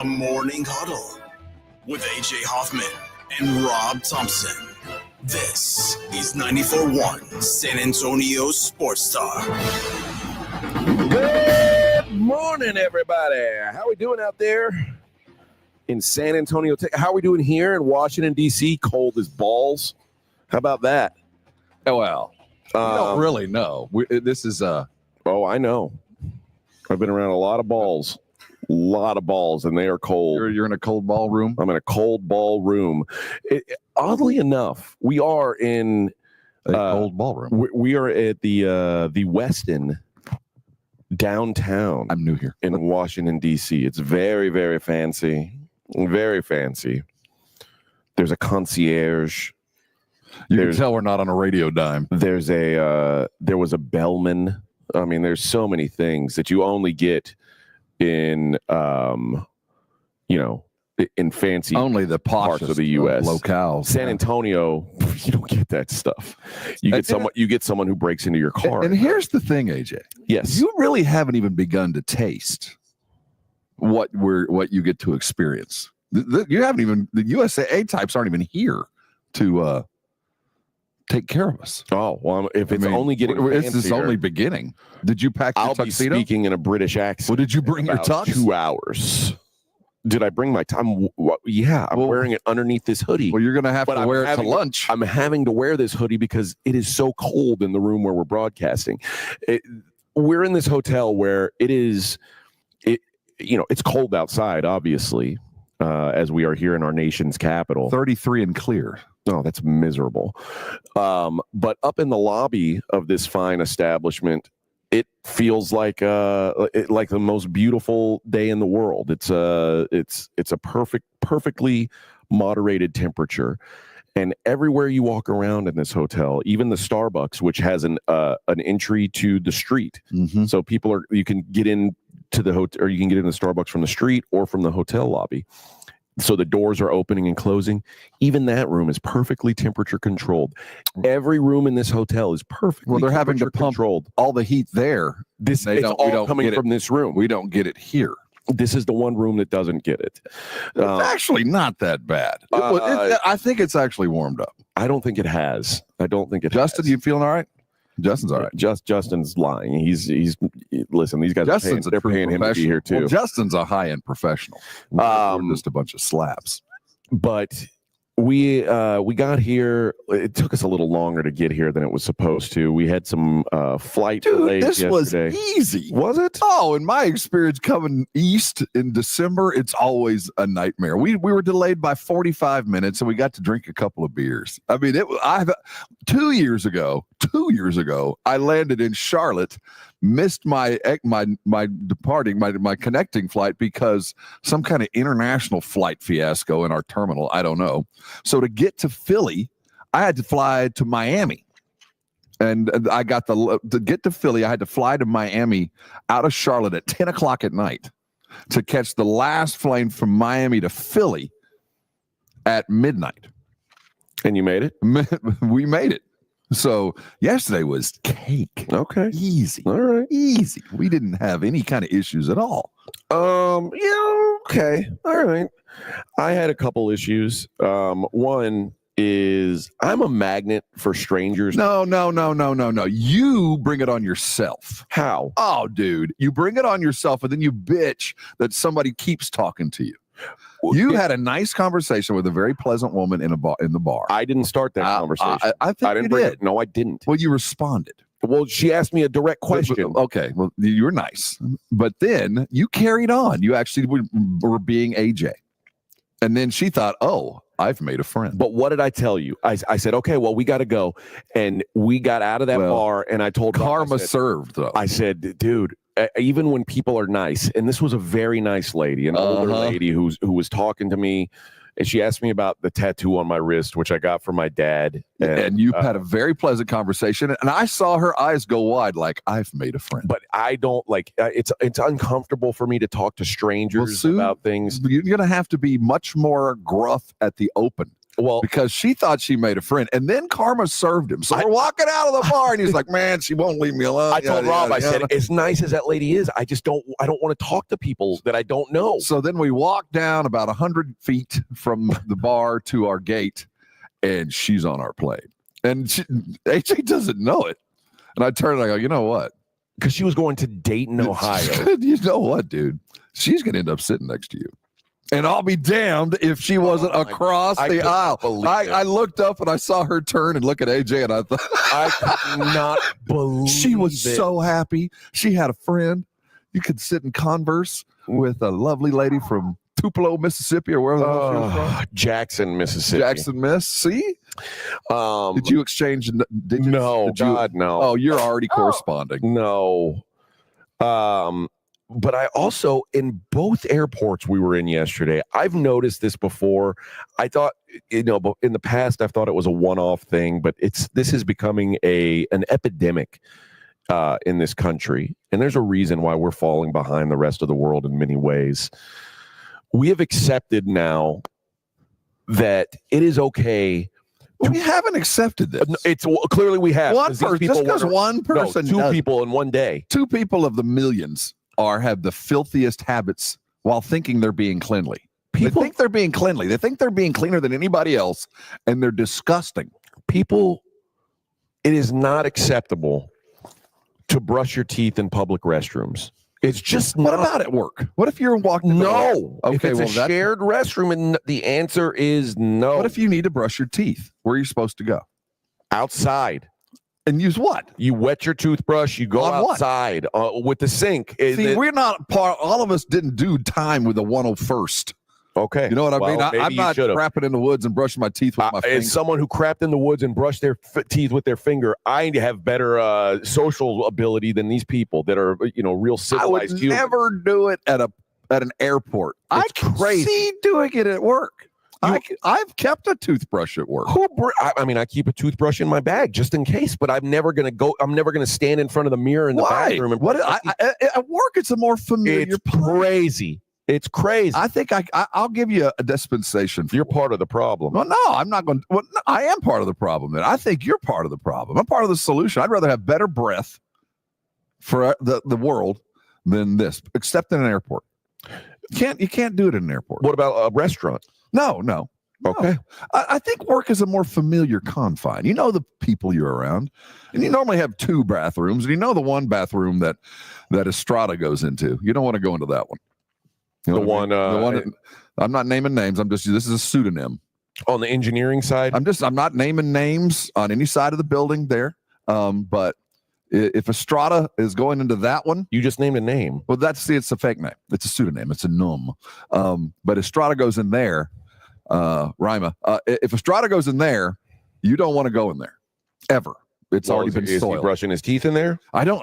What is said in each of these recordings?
A Morning Huddle with AJ Hoffman and Rob Thompson. This is 94.1 San Antonio Sports Star. Good morning, everybody. How are we doing out there in San Antonio? How are we doing here in Washington, D.C.? Cold as balls. How about that? Well, we don't really know. This is Oh, I know. I've been around a lot of balls. And they are cold. You're in a cold ball room? I'm in a cold ball room. Oddly enough, we are in a cold ballroom. We are at the Westin downtown. I'm new here. In Washington, D.C. It's very, very fancy. Very fancy. There's a concierge. You can tell we're not on a radio dime. There was a bellman. I mean, there's so many things that you only get in in fancy only the parts of the U.S. locales. San Antonio, you don't get that stuff. You get someone who breaks into your car. And here's the thing, AJ. Yes, you really haven't even begun to taste what you get to experience. You haven't even, the USA types aren't even here to take care of us. Oh, well, if it's only getting this is only beginning. Did you pack your tuxedo? I'll be speaking in a British accent. Well, did you bring your tux? 2 hours. Did I bring my time? Yeah, I'm wearing it underneath this hoodie. Well, you're going to have to wear it to lunch. I'm having to wear this hoodie because it is so cold in the room where we're broadcasting. We're in this hotel where it's cold outside, obviously, as we are here in our nation's capital. 33 and clear. Oh, that's miserable. But up in the lobby of this fine establishment, it feels like the most beautiful day in the world. It's a perfectly moderated temperature, and everywhere you walk around in this hotel, even the Starbucks, which has an entry to the street, so you can get in to the hotel, or you can get in the Starbucks from the street or from the hotel lobby. So the doors are opening and closing. Even that room is perfectly temperature controlled. Every room in this hotel is perfectly they're having to pump all the heat there. It's all coming from this room. We don't get it here. This is the one room that doesn't get it. It's actually not that bad. I think it's actually warmed up. I don't think it has. Justin, you feeling all right? Justin's all right. Justin's lying. He's listen. These guys they're paying him to be here too. Well, Justin's a high-end professional. We're just a bunch of slabs. But we got here. It took us a little longer to get here than it was supposed to. We had some flight delays yesterday. This was easy. Was it? Oh, in my experience coming east in December, it's always a nightmare. We were delayed by 45 minutes and we got to drink a couple of beers. I mean, 2 years ago, I landed in Charlotte, missed my connecting flight because some kind of international flight fiasco in our terminal. I don't know. So to get to Philly, I had to fly to Miami. And to get to Philly, I had to fly to Miami out of Charlotte at 10 o'clock at night to catch the last plane from Miami to Philly at midnight. And you made it? We made it. So yesterday was cake. Okay. Easy. All right. Easy. We didn't have any kind of issues at all. Yeah, okay. All right. I had a couple issues. One is I'm a magnet for strangers. No. You bring it on yourself. How? Oh, dude. You bring it on yourself and then you bitch that somebody keeps talking to you. You had a nice conversation with a very pleasant woman in the bar. I didn't start that conversation. I think you did. No, I didn't. Well, you responded. Well, she asked me a direct question. Okay, well, you were nice. But then you carried on. You actually were being AJ. And then she thought, oh, I've made a friend. But what did I tell you? I said, okay, well, we got to go. And we got out of that bar, and I told Karma served, though. I said, dude, even when people are nice, and this was a very nice lady, an older lady who was talking to me, and she asked me about the tattoo on my wrist, which I got from my dad. And you had a very pleasant conversation, and I saw her eyes go wide like, I've made a friend. But I don't like, it's uncomfortable for me to talk to strangers about things. You're going to have to be much more gruff at the open. Well, because she thought she made a friend, and then Karma served him. So we're walking out of the bar, and he's like, "Man, she won't leave me alone." I told Rob, I said, as nice as that lady is, I don't want to talk to people that I don't know. So then we walk down about 100 feet from the bar to our gate, and she's on our plane. And AJ doesn't know it. And I turn and I go, you know what? Because she was going to Dayton, Ohio. You know what, dude? She's going to end up sitting next to you. And I'll be damned if she wasn't across the aisle. I looked up and I saw her turn and look at AJ, and I thought, I could not believe she was it. so happy. She had a friend. You could sit and converse with a lovely lady from Tupelo, Mississippi, or wherever she was from. Jackson, Mississippi. Jackson, Miss. See? Did you exchange? No. Oh, you're already corresponding. No. But I also, in both airports we were in yesterday, I've noticed this before. I thought, but in the past, I've thought it was a one-off thing, but this is becoming an epidemic in this country. And there's a reason why we're falling behind the rest of the world in many ways. We have accepted now that it is okay. We haven't accepted this. It's clearly we have. One person, just because one person, two people in one day. 2 people of the millions have the filthiest habits while thinking they're being cleanly. They think they're being cleanly. They think they're being cleaner than anybody else, and they're disgusting. People, it is not acceptable to brush your teeth in public restrooms. It's just What about at work? What if you're walking? No. Okay, if it's a shared restroom, and the answer is no. What if you need to brush your teeth? Where are you supposed to go? Outside. And use what? You wet your toothbrush. You go outside with the sink. See, we're not part. All of us didn't do time with the 101st. Okay. You know what I mean? I'm not crapping in the woods and brushing my teeth with my finger. As someone who crapped in the woods and brushed their teeth with their finger, I have better social ability than these people that are, real civilized humans. I would never do it at an airport. I can see doing it at work. I've kept a toothbrush at work. I keep a toothbrush in my bag just in case, but I'm never going to stand in front of the mirror in the bathroom. And at work, it's a more familiar It's crazy. It's crazy. I think I'll give you a dispensation. You're part of the problem. Well, no, I'm not going to. Well, no, I am part of the problem. Then I think you're part of the problem. I'm part of the solution. I'd rather have better breath for the world than this, except in an airport. You can't do it in an airport. What about a restaurant? No. Okay. I think work is a more familiar confine. You know the people you're around, and you normally have 2 bathrooms, and you know the one bathroom that Estrada goes into. You don't want to go into that one. You know the one. I'm not naming names. This is a pseudonym. On the engineering side, I'm not naming names on any side of the building there. But if Estrada is going into that one, you just named a name. Well, it's a fake name. It's a pseudonym. It's a nom. But Estrada goes in there. Rima. If Estrada goes in there, you don't want to go in there ever. It's already been soiled. Is he brushing his teeth in there? I don't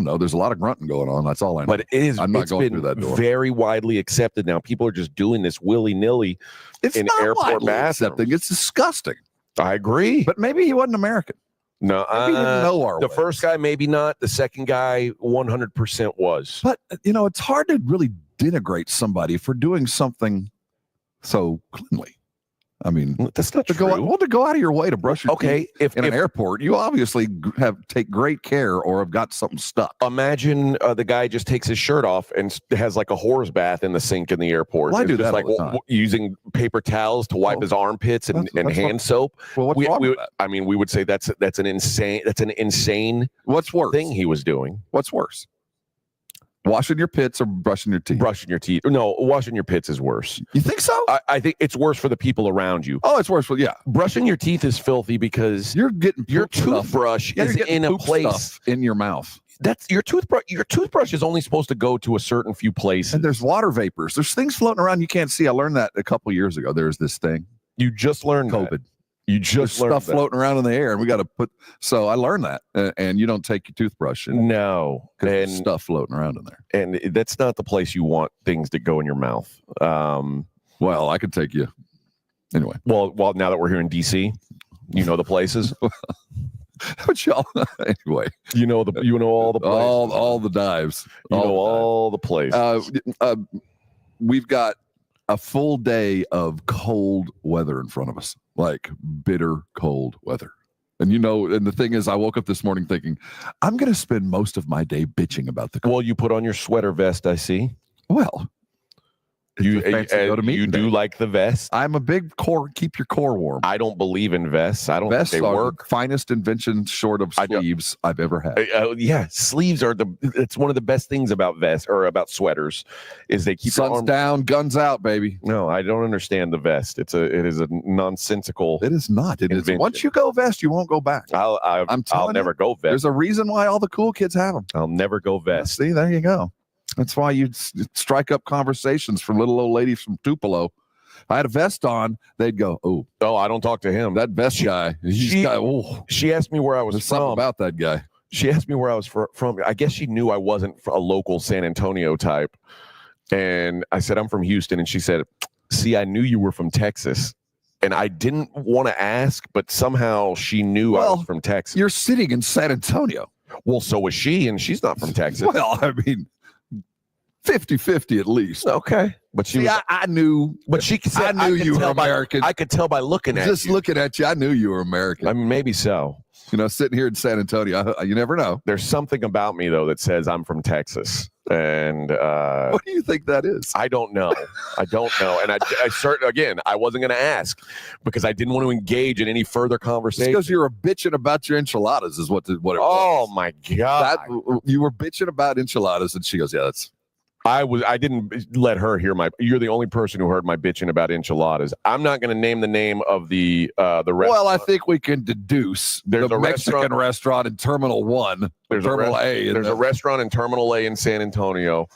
know. There's a lot of grunting going on. That's all I know. But I'm not going through that door. Very widely accepted now. People are just doing this willy-nilly in not airport accepting. It's disgusting. I agree. But maybe he wasn't American. No, maybe he didn't know our ways. First guy, maybe not. The second guy, 100% was. But, it's hard to really denigrate somebody for doing something so cleanly. I mean, that's not true. To go out of your way to brush your teeth in an airport, you obviously take great care or have got something stuck. Imagine the guy just takes his shirt off and has like a horse bath in the sink in the airport. Well, I do that all the time. Using paper towels to wipe his armpits and hand soap. Well, what's wrong with that? I mean, we would say that's an insane. What's worse? Thing he was doing. What's worse? Washing your pits or brushing your teeth? Brushing your teeth. No, washing your pits is worse. You think so? I think it's worse for the people around you. Oh, it's worse. Yeah. Brushing your teeth is filthy because you're getting your toothbrush is in a place in your mouth. That's your toothbrush. Your toothbrush is only supposed to go to a certain few places. And there's water vapors. There's things floating around you can't see. I learned that a couple years ago. There's this thing. You just learned COVID. That. You just learned stuff floating around in the air, and we got to put. So I learned that, and you don't take your toothbrush. No, and stuff floating around in there, and that's not the place you want things to go in your mouth. Well, I could take you anyway. Well, now that we're here in DC, you know the places. But y'all, anyway, you know all the places. all the dives. All the places. We've got a full day of cold weather in front of us, like bitter cold weather. And and the thing is, I woke up this morning thinking, I'm going to spend most of my day bitching about the cold. Well, you put on your sweater vest, I see. Well, You do like the vest. I'm a big keep your core warm. I don't believe in vests. I don't Vests think they are work. the finest invention short of sleeves I've ever had. Yeah, sleeves are it's one of the best things about vests or about sweaters is they keep Sun's your arms down, guns out, baby. No, I don't understand the vest. It is a nonsensical. It is not. It is. Once you go vest, you won't go back. I'll never go vest. There's a reason why all the cool kids have them. I'll never go vest. See, there you go. That's why you strike up conversations for little old ladies from Tupelo. I had a vest on. They'd go, "Oh, I don't talk to him. That vest guy." She asked me where I was There's from. something about that guy. She asked me where I was from. I guess she knew I wasn't a local San Antonio type. And I said, I'm from Houston. And she said, see, I knew you were from Texas. And I didn't want to ask, but somehow she knew I was from Texas. You're sitting in San Antonio. Well, so was she, and she's not from Texas. Well, I mean, 50-50 at least. Okay. But I knew. But she said, I knew you were American. I could tell by looking at you. Just looking at you, I knew you were American. I mean, maybe so. Sitting here in San Antonio, you never know. There's something about me, though, that says I'm from Texas. And what do you think that is? I don't know. And I wasn't going to ask because I didn't want to engage in any further conversation. Because you were bitching about your enchiladas is what it was. Oh, my God. You were bitching about enchiladas, and she goes, yeah, that's... I didn't let her hear you're the only person who heard my bitching about enchiladas. I'm not going to name the name of the restaurant. Well, I think we can deduce there's a Mexican restaurant in Terminal 1. There's Terminal A. There's a restaurant in Terminal A in San Antonio.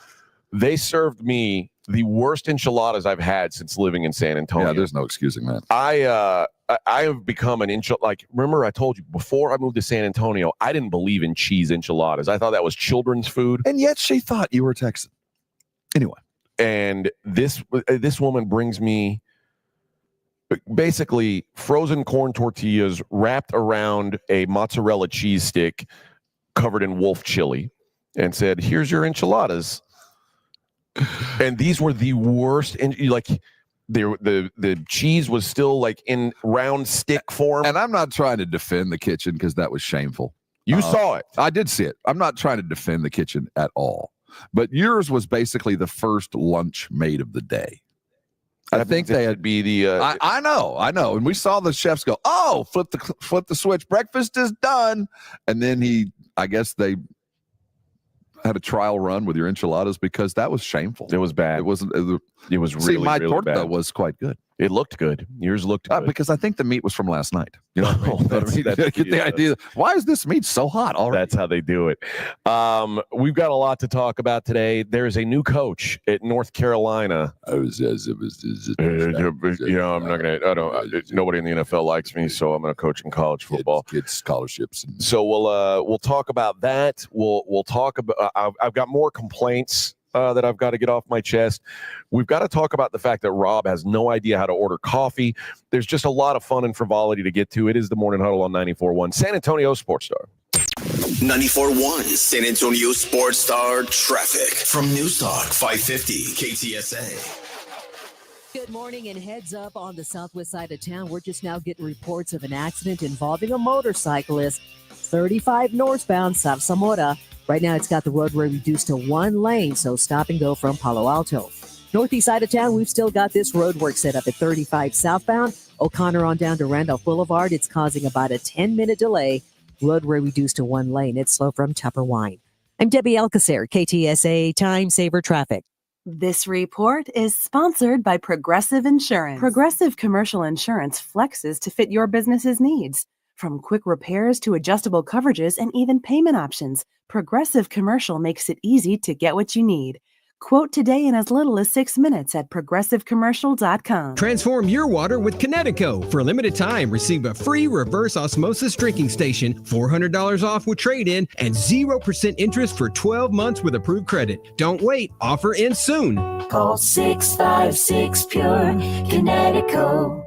They served me the worst enchiladas I've had since living in San Antonio. Yeah, there's no excusing that. I have become an remember I told you before I moved to San Antonio, I didn't believe in cheese enchiladas. I thought that was children's food. And yet she thought you were Texan. Anyway, and this woman brings me basically frozen corn tortillas wrapped around a mozzarella cheese stick covered in wolf chili and said, here's your enchiladas. And these were the worst. And the cheese was still in round stick form. And I'm not trying to defend the kitchen because that was shameful. You saw it. I did see it. I'm not trying to defend the kitchen at all. But yours was basically the first lunch made of the day. I think they had be the. I know, and we saw the chefs go, "Oh, flip the switch! Breakfast is done." And then I guess they had a trial run with your enchiladas because that was shameful. It was bad. It wasn't. It was really. See, my really torta bad. was quite good. It looked good. Yours looked good. Because I think the meat was from last night. You know what I mean? That's Get the idea. Why is this meat so hot already? That's how they do it. We've got a lot to talk about today. There's a new coach at North Carolina. I'm not gonna. Nobody in the NFL likes me, so I'm gonna coach in college football. Kids scholarships. So we'll talk about that. We'll talk about. I've got more complaints that I've got to get off my chest. We've got to talk about the fact that Rob has no idea how to order coffee. There's just a lot of fun and frivolity to get to. It is the Morning Huddle on 94.1 San Antonio Sports Star. 94.1 San Antonio Sports Star traffic from News Talk 550 KTSA. Good morning and heads up on the southwest side of town. We're just now getting reports of an accident involving a motorcyclist. 35 northbound South Zamora. Right now, it's got the roadway reduced to one lane, so stop and go from Palo Alto. Northeast side of town, we've still got this road work set up at 35 southbound. O'Connor on down to Randolph Boulevard. It's causing about a 10-minute delay. Roadway reduced to one lane. It's slow from Tupper Wine. I'm Debbie Alcacer, KTSA Time Saver Traffic. This report is sponsored by Progressive Insurance. Progressive Commercial Insurance flexes to fit your business's needs. From quick repairs to adjustable coverages and even payment options, Progressive Commercial makes it easy to get what you need. Quote today in as little as 6 minutes at progressivecommercial.com. Transform your water with Connecticut. For a limited time, receive a free reverse osmosis drinking station, $400 off with trade-in, and 0% interest for 12 months with approved credit. Don't wait. Offer ends soon. Call 656-PURE, Connecticut.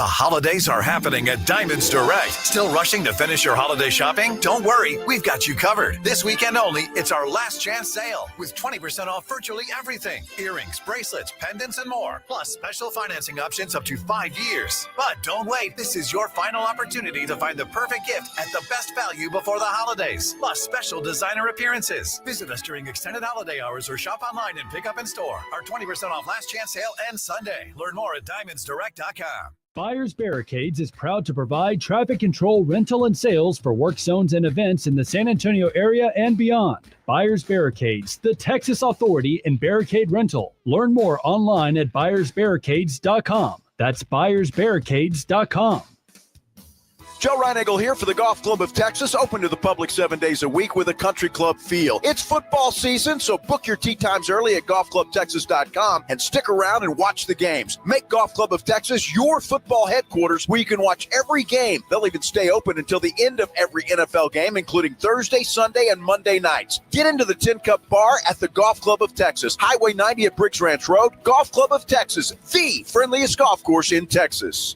The holidays are happening at Diamonds Direct. Still rushing to finish your holiday shopping? Don't worry, we've got you covered. This weekend only, it's our last chance sale with 20% off virtually everything. Earrings, bracelets, pendants, and more. Plus special financing options up to 5 years. But don't wait, this is your final opportunity to find the perfect gift at the best value before the holidays. Plus special designer appearances. Visit us during extended holiday hours or shop online and pick up in store. Our 20% off last chance sale ends Sunday. Learn more at diamondsdirect.com. Buyers Barricades is proud to provide traffic control, rental, and sales for work zones and events in the San Antonio area and beyond. Buyers Barricades, the Texas authority in barricade rental. Learn more online at buyersbarricades.com. That's buyersbarricades.com. Joe Reinagle here for the Golf Club of Texas, open to the public 7 days a week with a country club feel. It's football season, so book your tee times early at golfclubtexas.com and stick around and watch the games. Make Golf Club of Texas your football headquarters where you can watch every game. They'll even stay open until the end of every NFL game, including Thursday, Sunday, and Monday nights. Get into the Tin Cup Bar at the Golf Club of Texas, Highway 90 at Briggs Ranch Road. Golf Club of Texas, the friendliest golf course in Texas.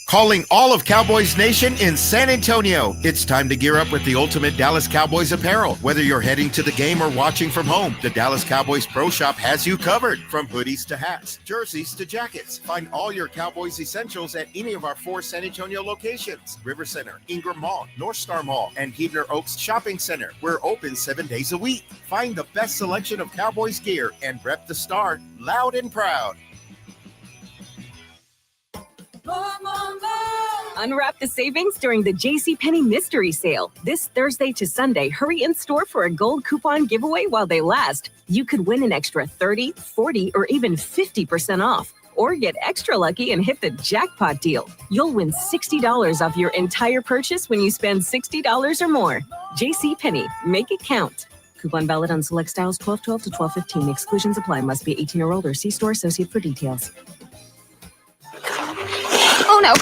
Calling all of Cowboys Nation in San Antonio. It's time to gear up with the ultimate Dallas Cowboys apparel. Whether you're heading to the game or watching from home, the Dallas Cowboys Pro Shop has you covered. From hoodies to hats, jerseys to jackets. Find all your Cowboys essentials at any of our 4 San Antonio locations. River Center, Ingram Mall, North Star Mall, and Huebner Oaks Shopping Center. We're open 7 days a week. Find the best selection of Cowboys gear and rep the star loud and proud. Unwrap the savings during the JCPenney Mystery Sale. This Thursday to Sunday, hurry in store for a gold coupon giveaway while they last. You could win an extra 30, 40, or even 50% off. Or get extra lucky and hit the jackpot deal. You'll win $60 off your entire purchase when you spend $60 or more. JCPenney, make it count. Coupon valid on select styles 12/12 to 12/15. Exclusions apply. Must be 18 or older. See store associate for details. Oh no,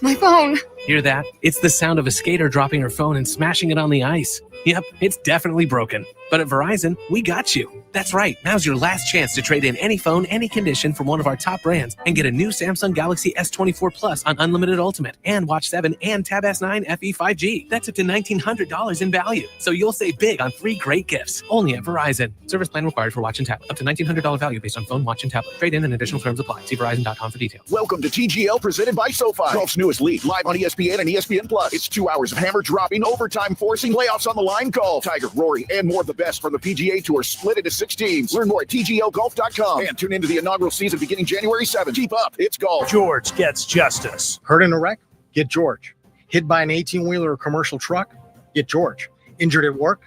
my phone. Hear that? It's the sound of a skater dropping her phone and smashing it on the ice. Yep, it's definitely broken. But at Verizon, we got you. That's right. Now's your last chance to trade in any phone, any condition from one of our top brands and get a new Samsung Galaxy S24 Plus on Unlimited Ultimate and Watch 7 and Tab S9 FE 5G. That's up to $1,900 in value. So you'll save big on 3 great gifts. Only at Verizon. Service plan required for watch and tablet. Up to $1,900 value based on phone, watch, and tablet. Trade in and additional terms apply. See Verizon.com for details. Welcome to TGL presented by SoFi. Golf's newest league, live on ESPN and ESPN Plus. It's 2 hours of hammer dropping, overtime forcing, playoffs on the line golf. Tiger, Rory, and more of the best from the PGA Tour split into 6 teams. Learn more at TGLGolf.com and tune into the inaugural season beginning January 7th. Keep up. It's golf. George gets justice. Hurt in a wreck? Get George. Hit by an 18-wheeler or commercial truck? Get George. Injured at work?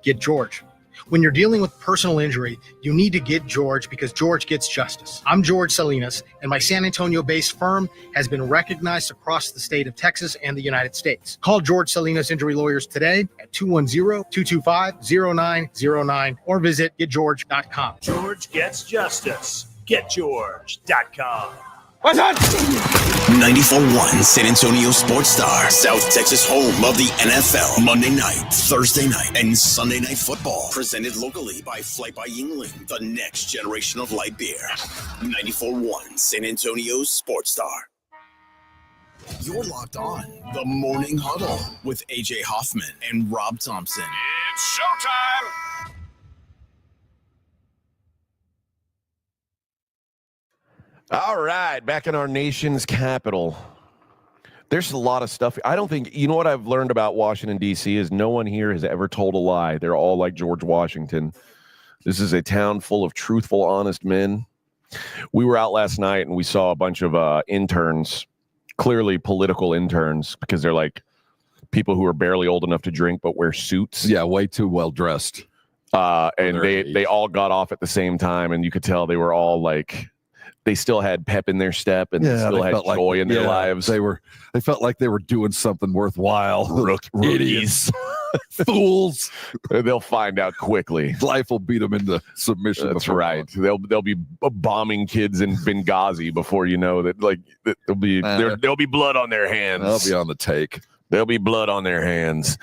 Get George. When you're dealing with personal injury, you need to get George because George gets justice. I'm George Salinas, and my San Antonio-based firm has been recognized across the state of Texas and the United States. Call George Salinas Injury Lawyers today at 210-225-0909 or visit getgeorge.com. George gets justice. GetGeorge.com. What's on? 94.1 San Antonio Sports Star, South Texas home of the NFL. Monday night, Thursday night, and Sunday night football. Presented locally by Flight by Yingling, the next generation of light beer. 94.1 San Antonio Sports Star. You're locked on the Morning Huddle with AJ Hoffman and Rob Thompson. It's showtime. All right, back in our nation's capital. There's a lot of stuff. I don't think, you know what I've learned about Washington, D.C. is no one here has ever told a lie. They're all like George Washington. This is a town full of truthful, honest men. We were out last night and we saw a bunch of interns, clearly political interns, because they're like people who are barely old enough to drink but wear suits. Yeah, way too well dressed. And they all got off at the same time, and you could tell they were all like, they still had pep in their step and still had joy in their lives. They felt like they were doing something worthwhile. Rookies. Fools. They'll find out quickly. Life will beat them into submission. That's right. They'll be bombing kids in Benghazi before you know that. Like there'll be blood on their hands. They'll be on the take. There'll be blood on their hands.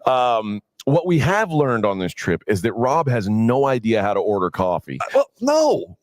What we have learned on this trip is that Rob has no idea how to order coffee. Well, no.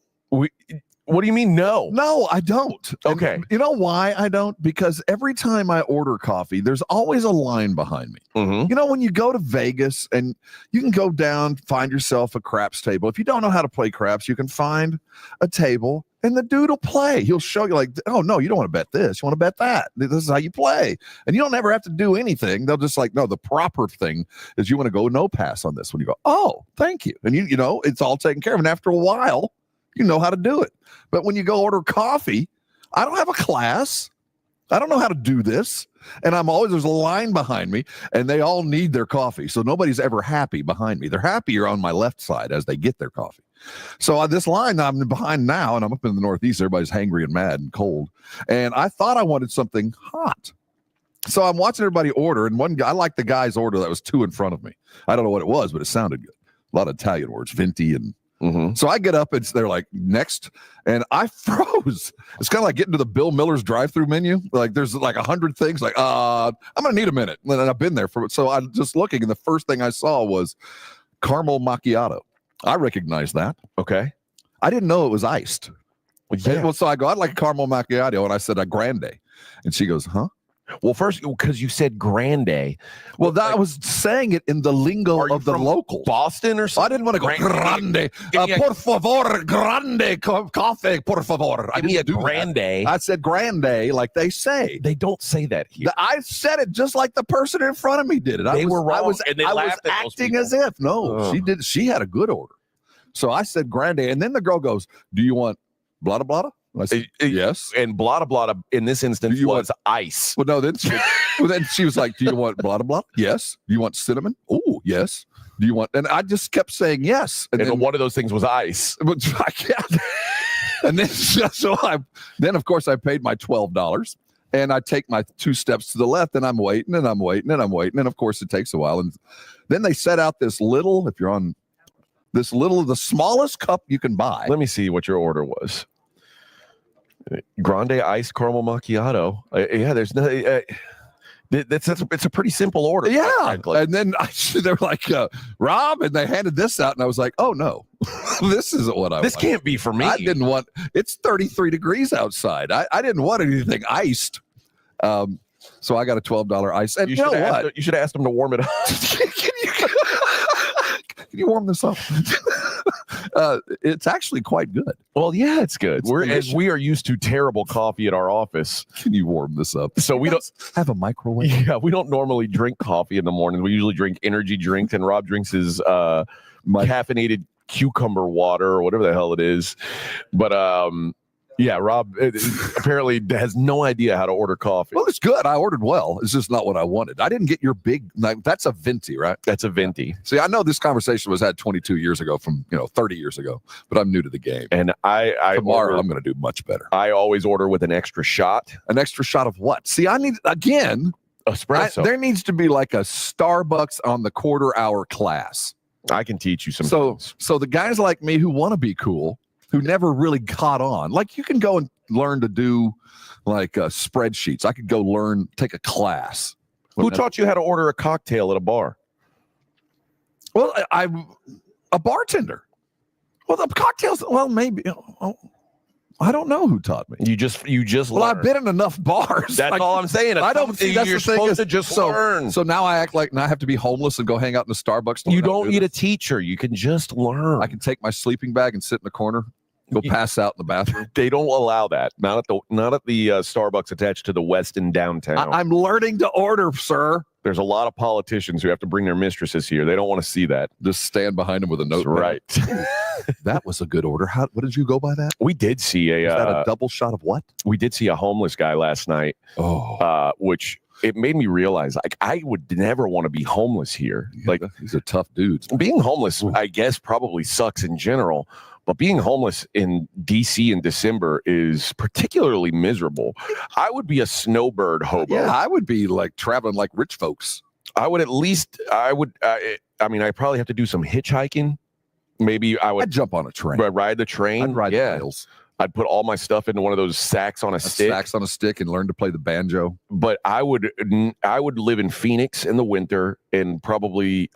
What do you mean no? No, I don't. Okay. And you know why I don't? Because every time I order coffee, there's always a line behind me. Mm-hmm. You know, when you go to Vegas and you can go down, find yourself a craps table. If you don't know how to play craps, you can find a table and the dude will play. He'll show you like, oh, no, you don't want to bet this. You want to bet that. This is how you play. And you don't ever have to do anything. They'll just like, no, the proper thing is you want to go no pass on this one. You go, oh, thank you. And you know, it's all taken care of. And after a while, you know how to do it. But when you go order coffee, I don't have a class. I don't know how to do this. And there's a line behind me, and they all need their coffee. So nobody's ever happy behind me. They're happier on my left side as they get their coffee. So this line I'm behind now, and I'm up in the Northeast, everybody's hangry and mad and cold. And I thought I wanted something hot. So I'm watching everybody order, and one guy, I like the guy's order that was 2 in front of me. I don't know what it was, but it sounded good. A lot of Italian words, venti and So I get up and they're like, next. And I froze. It's kind of like getting to the Bill Miller's drive-through menu. Like there's like 100 things like, I'm going to need a minute. And I've been there for it. So I'm just looking. And the first thing I saw was caramel macchiato. I recognized that. Okay. I didn't know it was iced. Yeah. So I go, I'd like a caramel macchiato. And I said, a grande. And she goes, huh? Well, first, because you said grande. Well, I was saying it in the lingo of the local. Boston or something? I didn't want to go grande. Por favor, grande coffee, por favor. Give me a grande. I said grande like they say. They don't say that here. I said it just like the person in front of me did it. They were wrong, I was and they laughed at those acting people. as if. No, she did. She had a good order. So I said grande. And then the girl goes, do you want blada blada? I said, yes. And blada blada in this instance was ice. Well, no, then she was like, do you want blada blada? Yes. Do you want cinnamon? Oh, yes. Do you want? And I just kept saying yes. And then one of those things was ice. And then of course I paid my $12 and I take my 2 steps to the left and I'm waiting and I'm waiting and I'm waiting. And of course it takes a while. And then they set out this little, the smallest cup you can buy. Let me see what your order was. Grande iced caramel macchiato. Yeah, there's no. It's a pretty simple order. Yeah, and then they were like, Rob, and they handed this out, and I was like, oh no, this isn't what I want. This can't be for me. I didn't want. It's 33 degrees outside. I didn't want anything iced. So I got a $12 ice. And you know what? You should have asked them to warm it up. Can you warm this up? It's actually quite good. Well, yeah, it's good. We are used to terrible coffee at our office. Can you warm this up? So we don't have a microwave. Yeah, we don't normally drink coffee in the morning. We usually drink energy drinks, and Rob drinks his caffeinated cucumber water or whatever the hell it is. But yeah, Rob apparently has no idea how to order coffee. Well, it's good. I ordered well. It's just not what I wanted. I didn't get your big. That's a venti, right? That's a venti. See, I know this conversation was had 22 years ago, from 30 years ago, but I'm new to the game. And tomorrow I'm going to do much better. I always order with an extra shot. An extra shot of what? See, I need again espresso. There needs to be like a Starbucks on the quarter-hour class. I can teach you some. So the guys like me who want to be cool, who never really caught on. Like you can go and learn to do like spreadsheets. I could go take a class. Who taught you how to order a cocktail at a bar? Well, I'm a bartender. Well, the cocktails, well, maybe. I don't know who taught me. You just Well, learned. I've been in enough bars. That's all I'm saying. I don't see that's you're the thing supposed is, to just learn. So now I act like I have to be homeless and go hang out in the Starbucks. You don't need a teacher. You can just learn. I can take my sleeping bag and sit in the corner. Go pass out in the bathroom. They don't allow that. Not at the Starbucks attached to the Westin downtown. I'm learning to order, sir. There's a lot of politicians who have to bring their mistresses here. They don't want to see that. Just stand behind them with a note. Right. That was a good order. What did you go by that? We did see Was that a double shot of what? We did see a homeless guy last night. Which it made me realize, like, I would never want to be homeless here. Yeah, like, these are tough dudes. Being homeless, I guess, probably sucks in general. But being homeless in D.C. in December is particularly miserable. I would be a snowbird hobo. Yeah, I would be like traveling like rich folks. I would I'd probably have to do some hitchhiking. Maybe I'd jump on a train. Ride the train. I'd ride the rails. I'd put all my stuff into one of those sacks on a stick. Sacks on a stick and learn to play the banjo. But I would live in Phoenix in the winter and probably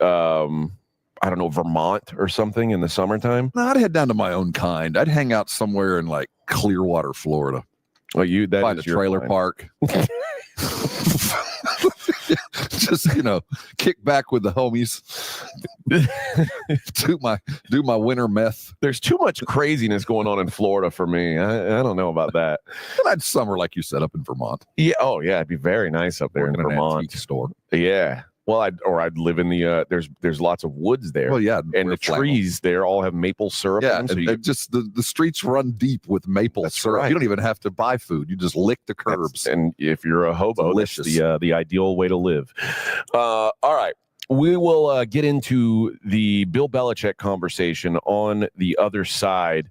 I don't know, Vermont or something in the summertime? No, I'd head down to my own kind. I'd hang out somewhere in like Clearwater, Florida. Oh, that find a trailer park. Just kick back with the homies. do my winter meth. There's too much craziness going on in Florida for me. I don't know about that. And I'd summer like you said up in Vermont. Yeah. Oh yeah, it'd be very nice up there in Vermont. Antique store. Yeah. Well, I'd live in the there's lots of woods there. Well, yeah, and the trees there all have maple syrup. Yeah, in them, and just the streets run deep with maple syrup. Right. You don't even have to buy food; you just lick the curbs. And if you're a hobo, delicious. That's the ideal way to live. All right, we will get into the Bill Belichick conversation on the other side.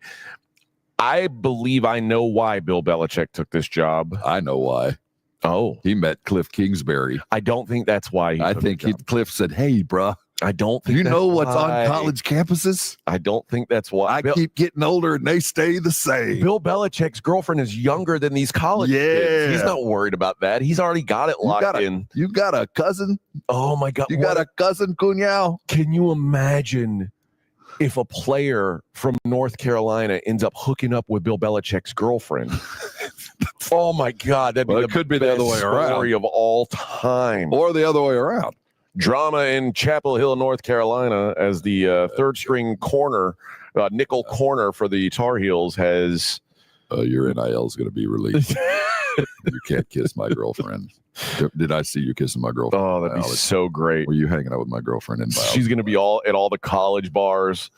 I believe I know why Bill Belichick took this job. I know why. Oh, he met Cliff Kingsbury. I don't think that's why. I think Cliff said, "Hey, bruh, I don't think you know what's on college campuses? I don't think that's why. I keep getting older and they stay the same." Bill Belichick's girlfriend is younger than these college kids. He's not worried about that. He's already got it locked in. You got a cousin? Oh my God! You got a cousin, Cunhao? Can you imagine if a player from North Carolina ends up hooking up with Bill Belichick's girlfriend? Oh my God, it could be the other way around. Story of all time, or the other way around. Drama in Chapel Hill, North Carolina, as the third string corner, nickel corner for the Tar Heels has. Your NIL is going to be released. You can't kiss my girlfriend. Did I see you kissing my girlfriend? Oh, that'd be so great. Were you hanging out with my girlfriend in biology? She's going to be at all the college bars.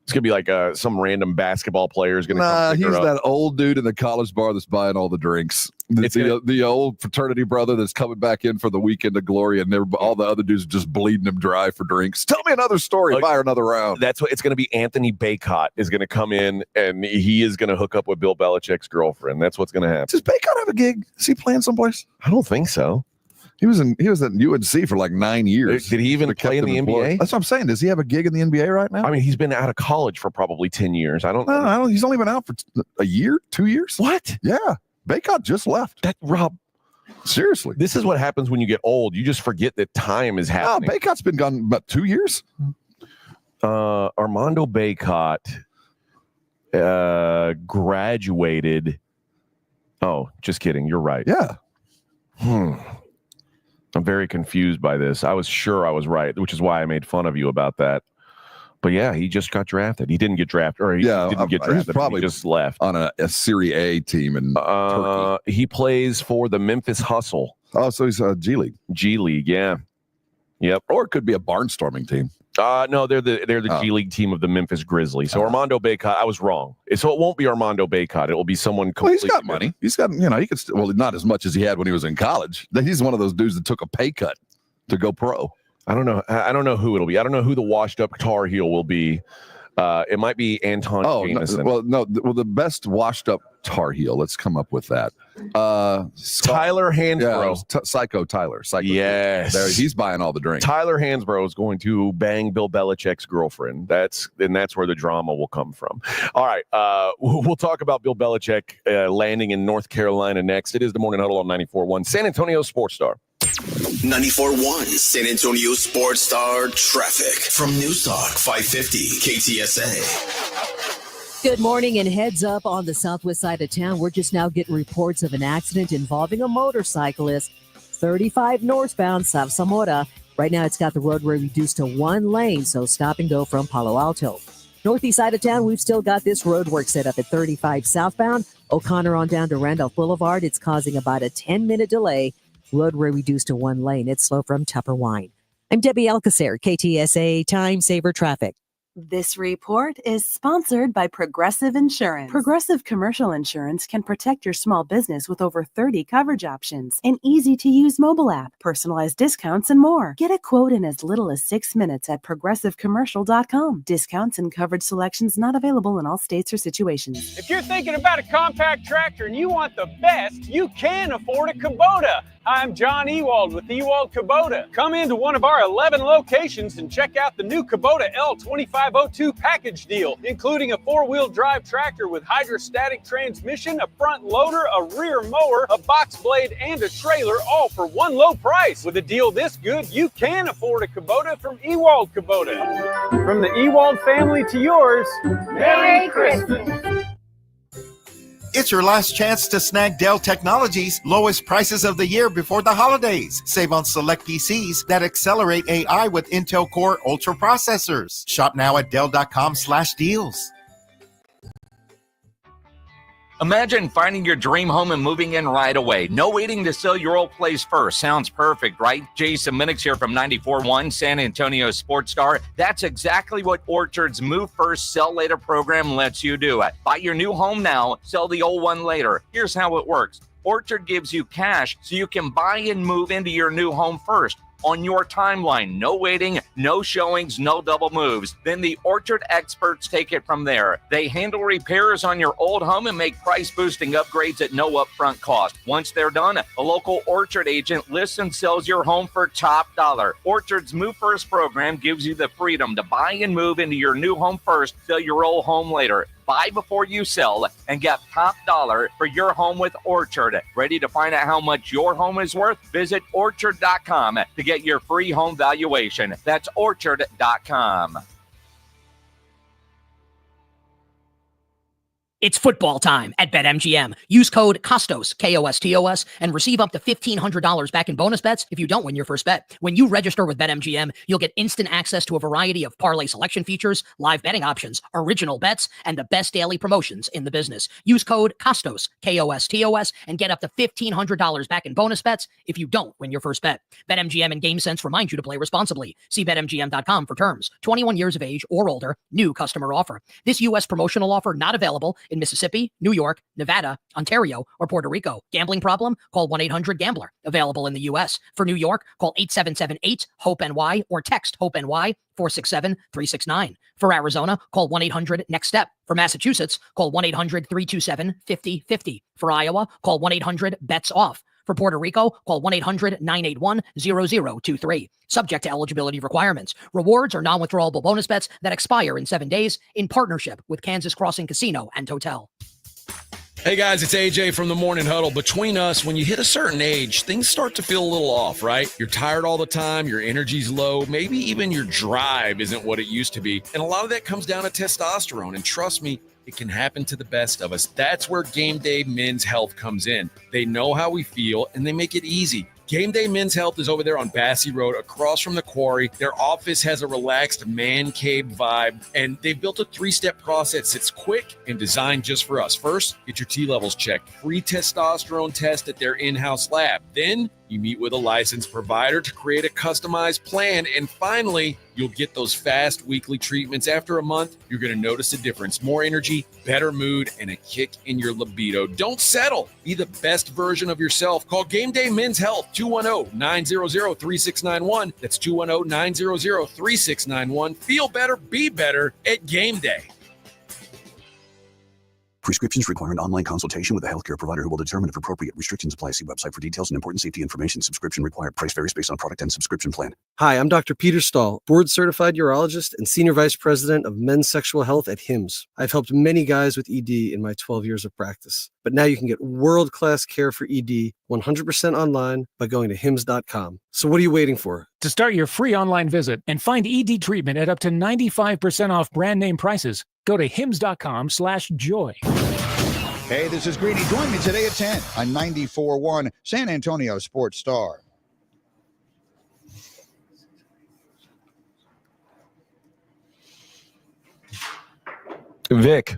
It's going to be like some random basketball player is going to come pick her up. He's that old dude in the college bar that's buying all the drinks. It's the old fraternity brother that's coming back in for the weekend of glory, and all the other dudes are just bleeding him dry for drinks. Tell me another story. Buy another round. That's what it's going to be. Anthony Baycott is going to come in, and he is going to hook up with Bill Belichick's girlfriend. That's what's going to happen. Does Baycott have a gig? Is he playing someplace? I don't think so. He was at UNC for like 9 years. Did he even play in the NBA? That's what I'm saying. Does he have a gig in the NBA right now? I mean, he's been out of college for probably 10 years. I don't know. He's only been out for a year, 2 years. What? Yeah. Baycott just left. Rob, seriously. This is what happens when you get old. You just forget that time is happening. No, Baycott's been gone about 2 years. Armando Baycott graduated. Oh, just kidding. You're right. Yeah. I'm very confused by this. I was sure I was right, which is why I made fun of you about that. But yeah, he just got drafted. He didn't get drafted, or he didn't get drafted. Probably he just left on a Serie A team in Turkey. He plays for the Memphis Hustle. Oh, so he's a G League. G League, yeah. Yep. Or it could be a barnstorming team. No, they're the G League team of the Memphis Grizzlies. So Armando Baycott, I was wrong. So it won't be Armando Baycott. It will be someone completely. Well, he's got money. He's got, he could not as much as he had when he was in college. He's one of those dudes that took a pay cut to go pro. I don't know. I don't know who it'll be. I don't know who the washed up Tar Heel will be. It might be Anton Jameson. The best washed up Tar Heel. Let's come up with that. Tyler Hansbrough. Psycho Tyler. Yes. He's buying all the drinks. Tyler Hansbrough is going to bang Bill Belichick's girlfriend. That's where the drama will come from. All right. We'll talk about Bill Belichick landing in North Carolina next. It is the Morning Huddle on 94.1 San Antonio Sports Star. 94.1 San Antonio Sports Star traffic from News Talk 550 KTSA. Good morning and heads up on the southwest side of town. We're just now getting reports of an accident involving a motorcyclist. 35 northbound South Zamora. Right now it's got the roadway reduced to one lane, so stop and go from Palo Alto. Northeast side of town, we've still got this road work set up at 35 southbound. O'Connor on down to Randolph Boulevard. It's causing about a 10-minute delay. Roadway reduced to one lane. It's slow from Tupper Wine. I'm Debbie Alcacer, KTSA Time Saver Traffic. This report is sponsored by Progressive Insurance. Progressive Commercial Insurance can protect your small business with over 30 coverage options, an easy-to-use mobile app, personalized discounts, and more. Get a quote in as little as 6 minutes at progressivecommercial.com. Discounts and coverage selections not available in all states or situations. If you're thinking about a compact tractor and you want the best, you can afford a Kubota. I'm John Ewald with Ewald Kubota. Come into one of our 11 locations and check out the new Kubota L2502 package deal, including a 4-wheel drive tractor with hydrostatic transmission, a front loader, a rear mower, a box blade, and a trailer, all for one low price. With a deal this good, you can afford a Kubota from Ewald Kubota. From the Ewald family to yours, Merry Christmas. It's your last chance to snag Dell Technologies' lowest prices of the year before the holidays. Save on select PCs that accelerate AI with Intel Core Ultra processors. Shop now at Dell.com/deals. Imagine finding your dream home and moving in right away. No waiting to sell your old place first. Sounds perfect, right? Jason Minix here from 94.1 San Antonio Sports Star. That's exactly what Orchard's Move First, Sell Later program lets you do. Buy your new home now, sell the old one later. Here's how it works. Orchard gives you cash so you can buy and move into your new home first. On your timeline, no waiting, no showings, no double moves. Then the Orchard experts take it from there. They handle repairs on your old home and make price-boosting upgrades at no upfront cost. Once they're done, a local Orchard agent lists and sells your home for top dollar. Orchard's Move First program gives you the freedom to buy and move into your new home first, sell your old home later. Buy before you sell and get top dollar for your home with Orchard. Ready to find out how much your home is worth? Visit Orchard.com to get your free home valuation. That's Orchard.com. It's football time at BetMGM. Use code KOSTOS, KOSTOS, and receive up to $1,500 back in bonus bets if you don't win your first bet. When you register with BetMGM, you'll get instant access to a variety of parlay selection features, live betting options, original bets, and the best daily promotions in the business. Use code KOSTOS, KOSTOS, and get up to $1,500 back in bonus bets if you don't win your first bet. BetMGM and GameSense remind you to play responsibly. See BetMGM.com for terms. 21 years of age or older. New customer offer. This U.S. promotional offer not available in Mississippi, New York, Nevada, Ontario, or Puerto Rico. Gambling problem? Call 1-800-GAMBLER. Available in the U.S. For New York, call 877-8-HOPE-NY or text HOPE-NY 467-369. For Arizona, call 1-800-NEXT-STEP. For Massachusetts, call 1-800-327-5050. For Iowa, call 1-800-BETS-OFF. For Puerto Rico, call 1-800-981-0023. Subject to eligibility requirements. Rewards are non-withdrawable bonus bets that expire in 7 days in partnership with Kansas Crossing Casino and Hotel. Hey guys, it's AJ from the Morning Huddle. Between us, when you hit a certain age, things start to feel a little off, right? You're tired all the time, your energy's low, maybe even your drive isn't what it used to be. And a lot of that comes down to testosterone. And trust me, it can happen to the best of us. That's where Game Day Men's Health comes in. They know how we feel, and they make it easy. Game Day Men's Health is over there on Bassey Road, across from the Quarry. Their office has a relaxed man cave vibe, and they've built a 3-step process that's quick and designed just for us. First, get your T levels checked. Free testosterone test at their in-house lab. Then you meet with a licensed provider to create a customized plan. And finally, you'll get those fast weekly treatments. After a month, you're going to notice a difference. More energy, better mood, and a kick in your libido. Don't settle. Be the best version of yourself. Call Game Day Men's Health, 210-900-3691. That's 210-900-3691. Feel better, be better at Game Day. Prescriptions require an online consultation with a healthcare provider who will determine if appropriate restrictions apply. See website for details and important safety information. Subscription required. Price varies based on product and subscription plan. Hi, I'm Dr. Peter Stahl, board-certified urologist and senior vice president of men's sexual health at HIMSS. I've helped many guys with ED in my 12 years of practice. But now you can get world-class care for ED 100% online by going to HIMSS.com. So what are you waiting for? To start your free online visit and find ED treatment at up to 95% off brand name prices, go to hims.com/joy. Hey, this is Greeny. Join me today at 10 on 94.1 San Antonio Sports Star. Vic,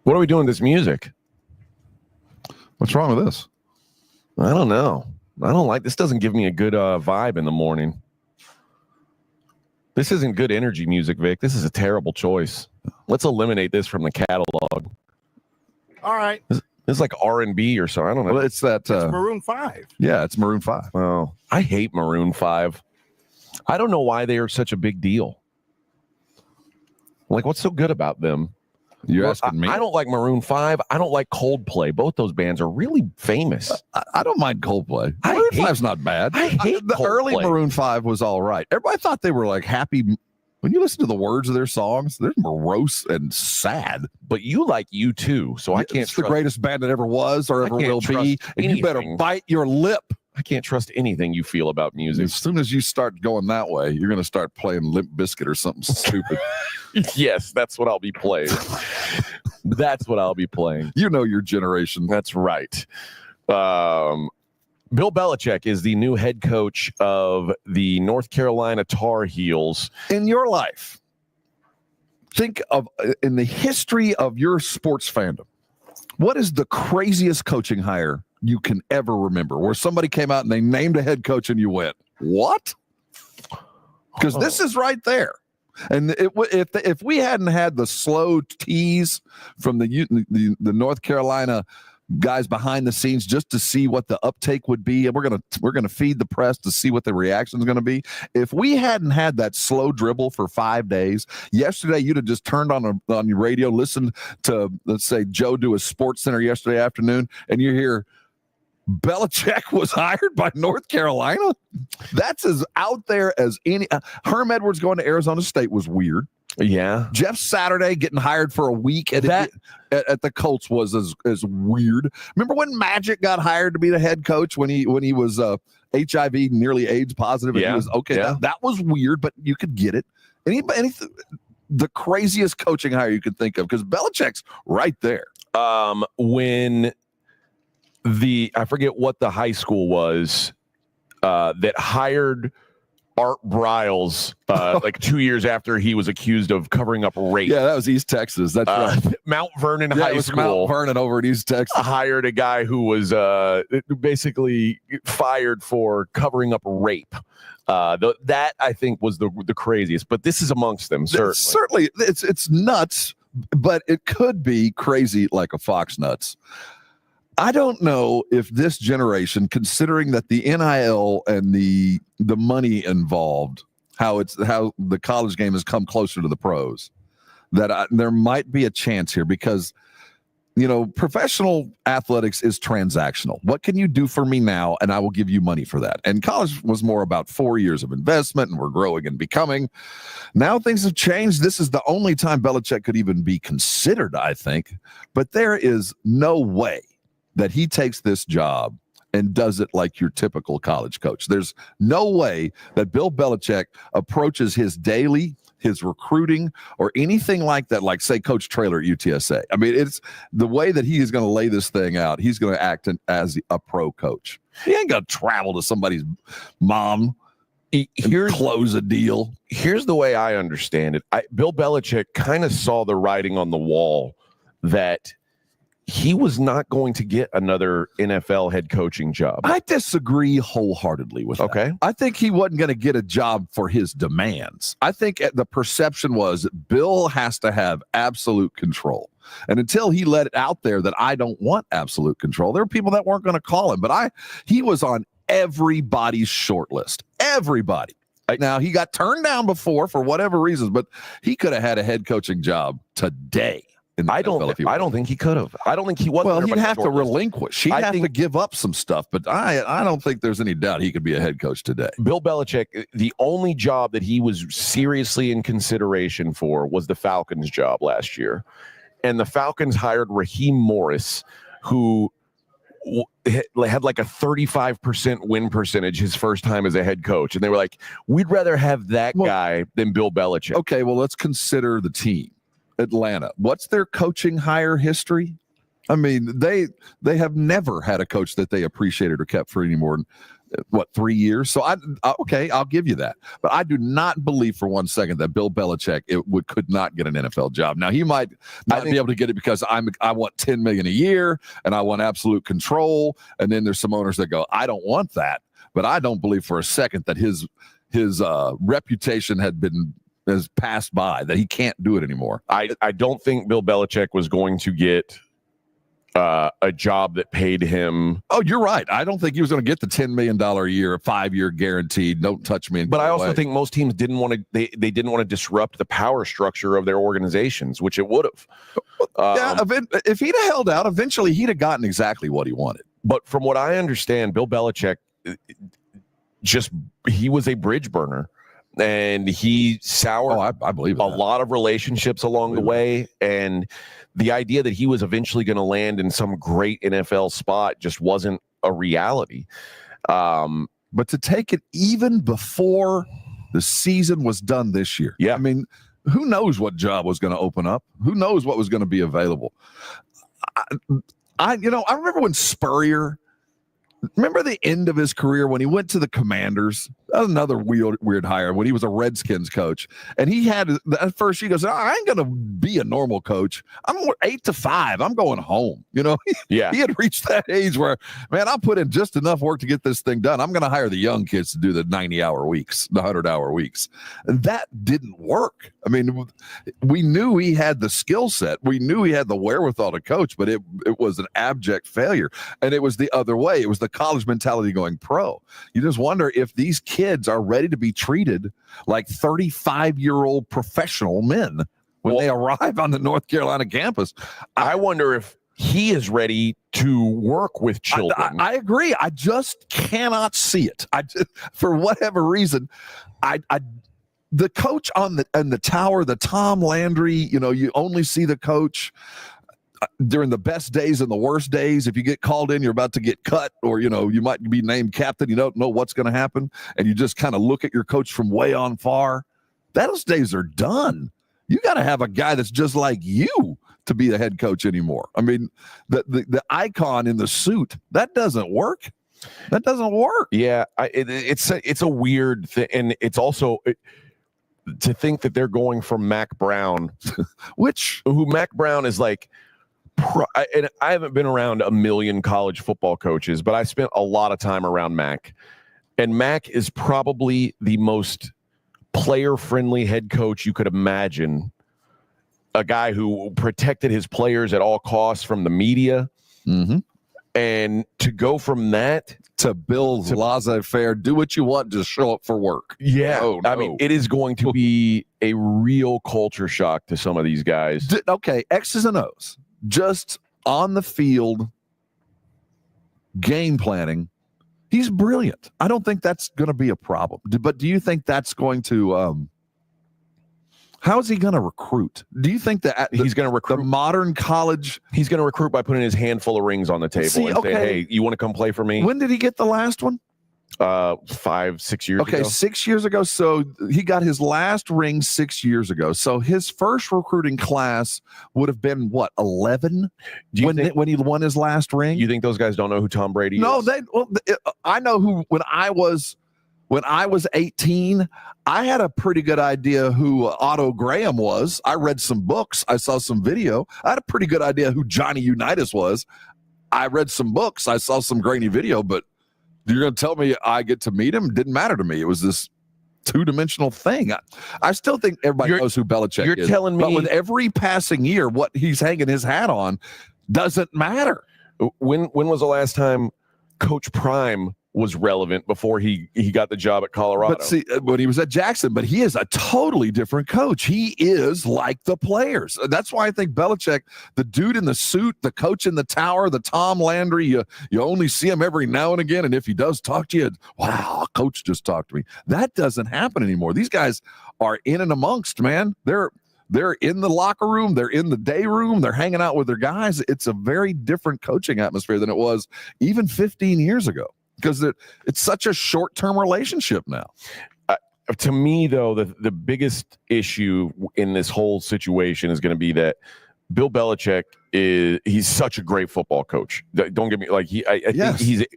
what are we doing with this music? What's wrong with this? I don't know. I don't like this. Doesn't give me a good vibe in the morning. This isn't good energy music, Vic. This is a terrible choice. Let's eliminate this from the catalog. All right. This is like R&B or so. I don't know. Well, it's that. It's Maroon 5. Yeah, it's Maroon 5. Oh, I hate Maroon 5. I don't know why they are such a big deal. Like, what's so good about them? You're asking me? I don't like Maroon 5. I don't like Coldplay. Both those bands are really famous. I don't mind Coldplay. Maroon 5's not bad. I hate the Coldplay. early Maroon 5 was all right. Everybody thought they were like happy. When you listen to the words of their songs, they're morose and sad. But you like U2, so I can't It's the greatest band that ever was or ever will be. And you better bite your lip. I can't trust anything you feel about music. As soon as you start going that way, you're going to start playing Limp Bizkit or something stupid. Yes, that's what I'll be playing. That's what I'll be playing. You know your generation. That's right. Bill Belichick is the new head coach of the North Carolina Tar Heels. In your life, think of in the history of your sports fandom, what is the craziest coaching hire you can ever remember where somebody came out and they named a head coach and you went, what? Because this is right there. And if we hadn't had the slow tease from the North Carolina guys behind the scenes just to see what the uptake would be, and we're gonna feed the press to see what the reaction is going to be. If we hadn't had that slow dribble for 5 days, yesterday you'd have just turned on your radio, listened to, let's say, Joe do a Sports Center yesterday afternoon, and you hear Belichick was hired by North Carolina. That's as out there as any. Herm Edwards going to Arizona State was weird. Yeah. Jeff Saturday getting hired for a week at the Colts was as weird. Remember when Magic got hired to be the head coach when he was HIV nearly AIDS positive? And Yeah. He was okay. Yeah. That was weird, but you could get it. The craziest coaching hire you could think of, because Belichick's right there. When I forget what the high school was that hired Art Briles like 2 years after he was accused of covering up rape. Yeah, that was East Texas. That's right. Mount Vernon High School. Mount Vernon over in East Texas. Hired a guy who was basically fired for covering up rape. That I think was the craziest, but this is amongst them. Certainly, it's nuts, but it could be crazy like a fox nuts. I don't know if this generation, considering that the NIL and the money involved, how the college game has come closer to the pros, that there might be a chance here because, professional athletics is transactional. What can you do for me now? And I will give you money for that. And college was more about 4 years of investment, and we're growing and becoming. Now things have changed. This is the only time Belichick could even be considered, I think. But there is no way that he takes this job and does it like your typical college coach. There's no way that Bill Belichick approaches his daily, his recruiting, or anything like that, like, say, Coach Traylor at UTSA. I mean, it's the way that he is going to lay this thing out. He's going to act as a pro coach. He ain't going to travel to somebody's mom and close a deal. Here's the way I understand it. Bill Belichick kind of saw the writing on the wall that he was not going to get another NFL head coaching job. I disagree wholeheartedly with that. Okay. I think he wasn't going to get a job for his demands. I think the perception was that Bill has to have absolute control. And until he let it out there that I don't want absolute control, there were people that weren't going to call him. But he was on everybody's short list. Everybody. Now, he got turned down before for whatever reasons, but he could have had a head coaching job today. I don't think he could have. I don't think he was. Well, he'd have to relinquish. He'd have to give up some stuff, but I don't think there's any doubt he could be a head coach today. Bill Belichick, the only job that he was seriously in consideration for was the Falcons job last year. And the Falcons hired Raheem Morris, who had like a 35% win percentage his first time as a head coach. And they were like, we'd rather have that guy than Bill Belichick. Okay, well, let's consider the team. Atlanta. What's their coaching hire history? I mean, they have never had a coach that they appreciated or kept for any more than 3 years. So okay, I'll give you that. But I do not believe for 1 second that Bill Belichick could not get an NFL job. Now he might not be able to get it because I want $10 million a year and I want absolute control. And then there's some owners that go, I don't want that. But I don't believe for a second that his reputation has passed by, that he can't do it anymore. I don't think Bill Belichick was going to get a job that paid him. Oh, you're right. I don't think he was going to get the $10 million a year, 5-year guaranteed. Don't touch me. But I also think most teams didn't want to. They didn't want to disrupt the power structure of their organizations, which it would have. If he'd have held out, eventually he'd have gotten exactly what he wanted. But from what I understand, Bill Belichick he was a bridge burner. And he soured I believe a lot of relationships along the way. And the idea that he was eventually going to land in some great NFL spot just wasn't a reality. But to take it even before the season was done this year. Yeah. I mean, who knows what job was going to open up? Who knows what was going to be available? I remember when Spurrier, remember the end of his career when he went to the Commanders? That was another weird hire when he was a Redskins coach. And he had at first he goes, I ain't going to be a normal coach. I'm 8 to 5. I'm going home. Yeah. He had reached that age where, man, I'll put in just enough work to get this thing done. I'm going to hire the young kids to do the 90-hour weeks, the 100-hour weeks. And that didn't work. I mean, we knew he had the skill set. We knew he had the wherewithal to coach, but it was an abject failure. And it was the other way. It was the college mentality going pro. You just wonder if these kids are ready to be treated like 35-year-old professional men when they arrive on the North Carolina campus. I wonder if he is ready to work with children. I agree. I just cannot see it. For whatever reason, the coach on the tower, the Tom Landry, you only see the coach during the best days and the worst days. If you get called in, you're about to get cut, or you might be named captain. You don't know what's going to happen, and you just kind of look at your coach from way on far. Those days are done. You got to have a guy that's just like you to be the head coach anymore. I mean, the icon in the suit, that doesn't work. That doesn't work. Yeah, it's a weird thing, and it's also to think that they're going from Mac Brown, who Mac Brown is like. And I haven't been around a million college football coaches, but I spent a lot of time around Mac. And Mac is probably the most player-friendly head coach you could imagine. A guy who protected his players at all costs from the media. Mm-hmm. And to go from that to Bill laissez-faire, do what you want, just show up for work. Yeah. Oh, no. I mean, it is going to be a real culture shock to some of these guys. Okay, X's and O's. Just on the field, game planning, he's brilliant. I don't think that's going to be a problem. But do you think that's going to how is he going to recruit? Do you think that he's going to recruit the modern college? He's going to recruit by putting his handful of rings on the table and say, hey, you want to come play for me? When did he get the last one? 5-6 years ago. Okay, 6 years ago. So he got his last ring 6 years ago. So his first recruiting class would have been what, 11? When he won his last ring? You think those guys don't know who Tom Brady is? No, I know who. When I was 18, I had a pretty good idea who Otto Graham was. I read some books. I saw some video. I had a pretty good idea who Johnny Unitas was. I read some books. I saw some grainy video, but you're going to tell me I get to meet him? Didn't matter to me. It was this two-dimensional thing. I still think everybody knows who Belichick is. You're telling me. But with every passing year, what he's hanging his hat on doesn't matter. When was the last time Coach Prime was relevant before he got the job at Colorado? But see, when he was at Jackson, but he is a totally different coach. He is like the players. That's why I think Belichick, the dude in the suit, the coach in the tower, the Tom Landry, you only see him every now and again. And if he does talk to you, wow, coach just talked to me. That doesn't happen anymore. These guys are in and amongst, man. They're in the locker room. They're in the day room. They're hanging out with their guys. It's a very different coaching atmosphere than it was even 15 years ago. Because it's such a short-term relationship now. To me, though, the biggest issue in this whole situation is going to be that Bill Belichick he's such a great football coach. Don't get me I think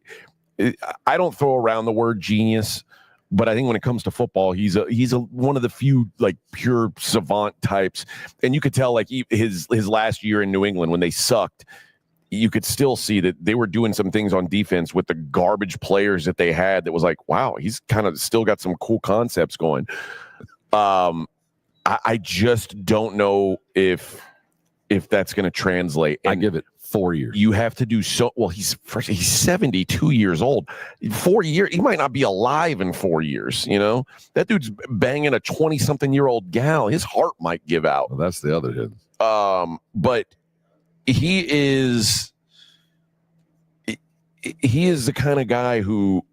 I don't throw around the word genius, but I think when it comes to football, he's one of the few like pure savant types. And you could tell like his last year in New England when they sucked. You could still see that they were doing some things on defense with the garbage players that they had that was like, wow, he's kind of still got some cool concepts going. I just don't know if if that's going to translate. And I give it 4 years. You have to do so. Well, he's 72 years old. 4 years. He might not be alive in 4 years. You know, that dude's banging a 20-something-year-old gal. His heart might give out. Well, that's the other hit. But he is the kind of guy who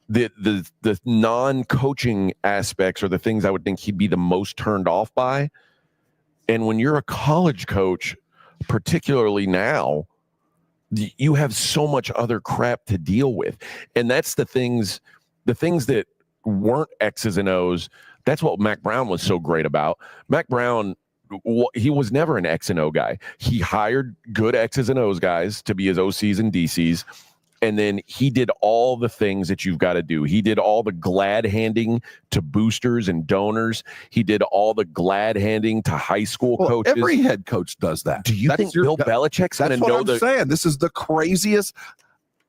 the non-coaching aspects are the things I would think he'd be the most turned off by. And when you're a college coach, particularly now, you have so much other crap to deal with. And that's the things that weren't X's and O's. That's what Mac Brown was so great about. Mac Brown, he was never an X and O guy. He hired good X's and O's guys to be his OCs and DCs. And then he did all the things that you've got to do. He did all the glad handing to boosters and donors. He did all the glad handing to high school coaches. Every head coach does that. Do you think Bill Belichick's going to know that? That's what I'm saying. This is the craziest.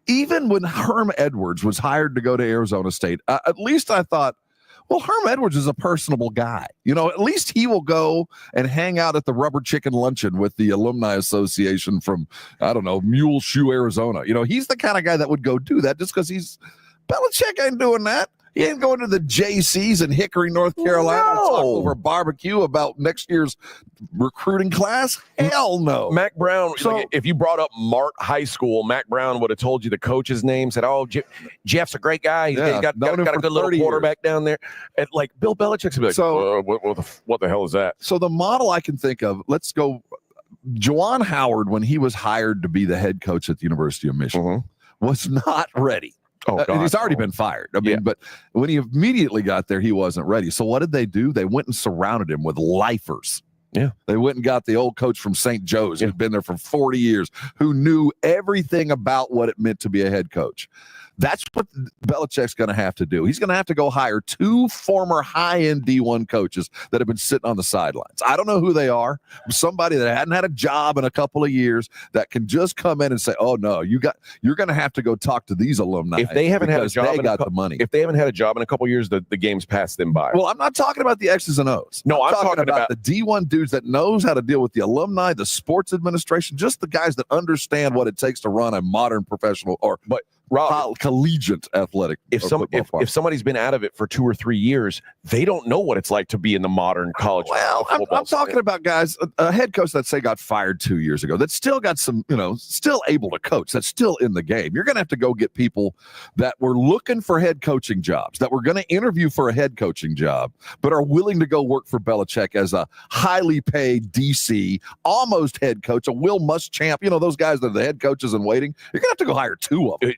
Even when Herm Edwards was hired to go to Arizona State, at least I thought, well, Herm Edwards is a personable guy. You know, at least he will go and hang out at the Rubber Chicken Luncheon with the Alumni Association from, I don't know, Mule Shoe, Arizona. You know, he's the kind of guy that would go do that just because Belichick ain't doing that. He ain't going to the JCs in Hickory, North Carolina to talk over barbecue about next year's recruiting class. Hell no. Mac Brown, if you brought up Mart High School, Mac Brown would have told you the coach's name, said, oh, Jeff's a great guy. He's got a good little quarterback down there. And like Bill Belichick's be like, what the hell is that? So the model I can think of, let's go. Juwan Howard, when he was hired to be the head coach at the University of Michigan, was not ready. And he's already been fired. I mean, but when he immediately got there, he wasn't ready. So what did they do? They went and surrounded him with lifers. Yeah. They went and got the old coach from St. Joe's who'd been there for 40 years, who knew everything about what it meant to be a head coach. That's what Belichick's going to have to do. He's going to have to go hire 2 former high-end D1 coaches that have been sitting on the sidelines. I don't know who they are. Somebody that hadn't had a job in a couple of years that can just come in and say, "Oh no, you're going to have to go talk to these alumni." If they haven't had a job, they got the money. If they haven't had a job in a couple of years, the game's passed them by. Well, I'm not talking about the X's and O's. No, I'm talking about the D1 dudes that knows how to deal with the alumni, the sports administration, just the guys that understand what it takes to run a modern professional collegiate athletic. If somebody's been out of it for 2 or 3 years, they don't know what it's like to be in the modern college. Well, I'm talking about guys, a head coach that say got fired 2 years ago, that still got some, still able to coach, that's still in the game. You're going to have to go get people that were looking for head coaching jobs, that were going to interview for a head coaching job, but are willing to go work for Belichick as a highly paid DC, almost head coach, a Will Muschamp, those guys that are the head coaches in waiting. You're going to have to go hire 2 of them.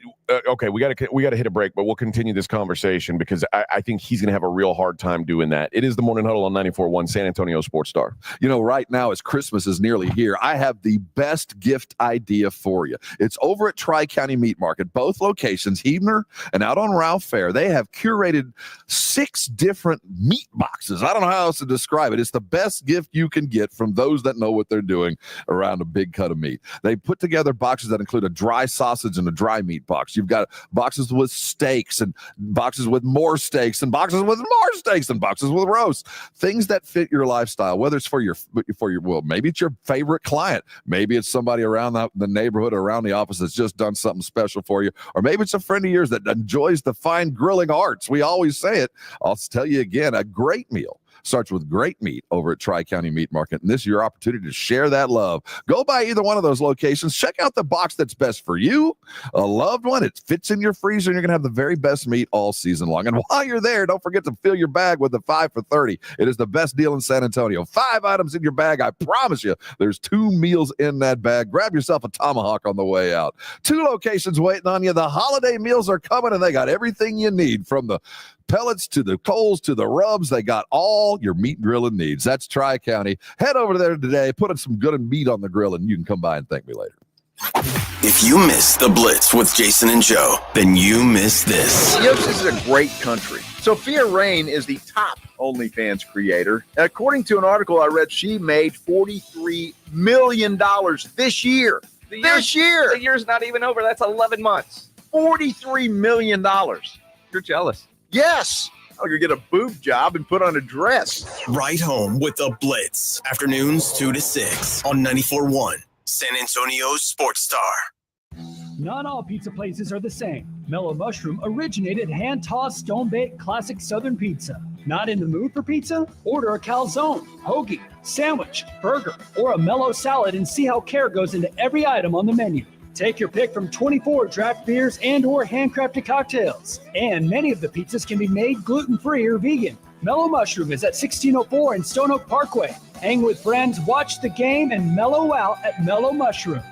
Okay, we got to hit a break, but we'll continue this conversation because I think he's going to have a real hard time doing that. It is the Morning Huddle on 94.1 San Antonio Sports Star. Right now as Christmas is nearly here, I have the best gift idea for you. It's over at Tri-County Meat Market, both locations, Huebner and out on Ralph Fair. They have curated 6 different meat boxes. I don't know how else to describe it. It's the best gift you can get from those that know what they're doing around a big cut of meat. They put together boxes that include a dry sausage and a dry meat box. You've got boxes with steaks and boxes with more steaks and boxes with more steaks and boxes with roast. Things that fit your lifestyle, whether it's for your maybe it's your favorite client. Maybe it's somebody around the neighborhood or around the office that's just done something special for you. Or maybe it's a friend of yours that enjoys the fine grilling arts. We always say it. I'll tell you again, a great meal starts with great meat over at Tri-County Meat Market. And this is your opportunity to share that love. Go by either one of those locations. Check out the box that's best for you, a loved one. It fits in your freezer, and you're going to have the very best meat all season long. And while you're there, don't forget to fill your bag with the 5 for $30. It is the best deal in San Antonio. 5 items in your bag. I promise you, there's 2 meals in that bag. Grab yourself a tomahawk on the way out. 2 locations waiting on you. The holiday meals are coming, and they got everything you need, from the pellets to the coals to the rubs. They got all your meat grilling needs. That's Tri-County. Head over there today, put some good meat on the grill, and you can come by and thank me later. If you missed the Blitz with Jason and Joe, then you missed this. This is a great country. Sophia Rain is the top OnlyFans creator. According to an article I read, she made $43 million this year. The year's not even over. That's 11 months. $43 million. You're jealous. Yes. I'll go get a boob job and put on a dress. Ride home with the Blitz. Afternoons 2 to 6 on 94.1 San Antonio's Sports Star. Not all pizza places are the same. Mellow Mushroom originated hand-tossed, stone-baked classic Southern pizza. Not in the mood for pizza? Order a calzone, hoagie, sandwich, burger, or a mellow salad and see how care goes into every item on the menu. Take your pick from 24 draft beers and or handcrafted cocktails. And many of the pizzas can be made gluten-free or vegan. Mellow Mushroom is at 1604 in Stone Oak Parkway. Hang with friends, watch the game, and mellow out at Mellow Mushroom.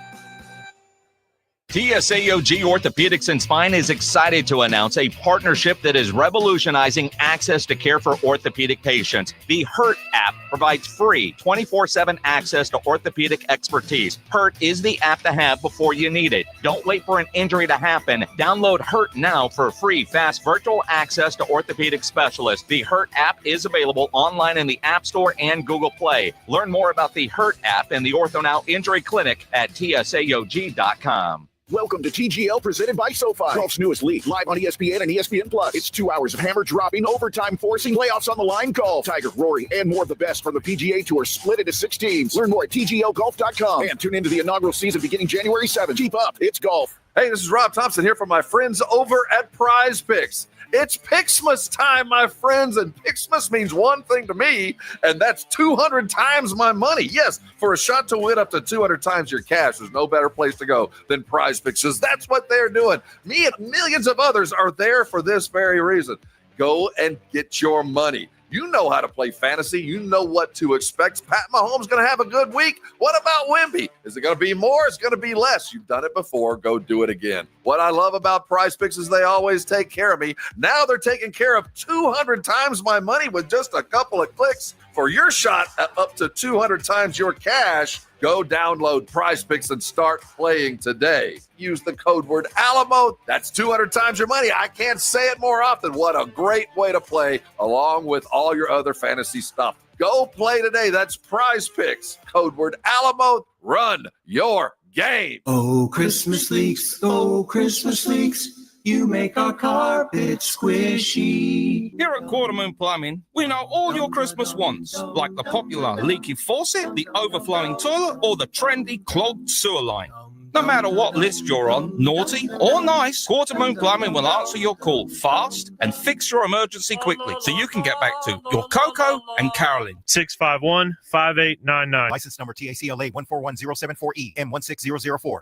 TSAOG Orthopedics and Spine is excited to announce a partnership that is revolutionizing access to care for orthopedic patients. The HURT app provides free 24/7 access to orthopedic expertise. HURT is the app to have before you need it. Don't wait for an injury to happen. Download HURT now for free, fast virtual access to orthopedic specialists. The HURT app is available online in the App Store and Google Play. Learn more about the HURT app and the OrthoNow Injury Clinic at TSAOG.com. Welcome to TGL, presented by SoFi. Golf's newest league, live on ESPN and ESPN Plus. It's 2 hours of hammer dropping, overtime forcing, playoffs on the line golf. Tiger, Rory, and more of the best from the PGA Tour split into 6 teams. Learn more at TGLGolf.com and tune into the inaugural season beginning January 7th. Keep up, it's golf. Hey, this is Rob Thompson here from my friends over at Prize Picks. It's Pixmas time, my friends, and Pixmas means one thing to me, and that's 200 times my money. Yes, for a shot to win up to 200 times your cash, there's no better place to go than Prize Picks, because that's what they're doing. Me and millions of others are there for this very reason. Go and get your money. You know how to play fantasy. You know what to expect. Pat Mahomes going to have a good week. What about Wemby? Is it going to be more? It's going to be less. You've done it before. Go do it again. What I love about Prize Picks is they always take care of me. Now they're taking care of 200 times my money with just a couple of clicks. For your shot at up to 200 times your cash, go download Prize Picks and start playing today. Use the code word Alamo. That's 200 times your money. I can't say it more often. What a great way to play along with all your other fantasy stuff. Go play today. That's Prize Picks. Code word Alamo. Run your game. Oh, Christmas leaks. Oh, Christmas leaks. You make our carpet squishy. Here at Quartermoon Plumbing, we know all your Christmas wants, like the popular leaky faucet, the overflowing toilet, or the trendy clogged sewer line. No matter what list you're on, naughty or nice, Quartermoon Plumbing will answer your call fast and fix your emergency quickly so you can get back to your Coco and Carolyn. 651-5899. License number TACLA 141074E M16004.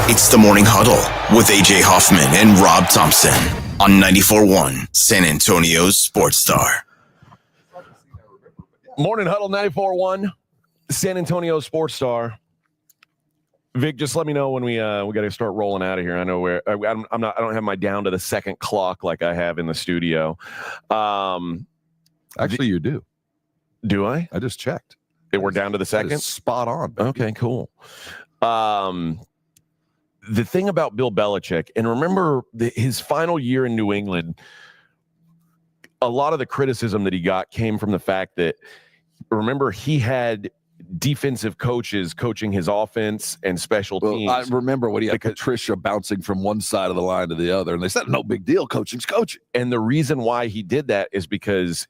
It's the Morning Huddle with AJ Hoffman and Rob Thompson on 94.1 San Antonio's Sports Star. Morning Huddle 94.1 San Antonio Sports Star. Vic, just let me know when we got to start rolling out of here. I know where I don't have my down to the second clock like I have in the studio. Actually, you do. Do I? I just checked. We're down to the second. Spot on. Baby. Okay, cool. The thing about Bill Belichick, and remember his final year in New England, a lot of the criticism that he got came from the fact that, remember, he had defensive coaches coaching his offense and special teams. I remember when he had Patricia bouncing from one side of the line to the other, and they said, no big deal, coaching's coaching. And the reason why he did that is because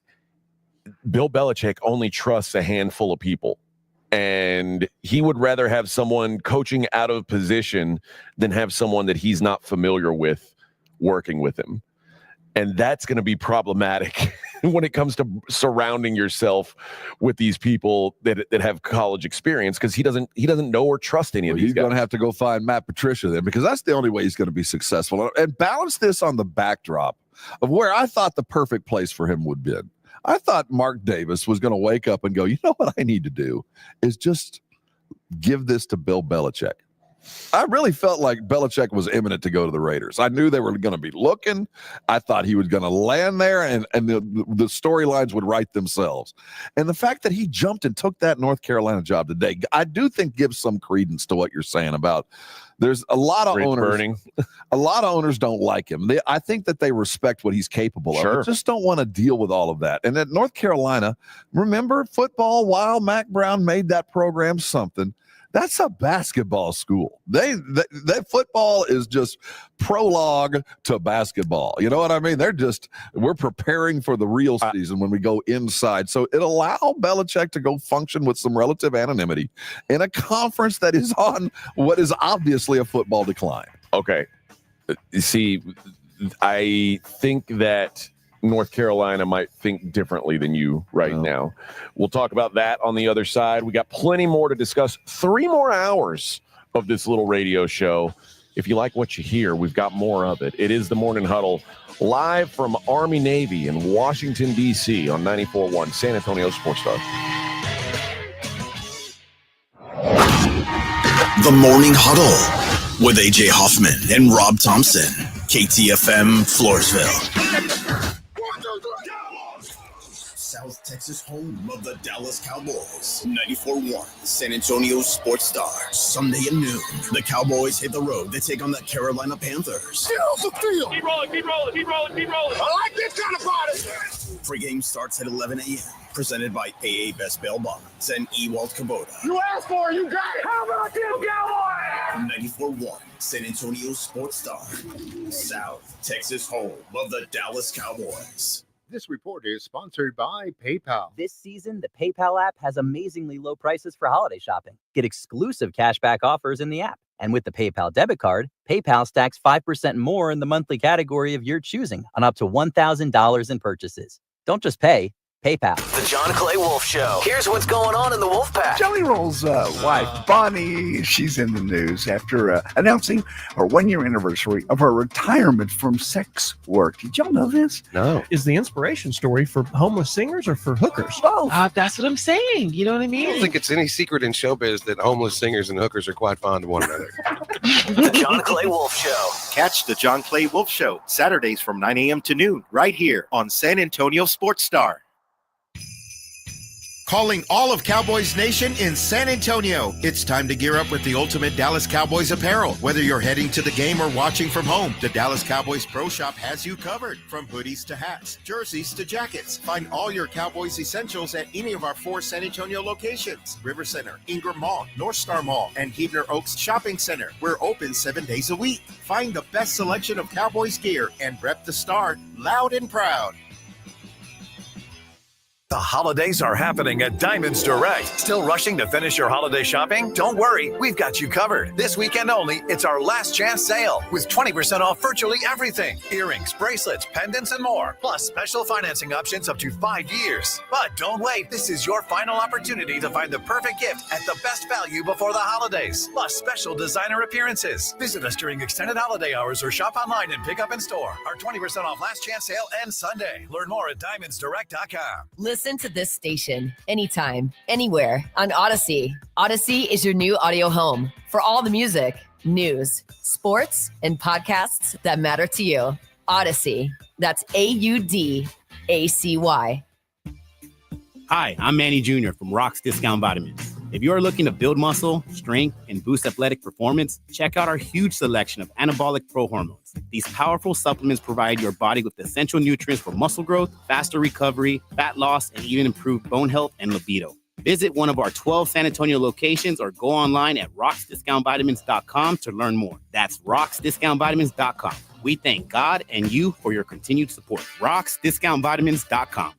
Bill Belichick only trusts a handful of people. And he would rather have someone coaching out of position than have someone that he's not familiar with working with him. And that's going to be problematic when it comes to surrounding yourself with these people that have college experience, because he doesn't know or trust any of these guys. He's going to have to go find Matt Patricia then, because that's the only way he's going to be successful. And balance this on the backdrop of where I thought the perfect place for him would be. I thought Mark Davis was going to wake up and go, you know what I need to do is just give this to Bill Belichick. I really felt like Belichick was imminent to go to the Raiders. I knew they were going to be looking. I thought he was going to land there, and the storylines would write themselves. And the fact that he jumped and took that North Carolina job today, I do think gives some credence to what you're saying about there's a lot of owners. A lot of owners don't like him. I think that they respect what he's capable of, but just don't want to deal with all of that. And at North Carolina, remember football, while Mac Brown made that program something, That's a basketball school. That football is just prologue to basketball. You know what I mean? We're preparing for the real season when we go inside. So it allow Belichick to go function with some relative anonymity in a conference that is on what is obviously a football decline. Okay. See, I think that North Carolina might think differently than you right now. We'll talk about that on the other side. We got plenty more to discuss. 3 more hours of this little radio show. If you like what you hear, we've got more of it. It is the Morning Huddle, live from Army Navy in Washington, D.C. on 94.1 San Antonio Sports Star. The Morning Huddle with A.J. Hoffman and Rob Thompson. KTFM, Floresville. South Texas home of the Dallas Cowboys. 94.1 San Antonio Sports Star. Sunday at noon, the Cowboys hit the road to take on the Carolina Panthers. Get off the field. Keep rolling, keep rolling, keep rolling, keep rolling. I like this kind of party. Pre-game starts at 11 a.m. Presented by AA Best Bail Bonds and Ewald Kubota. You asked for it, you got it. How about you, Cowboys? 94.1 San Antonio Sports Star. South Texas home of the Dallas Cowboys. This report is sponsored by PayPal. This season, the PayPal app has amazingly low prices for holiday shopping. Get exclusive cashback offers in the app. And with the PayPal debit card, PayPal stacks 5% more in the monthly category of your choosing on up to $1,000 in purchases. Don't just pay, PayPal. The John Clay Wolf Show. Here's what's going on in the Wolf Pack. Jelly Roll's wife, Bonnie, she's in the news after announcing her 1-year anniversary of her retirement from sex work. Did y'all know this? No. Is the inspiration story for homeless singers or for hookers? Both. That's what I'm saying. You know what I mean? I don't think it's any secret in showbiz that homeless singers and hookers are quite fond of one another. The John Clay Wolf Show. Catch the John Clay Wolf Show Saturdays from 9 a.m. to noon right here on San Antonio Sports Star. Calling all of Cowboys Nation in San Antonio. It's time to gear up with the ultimate Dallas Cowboys apparel. Whether you're heading to the game or watching from home, the Dallas Cowboys Pro Shop has you covered. From hoodies to hats, jerseys to jackets. Find all your Cowboys essentials at any of our 4 San Antonio locations. River Center, Ingram Mall, North Star Mall, and Huebner Oaks Shopping Center. We're open 7 days a week. Find the best selection of Cowboys gear and rep the star loud and proud. The holidays are happening at Diamonds Direct. Still rushing to finish your holiday shopping? Don't worry, we've got you covered. This weekend only, it's our last chance sale with 20% off virtually everything. Earrings, bracelets, pendants, and more. Plus special financing options up to 5 years. But don't wait. This is your final opportunity to find the perfect gift at the best value before the holidays. Plus special designer appearances. Visit us during extended holiday hours or shop online and pick up in store. Our 20% off last chance sale ends Sunday. Learn more at diamondsdirect.com. Listen to this station anytime, anywhere on Odyssey. Odyssey is your new audio home for all the music, news, sports, and podcasts that matter to you. Odyssey. That's AUDACY. Hi, I'm Manny Jr. from Rock's Discount Vitamins. If you're looking to build muscle, strength, and boost athletic performance, check out our huge selection of anabolic pro-hormones. These powerful supplements provide your body with essential nutrients for muscle growth, faster recovery, fat loss, and even improved bone health and libido. Visit one of our 12 San Antonio locations or go online at rocksdiscountvitamins.com to learn more. That's rocksdiscountvitamins.com. We thank God and you for your continued support. rocksdiscountvitamins.com.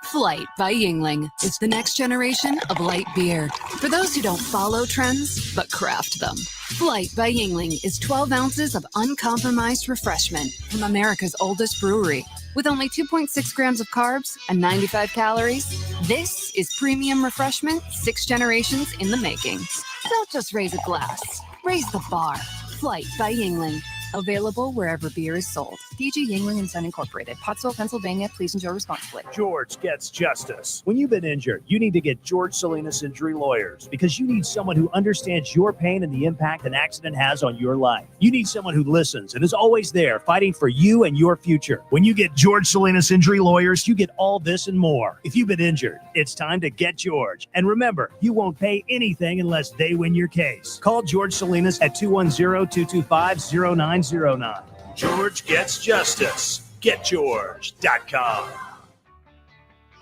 Flight by Yingling is the next generation of light beer. For those who don't follow trends, but craft them. Flight by Yingling is 12 ounces of uncompromised refreshment from America's oldest brewery. With only 2.6 grams of carbs and 95 calories, this is premium refreshment 6 generations in the making. Don't just raise a glass, raise the bar. Flight by Yingling. Available wherever beer is sold. DG Yingling & Son Incorporated, Pottsville, Pennsylvania. Please enjoy responsibly. George gets justice. When you've been injured, you need to get George Salinas Injury Lawyers because you need someone who understands your pain and the impact an accident has on your life. You need someone who listens and is always there fighting for you and your future. When you get George Salinas Injury Lawyers, you get all this and more. If you've been injured, it's time to get George. And remember, you won't pay anything unless they win your case. Call George Salinas at 210-225-0909. George gets justice. GetGeorge.com.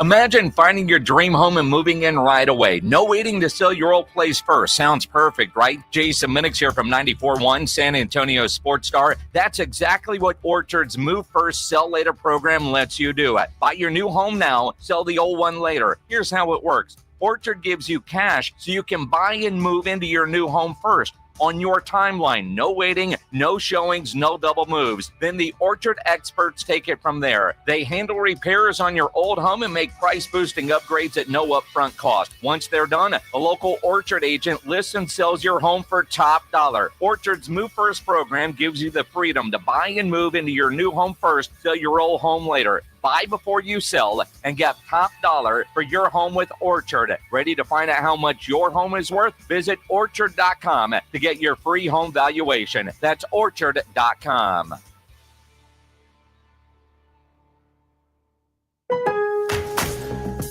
Imagine finding your dream home and moving in right away. No waiting to sell your old place first. Sounds perfect, right? Jason Minix here from 94.1 San Antonio Sports Star. That's exactly what Orchard's Move First, Sell Later program lets you do. Buy your new home now, sell the old one later. Here's how it works. Orchard gives you cash so you can buy and move into your new home first. On your timeline, no waiting, no showings, no double moves. Then the Orchard experts take it from there. They handle repairs on your old home and make price-boosting upgrades at no upfront cost. Once they're done, a local Orchard agent lists and sells your home for top dollar. Orchard's Move First program gives you the freedom to buy and move into your new home first, sell your old home later. Buy before you sell and get top dollar for your home with Orchard. Ready to find out how much your home is worth? Visit Orchard.com to get your free home valuation. That's Orchard.com.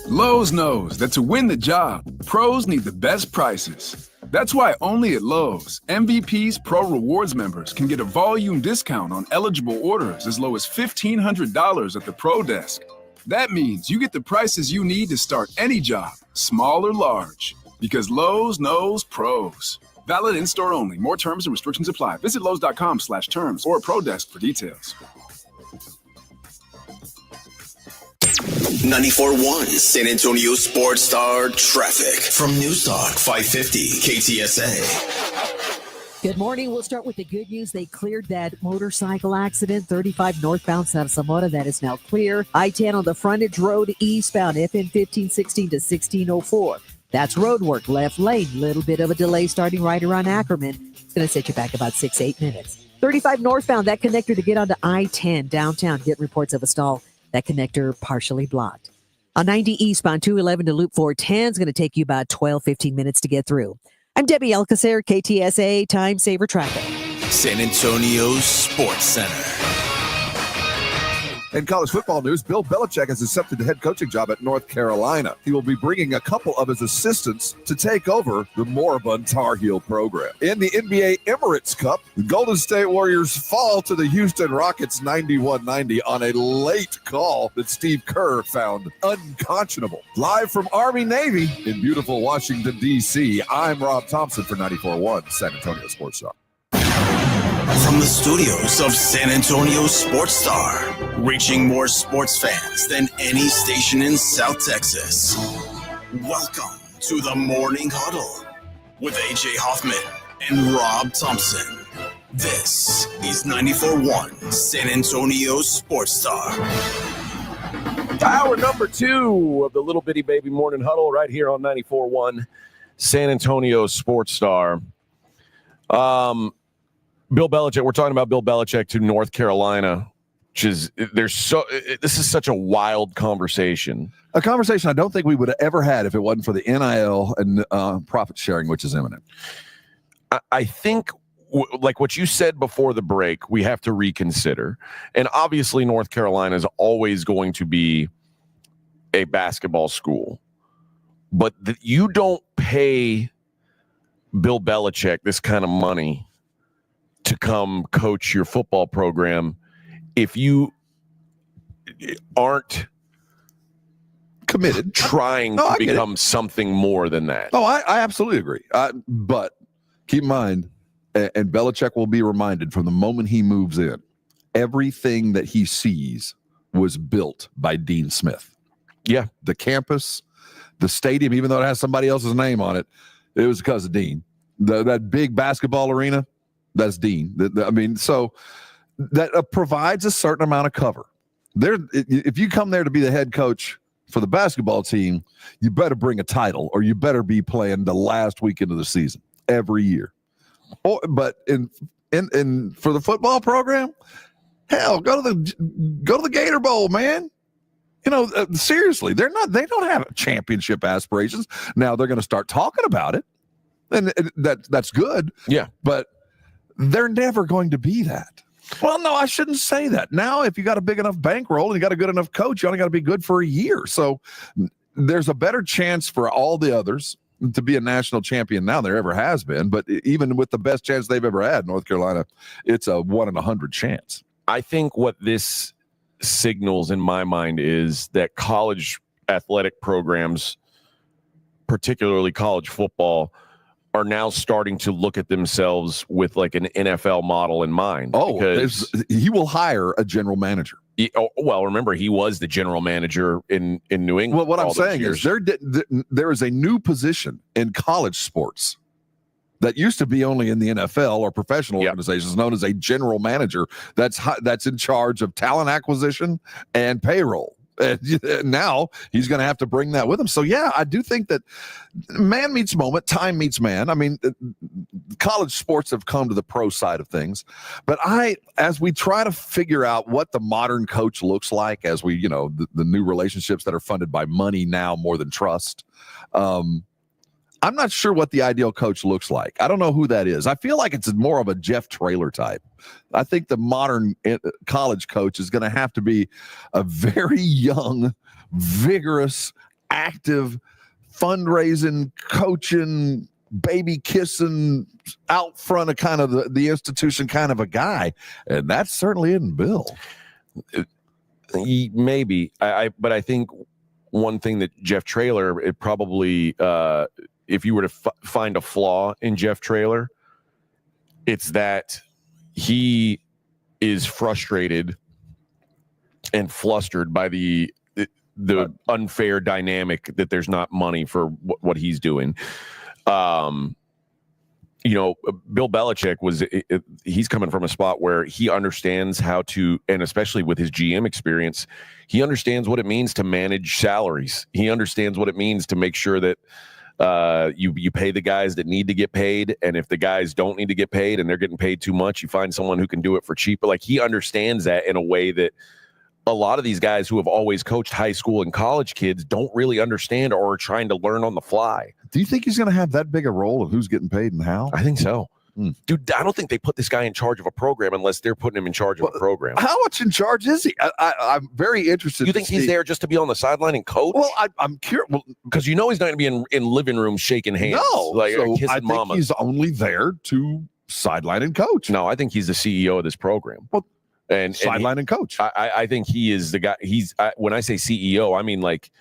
Lowe's knows that to win the job, pros need the best prices. That's why only at Lowe's, MVP's Pro Rewards members can get a volume discount on eligible orders as low as $1,500 at the Pro Desk. That means you get the prices you need to start any job, small or large, because Lowe's knows pros. Valid in-store only. More terms and restrictions apply. Visit Lowe's.com/terms or Pro Desk for details. 94.1 San Antonio Sports Star traffic from News Talk 550 KTSA. Good morning. We'll start with the good news. They cleared that motorcycle accident, 35 northbound South Samora. That is now clear. I-10 on the frontage road eastbound, FN 1516 to 1604. That's road work, left lane. Little bit of a delay starting right around Ackerman. It's going to set you back about 6-8 minutes. 35 northbound, that connector to get onto I-10 downtown. Get reports of a stall. That connector partially blocked. On 90 eastbound, 211 to Loop 410 is going to take you about 12-15 minutes to get through. I'm Debbie Alcacer, KTSA Time Saver Traffic. San Antonio Sports Center. In college football news, Bill Belichick has accepted the head coaching job at North Carolina. He will be bringing a couple of his assistants to take over the moribund Tar Heel program. In the NBA Emirates Cup, the Golden State Warriors fall to the Houston Rockets 91-90 on a late call that Steve Kerr found unconscionable. Live from Army-Navy in beautiful Washington, D.C., I'm Rob Thompson for 94.1 San Antonio Sports Star. From the studios of San Antonio Sports Star, reaching more sports fans than any station in South Texas. Welcome to the Morning Huddle with AJ Hoffman and Rob Thompson. This is 94.1 San Antonio Sports Star. Hour number 2 of the Little Bitty Baby Morning Huddle right here on 94.1 San Antonio Sports Star. Bill Belichick, we're talking about Bill Belichick to North Carolina, which is, this is such a wild conversation. A conversation I don't think we would have ever had if it wasn't for the NIL and profit sharing, which is imminent. I think, like what you said before the break, we have to reconsider. And obviously, North Carolina is always going to be a basketball school. But you don't pay Bill Belichick this kind of money to come coach your football program if you aren't committed, trying to become something more than that. Oh, I absolutely agree. But keep in mind, and Belichick will be reminded from the moment he moves in, everything that he sees was built by Dean Smith. Yeah. The campus, the stadium, even though it has somebody else's name on it, it was because of Dean. That big basketball arena, that's Dean. So that provides a certain amount of cover. If you come there to be the head coach for the basketball team, you better bring a title or you better be playing the last weekend of the season every year. But in for the football program, hell, go to the Gator Bowl, man. Seriously, they don't have championship aspirations. Now they're going to start talking about it, and that's good. Yeah, but they're never going to be that. Well, no, I shouldn't say that. Now, if you got a big enough bankroll and you got a good enough coach, you only got to be good for a year. So there's a better chance for all the others to be a national champion now there ever has been. But even with the best chance they've ever had, North Carolina, it's a 1 in 100 chance. I think what this signals in my mind is that college athletic programs, particularly college football, are now starting to look at themselves with like an NFL model in mind. Oh, because he will hire a general manager. Well, remember, he was the general manager in New England. Well, what I'm all those saying years. is there is a new position in college sports that used to be only in the NFL or professional organizations, known as a general manager. That's in charge of talent acquisition and payroll. And now he's going to have to bring that with him. So, yeah, I do think that man meets moment, time meets man. I mean, college sports have come to the pro side of things. But as we try to figure out what the modern coach looks like, as we, the new relationships that are funded by money now more than trust, I'm not sure what the ideal coach looks like. I don't know who that is. I feel like it's more of a Jeff Traylor type. I think the modern college coach is going to have to be a very young, vigorous, active, fundraising, coaching, baby kissing, out front of kind of the institution kind of a guy. And that certainly isn't Bill. Maybe. But I think one thing that Jeff Traylor, it probably if you were to find a flaw in Jeff Traylor, it's that he is frustrated and flustered by the unfair dynamic that there's not money for what he's doing. Bill Belichick he's coming from a spot where he understands how to, and especially with his GM experience, he understands what it means to manage salaries. He understands what it means to make sure that you pay the guys that need to get paid, and if the guys don't need to get paid and they're getting paid too much, you find someone who can do it for cheaper. Like, he understands that in a way that a lot of these guys who have always coached high school and college kids don't really understand or are trying to learn on the fly. Do you think he's going to have that big a role of who's getting paid and how? I think so. Dude, I don't think they put this guy in charge of a program unless they're putting him in charge of a program. How much in charge is he? I'm very interested. You think he's there just to be on the sideline and coach? Well, I'm curious. Because he's not going to be in living rooms shaking hands. No, kissing I think mamas. he's only there to sideline and coach. No, I think he's the CEO of this program. Well, and sideline and coach. I think he is the guy. When I say CEO, I mean like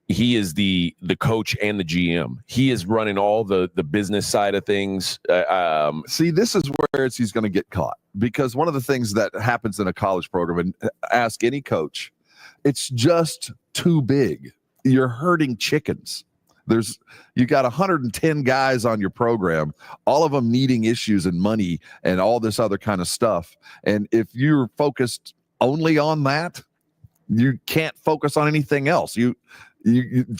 he is the coach and the GM. He is running all the business side of things. See, this is where he's going to get caught, because one of the things that happens in a college program, and ask any coach, it's just too big. You're herding chickens. You got 110 guys on your program, all of them needing issues and money and all this other kind of stuff. And if you're focused only on that, you can't focus on anything else. You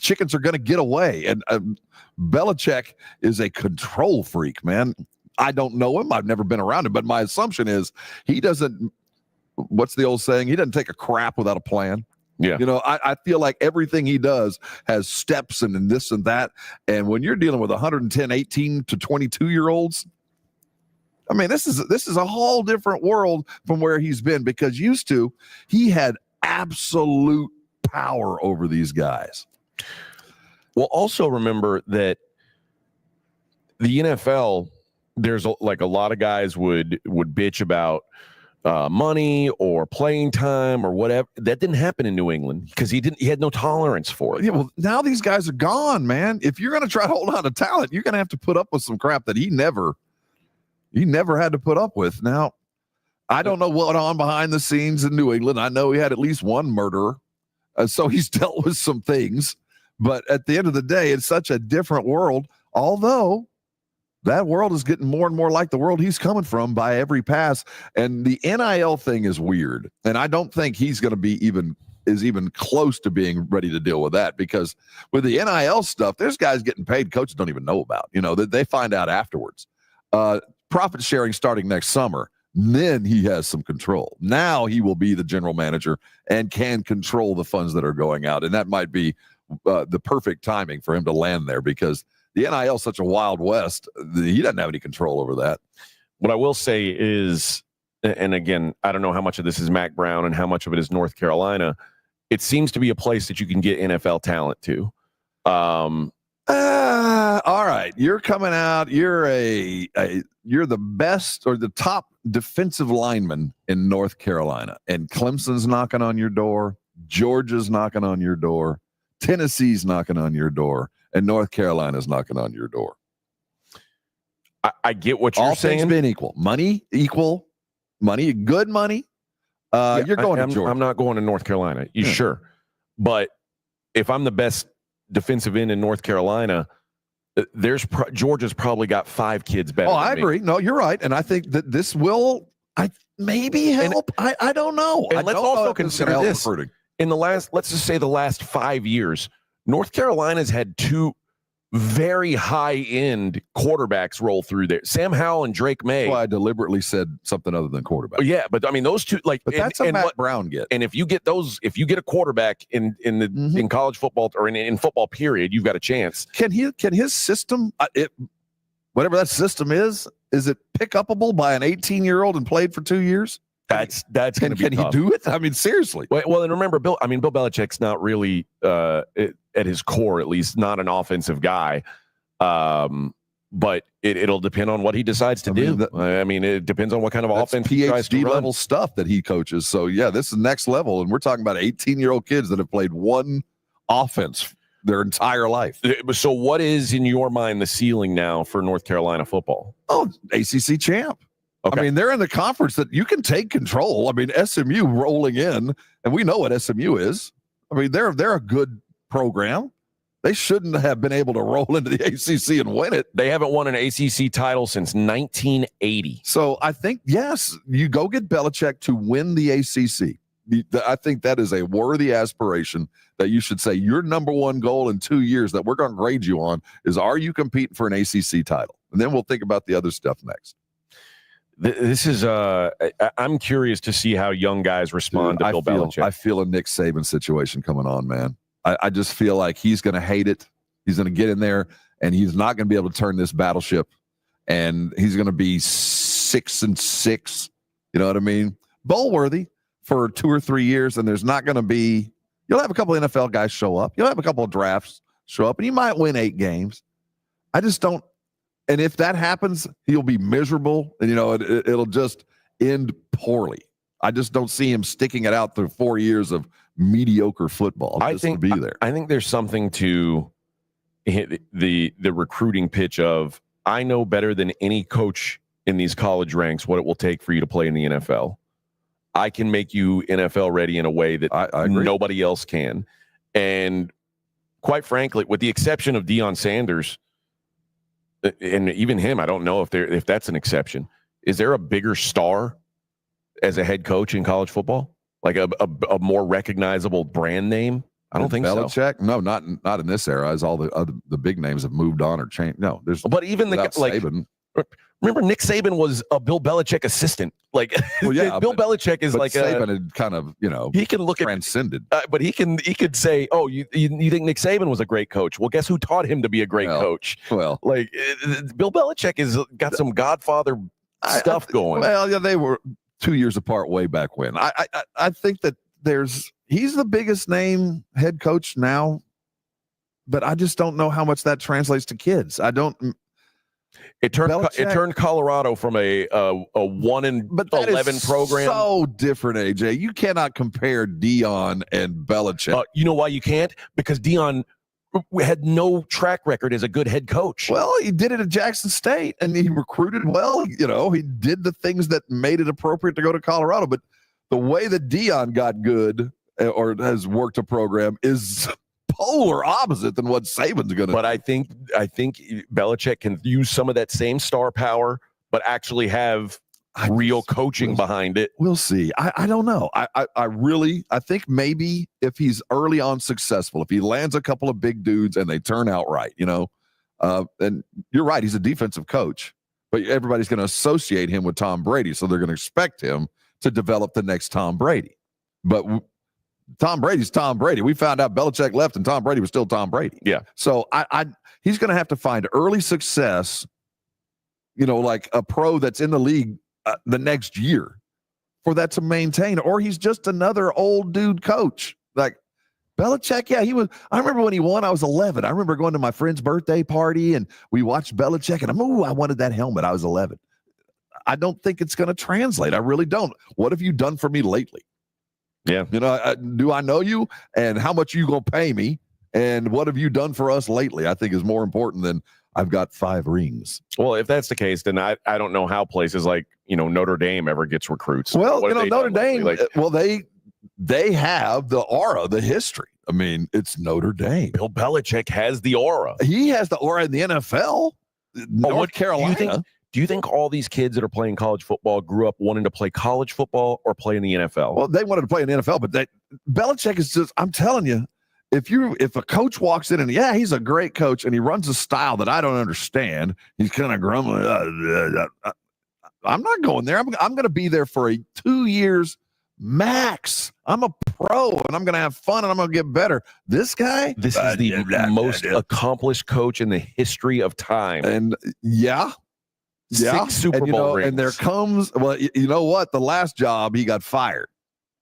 chickens are going to get away. And Belichick is a control freak, man. I don't know him. I've never been around him, but my assumption is he doesn't, what's the old saying? He doesn't take a crap without a plan. Yeah. I feel like everything he does has steps and this and that. And when you're dealing with 110, 18 to 22-year-olds, I mean, this is a whole different world from where he's been, because he had absolute power over these guys. Well, also remember that the NFL, there's a lot of guys would bitch about money or playing time or whatever. That didn't happen in New England because he had no tolerance for it. Yeah, well, now these guys are gone, man. If you're going to try to hold on to talent, you're going to have to put up with some crap that he never had to put up with. Now, I don't know what on behind the scenes in New England. I know he had at least one murderer. So he's dealt with some things, but at the end of the day, it's such a different world, although that world is getting more and more like the world he's coming from by every pass. And the NIL thing is weird. And I don't think he's going to be even close to being ready to deal with that, because with the NIL stuff, there's guys getting paid coaches don't even know about, that they find out afterwards. Profit sharing starting next summer. Then he has some control. Now he will be the general manager and can control the funds that are going out. And that might be the perfect timing for him to land there, because the NIL is such a wild west. He doesn't have any control over that. What I will say is, and again, I don't know how much of this is Mac Brown and how much of it is North Carolina. It seems to be a place that you can get NFL talent to. All right. You're coming out. You're you're the best or the top defensive lineman in North Carolina, and Clemson's knocking on your door. Georgia's knocking on your door. Tennessee's knocking on your door, and North Carolina's knocking on your door. I get what you're All saying. things being equal, good money. You're going to Georgia. I'm not going to North Carolina. Sure, but if I'm the best defensive end in North Carolina, Georgia's probably got 5 kids better. I agree. No, you're right, and I think that this will maybe help. I don't know. And let's also consider this. In let's just say the last 5 years, North Carolina's had 2 very high-end quarterbacks roll through there. Sam Howell and Drake May. Well, I deliberately said something other than quarterback. Yeah, but I mean those two, like, but that's a Matt Brown get. And if you get a quarterback in college football or in football period, you've got a chance. Can his system, whatever that system is it pick upable by an 18-year-old and played for 2 years? That's going to be tough. He do it? I mean, seriously. Well, and remember, Bill Belichick's not really, at his core, at least, not an offensive guy. But it'll depend on what he decides to do. It depends on what kind of offense he tries to run. PhD level stuff that he coaches. So, yeah, this is next level. And we're talking about 18-year-old kids that have played one offense their entire life. So what is, in your mind, the ceiling now for North Carolina football? Oh, ACC champ. Okay. I mean, they're in the conference that you can take control. I mean, SMU rolling in, and we know what SMU is. I mean, they're a good program. They shouldn't have been able to roll into the ACC and win it. They haven't won an ACC title since 1980. So I think, yes, you go get Belichick to win the ACC. I think that is a worthy aspiration that you should say your number one goal in 2 years that we're going to grade you on is, are you competing for an ACC title? And then we'll think about the other stuff next. This is I'm curious to see how young guys respond to Bill Belichick. I feel a Nick Saban situation coming on, man. I just feel like he's going to hate it. He's going to get in there, and he's not going to be able to turn this battleship, and he's going to be 6-6. You know what I mean? Bowl worthy for 2 or 3 years, and there's not going to be. You'll have a couple of NFL guys show up. You'll have a couple of drafts show up, and you might win 8 games. I just don't. And if that happens, he'll be miserable, and it'll just end poorly. I just don't see him sticking it out through 4 years of mediocre football. I think there's something to the recruiting pitch of, I know better than any coach in these college ranks what it will take for you to play in the NFL. I can make you NFL ready in a way that nobody else can. And quite frankly, with the exception of Deion Sanders, and even him, I don't know if that's an exception. Is there a bigger star as a head coach in college football? Like a more recognizable brand name? I don't think Belichick? So. No, not in this era, as all the big names have moved on or changed. No, there's. But even Saban. Remember, Nick Saban was a Bill Belichick assistant. Bill Belichick is like Saban had kind of, he can look transcended. But he could say, oh, you think Nick Saban was a great coach? Well, guess who taught him to be a great coach? Well, Bill Belichick has got some Godfather stuff going. Well, yeah, they were 2 years apart way back when. I think that he's the biggest name head coach now, but I just don't know how much that translates to kids. I don't. It turned Colorado from a 1-11 program. So different, AJ. You cannot compare Deion and Belichick. You know why you can't? Because Deion had no track record as a good head coach. Well, he did it at Jackson State, and he recruited well. He did the things that made it appropriate to go to Colorado. But the way that Deion got good or has worked a program is polar opposite than what Saban's going to do. But I think Belichick can use some of that same star power, but actually have real coaching behind it. We'll see. I don't know. I think maybe if he's early on successful, if he lands a couple of big dudes and they turn out right, and you're right, he's a defensive coach, but everybody's going to associate him with Tom Brady, so they're going to expect him to develop the next Tom Brady. But Tom Brady's Tom Brady. We found out Belichick left and Tom Brady was still Tom Brady. Yeah. So he's going to have to find early success, like a pro that's in the league the next year for that to maintain, or he's just another old dude coach. Like Belichick, yeah, he was. I remember when he won, I was 11. I remember going to my friend's birthday party and we watched Belichick and I wanted that helmet. I was 11. I don't think it's going to translate. I really don't. What have you done for me lately? Yeah. Do I know you? And how much are you going to pay me? And what have you done for us lately? I think is more important than I've got 5 rings. Well, if that's the case, then I don't know how places like, Notre Dame ever gets recruits. Well, What have they Notre done lately? Dame, they have the aura, the history. I mean, it's Notre Dame. Bill Belichick has the aura. He has the aura in the NFL. North Carolina. Do you think all these kids that are playing college football grew up wanting to play college football or play in the NFL? Well, they wanted to play in the NFL, but Belichick is just, I'm telling you, if a coach walks in and he's a great coach and he runs a style that I don't understand, he's kind of grumbling. I'm not going there. I'm going to be there for 2 years max. I'm a pro and I'm going to have fun and I'm going to get better. This guy, this is the most accomplished coach in the history of time. And 6 Super Bowl rings. And there comes, you know what? The last job he got fired.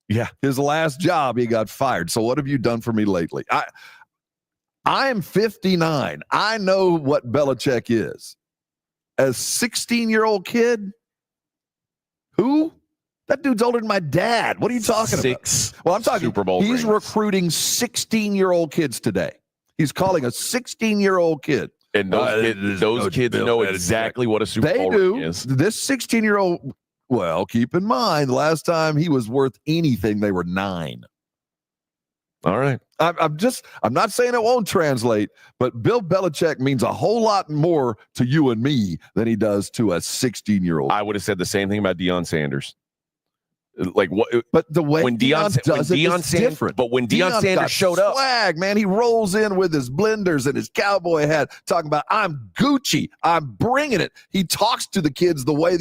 Yeah. His last job, he got fired. So what have you done for me lately? I am 59. I know what Belichick is. As 16-year-old kid, who? That dude's older than my dad. What are you talking about? 6 Well, I'm talking Super Bowl He's rings. recruiting 16-year-old kids today. He's calling a 16-year-old kid. And those kids know exactly what a Super Bowl ring is. This 16-year-old, well, keep in mind, last time he was worth anything, they were 9. All right. I'm not saying it won't translate, but Bill Belichick means a whole lot more to you and me than he does to a 16-year-old. I would have said the same thing about Deion Sanders. Like what? But the way when Deion does it is different. But when Deion Sanders showed up, swag, man, he rolls in with his blenders and his cowboy hat, talking about I'm Gucci, I'm bringing it. He talks to the kids the way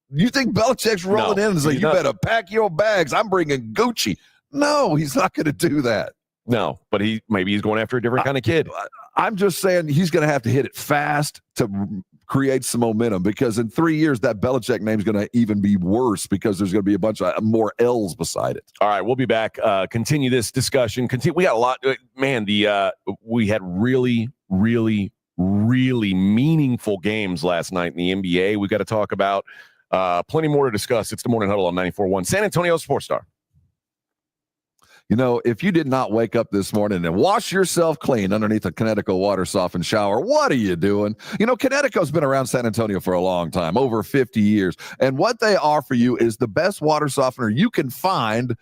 you think Belichick's rolling in and saying, "You better pack your bags. I'm bringing Gucci." No, he's not going to do that. No, but maybe he's going after a different kind of kid. I'm just saying he's going to have to hit it fast to create some momentum, because in 3 years that Belichick name is going to even be worse because there's going to be a bunch of more L's beside it. All right, we'll be back. Continue this discussion. We got a lot. Man, we had really, really, really meaningful games last night in the NBA. We got to talk about plenty more to discuss. It's the Morning Huddle on 94.1 San Antonio Sports Star. You know, if you did not wake up this morning and wash yourself clean underneath a Kinetico water softened shower, what are you doing? You know, Kinetico's been around San Antonio for a long time, over 50 years. And what they offer you is the best water softener you can find,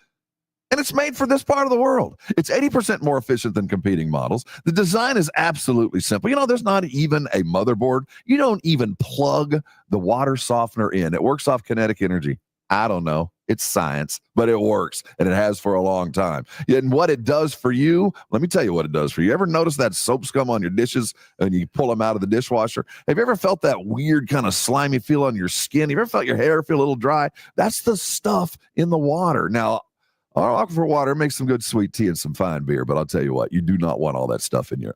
and it's made for this part of the world. It's 80% more efficient than competing models. The design is absolutely simple. You know, there's not even a motherboard. You don't even plug the water softener in. It works off kinetic energy. I don't know. It's science, but it works, and it has for a long time. And what it does for you, let me tell you what it does for you. Ever notice that soap scum on your dishes and you pull them out of the dishwasher? Have you ever felt that weird kind of slimy feel on your skin? Have you ever felt your hair feel a little dry? That's the stuff in the water. Now, our aquifer water makes some good sweet tea and some fine beer, but I'll tell you what, you do not want all that stuff in your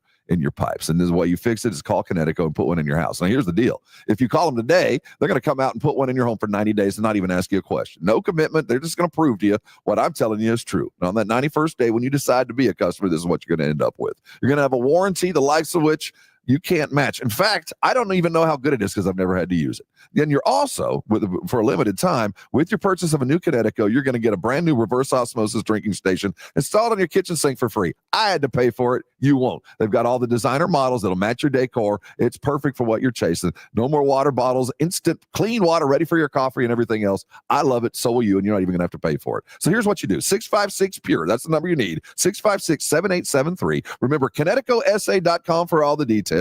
pipes. And this is the way you fix it is call Kinetico and put one in your house. Now, here's the deal. If you call them today, they're going to come out and put one in your home for 90 days and not even ask you a question. No commitment. They're just going to prove to you what I'm telling you is true. And on that 91st day, when you decide to be a customer, this is what you're going to end up with. You're going to have a warranty, the likes of which you can't match. In fact, I don't even know how good it is because I've never had to use it. Then you're also, for a limited time, with your purchase of a new Kinetico, you're going to get a brand new reverse osmosis drinking station installed on your kitchen sink for free. I had to pay for it. You won't. They've got all the designer models that'll match your decor. It's perfect for what you're chasing. No more water bottles, instant clean water ready for your coffee and everything else. I love it. So will you, and you're not even going to have to pay for it. So here's what you do. 656-PURE. That's the number you need. 656-7873. Remember, KineticoSA.com for all the details.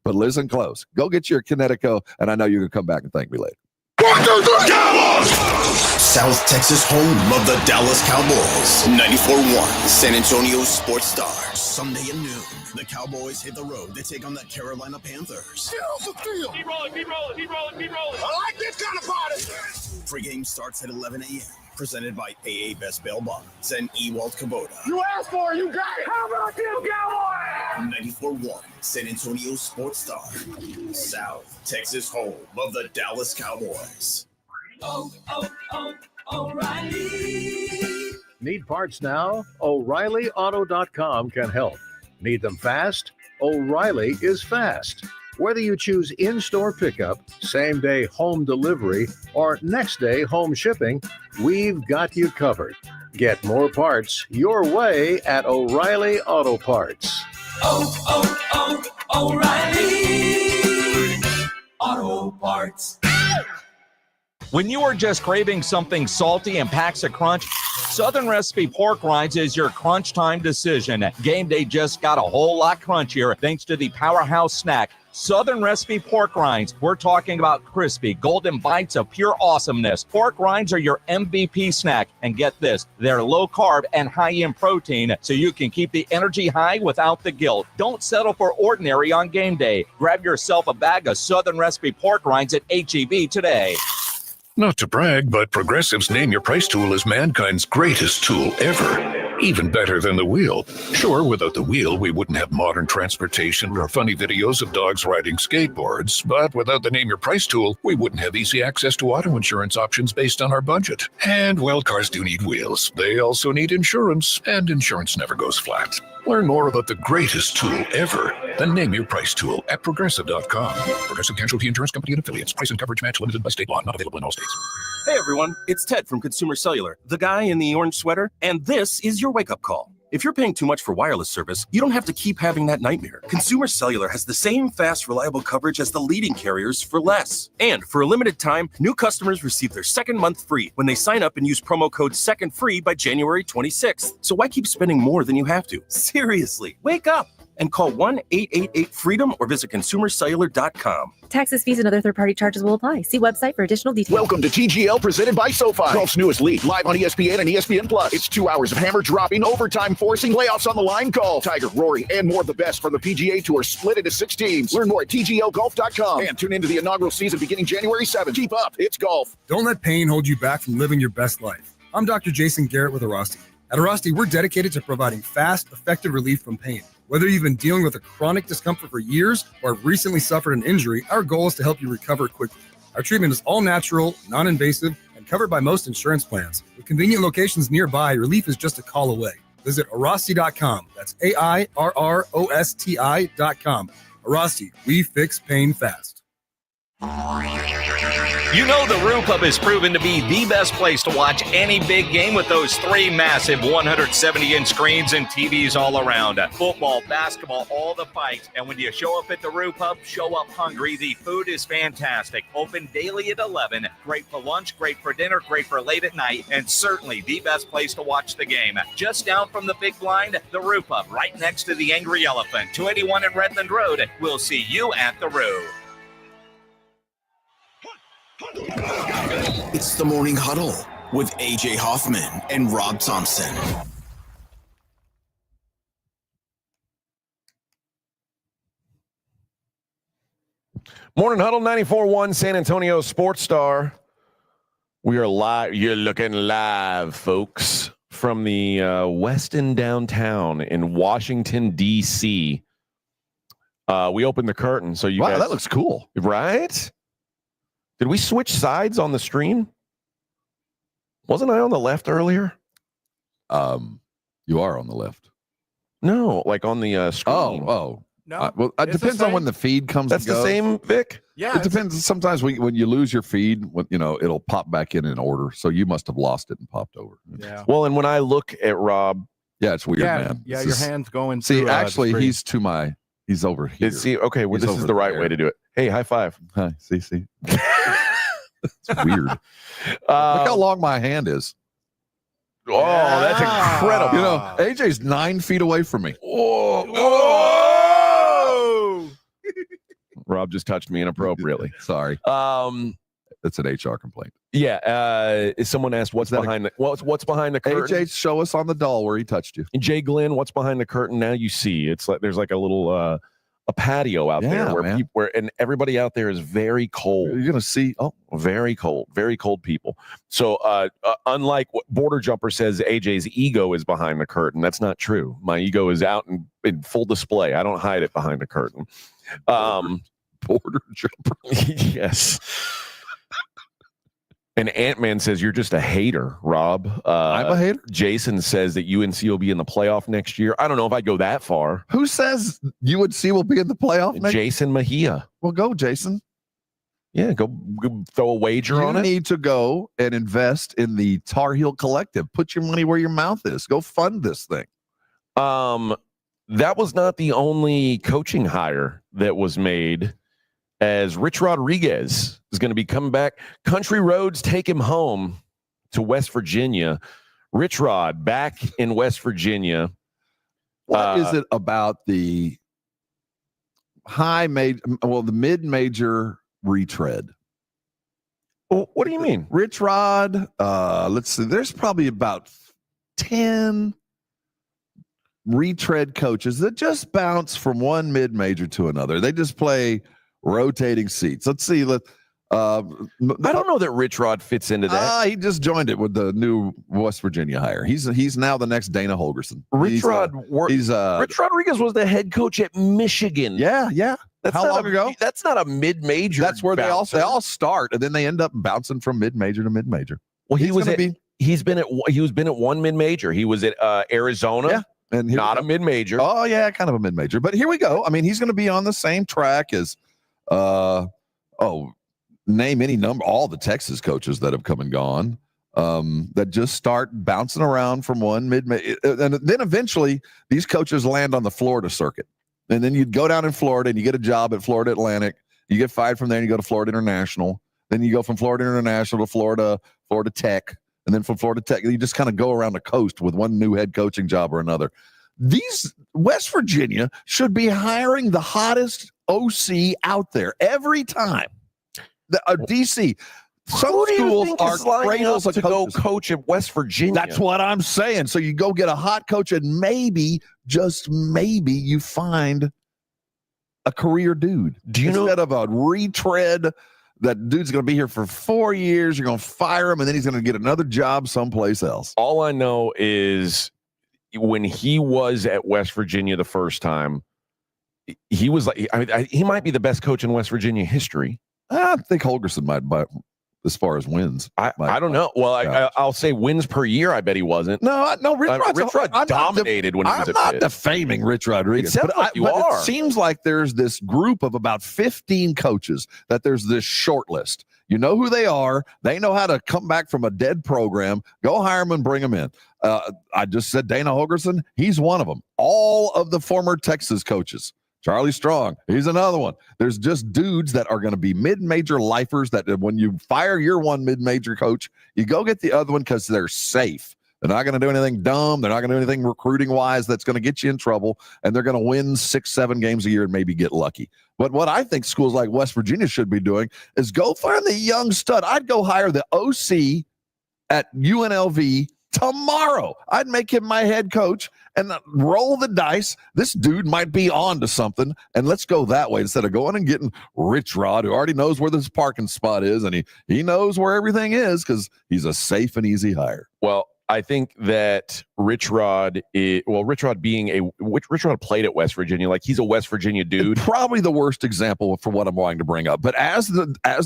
But listen close. Go get your Kinetico, and I know you're going to come back and thank me later. South Texas home of the Dallas Cowboys. 94.1 San Antonio Sports Star. Sunday at noon, the Cowboys hit the road to take on the Carolina Panthers. Keep rolling. I like this kind of party. Pre-game starts at 11 a.m. Presented by AA Best Bail Bonds and Ewald Kubota. You asked for it, you got it. How about them Cowboys? 94.1 San Antonio Sports Star. South Texas home of the Dallas Cowboys. O'Reilly. Need parts now? O'ReillyAuto.com can help. Need them fast? O'Reilly is fast. Whether you choose in-store pickup, same-day home delivery, or next-day home shipping, we've got you covered. Get more parts your way at O'Reilly Auto Parts. O'Reilly Auto Parts. When you are just craving something salty and packs a crunch, Southern Recipe Pork Rinds is your crunch time decision. Game day just got a whole lot crunchier thanks to the powerhouse snack, Southern Recipe Pork Rinds. We're talking about crispy, golden bites of pure awesomeness. Pork rinds are your MVP snack. And get this, they're low carb and high in protein, so you can keep the energy high without the guilt. Don't settle for ordinary on game day. Grab yourself a bag of Southern Recipe Pork Rinds at H-E-B today. Not to brag, but Progressive's Name Your Price tool is mankind's greatest tool ever. Even better than the wheel. Sure, without the wheel, we wouldn't have modern transportation or funny videos of dogs riding skateboards. But without the Name Your Price tool, we wouldn't have easy access to auto insurance options based on our budget. And, well, cars do need wheels. They also need insurance, and insurance never goes flat. Learn more about the greatest tool ever, the Name Your Price tool at Progressive.com. Progressive Casualty Insurance Company and Affiliates. Price and coverage match limited by state law. Not available in all states. Hey everyone, it's Ted from Consumer Cellular, the guy in the orange sweater, and this is your wake-up call. If you're paying too much for wireless service, you don't have to keep having that nightmare. Consumer Cellular has the same fast, reliable coverage as the leading carriers for less. And for a limited time, new customers receive their second month free when they sign up and use promo code SECONDFREE by January 26th. So why keep spending more than you have to? Seriously, wake up and call 1-888-FREEDOM or visit consumercellular.com. Taxes, fees, and other third-party charges will apply. See website for additional details. Welcome to TGL, presented by SoFi. Golf's newest league, live on ESPN and ESPN Plus. It's 2 hours of hammer dropping, overtime forcing, layoffs on the line golf. Tiger, Rory, and more of the best from the PGA Tour split into 6 teams. Learn more at TGLGolf.com and tune into the inaugural season beginning January 7th. Keep up, it's golf. Don't let pain hold you back from living your best life. I'm Dr. Jason Garrett with Arasti. At Arasti, we're dedicated to providing fast, effective relief from pain. Whether you've been dealing with a chronic discomfort for years or have recently suffered an injury, our goal is to help you recover quickly. Our treatment is all natural, non-invasive, and covered by most insurance plans. With convenient locations nearby, relief is just a call away. Visit Arasti.com. That's AIRROSTI.com. Arasti, we fix pain fast. You know the Roo Pub is proven to be the best place to watch any big game with those 3 massive 170-inch screens and TVs all around. Football, basketball, all the fights. And when you show up at the Roo Pub, show up hungry. The food is fantastic. Open daily at 11. Great for lunch, great for dinner, great for late at night, and certainly the best place to watch the game. Just down from the big blind, the Roo Pub, right next to the Angry Elephant, 281 in Redland Road. We'll see you at the Roo. It's the Morning Huddle with AJ Hoffman and Rob Thompson. Morning Huddle 94.1 San Antonio Sports Star. We are live. You're looking live, folks, from the Westin downtown in Washington, D.C. We opened the curtain, so you guys, that looks cool, right? Did we switch sides on the stream? Wasn't I on the left earlier? You are on the left. No, like on the screen. Oh. No, well, it depends on when the feed comes. That's and goes. the same, Vic? Yeah. It depends. Sometimes when you lose your feed, it'll pop back in order. So you must have lost it and popped over. Yeah. Well, and when I look at Rob, yeah, it's weird, man. Yeah, your hand's going. See, through, actually, he's over here. Okay, well, this is the right way to do it. Hey, high five. Hi, see. It's weird. Look how long my hand is. Oh, that's incredible. AJ's 9 feet away from me. Rob just touched me inappropriately. Sorry. That's an HR complaint. Yeah. Someone asked what's behind the curtain. AJ, show us on the doll where he touched you. And Jay Glenn, what's behind the curtain? Now you see. It's like there's like a little a patio out there where and everybody out there is very cold. You're gonna see very cold people. So unlike what Border Jumper says, AJ's ego is behind the curtain. That's not true. My ego is out in full display. I don't hide it behind the curtain. Border Jumper. Yes. And Ant-Man says you're just a hater, Rob. I'm a hater? Jason says that UNC will be in the playoff next year. I don't know if I'd go that far. Who says UNC will be in the playoff next year? Jason Mejia. Well, go, Jason. Yeah, go throw a wager on it. You need to go and invest in the Tar Heel Collective. Put your money where your mouth is. Go fund this thing. That was not the only coaching hire that was made, as Rich Rodriguez is going to be coming back. Country roads take him home to West Virginia. Rich Rod back in West Virginia. What is it about the the mid-major retread? Well, what do you mean? Rich Rod, let's see. There's probably about 10 retread coaches that just bounce from one mid-major to another. They just play rotating seats. Let's see. I don't know that Rich Rod fits into that. He just joined it with the new West Virginia hire. He's now the next Dana Holgerson. Rich Rodriguez was the head coach at Michigan. Yeah. That's How long ago? That's not a mid-major. That's where bouncer. they all start, and then they end up bouncing from mid-major to mid-major. Well, he's been at one mid-major. He was at Arizona. Yeah. And not a mid-major. Oh, yeah, kind of a mid-major. But here we go. I mean, he's going to be on the same track as, name any number, all the Texas coaches that have come and gone, that just start bouncing around from one mid-major. And then eventually these coaches land on the Florida circuit. And then you'd go down in Florida and you get a job at Florida Atlantic. You get fired from there and you go to Florida International. Then you go from Florida International to Florida Tech. And then from Florida Tech, you just kind of go around the coast with one new head coaching job or another. West Virginia should be hiring the hottest OC out there every time. DC. Some schools are cradles of to go coach at West Virginia. That's what I'm saying. So you go get a hot coach and maybe, just maybe, you find a career dude. Do you know, instead of a retread, that dude's going to be here for 4 years. You're going to fire him, and then he's going to get another job someplace else. All I know is when he was at West Virginia the first time, he was like, he might be the best coach in West Virginia history. I think Holgerson might, as far as wins. I don't know. Well, I'll say wins per year. I bet he wasn't. No, Rich Rod dominated when he was at Pitt. I'm not defaming Rich Rodriguez, but it seems like there's this group of about 15 coaches that there's this short list. You know who they are. They know how to come back from a dead program. Go hire them and bring them in. I just said Dana Holgerson. He's one of them. All of the former Texas coaches. Charlie Strong, he's another one. There's just dudes that are going to be mid-major lifers that when you fire your one mid-major coach, you go get the other one because they're safe. They're not going to do anything dumb. They're not going to do anything recruiting-wise that's going to get you in trouble, and they're going to win 6-7 games a year and maybe get lucky. But what I think schools like West Virginia should be doing is go find the young stud. I'd go hire the OC at UNLV tomorrow. I'd make him my head coach and roll the dice. This dude might be on to something, and let's go that way instead of going and getting Rich Rod, who already knows where this parking spot is, and he knows where everything is because he's a safe and easy hire. Well, I think that Rich Rod played at West Virginia. Like, he's a West Virginia dude. It's probably the worst example for what I'm wanting to bring up. But as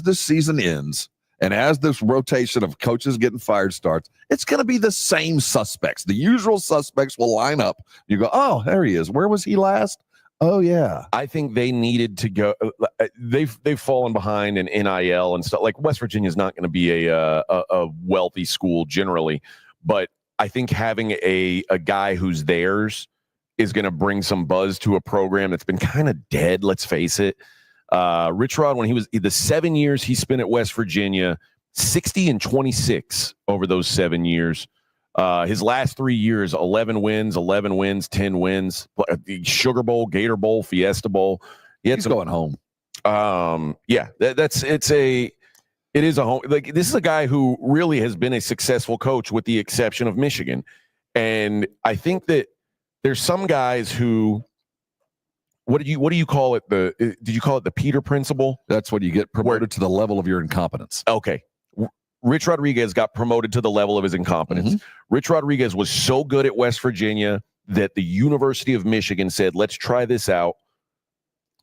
this season ends, and as this rotation of coaches getting fired starts, it's going to be the same suspects. The usual suspects will line up. You go, oh, there he is. Where was he last? Oh, yeah. I think they needed to go. They've fallen behind in NIL and stuff. Like, West Virginia is not going to be a wealthy school generally, but I think having a guy who's theirs is going to bring some buzz to a program that's been kind of dead. Let's face it. Rich Rod, when he was the 7 years he spent at West Virginia, 60-26 over those 7 years. His last 3 years, 11 wins, 10 wins, Sugar Bowl, Gator Bowl, Fiesta Bowl. He's going home. It is a home. Like, this is a guy who really has been a successful coach with the exception of Michigan. And I think that there's some guys who, what do you call it? Did you call it the Peter principle? That's when you get promoted to the level of your incompetence. Okay. Rich Rodriguez got promoted to the level of his incompetence. Mm-hmm. Rich Rodriguez was so good at West Virginia that the University of Michigan said, let's try this out.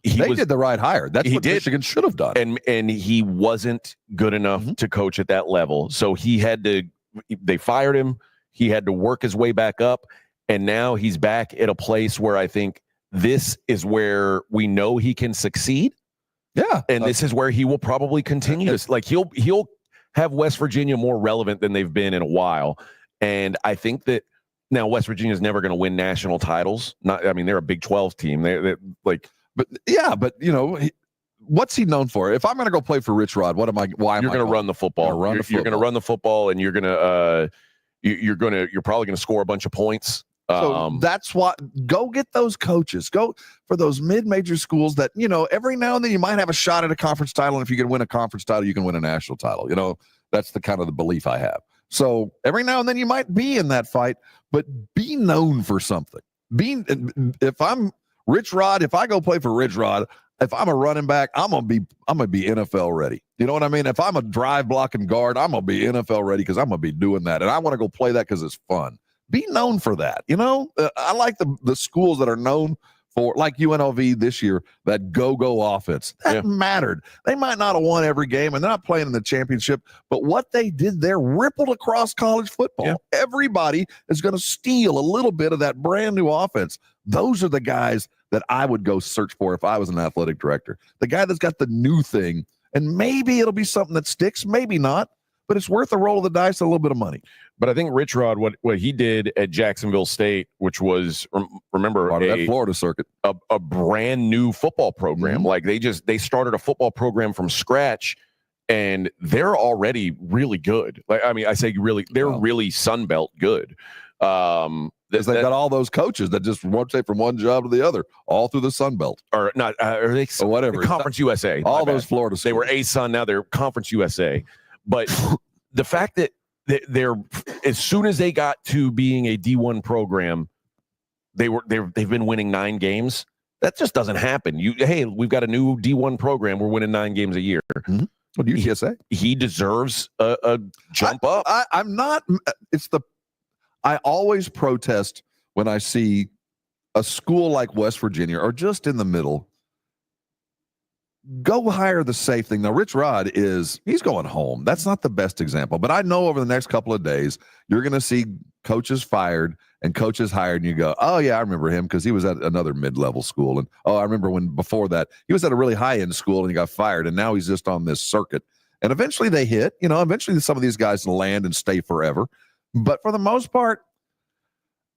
They did the right hire. That's what Michigan should have done. And he wasn't good enough to coach at that level. So they fired him. He had to work his way back up. And now he's back at a place where I think this is where we know he can succeed. Yeah. And this is where he will probably continue to, like, he'll have West Virginia more relevant than they've been in a while. And I think that now West Virginia is never going to win national titles. They're a Big 12 team. They're like, but what's he known for? If I'm going to go play for Rich Rod, why am you're going to run the football? You're going to run the football, and you're probably going to score a bunch of points. So that's what, go get those coaches. Go for those mid-major schools that, every now and then you might have a shot at a conference title. And if you can win a conference title, you can win a national title. That's the kind of the belief I have. So every now and then you might be in that fight, but be known for something. If I'm Rich Rod, if I go play for Rich Rod, if I'm a running back, I'm gonna be NFL ready. You know what I mean? If I'm a drive blocking guard, I'm gonna be NFL ready because I'm gonna be doing that, and I want to go play that because it's fun. Be known for that. I like the schools that are known for, like UNLV this year, that go offense. That mattered. They might not have won every game, and they're not playing in the championship, but what they did there rippled across college football. Yeah. Everybody is going to steal a little bit of that brand new offense. Those are the guys that I would go search for if I was an athletic director. The guy that's got the new thing, and maybe it'll be something that sticks, maybe not, but it's worth a roll of the dice, a little bit of money. But I think Rich Rod, what he did at Jacksonville State, which was, remember, part of that Florida circuit, a brand new football program. Like they started a football program from scratch, and they're already really good. Like, I say really, they're really Sun Belt good. They've got all those coaches that just rotate from one job to the other, all through the Sun Belt, or not, or they or whatever. Conference USA, all those Florida schools. They were ASUN, now they're Conference USA. But the fact that they're, as soon as they got to being a D1 program, they've been winning 9 games. That just doesn't happen. Hey, we've got a new D1 program. We're winning 9 games a year. Mm-hmm. What do you say? He deserves a jump up. I'm not. I always protest when I see a school like West Virginia or just in the middle go hire the safe thing. Now, Rich Rod he's going home. That's not the best example, but I know over the next couple of days, you're going to see coaches fired and coaches hired, and you go, oh yeah, I remember him because he was at another mid-level school. And I remember when before that he was at a really high-end school and he got fired, and now he's just on this circuit. And eventually they hit, eventually some of these guys land and stay forever. But for the most part,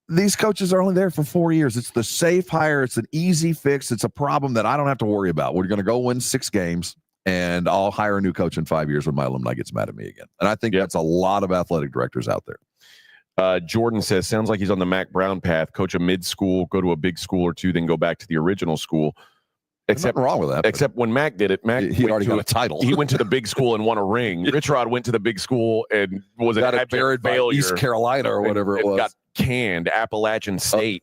these coaches are only there for 4 years. It's the safe hire. It's an easy fix. It's a problem that I don't have to worry about. We're going to go win 6 games, and I'll hire a new coach in 5 years when my alumni gets mad at me again. And I think that's a lot of athletic directors out there. Jordan says, sounds like he's on the Mac Brown path. Coach a mid-school, go to a big school or two, then go back to the original school. Except wrong with that. Except when Mac did it, he already got a title. He went to the big school and won a ring. Rich Rod went to the big school and was an abject failure. East Carolina or whatever it was. Got canned. Appalachian State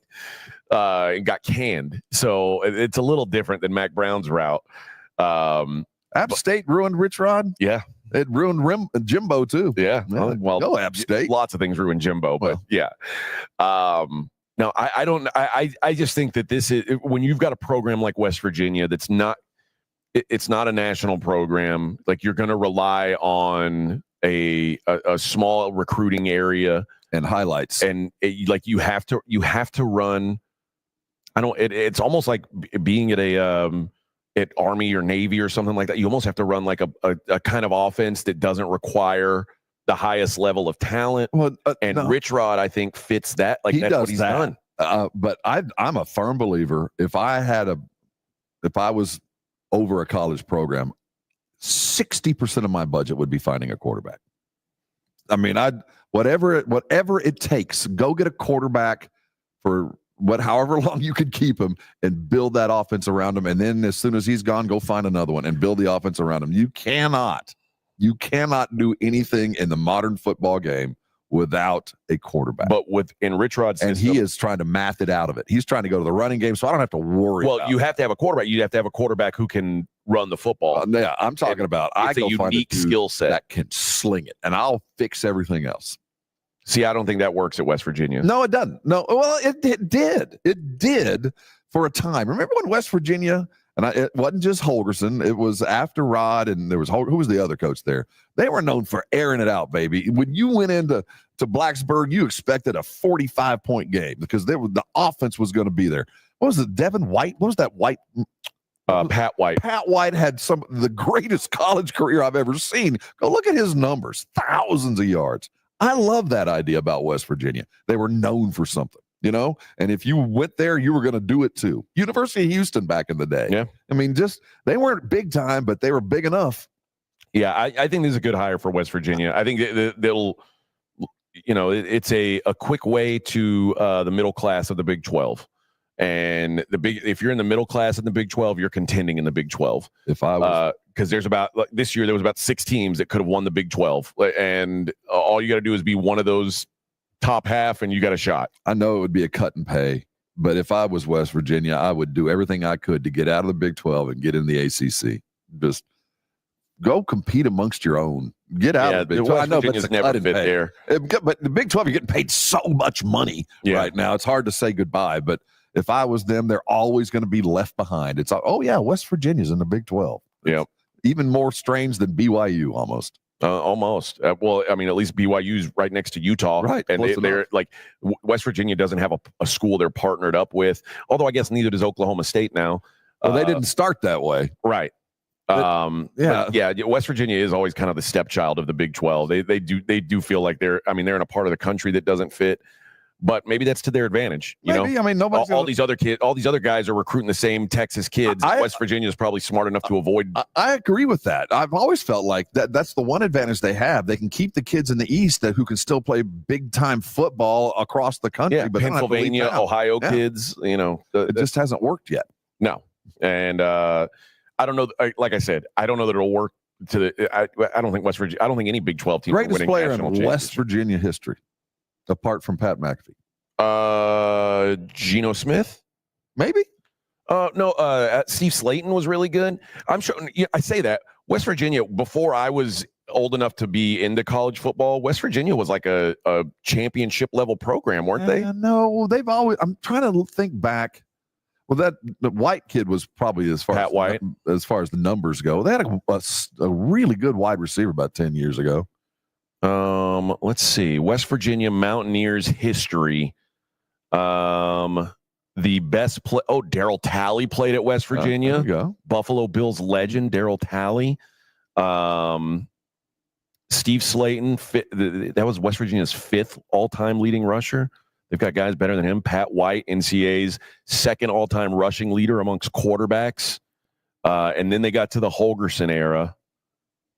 and got canned. So it's a little different than Mac Brown's route. App State ruined Rich Rod. Yeah. It ruined Jimbo too. Yeah. Well, go App State. Lots of things ruined Jimbo, but yeah. No, I don't. I just think that this is, when you've got a program like West Virginia that's not, it's not a national program. Like, you're going to rely on a small recruiting area and highlights, and you have to run. It's almost like being at at Army or Navy or something like that. You almost have to run like a kind of offense that doesn't require the highest level of talent. Well, Rich Rod, I think, fits that. Like, that's what he's done. But I'm a firm believer. If I was over a college program, 60% of my budget would be finding a quarterback. I mean, whatever it takes, go get a quarterback for however long you could keep him and build that offense around him. And then as soon as he's gone, go find another one and build the offense around him. You cannot do anything in the modern football game without a quarterback. But in Rich Rod's system, and he is trying to math it out of it. He's trying to go to the running game, so I don't have to worry. Well, you have to have a quarterback. You have to have a quarterback who can run the football. Yeah, I'm talking about. It's a unique skill set that can sling it, and I'll fix everything else. See, I don't think that works at West Virginia. No, it doesn't. No, well, it did. It did for a time. Remember when West Virginia And it wasn't just Holgerson. It was after Rod, and there was who was the other coach there? They were known for airing it out, baby. When you went into Blacksburg, you expected a 45-point game because the offense was going to be there. What was it, Devin White? What was that White? Pat White. Pat White had some of the greatest college career I've ever seen. Go look at his numbers, thousands of yards. I love that idea about West Virginia. They were known for something, and if you went there, you were going to do it too. University of Houston back in the day. Yeah. I mean, they weren't big time, but they were big enough. Yeah, I think this is a good hire for West Virginia. I think they'll, it's a quick way to the middle class of the Big 12. And if you're in the middle class in the Big 12, you're contending in the Big 12. If I was, because this year there was about 6 teams that could have won the Big 12, and all you got to do is be one of those top half, and you got a shot. I know it would be a cut and pay, but if I was West Virginia, I would do everything I could to get out of the Big 12 and get in the ACC. Just go compete amongst your own. Get out of the Big 12. I know, but it's never fit there. But the Big 12, you're getting paid so much money right now. It's hard to say goodbye, but if I was them, they're always going to be left behind. It's West Virginia's in the Big 12. Yeah, even more strange than BYU almost. Almost. Well, I mean, at least BYU's right next to Utah, right? And they're like West Virginia doesn't have a school they're partnered up with. Although I guess neither does Oklahoma State now. Well, they didn't start that way, right? West Virginia is always kind of the stepchild of the Big 12. They do feel like they're in a part of the country that doesn't fit. But maybe that's to their advantage. Maybe. I mean, nobody's all these other guys are recruiting the same Texas kids. West Virginia is probably smart enough to avoid. I agree with that. I've always felt like that's the one advantage they have. They can keep the kids in the East who can still play big time football across the country. Yeah, but Pennsylvania, Ohio kids. It just hasn't worked yet. No, and I don't know. Like I said, I don't know that it'll work. I don't think West Virginia. I don't think any Big 12 team greatest player in West Virginia history, apart from Pat McAfee. Geno Smith, maybe. No. Steve Slayton was really good. I'm sure. I say that West Virginia, before I was old enough to be into college football, West Virginia was like a championship level program, weren't they? No, they've always. I'm trying to think back. Well, the White kid was probably as far as the numbers go. They had a really good wide receiver about 10 years ago. Let's see. West Virginia Mountaineers history. The best play. Oh, Darryl Talley played at West Virginia. There you go. Buffalo Bills legend Darryl Talley. Steve Slayton. That was West Virginia's 5th all-time leading rusher. They've got guys better than him. Pat White, NCAA's 2nd all-time rushing leader amongst quarterbacks. And then they got to the Holgerson era.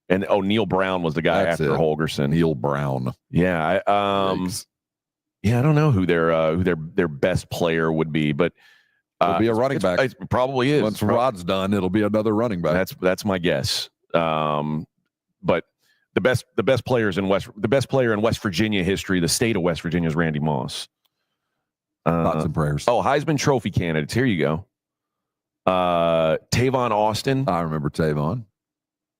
And Neil Brown was the guy after Holgerson. Neil Brown. Yeah. I don't know who their best player would be, but it'll be a running back. It probably is. Once Rod's done, it'll be another running back. That's my guess. But the best player in West Virginia history, the state of West Virginia, is Randy Moss. Thoughts and prayers. Oh, Heisman Trophy candidates. Here you go. Tavon Austin. I remember Tavon.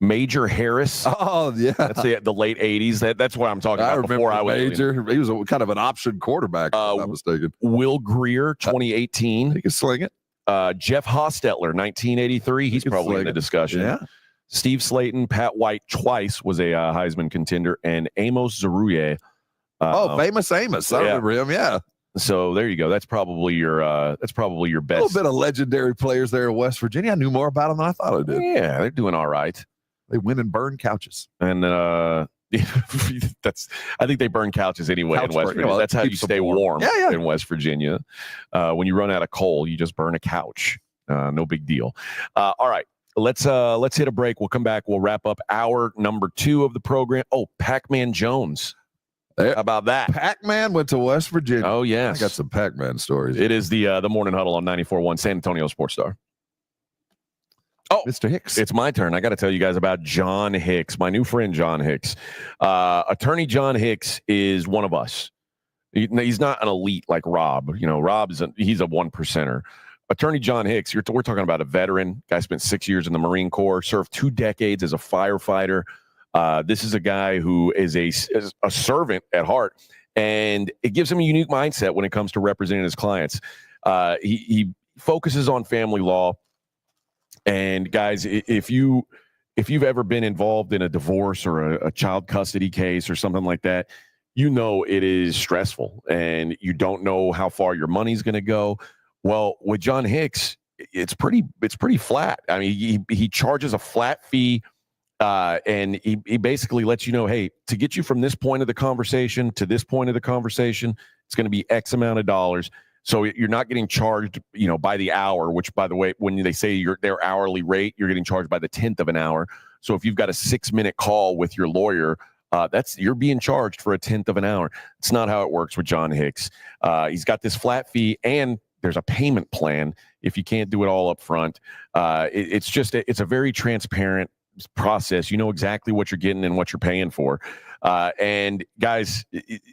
Major Harris. Oh, yeah. That's the late 80s. That's what I'm talking about. Before I was Major. He was kind of an option quarterback, if I'm not mistaken. Will Greer, 2018. He can sling it. Jeff Hostetler, 1983. He's probably in the discussion. Yeah. Steve Slayton, Pat White twice was a Heisman contender, and Amos Zeruye. Famous Amos. I remember him, yeah. So there you go. That's probably your best. A little bit of legendary players there in West Virginia. I knew more about them than I thought I did. Yeah, they're doing all right. They win and burn couches. And I think they burn couches anyway in West Virginia. Well, that's how you stay warm in West Virginia. When you run out of coal, you just burn a couch. No big deal. All right. Let's hit a break. We'll come back. We'll wrap up hour number 2 of the program. Oh, Pac-Man Jones. How about that? Pac-Man went to West Virginia. Oh, yes. I got some Pac-Man stories. It is the Morning Huddle on 94.1 San Antonio Sports Star. Oh, Mr. Hicks. It's my turn. I got to tell you guys about John Hicks, my new friend, John Hicks. Attorney John Hicks is one of us. He's not an elite like Rob. Rob he's a 1%er. Attorney John Hicks, we're talking about a veteran. Guy spent 6 years in the Marine Corps, served 2 decades as a firefighter. This is a guy who is a servant at heart, and it gives him a unique mindset when it comes to representing his clients. He focuses on family law. And guys, if you've ever been involved in a divorce or a child custody case or something like that, you know it is stressful and you don't know how far your money's going to go. Well, with John Hicks, it's pretty flat. I mean, he charges a flat fee, and he basically lets you know, hey, to get you from this point of the conversation to this point of the conversation, it's going to be X amount of dollars. So you're not getting charged, by the hour, which, by the way, when they say their hourly rate, you're getting charged by the 10th of an hour. So if you've got a 6-minute call with your lawyer, you're being charged for a 10th of an hour. It's not how it works with John Hicks. He's got this flat fee, and there's a payment plan if you can't do it all up front. It's a very transparent process. You know exactly what you're getting and what you're paying for. And guys,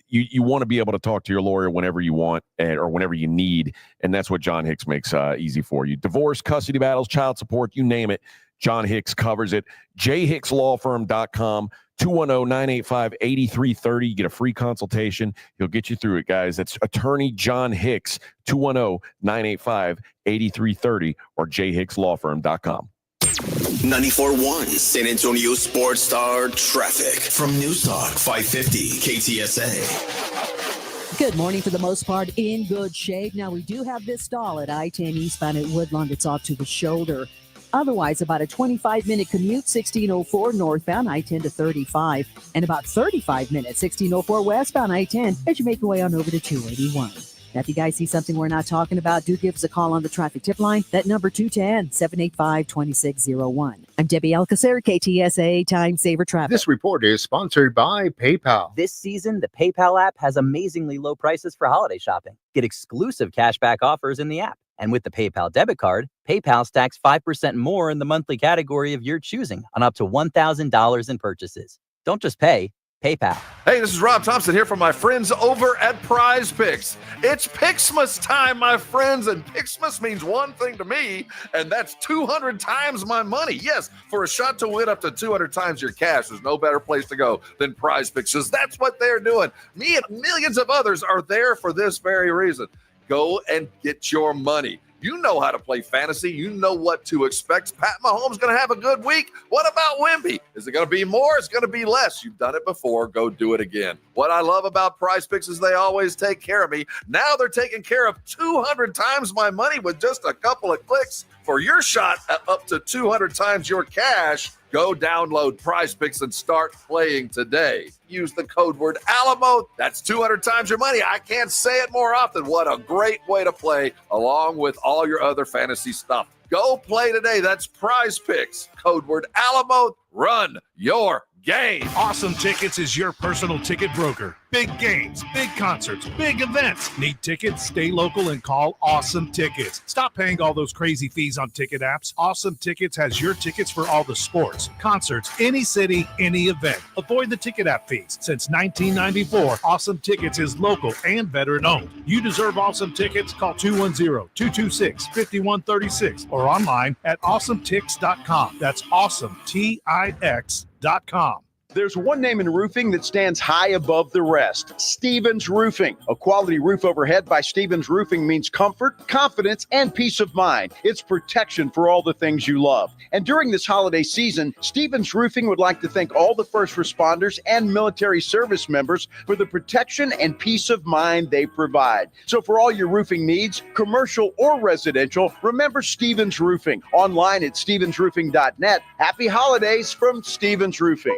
you want to be able to talk to your lawyer whenever you want or whenever you need. And that's what John Hicks makes easy for you. Divorce, custody battles, child support, you name it. John Hicks covers it. jhickslawfirm.com, 210-985-8330. You get a free consultation. He'll get you through it, guys. That's attorney John Hicks, 210-985-8330 or jhickslawfirm.com. 94.1 San Antonio Sports Star traffic from News Talk 550 KTSA. Good morning. For the most part, in good shape. Now, we do have this stall at I-10 eastbound at Woodlawn. It's off to the shoulder. Otherwise, about a 25-minute commute, 1604 northbound, I-10 to 35, and about 35 minutes, 1604 westbound, I-10, as you make your way on over to 281. Now, if you guys see something we're not talking about, do give us a call on the traffic tip line. That number 210-785-2601. I'm Debbie Alcacer, KTSA Time Saver Traffic. This report is sponsored by PayPal. This season, the PayPal app has amazingly low prices for holiday shopping. Get exclusive cashback offers in the app. And with the PayPal debit card, PayPal stacks 5% more in the monthly category of your choosing on up to $1,000 in purchases. Don't just pay, PayPal. Hey, this is Rob Thompson here from my friends over at Prize Picks. It's Pixmas time, my friends, and Pixmas means one thing to me, and that's 200 times my money. Yes, for a shot to win up to 200 times your cash, there's no better place to go than Prize Picks, because that's what they're doing. Me and millions of others are there for this very reason. Go and get your money. You know how to play fantasy. You know what to expect. Pat Mahomes going to have a good week. What about Wemby? Is it going to be more? It's going to be less. You've done it before. Go do it again. What I love about Prize Picks is they always take care of me. Now they're taking care of 200 times my money with just a couple of clicks. For your shot at up to 200 times your cash, go download Prize Picks and start playing today. Use the code word Alamo. That's 200 times your money. I can't say it more often. What a great way to play along with all your other fantasy stuff. Go play today. That's Prize Picks. Code word Alamo. Run your game. Awesome Tickets is your personal ticket broker. Big games, big concerts, big events. Need tickets? Stay local and call Awesome Tickets. Stop paying all those crazy fees on ticket apps. Awesome Tickets has your tickets for all the sports, concerts, any city, any event. Avoid the ticket app fees. Since 1994, Awesome Tickets is local and veteran-owned. You deserve Awesome Tickets. Call 210-226-5136 or online at awesometix.com. That's awesometix.com. There's one name in roofing that stands high above the rest, Stevens Roofing. A quality roof overhead by Stevens Roofing means comfort, confidence, and peace of mind. It's protection for all the things you love. And during this holiday season, Stevens Roofing would like to thank all the first responders and military service members for the protection and peace of mind they provide. So for all your roofing needs, commercial or residential, remember Stevens Roofing. Online at stevensroofing.net. Happy holidays from Stevens Roofing.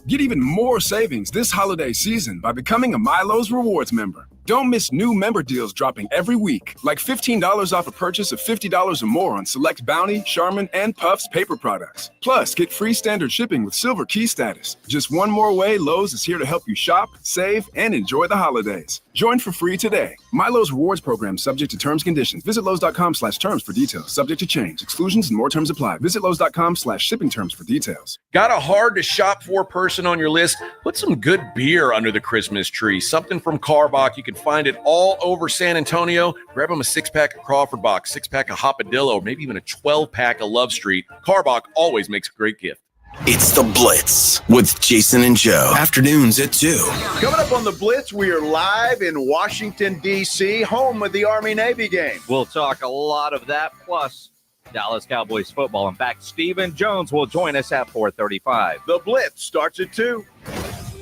Get even more savings this holiday season by becoming a Milo's Rewards member. Don't miss new member deals dropping every week, like $15 off a purchase of $50 or more on select Bounty, Charmin, and Puffs paper products. Plus, get free standard shipping with Silver Key status. Just one more way Lowe's is here to help you shop, save, and enjoy the holidays. Join for free today. Milo's Rewards program subject to terms and conditions. Visit Lowe's.com/terms for details. Subject to change. Exclusions and more terms apply. Visit Lowe's.com/shipping terms for details. Got a hard to shop for person on your list? Put some good beer under the Christmas tree. Something from Carbach. You can find it all over San Antonio. Grab them a 6-pack of Crawford Box, 6-pack of Hopadillo, or maybe even a 12-pack of Love Street. Carbach always makes a great gift. It's The Blitz with Jason and Joe. Afternoons at 2. Coming up on The Blitz, we are live in Washington, D.C., home of the Army-Navy game. We'll talk a lot of that, plus Dallas Cowboys football. In fact, Stephen Jones will join us at 4:35. The Blitz starts at 2.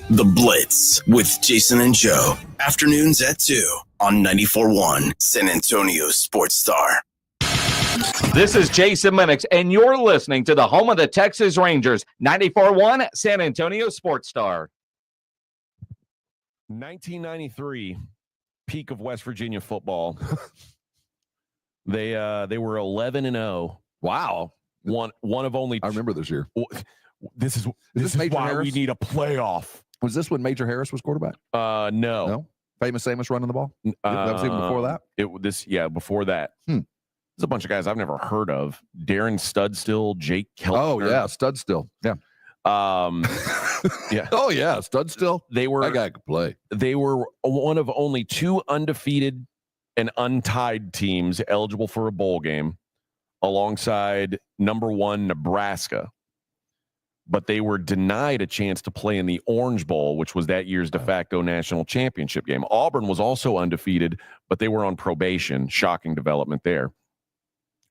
The Blitz with Jason and Joe. Afternoons at 2 on 94.1 San Antonio Sports Star. This is Jason Minix, and you're listening to the home of the Texas Rangers, 94.1 San Antonio Sports Star. 1993, peak of West Virginia football. They were 11-0. Wow. One of only. I remember this year. This is Major why Harris? we need a playoff. Was this when Major Harris was quarterback? No. Famous Amos running the ball? That was even before that? Before that. There's a bunch of guys I've never heard of. Darren Studstill, Jake Keltner. Oh, yeah, Studstill. Yeah. Yeah. Oh, yeah, Studstill. That guy could play. They were one of only 2 undefeated and untied teams eligible for a bowl game alongside number 1 Nebraska. But they were denied a chance to play in the Orange Bowl, which was that year's de facto national championship game. Auburn was also undefeated, but they were on probation. Shocking development there.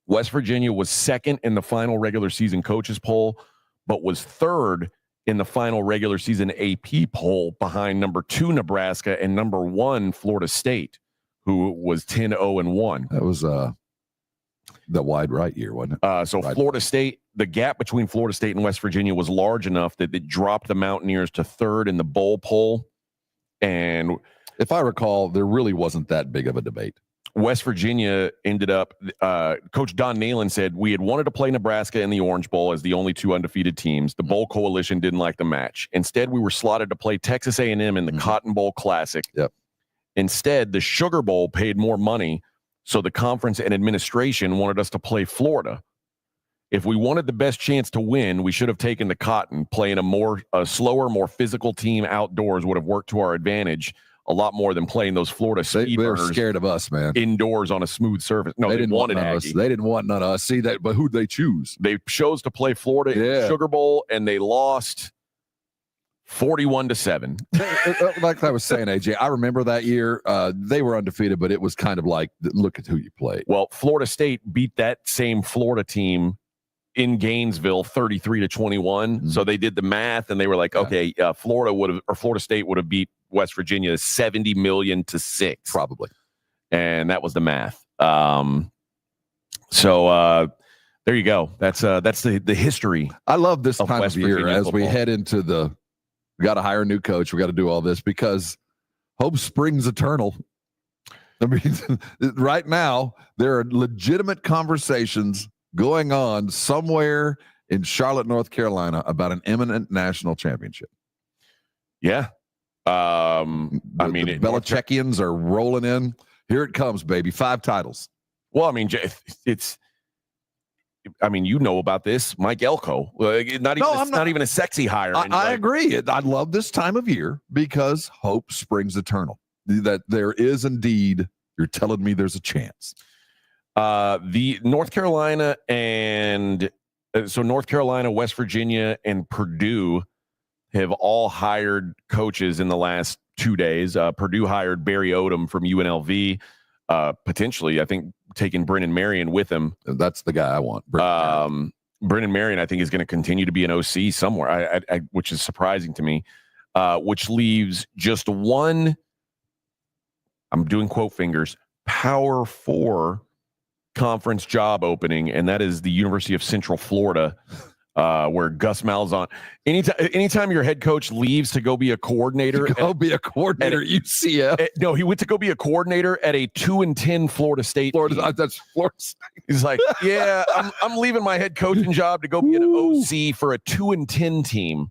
West Virginia was second in the final regular season coaches poll, but was third in the final regular season AP poll behind number 2 Nebraska and number 1 Florida State, who was 10-0-1. That was the wide right year, wasn't it? Florida State, the gap between Florida State and West Virginia was large enough that it dropped the Mountaineers to third in the bowl poll. And if I recall, there really wasn't that big of a debate. West Virginia ended up, Coach Don Nalen said, we had wanted to play Nebraska in the Orange Bowl as the only 2 undefeated teams. The bowl coalition didn't like the match. Instead, we were slotted to play Texas A&M in the Cotton Bowl Classic. Yep. Instead, the Sugar Bowl paid more money, so the conference and administration wanted us to play Florida. If we wanted the best chance to win, we should have taken the Cotton. Playing a slower, more physical team outdoors would have worked to our advantage a lot more than playing those Florida speed They were burners scared of us, man. Indoors on a smooth surface. No, they didn't want us. They didn't want none of us. See that, but who'd they choose? They chose to play Florida in the Sugar Bowl, and they lost 41-7. Like I was saying, AJ, I remember that year. They were undefeated, but it was kind of like, look at who you played. Well, Florida State beat that same Florida team in Gainesville 33-21. So they did the math, and they were like, okay, Florida State would have beat West Virginia 70 million to 6, probably, and that was the math. So there you go. That's the history. I love this time West of year Virginia as we football. head into we got to hire a new coach. We got to do all this because hope springs eternal. I mean, right now there are legitimate conversations going on somewhere in Charlotte, North Carolina, about an imminent national championship. Yeah. I mean, the Belichickians are rolling in. Here it comes, baby. 5 titles. Well, I mean, you know about this, Mike Elko. Not even a sexy hire. I agree. I love this time of year because hope springs eternal. That there is indeed. You're telling me there's a chance. The North Carolina North Carolina, West Virginia, and Purdue have all hired coaches in the last 2 days. Purdue hired Barry Odom from UNLV, potentially, I think, taking Brennan Marion with him. That's the guy I want. Brennan Marion, I think, is going to continue to be an OC somewhere, which is surprising to me, which leaves just one, I'm doing quote fingers, Power 4 conference job opening, and that is the University of Central Florida, where Gus Malzahn. Anytime your head coach leaves to go be a coordinator, at UCF. No, he went to go be a coordinator at a 2-10 Florida State. That's Florida State. He's like, yeah, I'm leaving my head coaching job to go be an OC for a 2-10 team.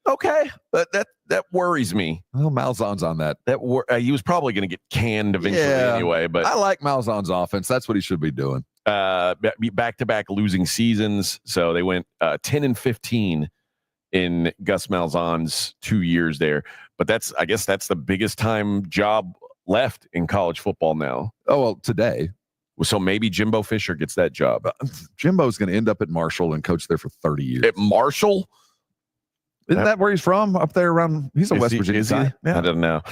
Okay, that worries me. Well, Malzahn's on that. He was probably going to get canned eventually anyway. But I like Malzahn's offense. That's what he should be doing. Back-to-back losing seasons. So they went 10-15 in Gus Malzahn's 2 years there. But I guess that's the biggest time job left in college football now. Oh, well, today. So maybe Jimbo Fisher gets that job. Jimbo's going to end up at Marshall and coach there for 30 years. At Marshall? Isn't that where he's from? Up there around? He's a West Virginia guy. Yeah. I don't know.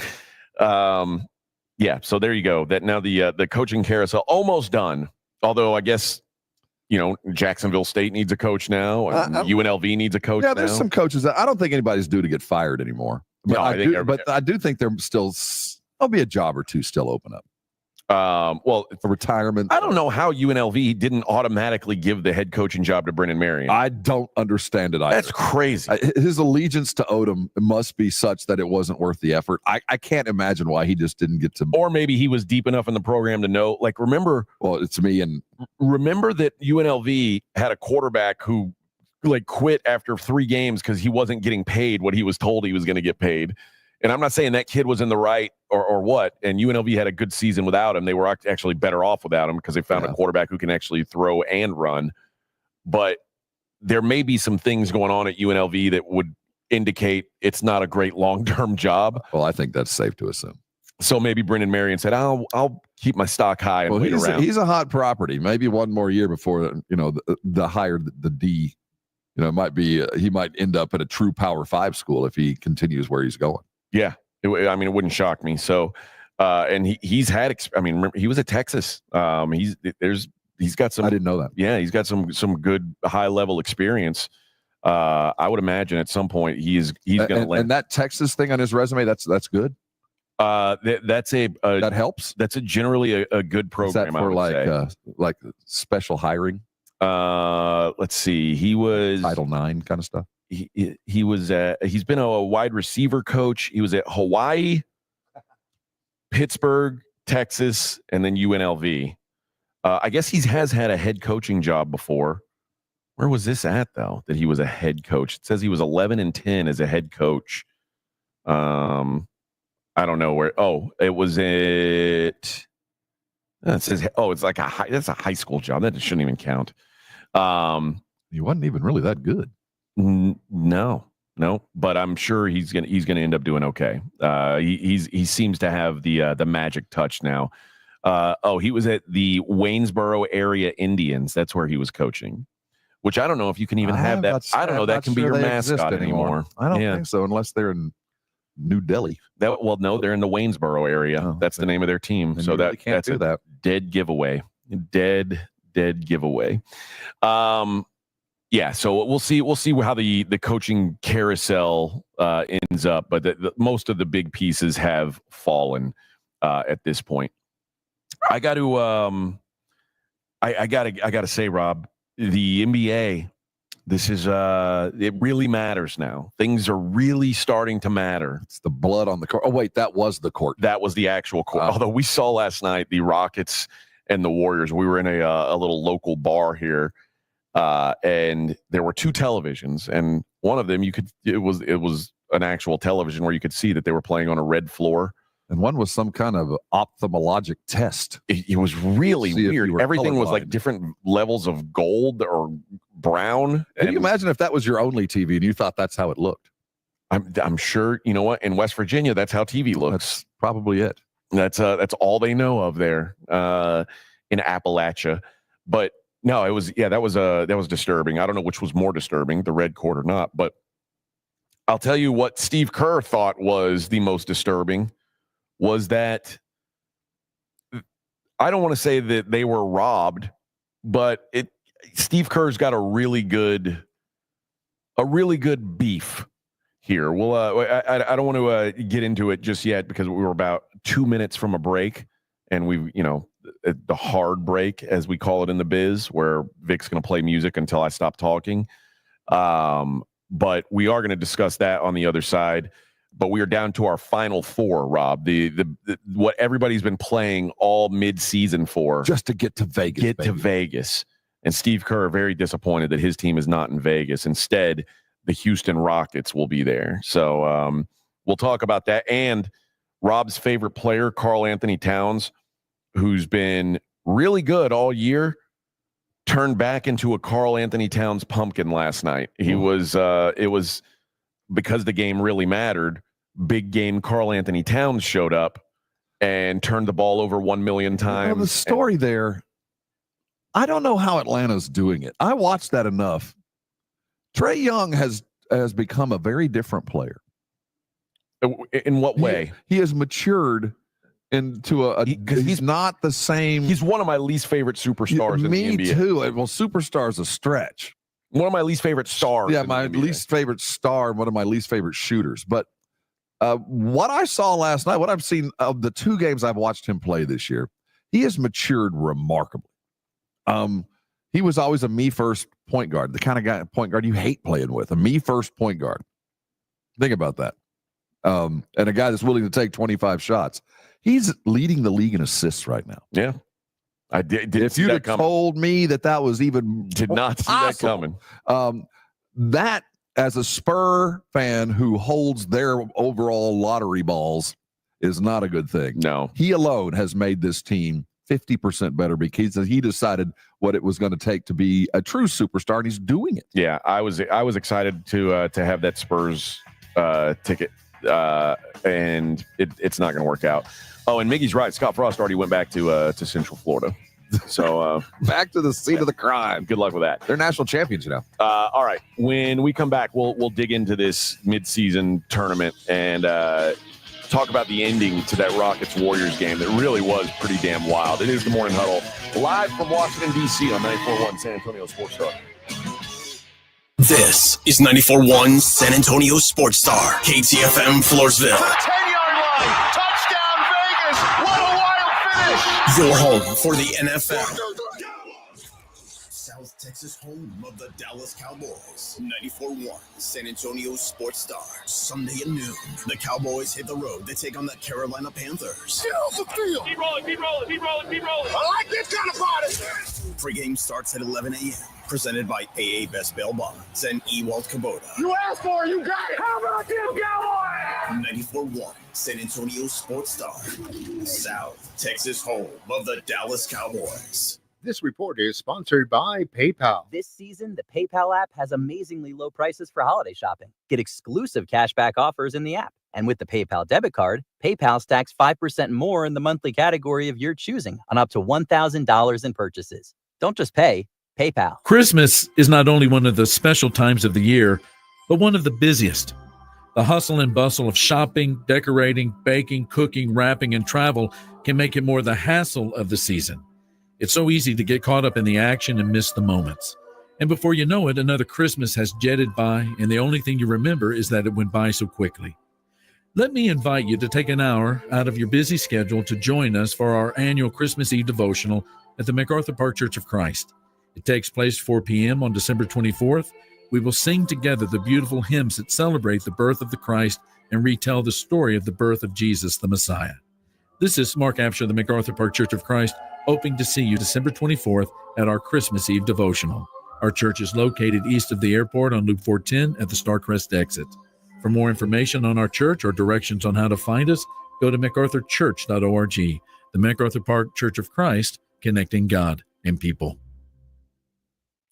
Yeah. So there you go. That now the coaching carousel almost done. Although I guess Jacksonville State needs a coach now. And UNLV needs a coach. Yeah, there's now. some coaches that I don't think anybody's due to get fired anymore. But I do think there'll be a job or two still open up. Well, a retirement. I don't know how UNLV didn't automatically give the head coaching job to Brennan Marion. I don't understand it either. That's crazy. His allegiance to Odom must be such that it wasn't worth the effort. I can't imagine why he just didn't get to. Or maybe he was deep enough in the program to know. Like, remember? Well, it's me and remember that UNLV had a quarterback who quit after 3 games because he wasn't getting paid what he was told he was going to get paid. And I'm not saying that kid was in the right or what. And UNLV had a good season without him. They were actually better off without him because they found a quarterback who can actually throw and run. But there may be some things going on at UNLV that would indicate it's not a great long-term job. Well, I think that's safe to assume. So maybe Brennan Marion said, I'll keep my stock high and wait around. He's a hot property. Maybe one more year before, the higher the D, it might be, he might end up at a true Power 5 school if he continues where he's going. Yeah. It wouldn't shock me. So, and he's had, remember, he was at Texas. He's got some. I didn't know that. Yeah, he's got some good high level experience. I would imagine at some point he's going to land. And that Texas thing on his resume, that's good. That helps. That's generally a good program. Is that for like special hiring? Let's see. He was Title IX kind of stuff. He was he's been a wide receiver coach. He was at Hawaii, Pittsburgh, Texas, and then UNLV. I guess he has had a head coaching job before. Where was this at though? That he was a head coach. It says he was 11-10 as a head coach. I don't know where. Oh, it was it says. Oh, it's like that's a high school job. That shouldn't even count. He wasn't even really that good. No, but I'm sure he's gonna end up doing okay. He seems to have the magic touch now. He was at the Waynesboro area Indians. That's where he was coaching. Which I don't know if you can even have that. I don't know that can be your mascot anymore. I don't think so, unless they're in New Delhi. No, they're in the Waynesboro area. Oh, that's the name of their team. And so that's a that. Dead giveaway. Dead giveaway. Yeah, so we'll see how the coaching carousel ends up, but most of the big pieces have fallen at this point. I got to I got to say, Rob, the NBA, this is it really matters now. Things are really starting to matter. It's the blood on the court. Oh wait, that was the court. That was the actual court. Although we saw last night the Rockets and the Warriors. We were in a little local bar here. And there were 2 televisions, and one of them it was an actual television where you could see that they were playing on a red floor. And one was some kind of ophthalmologic test. It was really weird. Everything was like different levels of gold or brown. Can you imagine if that was your only TV and you thought that's how it looked? I'm sure, you know what, in West Virginia, that's how TV looks. That's probably it. That's all they know of there in Appalachia. But no, it was, that was disturbing. I don't know which was more disturbing, the red court or not, but I'll tell you what Steve Kerr thought was the most disturbing was that I don't want to say that they were robbed, but Steve Kerr's got a really good beef here. Well, I don't want to get into it just yet because we were about 2 minutes from a break, and we've, the hard break, as we call it in the biz, where Vic's going to play music until I stop talking. But we are going to discuss that on the other side. But we are down to our final 4, Rob. The what everybody's been playing all mid-season for, just to get to Vegas. To Vegas. And Steve Kerr very disappointed that his team is not in Vegas. Instead, the Houston Rockets will be there. So we'll talk about that. And Rob's favorite player, Karl Anthony Towns, who's been really good all year, turned back into a Karl Anthony Towns pumpkin last night. He was it was because the game really mattered. Big game Karl Anthony Towns showed up and turned the ball over 1 million times. Well, the story there, I don't know how Atlanta's doing it. I watched that enough. Trae Young has become a very different player. In what way? He has matured he's not the same. He's one of my least favorite superstars in the NBA. Me too. Well, superstar's a stretch. One of my least favorite stars. Yeah, my least favorite star, one of my least favorite shooters. But what I saw last night, what I've seen of the 2 games I've watched him play this year, he has matured remarkably. He was always a me-first point guard, the kind of point guard you hate playing with, a me-first point guard. Think about that. And a guy that's willing to take 25 shots. He's leading the league in assists right now. Yeah. I did. If you'd have told me that was even did not see that coming. That, as a Spur fan who holds their overall lottery balls, is not a good thing. No. He alone has made this team 50% better because he decided what it was going to take to be a true superstar, and he's doing it. Yeah, I was excited to have that Spurs ticket, and it's not going to work out. Oh, and Miggy's right. Scott Frost already went back to Central Florida. So back to the scene of the crime. Good luck with that. They're national champions now. All right. When we come back, we'll dig into this midseason tournament and talk about the ending to that Rockets-Warriors game that really was pretty damn wild. It is the Morning Huddle, live from Washington, D.C. on 94.1 San Antonio Sports Star. This is 94.1 San Antonio Sports Star, KTFM Floresville. 10-yard line. Touchdown, Vegas. What a wild finish. Your home for the NFL. South Texas home of the Dallas Cowboys. 94.1 San Antonio Sports Star. Sunday at noon. The Cowboys hit the road to take on the Carolina Panthers. Get off the field. Keep rolling, keep rolling, keep rolling, keep rolling. I like this kind of party. Pre-game starts at 11 a.m. Presented by AA Best Bail Bonds and Ewald Kubota. You asked for it, you got it. How about them Cowboys? 94.1 San Antonio Sports Star. South Texas home of the Dallas Cowboys. This report is sponsored by PayPal. This season, the PayPal app has amazingly low prices for holiday shopping. Get exclusive cashback offers in the app. And with the PayPal debit card, PayPal stacks 5% more in the monthly category of your choosing on up to $1,000 in purchases. Don't just pay, PayPal. Christmas is not only one of the special times of the year, but one of the busiest. The hustle and bustle of shopping, decorating, baking, cooking, wrapping, and travel can make it more the hassle of the season. It's so easy to get caught up in the action and miss the moments. And before you know it, another Christmas has jetted by, and the only thing you remember is that it went by so quickly. Let me invite you to take an hour out of your busy schedule to join us for our annual Christmas Eve devotional at the MacArthur Park Church of Christ. It takes place 4 p.m. on December 24th. We will sing together the beautiful hymns that celebrate the birth of the Christ and retell the story of the birth of Jesus, the Messiah. This is Mark Absher, the MacArthur Park Church of Christ, hoping to see you December 24th at our Christmas Eve devotional. Our church is located east of the airport on Loop 410 at the Starcrest exit. For more information on our church or directions on how to find us, go to macarthurchurch.org. The MacArthur Park Church of Christ, connecting God and people.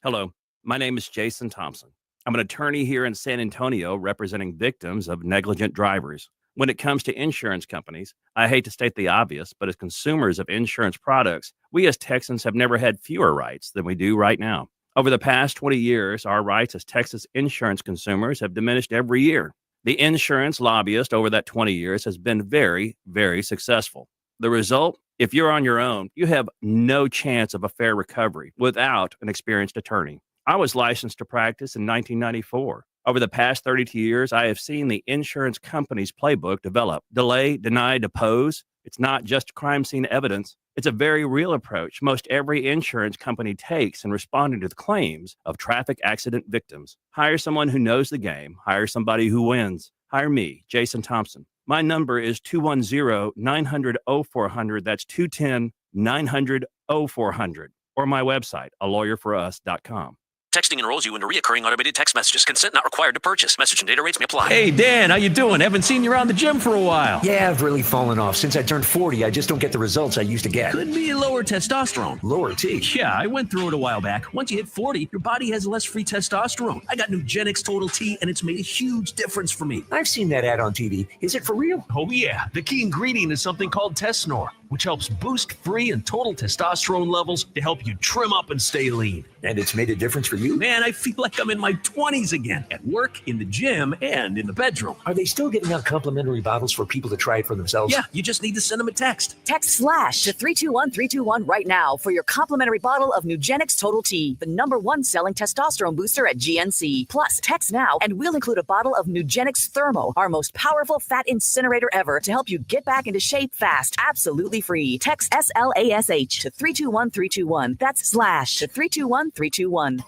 Hello, my name is Jason Thompson. I'm an attorney here in San Antonio representing victims of negligent drivers. When it comes to insurance companies, I hate to state the obvious, but as consumers of insurance products, we as Texans have never had fewer rights than we do right now. Over the past 20 years, our rights as Texas insurance consumers have diminished every year. The insurance lobbyist over that 20 years has been very, very successful. The result? If you're on your own, you have no chance of a fair recovery without an experienced attorney. I was licensed to practice in 1994. Over the past 32 years, I have seen the insurance company's playbook develop. Delay, deny, depose. It's not just crime scene evidence. It's a very real approach most every insurance company takes in responding to the claims of traffic accident victims. Hire someone who knows the game. Hire somebody who wins. Hire me, Jason Thompson. My number is 210-900-0400. That's 210-900-0400. Or my website, alawyerforus.com. Texting enrolls you into recurring automated text messages. Consent not required to purchase. Message and data rates may apply. Hey, Dan, how you doing? Haven't seen you around the gym for a while. Yeah, I've really fallen off. Since I turned 40, I just don't get the results I used to get. Could be lower testosterone. Lower T? Yeah, I went through it a while back. Once you hit 40, your body has less free testosterone. I got Nugenix Total T, and it's made a huge difference for me. I've seen that ad on TV. Is it for real? Oh, yeah. The key ingredient is something called Tesnor. which helps boost free and total testosterone levels to help you trim up and stay lean. And it's made a difference for you? Man, I feel like I'm in my 20s again, at work, in the gym, and in the bedroom. Are they still giving out complimentary bottles for people to try it for themselves? Yeah, you just need to send them a text. Text SLASH to 321321 right now for your complimentary bottle of Nugenix Total T, the #1 selling testosterone booster at GNC. Plus, text now and we'll include a bottle of Nugenix Thermo, our most powerful fat incinerator ever, to help you get back into shape fast, absolutely free. Text SLASH to 321321. That's SLASH to 321321.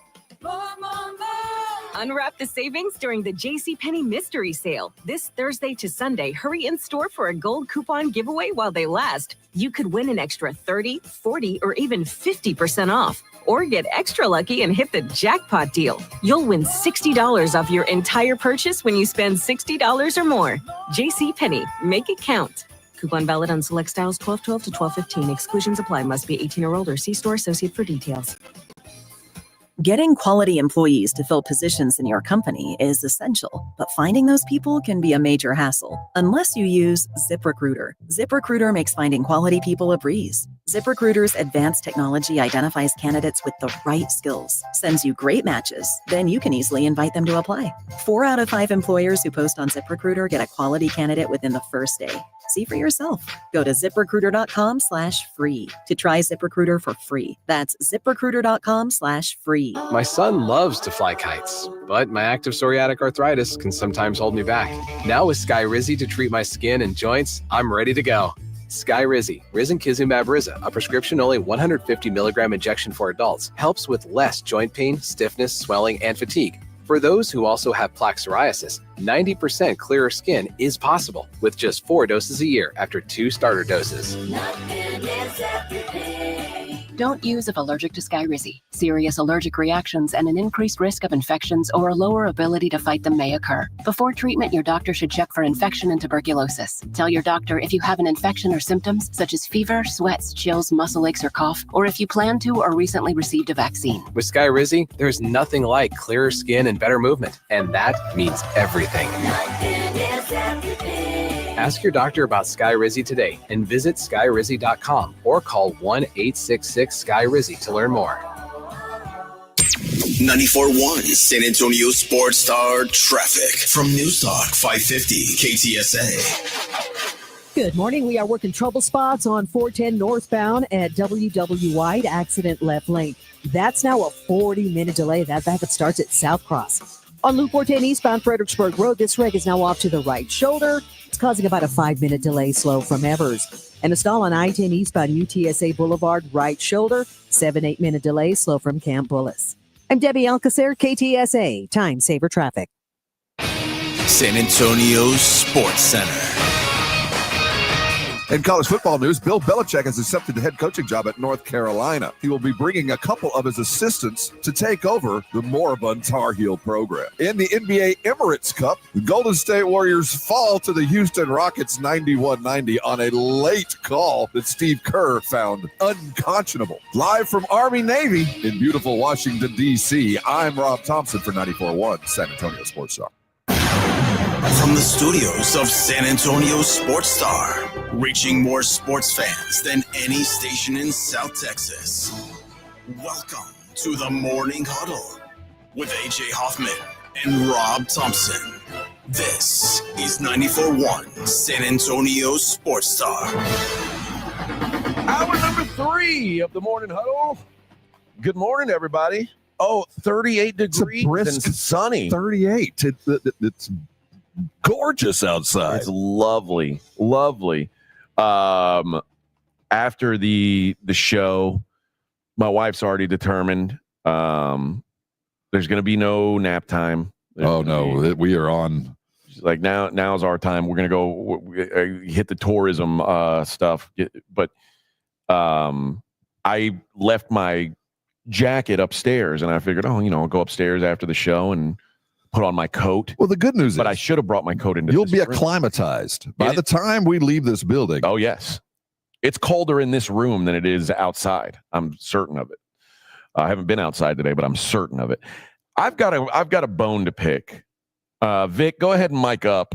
Unwrap the savings during the JCPenney Mystery Sale. This Thursday to Sunday, hurry in store for a gold coupon giveaway while they last. You could win an extra 30, 40, or even 50% off. Or get extra lucky and hit the jackpot deal. You'll win $60 off your entire purchase when you spend $60 or more. JCPenney, make it count. Coupon valid on select styles 12/12 to 12/15. Exclusions apply. Must be 18 or older. See store associate for details. Getting quality employees to fill positions in your company is essential, but finding those people can be a major hassle unless you use ZipRecruiter. ZipRecruiter makes finding quality people a breeze. ZipRecruiter's advanced technology identifies candidates with the right skills, sends you great matches, then you can easily invite them to apply. 4 out of 5 employers who post on ZipRecruiter get a quality candidate within the first day. See for yourself. Go to ZipRecruiter.com/free to try ZipRecruiter for free. That's ZipRecruiter.com/free. My son loves to fly kites, but my active psoriatic arthritis can sometimes hold me back. Now with Skyrizi to treat my skin and joints, I'm ready to go. Skyrizi, Risankizumab Riza, a prescription-only 150 milligram injection for adults, helps with less joint pain, stiffness, swelling, and fatigue. For those who also have plaque psoriasis, 90% clearer skin is possible with just 4 doses a year after 2 starter doses. Don't use if allergic to Skyrizi. Serious allergic reactions and an increased risk of infections or a lower ability to fight them may occur. Before treatment, your doctor should check for infection and tuberculosis. Tell your doctor if you have an infection or symptoms such as fever, sweats, chills, muscle aches, or cough, or if you plan to or recently received a vaccine. With Skyrizi, there's nothing like clearer skin and better movement, and that means everything. Ask your doctor about Skyrizi today and visit skyrizi.com or call 1-866-SKY-RIZZI to learn more. 94.1 San Antonio Sports Star traffic from News Talk 550 KTSA. Good morning. We are working trouble spots on 410 northbound at WW White, accident left lane. That's now a 40-minute delay. That starts at South Cross. On Loop 410 eastbound Fredericksburg Road, this wreck is now off to the right shoulder. It's causing about a 5-minute delay slow from Evers. And a stall on I-10 eastbound UTSA Boulevard, right shoulder. 7-8 minute delay slow from Camp Bullis. I'm Debbie Alcacer, KTSA, Time Saver Traffic. San Antonio Sports Center. In college football news, Bill Belichick has accepted the head coaching job at North Carolina. He will be bringing a couple of his assistants to take over the moribund Tar Heel program. In the NBA Emirates Cup, the Golden State Warriors fall to the Houston Rockets 91-90 on a late call that Steve Kerr found unconscionable. Live from Army-Navy in beautiful Washington, D.C., I'm Rob Thompson for 94.1 San Antonio Sports Star. From the studios of San Antonio Sports Star, reaching more sports fans than any station in South Texas. Welcome to the Morning Huddle with AJ Hoffman and Rob Thompson. This is 94.1 San Antonio Sports Star. Hour number 3 of the Morning Huddle. Good morning, everybody. Oh, 38 degrees and sunny. 38. It's gorgeous outside. It's lovely. After the show, my wife's already determined there's going to be no nap time. We are on. She's like, now's our time. We're going to go hit the tourism stuff. But I left my jacket upstairs, and I figured, I'll go upstairs after the show and put on my coat. Well, the good news is, I should have brought my coat into. You'll be acclimatized by the time we leave this building. Oh yes, it's colder in this room than it is outside. I'm certain of it. I haven't been outside today, but I'm certain of it. I've got a bone to pick. Vic, go ahead and mic up.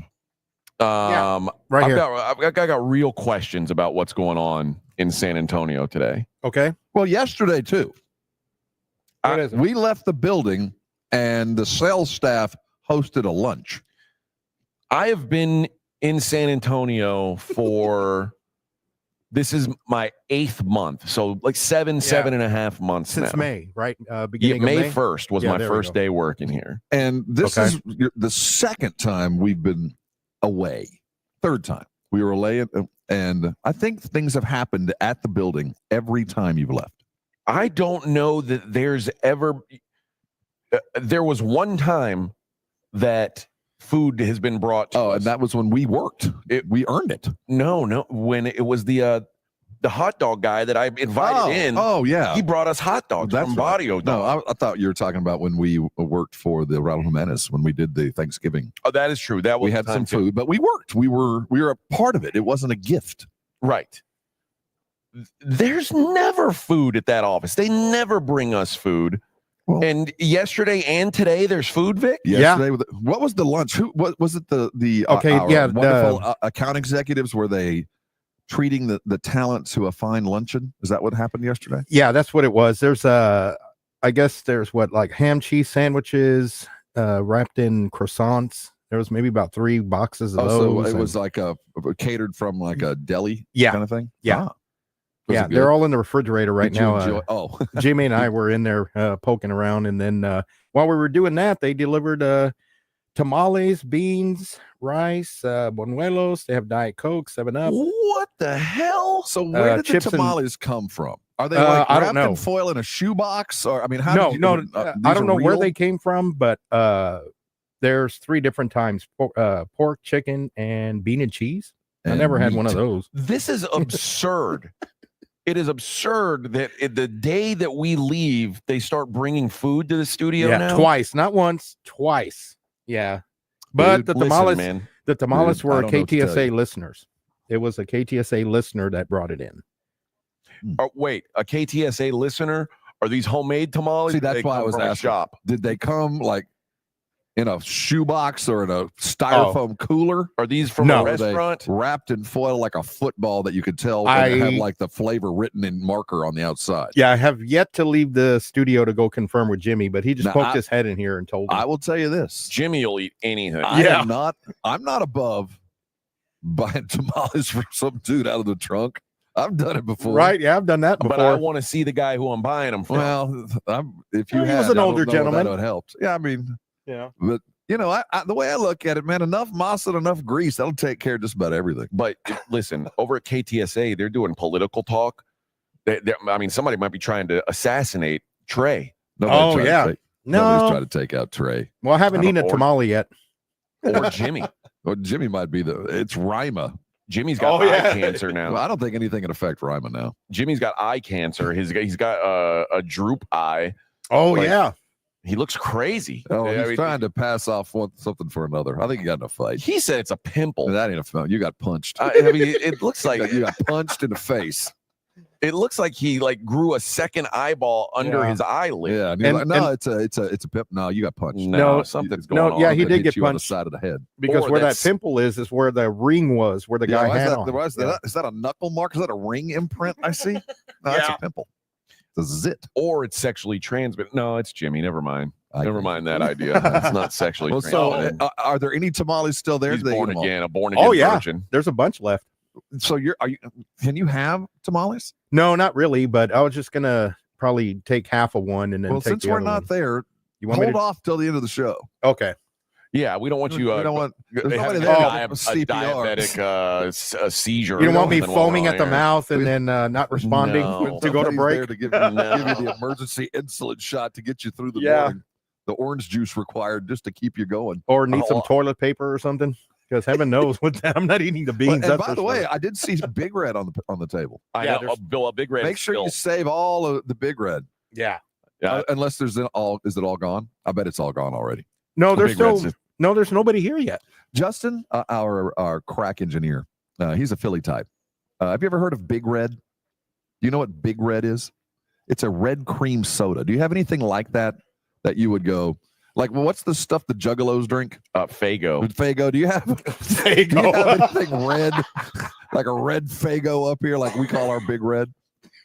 Right here. I've got real questions about what's going on in San Antonio today. Okay. Well, yesterday too. We left the building and the sales staff hosted a lunch. I have been in San Antonio for this is my 8th month, so like seven and a half months since now. May, right? Beginning of May May 1st was my first day working here, and this is the second time we've been away. Third time we were away, and I think things have happened at the building every time you've left. I don't know that there's ever. There was one time that food has been brought to us. And that was when we worked. We earned it. No, when it was the hot dog guy that I invited in. Oh, yeah. He brought us hot dogs from Barrio Dog. No, I thought you were talking about when we worked for the Raul Jimenez when we did the Thanksgiving. Oh, that is true. That was we had some food, but we worked. We were a part of it. It wasn't a gift. Right. There's never food at that office. They never bring us food. Well, and yesterday and today, there's food, Vic. Yesterday, what was the lunch? What was it? The wonderful account executives, were they treating the talent to a fine luncheon? Is that what happened yesterday? Yeah, that's what it was. There's I guess there's like ham cheese sandwiches wrapped in croissants. There was maybe about 3 boxes of those. So it was like catered from like a deli kind of thing. Yeah. Yeah, they're all in the refrigerator right now. Jimmy and I were in there poking around, and then while we were doing that, they delivered tamales, beans, rice, buñuelos. They have Diet Coke, 7-Up. What the hell? So where did the tamales come from? Are they like I wrapped don't know. in foil in a shoebox? Or I mean, I don't know where they came from, but there's 3 different times: pork, chicken, and bean and cheese. I never had one of those. This is absurd. It is absurd that the day that we leave, they start bringing food to the studio now. Twice, not once, twice. Yeah, but the tamales were KTSA listeners. It was a KTSA listener that brought it in. Wait, a KTSA listener? Are these homemade tamales? See, that's why I was asking. Did they come like in a shoebox or in a styrofoam cooler? Are these from a restaurant? Wrapped in foil like a football that you could tell had like the flavor written in marker on the outside. Yeah, I have yet to leave the studio to go confirm with Jimmy, but he just poked his head in here and told me. I will tell you this. Jimmy will eat anything. I'm not above buying tamales from some dude out of the trunk. I've done it before. Right, yeah, I've done that before. But I want to see the guy who I'm buying them from. Well, if you he was an older gentleman. That would help. Yeah, I mean... Yeah, but you know, the way I look at it, man, enough masa and enough grease, that'll take care of just about everything. But listen, over at KTSA, they're doing political talk. I mean, somebody might be trying to assassinate Trey. Nobody's trying to take out Trey. Well, I haven't eaten a tamale yet. Or Jimmy. Well, Jimmy might be it's Rima. Jimmy's got eye cancer now. Well, I don't think anything can affect Rima now. Jimmy's got eye cancer. He's got a droop eye. Oh, yeah. He looks crazy. Oh, he's trying to pass off something for another. I think he got in a fight. He said it's a pimple. That ain't a fight. You got punched. I mean, it looks like you got punched in the face. It looks like he grew a second eyeball under his eyelid. Yeah, and no, it's a pimp. No, you got punched. No, something's going on. Yeah, he did get punched punched on the side of the head because where that pimple is where the ring was, where the guy had on. Is that a knuckle mark? Is that a ring imprint? I see. No, that's a pimple. It's a zit, or it's sexually transmitted. No, it's Jimmy. Never mind. Never mind that idea. It's not sexually transmitted. So, are there any tamales still there? He's born again, a born again virgin. There's a bunch left. So can you have tamales? No, not really, but I was just gonna probably take half of one and then take since the we're other not one. there, you want hold off till the end of the show. Okay. Yeah, we don't want you. We don't want a diabetic a seizure. You don't want me foaming at the mouth and then not responding to go to break. There to give you the emergency insulin shot to get you through the morning. The orange juice required just to keep you going. Or need some toilet paper or something. Because heaven knows what I'm not eating the beans. And by the way, I did see Big Red on the table. I know, Bill, a Big Red. Make sure you save all of the Big Red. Yeah. Unless is it all gone? I bet it's all gone already. No, there's there's nobody here yet. Justin, our crack engineer, he's a Philly type. Have you ever heard of Big Red? Do you know what Big Red is? It's a red cream soda. Do you have anything like that you would go, Like, well, what's the stuff the Juggalos drink? Fago. Fago. Do you have Fago? Do you have anything red, like a red Fago up here, like we call our Big Red?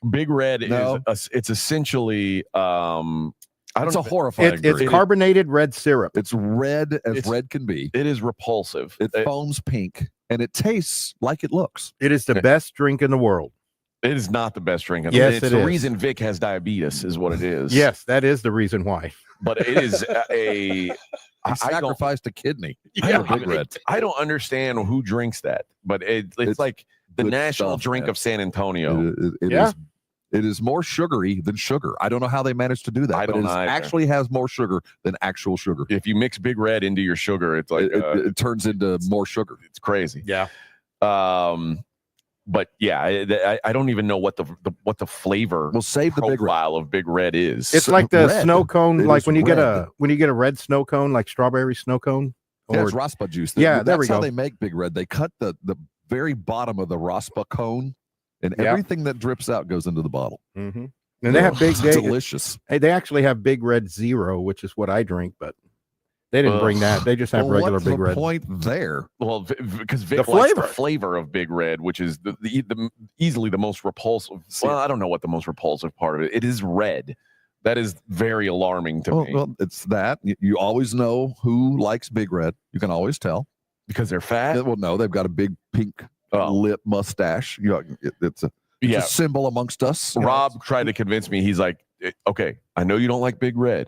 Big Red it's essentially it's a horrifying drink. It's carbonated red syrup. It's red as red can be. It is repulsive. It foams pink, and it tastes like it looks. It is the best drink in the world. It is not the best drink. Yes, it's the reason Vic has diabetes is what it is. Yes, that is the reason why. But it is I sacrificed a kidney. I don't understand who drinks that, but it's like the national drink of San Antonio. It is more sugary than sugar. I don't know how they managed to do that, but it actually has more sugar than actual sugar. If you mix Big Red into your sugar, it's like it turns into more sugar. It's crazy. Yeah. But yeah, I don't even know what the flavor. We'll save the profile of Big Red is. It's like the snow cone, like when you get a red snow cone, like strawberry snow cone. Yeah, it's raspa juice. That's how they make Big Red. They cut the very bottom of the raspa cone, and everything that drips out goes into the bottle. Mm-hmm. And they have delicious. Hey, they actually have Big Red Zero, which is what I drink, but they didn't bring that. They just have regular Big Red. Point there. Well, because Vic likes the flavor of Big Red, which is the easily the most repulsive. Well, I don't know what the most repulsive part of it. It is red. That is very alarming to me. Well, it's that you always know who likes Big Red. You can always tell because they're fat. Well, no, they've got a big pink lip mustache. It's a symbol amongst us. Rob tried to convince me. He's like, okay, I know you don't like Big Red.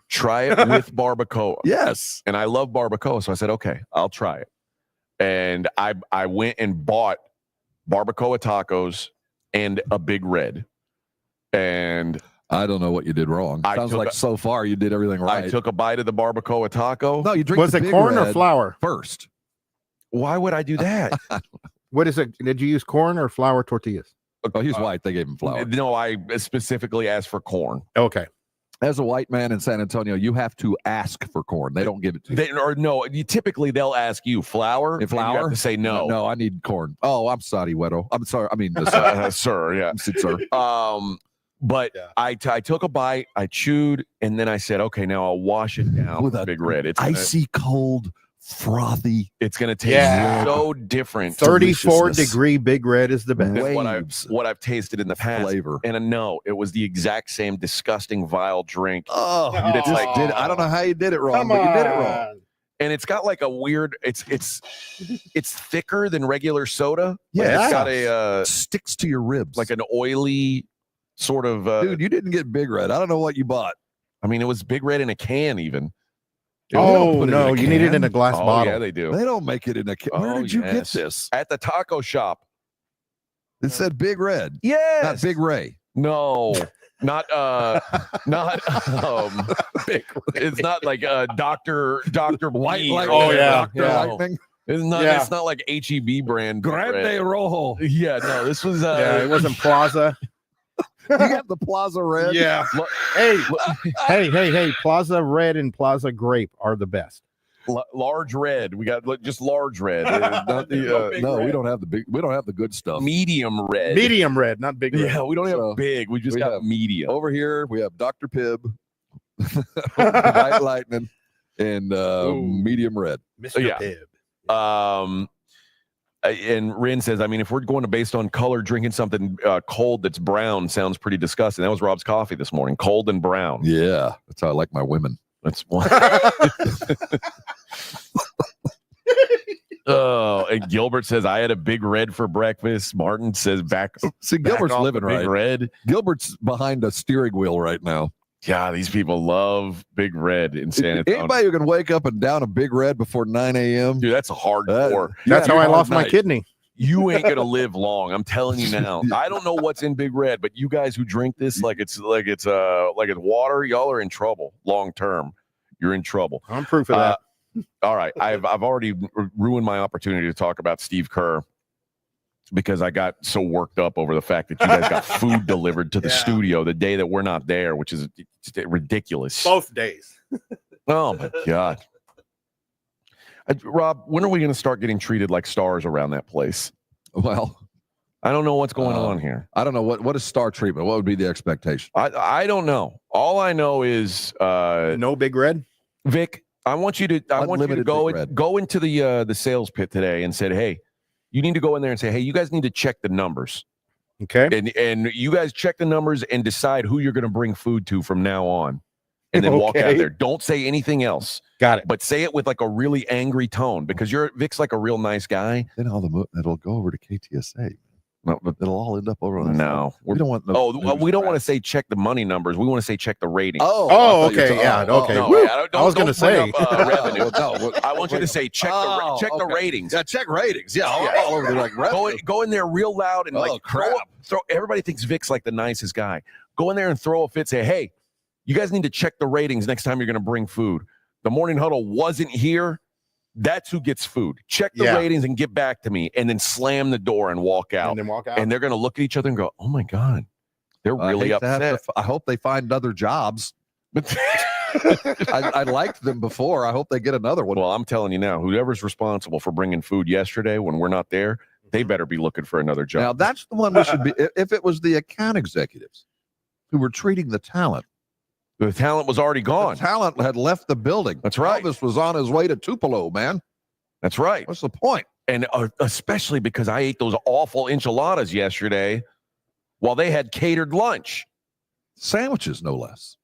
Try it with barbacoa. Yes. And I love barbacoa. So I said, okay, I'll try it. And I went and bought barbacoa tacos and a Big Red. And I don't know what you did wrong. Sounds like so far you did everything right. I took a bite of the barbacoa taco. No, you drink Was it corn or flour? First. Why would I do that? What is it? Did you use corn or flour tortillas? Oh, he's white. They gave him flour. No, I specifically asked for corn. Okay. As a white man in San Antonio, you have to ask for corn. They don't give it to you. Typically they'll ask you flour. If flour, you have to say no. No, I need corn. Oh, I'm sorry, Wedo. I'm sorry. I mean, sir. Yeah, sir. But I took a bite, I chewed, and then I said, okay, now I'll wash it down with a Big Red. It's icy cold, frothy. It's going to taste so different. 34-degree Big Red is the best. That's what I've tasted in the past. Flavor. And no, it was the exact same disgusting, vile drink. Oh, I don't know how you did it wrong, but you did it wrong. And it's got like a weird. It's thicker than regular soda. Yeah, it's got a sticks to your ribs, like an oily sort of. Dude, you didn't get Big Red. I don't know what you bought. I mean, it was Big Red in a can, even. Oh no, you need it in a glass bottle. Yeah, they do. They don't make it in a can. Where did you get this? At the taco shop. It said Big Red. Yes. Not Big Ray. No. Not Big Ray. It's not like Dr. White B. Lightning. Oh yeah. Dr. Lightning. It's not like HEB brand. Grande Rojo. Yeah, no, this was it wasn't Plaza. You got the Plaza Red. Yeah. Hey, Plaza Red and Plaza Grape are the best. Large red. We got just large red. Not the, no, we don't have the big. We don't have the good stuff. Medium red. Medium red, not big red. Yeah, we don't have big. We just got medium. Over here, we have Dr. Pibb, White Lightning, and medium red. Mr. Pibb. And Rin says, I mean, if we're going based on color, drinking something cold that's brown sounds pretty disgusting. That was Rob's coffee this morning, cold and brown. Yeah, that's how I like my women. That's one. Oh, and Gilbert says, I had a Big Red for breakfast. Martin says, Gilbert's living right. Big Red. Gilbert's behind a steering wheel right now. Yeah, these people love Big Red in San Antonio. Anybody who can wake up and down a Big Red before 9 a.m. Dude, that's a hardcore. That's how I lost my kidney. You ain't gonna live long. I'm telling you now. I don't know what's in Big Red, but you guys who drink this like it's water, y'all are in trouble long term. You're in trouble. I'm proof of that. All right, I've already ruined my opportunity to talk about Steve Kerr because I got so worked up over the fact that you guys got food delivered to the studio the day that we're not there, which is just ridiculous. Both days. Oh my God. Rob, when are we going to start getting treated like stars around that place? Well, I don't know what's going on here. I don't know what is star treatment. What would be the expectation? I don't know. All I know is no Big Red. Vic, I want you to go into the sales pit today and said, hey, you need to go in there and say, hey, you guys need to check the numbers. Okay. And you guys check the numbers and decide who you're going to bring food to from now on. And then walk out there. Don't say anything else. Got it. But say it with like a really angry tone because Vic's like a real nice guy. Then it'll go over to KTSA. No, but it'll all end up over on no. We don't want. We don't want to say check the money numbers. We want to say check the ratings. Okay. Yeah. Okay. No, I was going to say revenue. I want you to say check the ratings. Yeah, check ratings. Yeah, all over there like revenue. Go in there real loud and throw. Everybody thinks Vic's like the nicest guy. Go in there and throw a fit. Say, hey, you guys need to check the ratings next time you're going to bring food. The Morning Huddle wasn't here. That's who gets food. Check the ratings and get back to me, and then slam the door and walk out. And they're going to look at each other and go, "Oh my God, they're really upset." I hope they find other jobs. I liked them before. I hope they get another one. Well, I'm telling you now, whoever's responsible for bringing food yesterday when we're not there, they better be looking for another job. Now that's the one we should be. If it was the account executives who were treating the talent. The talent was already gone. The talent had left the building. That's right. Elvis was on his way to Tupelo, man. That's right. What's the point? And especially because I ate those awful enchiladas yesterday while they had catered lunch. Sandwiches, no less.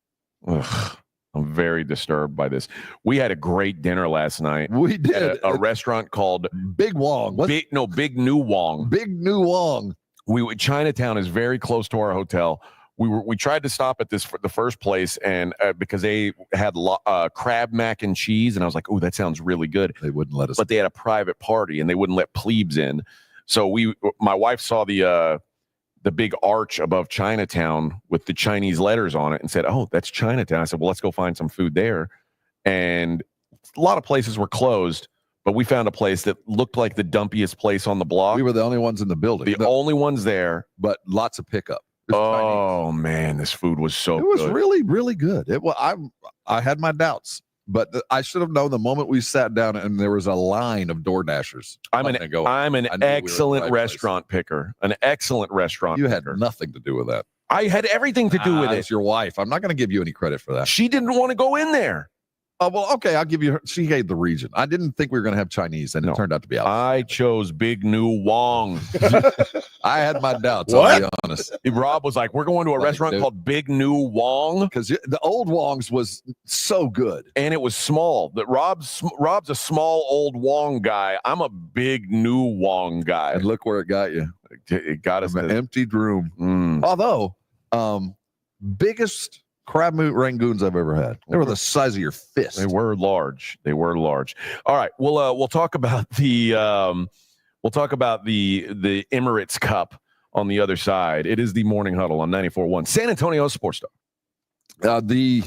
Ugh, I'm very disturbed by this. We had a great dinner last night. We did. At a restaurant called Big Wong. Big New Wong. Big New Wong. Chinatown is very close to our hotel. We tried to stop at the first place and because they had crab mac and cheese, and I was like, oh, that sounds really good. They wouldn't let us. But they had a private party and they wouldn't let plebes in. So my wife saw the big arch above Chinatown with the Chinese letters on it and said, oh, that's Chinatown. I said, well, let's go find some food there. And a lot of places were closed, but we found a place that looked like the dumpiest place on the block. We were the only ones in the building. The only ones there. But lots of pickup. Oh man, this food was so good. It was really, really good. I had my doubts, but I should have known the moment we sat down and there was a line of Door Dashers. I'm an excellent restaurant picker. An excellent restaurant picker. You had nothing to do with that. I had everything to do with it. It's your wife. I'm not going to give you any credit for that. She didn't want to go in there. Oh, well, okay, I'll give you her. She gave the region. I didn't think we were going to have Chinese, and it turned out to be out. I chose Big New Wong. I had my doubts, I'll be honest. Rob was like, we're going to a restaurant called Big New Wong. Because the old Wong's was so good. And it was small. Rob's a small old Wong guy. I'm a Big New Wong guy. And look where it got you. It got us an emptied room. Although, biggest crab meat rangoons I've ever had. They were the size of your fist. They were large. All right, we'll talk about the Emirates Cup on the other side. It is the Morning Huddle on 94.1 San Antonio Sports Star. The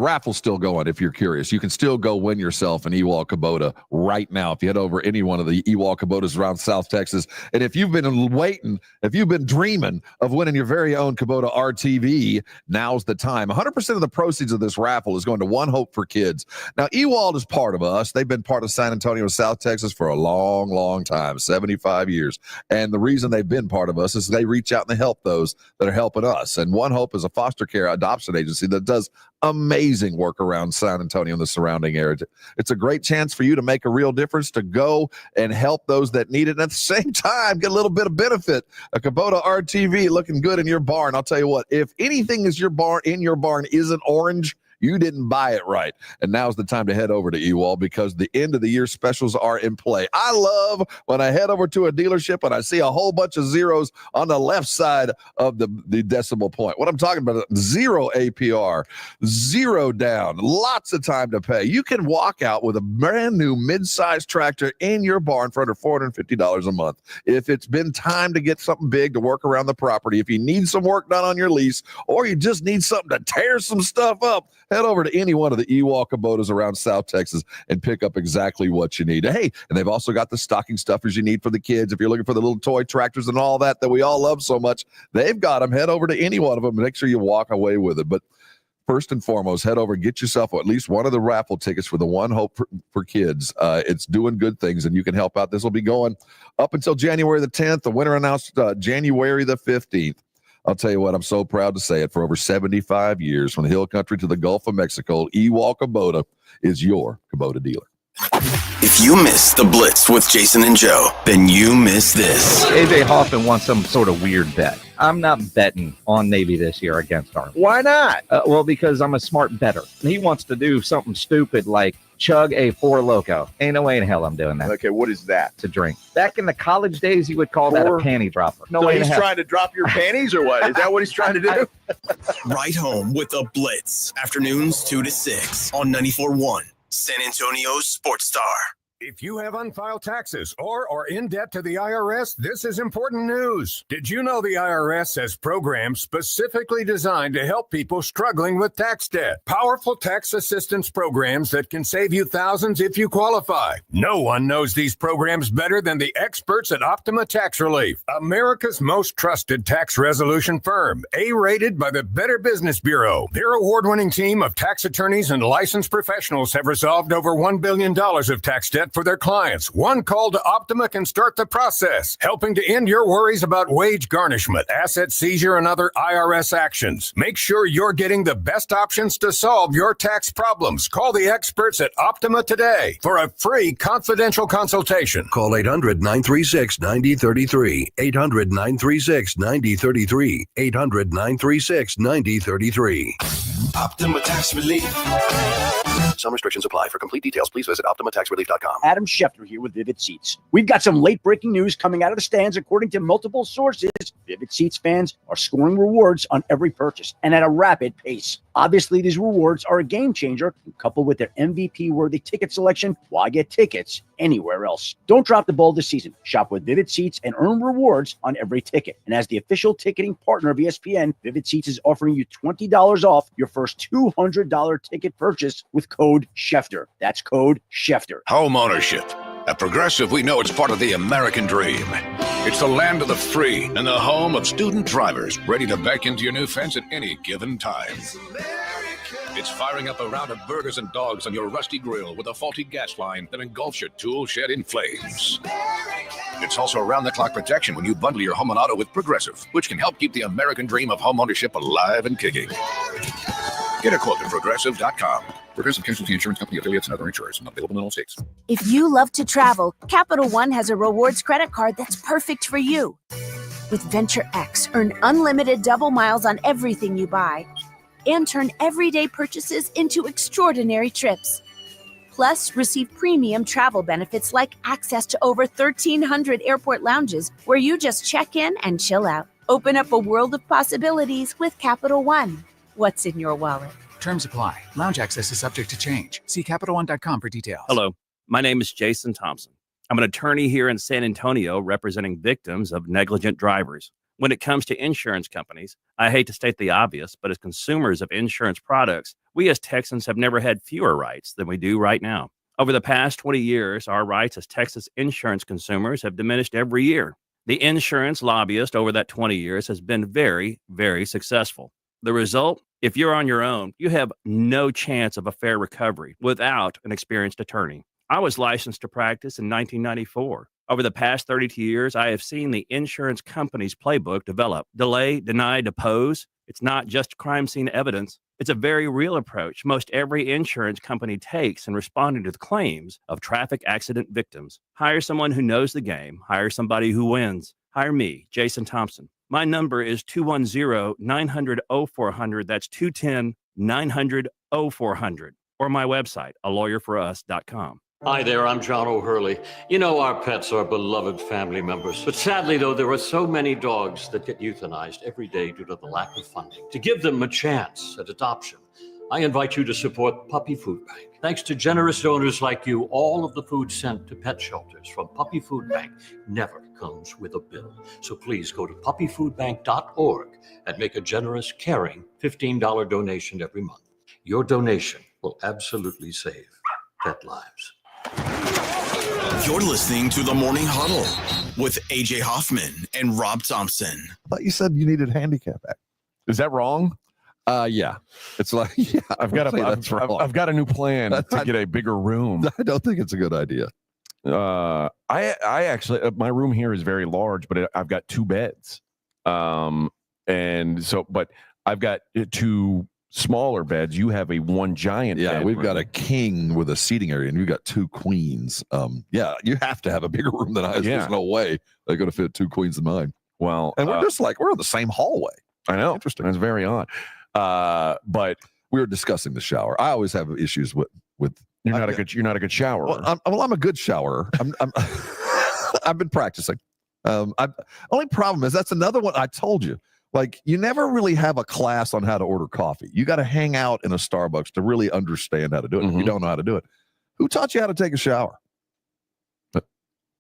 raffle's still going. If you're curious, you can still go win yourself an Ewald Kubota right now if you head over any one of the Ewald Kubotas around South Texas. And if you've been dreaming of winning your very own Kubota RTV, now's the time. 100% of the proceeds of this raffle is going to One Hope for Kids. Now, Ewald is part of us. They've been part of San Antonio, South Texas for a long, long time, 75 years. And the reason they've been part of us is they reach out and they help those that are helping us. And One Hope is a foster care adoption agency that does amazing work around San Antonio and the surrounding area. It's a great chance for you to make a real difference, to go and help those that need it, and at the same time get a little bit of benefit. A Kubota RTV looking good in your barn. I'll tell you what, if anything is in your barn isn't orange, you didn't buy it right. And now's the time to head over to Ewald because the end of the year specials are in play. I love when I head over to a dealership and I see a whole bunch of zeros on the left side of the decimal point. What I'm talking about, 0 APR, 0 down, lots of time to pay. You can walk out with a brand new mid-sized tractor in your barn for under $450 a month. If it's been time to get something big to work around the property, if you need some work done on your lease, or you just need something to tear some stuff up, head over to any one of the Ewald Kubotas around South Texas and pick up exactly what you need. Hey, and they've also got the stocking stuffers you need for the kids. If you're looking for the little toy tractors and all that we all love so much, they've got them. Head over to any one of them and make sure you walk away with it. But first and foremost, head over and get yourself at least one of the raffle tickets for the One Hope for Kids. It's doing good things, and you can help out. This will be going up until January the 10th. The winner announced January the 15th. I'll tell you what, I'm so proud to say it. For over 75 years, from the hill country to the Gulf of Mexico, Ewald Kubota is your Kubota dealer. If you miss the Blitz with Jason and Joe, then you miss this. AJ Hoffman wants some sort of weird bet. I'm not betting on Navy this year against Army. Why not? Well, because I'm a smart bettor. He wants to do something stupid like chug a Four Loko. Ain't no way in hell I'm doing that. Okay, what is that? It's a drink. Back in the college days, you would call that a panty dropper. No way. He's trying to drop your panties or what? Is that what he's trying to do? Right home with the Blitz. Afternoons 2 to 6 on 94.1 San Antonio's Sports Star. If you have unfiled taxes or are in debt to the IRS, this is important news. Did you know the IRS has programs specifically designed to help people struggling with tax debt? Powerful tax assistance programs that can save you thousands if you qualify. No one knows these programs better than the experts at Optima Tax Relief, America's most trusted tax resolution firm, A-rated by the Better Business Bureau. Their award-winning team of tax attorneys and licensed professionals have resolved over $1 billion of tax debt for their clients. One call to Optima can start the process, helping to end your worries about wage garnishment, asset seizure, and other IRS actions. Make sure you're getting the best options to solve your tax problems. Call the experts at Optima today for a free confidential consultation. Call 800-936-9033. 800-936-9033. 800-936-9033. Optima Tax Relief. Some restrictions apply. For complete details, please visit OptimaTaxRelief.com. Adam Schefter here with Vivid Seats. We've got some late breaking news coming out of the stands. According to multiple sources, Vivid Seats fans are scoring rewards on every purchase and at a rapid pace. Obviously, these rewards are a game changer. Coupled with their MVP-worthy ticket selection, why get tickets anywhere else? Don't drop the ball this season. Shop with Vivid Seats and earn rewards on every ticket. And as the official ticketing partner of ESPN, Vivid Seats is offering you $20 off your first $200 ticket purchase with code Schefter. That's code Schefter. Home ownership. At Progressive, we know it's part of the American dream. It's the land of the free and the home of student drivers ready to back into your new fence at any given time. It's firing up a round of burgers and dogs on your rusty grill with a faulty gas line that engulfs your tool shed in flames. It's also around-the-clock protection when you bundle your home and auto with Progressive, which can help keep the American dream of home ownership alive and kicking. Get a quote at Progressive.com. Progressive Casualty Insurance Company, affiliates, and other insurers. Not available in all states. If you love to travel, Capital One has a rewards credit card that's perfect for you. With Venture X, earn unlimited double miles on everything you buy and turn everyday purchases into extraordinary trips. Plus, receive premium travel benefits like access to over 1,300 airport lounges where you just check in and chill out. Open up a world of possibilities with Capital One. What's in your wallet? Terms apply. Lounge access is subject to change. See CapitalOne.com for details. Hello, my name is Jason Thompson. I'm an attorney here in San Antonio representing victims of negligent drivers. When it comes to insurance companies, I hate to state the obvious, but as consumers of insurance products, we as Texans have never had fewer rights than we do right now. Over the past 20 years, our rights as Texas insurance consumers have diminished every year. The insurance lobbyist over that 20 years has been very, very successful. The result? If you're on your own, you have no chance of a fair recovery without an experienced attorney. I was licensed to practice in 1994. Over the past 32 years, I have seen the insurance company's playbook develop. Delay, deny, depose. It's not just crime scene evidence. It's a very real approach most every insurance company takes in responding to the claims of traffic accident victims. Hire someone who knows the game. Hire somebody who wins. Hire me, Jason Thompson. My number is 210-900-0400. That's 210-900-0400. Or my website, alawyer4us.com. Hi there, I'm John O'Hurley. You know, our pets are beloved family members. But sadly, though, there are so many dogs that get euthanized every day due to the lack of funding. To give them a chance at adoption, I invite you to support Puppy Food Bank. Thanks to generous donors like you, all of the food sent to pet shelters from Puppy Food Bank never comes with a bill. So please go to puppyfoodbank.org and make a generous, caring $15 donation every month. Your donation will absolutely save pet lives. You're listening to the Morning Huddle with AJ Hoffman and Rob Thompson. I thought you said you needed handicap act. Is that wrong? Yeah. It's like, yeah, I've got a new plan to get a bigger room. I don't think it's a good idea. I actually, my room here is very large, but I've got two beds. And And so, but I've got 2 smaller beds. You have a 1 giant bed. We've got a king with a seating area, and you've got 2 queens. You have to have a bigger room than I. There's no way they're going to fit 2 queens in mine. Well, and we're just we're in the same hallway. I know. Interesting. That's very odd. But we were discussing the shower. I always have issues with. You're not a good showerer. Well, I'm a good showerer. I've been practicing. Only problem is that's another one I told you. Like, you never really have a class on how to order coffee. You got to hang out in a Starbucks to really understand how to do it. If you don't know how to do it, who taught you how to take a shower?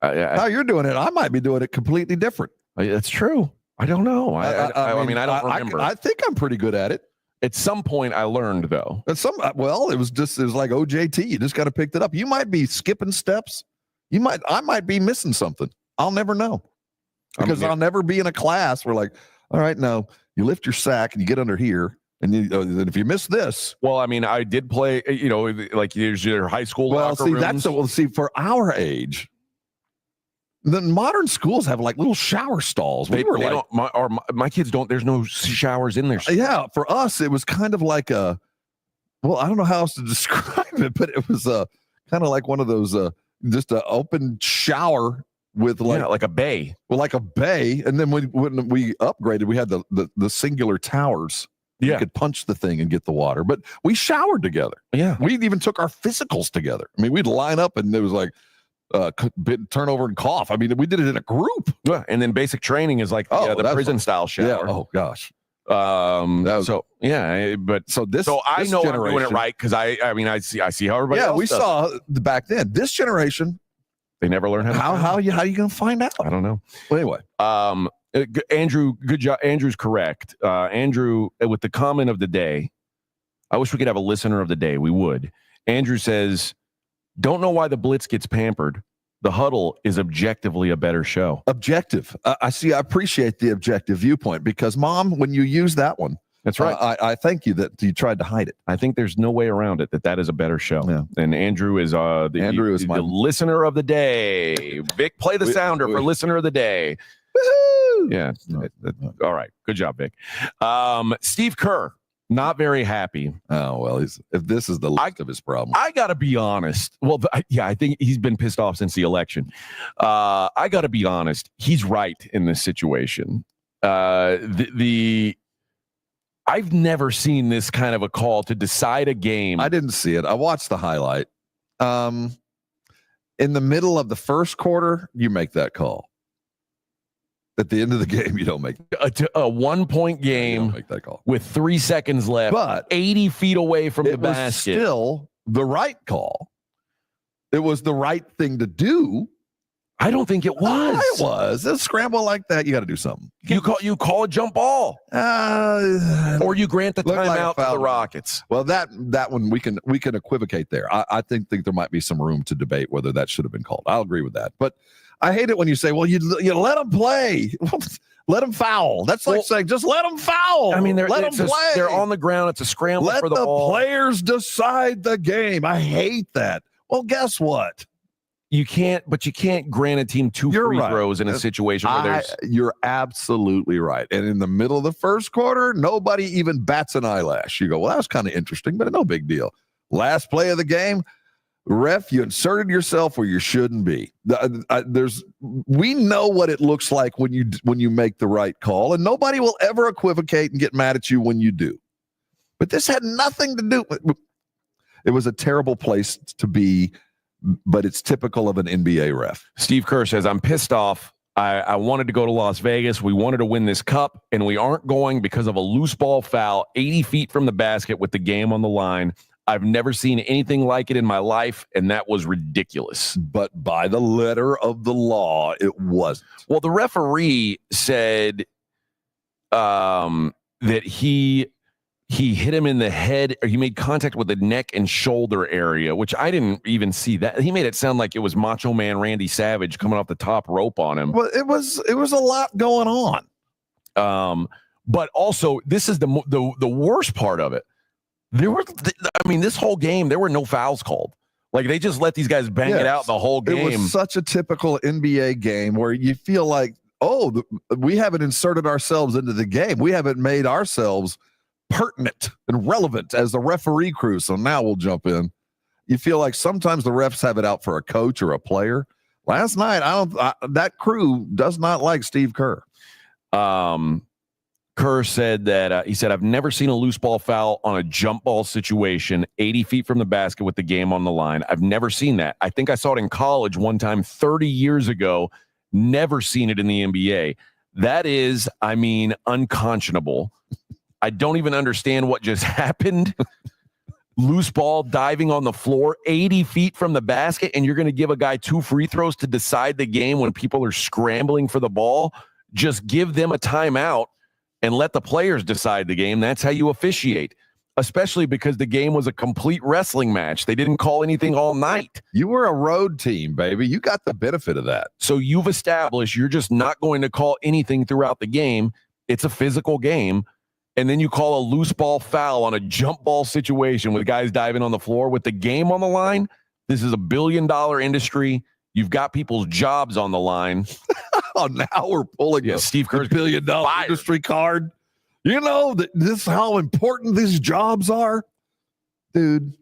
How you're doing it, I might be doing it completely different. That's true. I don't know. I mean, I don't remember. I think I'm pretty good at it. At some point, I learned though. It was like OJT. You just got to pick it up. You might be skipping steps. I might be missing something. I'll never know because I'll never be in a class where like, all right, now you lift your sack and you get under here. And if you miss this, well, I mean, I did play. Like there's your high school. Well, locker see, rooms. For our age, the modern schools have like little shower stalls. My kids don't. There's no showers in there. Yeah, for us, it was kind of like I don't know how else to describe it, but it was kind of like one of those just an open shower with like a bay. Well, like a bay, and then when we upgraded, we had the singular towers. Yeah. You could punch the thing and get the water, but we showered together. Yeah, we even took our physicals together. I mean, we'd line up, and it was like. Turnover and cough. I mean, we did it in a group. Yeah, and then basic training is like the prison style shower. Yeah. Oh gosh. I know I'm doing it right because I see how everybody. Yeah, we saw back then. This generation, they never learn how are you going to find out? I don't know. Well, anyway, Andrew, good job. Andrew's correct. Andrew, with the comment of the day, I wish we could have a listener of the day. We would. Andrew says. Don't know why the Blitz gets pampered. The Huddle is objectively a better show. Objective. I see. I appreciate the objective viewpoint because, Mom, when you use that one, that's right. I thank you that you tried to hide it. I think there's no way around it that is a better show. Yeah. And Andrew is the listener of the day. Vic, play the sounder for listener of the day. Woo-hoo! Yeah. All right. Good job, Vic. Steve Kerr. Not very happy. Oh, well, if this is the list of his problems. I got to be honest. Well, I think he's been pissed off since the election. I got to be honest. He's right in this situation. I've never seen this kind of a call to decide a game. I didn't see it. I watched the highlight. In the middle of the first quarter, you make that call. At the end of the game, you don't make a 1-point game make that call. With 3 seconds left, but 80 feet away from the was basket. Still the right call. It was the right thing to do. I don't think it was. It was. A scramble like that, you got to do something. You call a jump ball, or you grant the timeout to the Rockets. Well, that one we can equivocate there. I think there might be some room to debate whether that should have been called. I'll agree with that, but. I hate it when you say, well, you let them play. Let them foul. That's like saying, just let them foul. I mean, let them play. They're on the ground. It's a scramble for the ball. Let the players decide the game. I hate that. Well, guess what? You can't grant a team 2 free throws in a situation where you're absolutely right. And in the middle of the first quarter, nobody even bats an eyelash. You go, well, that was kind of interesting, but no big deal. Last play of the game. Ref, you inserted yourself where you shouldn't be. We know what it looks like when you make the right call, and nobody will ever equivocate and get mad at you when you do. But this had nothing to do with it. Was a terrible place to be, but it's typical of an NBA ref. Steve Kerr says, I'm pissed off. I wanted to go to Las Vegas. We wanted to win this cup, and we aren't going because of a loose ball foul 80 feet from the basket with the game on the line. I've never seen anything like it in my life, and that was ridiculous. But by the letter of the law, it wasn't. Well, the referee said that he hit him in the head, or he made contact with the neck and shoulder area, which I didn't even see that. He made it sound like it was Macho Man Randy Savage coming off the top rope on him. Well, it was a lot going on. But also, this is the worst part of it. This whole game, there were no fouls called. Like, they just let these guys bang it out the whole game. It was such a typical NBA game where you feel like we haven't inserted ourselves into the game. We haven't made ourselves pertinent and relevant as the referee crew. So now we'll jump in. You feel like sometimes the refs have it out for a coach or a player. Last night, that crew does not like Steve Kerr. Kerr said that he said, I've never seen a loose ball foul on a jump ball situation 80 feet from the basket with the game on the line. I've never seen that. I think I saw it in college one time 30 years ago. Never seen it in the NBA. That is, unconscionable. I don't even understand what just happened. Loose ball diving on the floor 80 feet from the basket, and you're going to give a guy 2 free throws to decide the game when people are scrambling for the ball. Just give them a timeout and let the players decide the game. That's how you officiate, especially because the game was a complete wrestling match. They didn't call anything all night. You were a road team, baby. You got the benefit of that. So you've established you're just not going to call anything throughout the game. It's a physical game. And then you call a loose ball foul on a jump ball situation with guys diving on the floor with the game on the line. This is $1 billion industry. You've got people's jobs on the line. Now we're pulling Steve Kerr's $1 billion industry card. You know, this is how important these jobs are. Dude,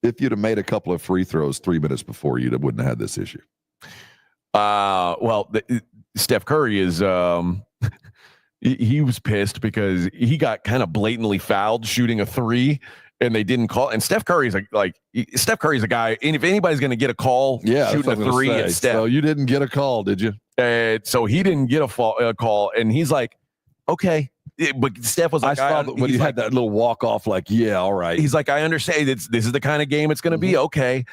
if you'd have made a couple of free throws 3 minutes before, you wouldn't have had this issue. Steph Curry is he was pissed because he got kind of blatantly fouled shooting a 3 and they didn't call. And Steph Curry's Steph Curry's a guy, and if anybody's going to get a call shooting a 3, it's Steph. So you didn't get a call, did you? So he didn't get a call, and he's like, okay. But Steph was like, I saw when he had that little walk off, like, yeah, all right. He's like, I understand. This is the kind of game it's going to be. Okay.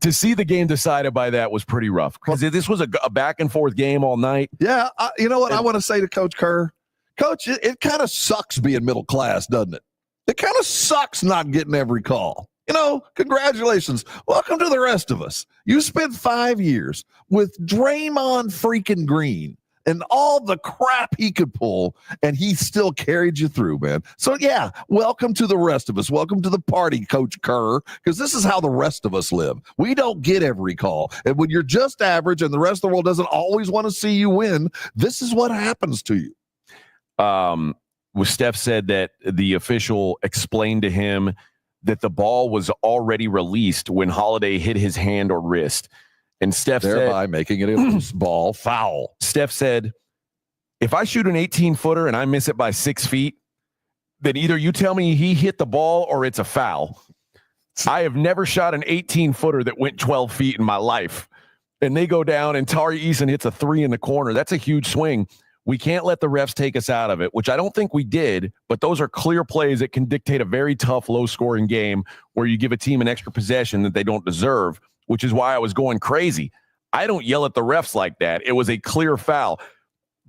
To see the game decided by that was pretty rough because this was a back and forth game all night. Yeah. You know what I want to say to Coach Kerr? Coach, it kind of sucks being middle class, doesn't it? It kind of sucks not getting every call. You know, congratulations. Welcome to the rest of us. You spent 5 years with Draymond freaking Green and all the crap he could pull, and he still carried you through, man. So, yeah, welcome to the rest of us. Welcome to the party, Coach Kerr, because this is how the rest of us live. We don't get every call. And when you're just average and the rest of the world doesn't always want to see you win, this is what happens to you. Steph said that the official explained to him that the ball was already released when Holiday hit his hand or wrist. And Steph thereby said, making it a loose ball foul. Steph said, if I shoot an 18-footer and I miss it by 6 feet, then either you tell me he hit the ball or it's a foul. I have never shot an 18-footer that went 12 feet in my life. And they go down and Tari Eason hits a 3 in the corner. That's a huge swing. We can't let the refs take us out of it, which I don't think we did, but those are clear plays that can dictate a very tough, low-scoring game where you give a team an extra possession that they don't deserve, which is why I was going crazy. I don't yell at the refs like that. It was a clear foul.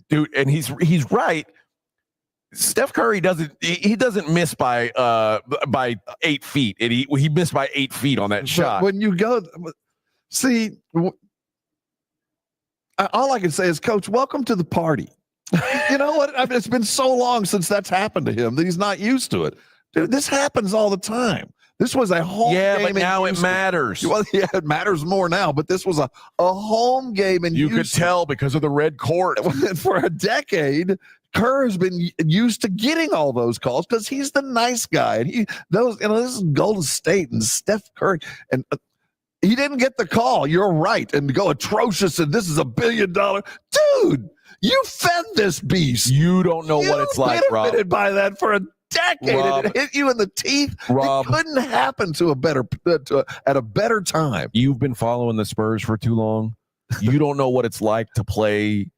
Dude, and he's right. Steph Curry doesn't miss by 8 feet. And he missed by 8 feet on that shot. When you go, see, all I can say is, Coach, welcome to the party. You know what? I mean, it's been so long since that's happened to him that he's not used to it. Dude, this happens all the time. This was a home game. Yeah, but now it matters. Well, yeah, it matters more now, but this was a home game. And you could tell because of the red court. For a decade, Kerr has been used to getting all those calls because he's the nice guy. And this is Golden State and Steph Curry. And he didn't get the call. You're right. And go atrocious. And this is $1 billion. Dude, you fed this beast. You don't know what it's like, Rob. You benefited by that for a decade. Rob, and it hit you in the teeth. Rob, it couldn't happen at a better time. You've been following the Spurs for too long. You don't know what it's like to play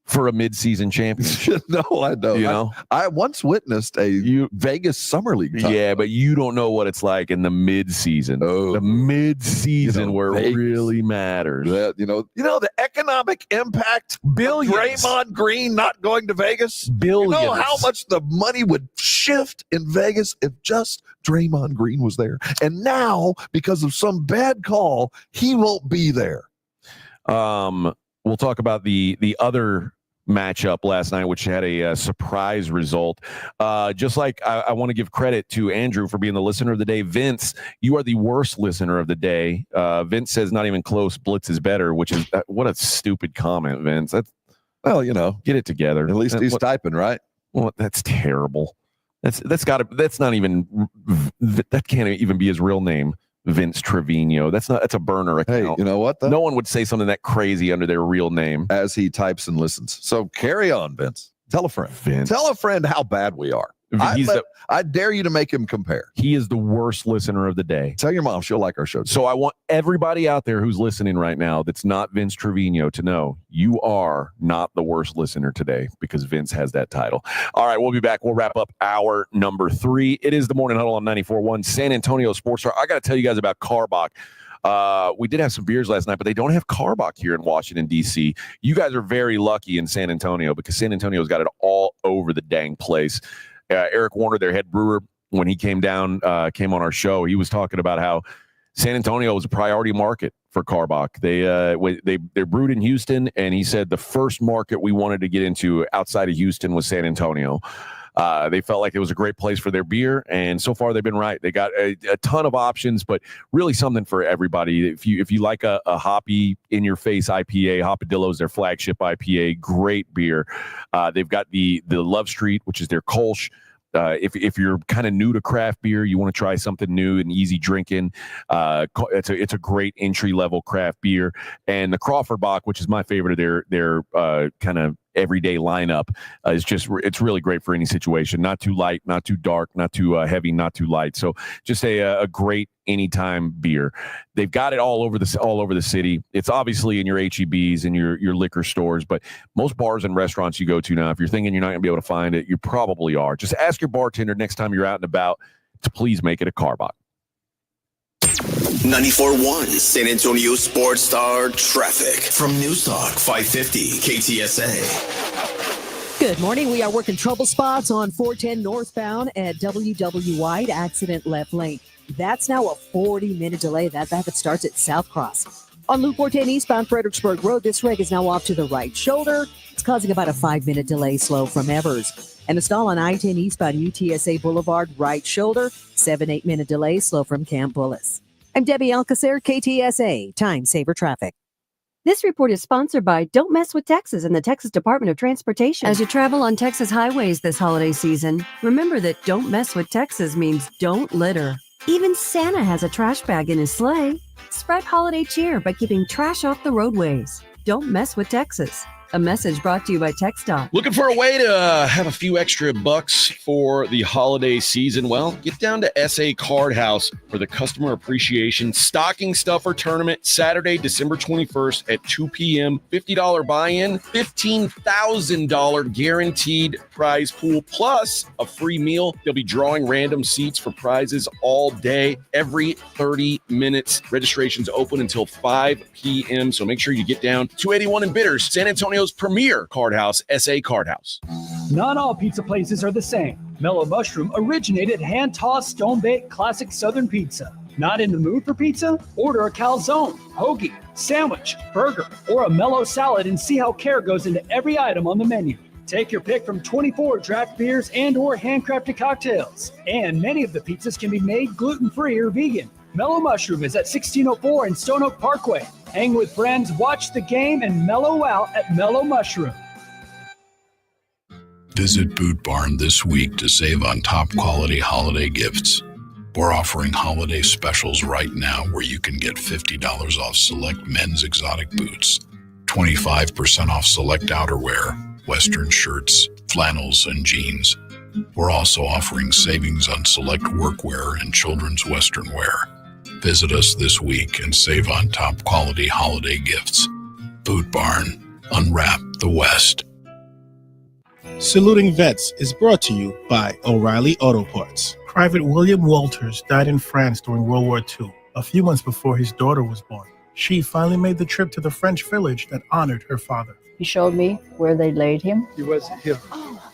for a midseason championship. No, I don't. You know, I once witnessed a Vegas Summer League time. Yeah, but you don't know what it's like in the midseason. Oh, the midseason where Vegas. It really matters. You know the economic impact. Billions. Draymond Green not going to Vegas. Billions. You know how much the money would shift in Vegas if just Draymond Green was there. And now, because of some bad call, he won't be there. We'll talk about the other matchup last night, which had a surprise result. Just like I want to give credit to Andrew for being the listener of the day. Vince, you are the worst listener of the day. Vince says not even close. Blitz is better, which is what a stupid comment, Vince. Well, get it together. At least he's typing, right? Well, that's terrible. That can't even be his real name. Vince Trevino. That's a burner account. Hey, you know what, though? No one would say something that crazy under their real name. As he types and listens. So carry on, Vince. Tell a friend. Vince. Tell a friend how bad we are. I dare you to make him compare. He is the worst listener of the day. Tell your mom she'll like our show. So I want everybody out there who's listening right now that's not Vince Trevino to know you are not the worst listener today because Vince has that title. All right, we'll be back. We'll wrap up hour number 3. It is the Morning Huddle on 94.1 San Antonio Sports Star. I got to tell you guys about Carbach. We did have some beers last night, but they don't have Carbach here in Washington, D.C. You guys are very lucky in San Antonio because San Antonio's got it all over the dang place. Eric Warner, their head brewer, when he came on our show, he was talking about how San Antonio was a priority market for Carbach. They're brewed in Houston, and he said the first market we wanted to get into outside of Houston was San Antonio. They felt like it was a great place for their beer, and so far they've been right. They got a ton of options, but really something for everybody. If you like a hoppy, in-your-face IPA, Hopadillo's their flagship IPA, great beer. They've got the Love Street, which is their Kolsch. If you're kind of new to craft beer, you want to try something new and easy drinking, it's a great entry-level craft beer. And the Crawford Bock, which is my favorite of their kind of everyday lineup, it's really great for any situation. Not too light, not too dark, not too heavy, not too light. So just a great anytime beer. They've got it all over the city. It's obviously in your HEBs and your liquor stores, but most bars and restaurants you go to now, if you're thinking you're not going to be able to find it, you probably are. Just ask your bartender next time you're out and about to please make it a Carbach. 94.1 San Antonio Sports Star traffic from News Talk 550 KTSA. Good morning. We are working trouble spots on 410 northbound at WW White, accident left lane. That's now a 40-minute delay. That starts at South Cross. On Loop 410 eastbound Fredericksburg Road, this wreck is now off to the right shoulder. It's causing about a 5-minute delay slow from Evers. And a stall on I-10 eastbound UTSA Boulevard, right shoulder, 7-8 minute delay slow from Camp Bullis. I'm Debbie Alcacer, KTSA, Time Saver Traffic. This report is sponsored by Don't Mess with Texas and the Texas Department of Transportation. As you travel on Texas highways this holiday season, remember that Don't Mess with Texas means don't litter. Even Santa has a trash bag in his sleigh. Spread holiday cheer by keeping trash off the roadways. Don't mess with Texas. A message brought to you by TxDOT. Looking for a way to have a few extra bucks for the holiday season? Well, get down to SA Card House for the Customer Appreciation Stocking Stuffer Tournament, Saturday, December 21st at 2 p.m. $50 buy-in, $15,000 guaranteed prize pool, plus a free meal. They'll be drawing random seats for prizes all day, every 30 minutes. Registration's open until 5 p.m., so make sure you get down. 281 in Bitters, San Antonio's premier card house, SA Card House. Not all pizza places are the same. Mellow Mushroom originated hand-tossed, stone-baked classic Southern pizza. Not in the mood for pizza? Order a calzone, hoagie, sandwich, burger, or a mellow salad and see how care goes into every item on the menu. Take your pick from 24 draft beers and or handcrafted cocktails. And many of the pizzas can be made gluten-free or vegan. Mellow Mushroom is at 1604 in Stone Oak Parkway. Hang with friends, watch the game, and mellow out at Mellow Mushroom. Visit Boot Barn this week to save on top quality holiday gifts. We're offering holiday specials right now where you can get $50 off select men's exotic boots, 25% off select outerwear, Western shirts, flannels, and jeans. We're also offering savings on select workwear and children's Western wear. Visit us this week and save on top quality holiday gifts. Boot Barn. Unwrap the West. Saluting Vets is brought to you by O'Reilly Auto Parts. Private William Walters died in France during World War II, a few months before his daughter was born. She finally made the trip to the French village that honored her father. He showed me where they laid him. He was here.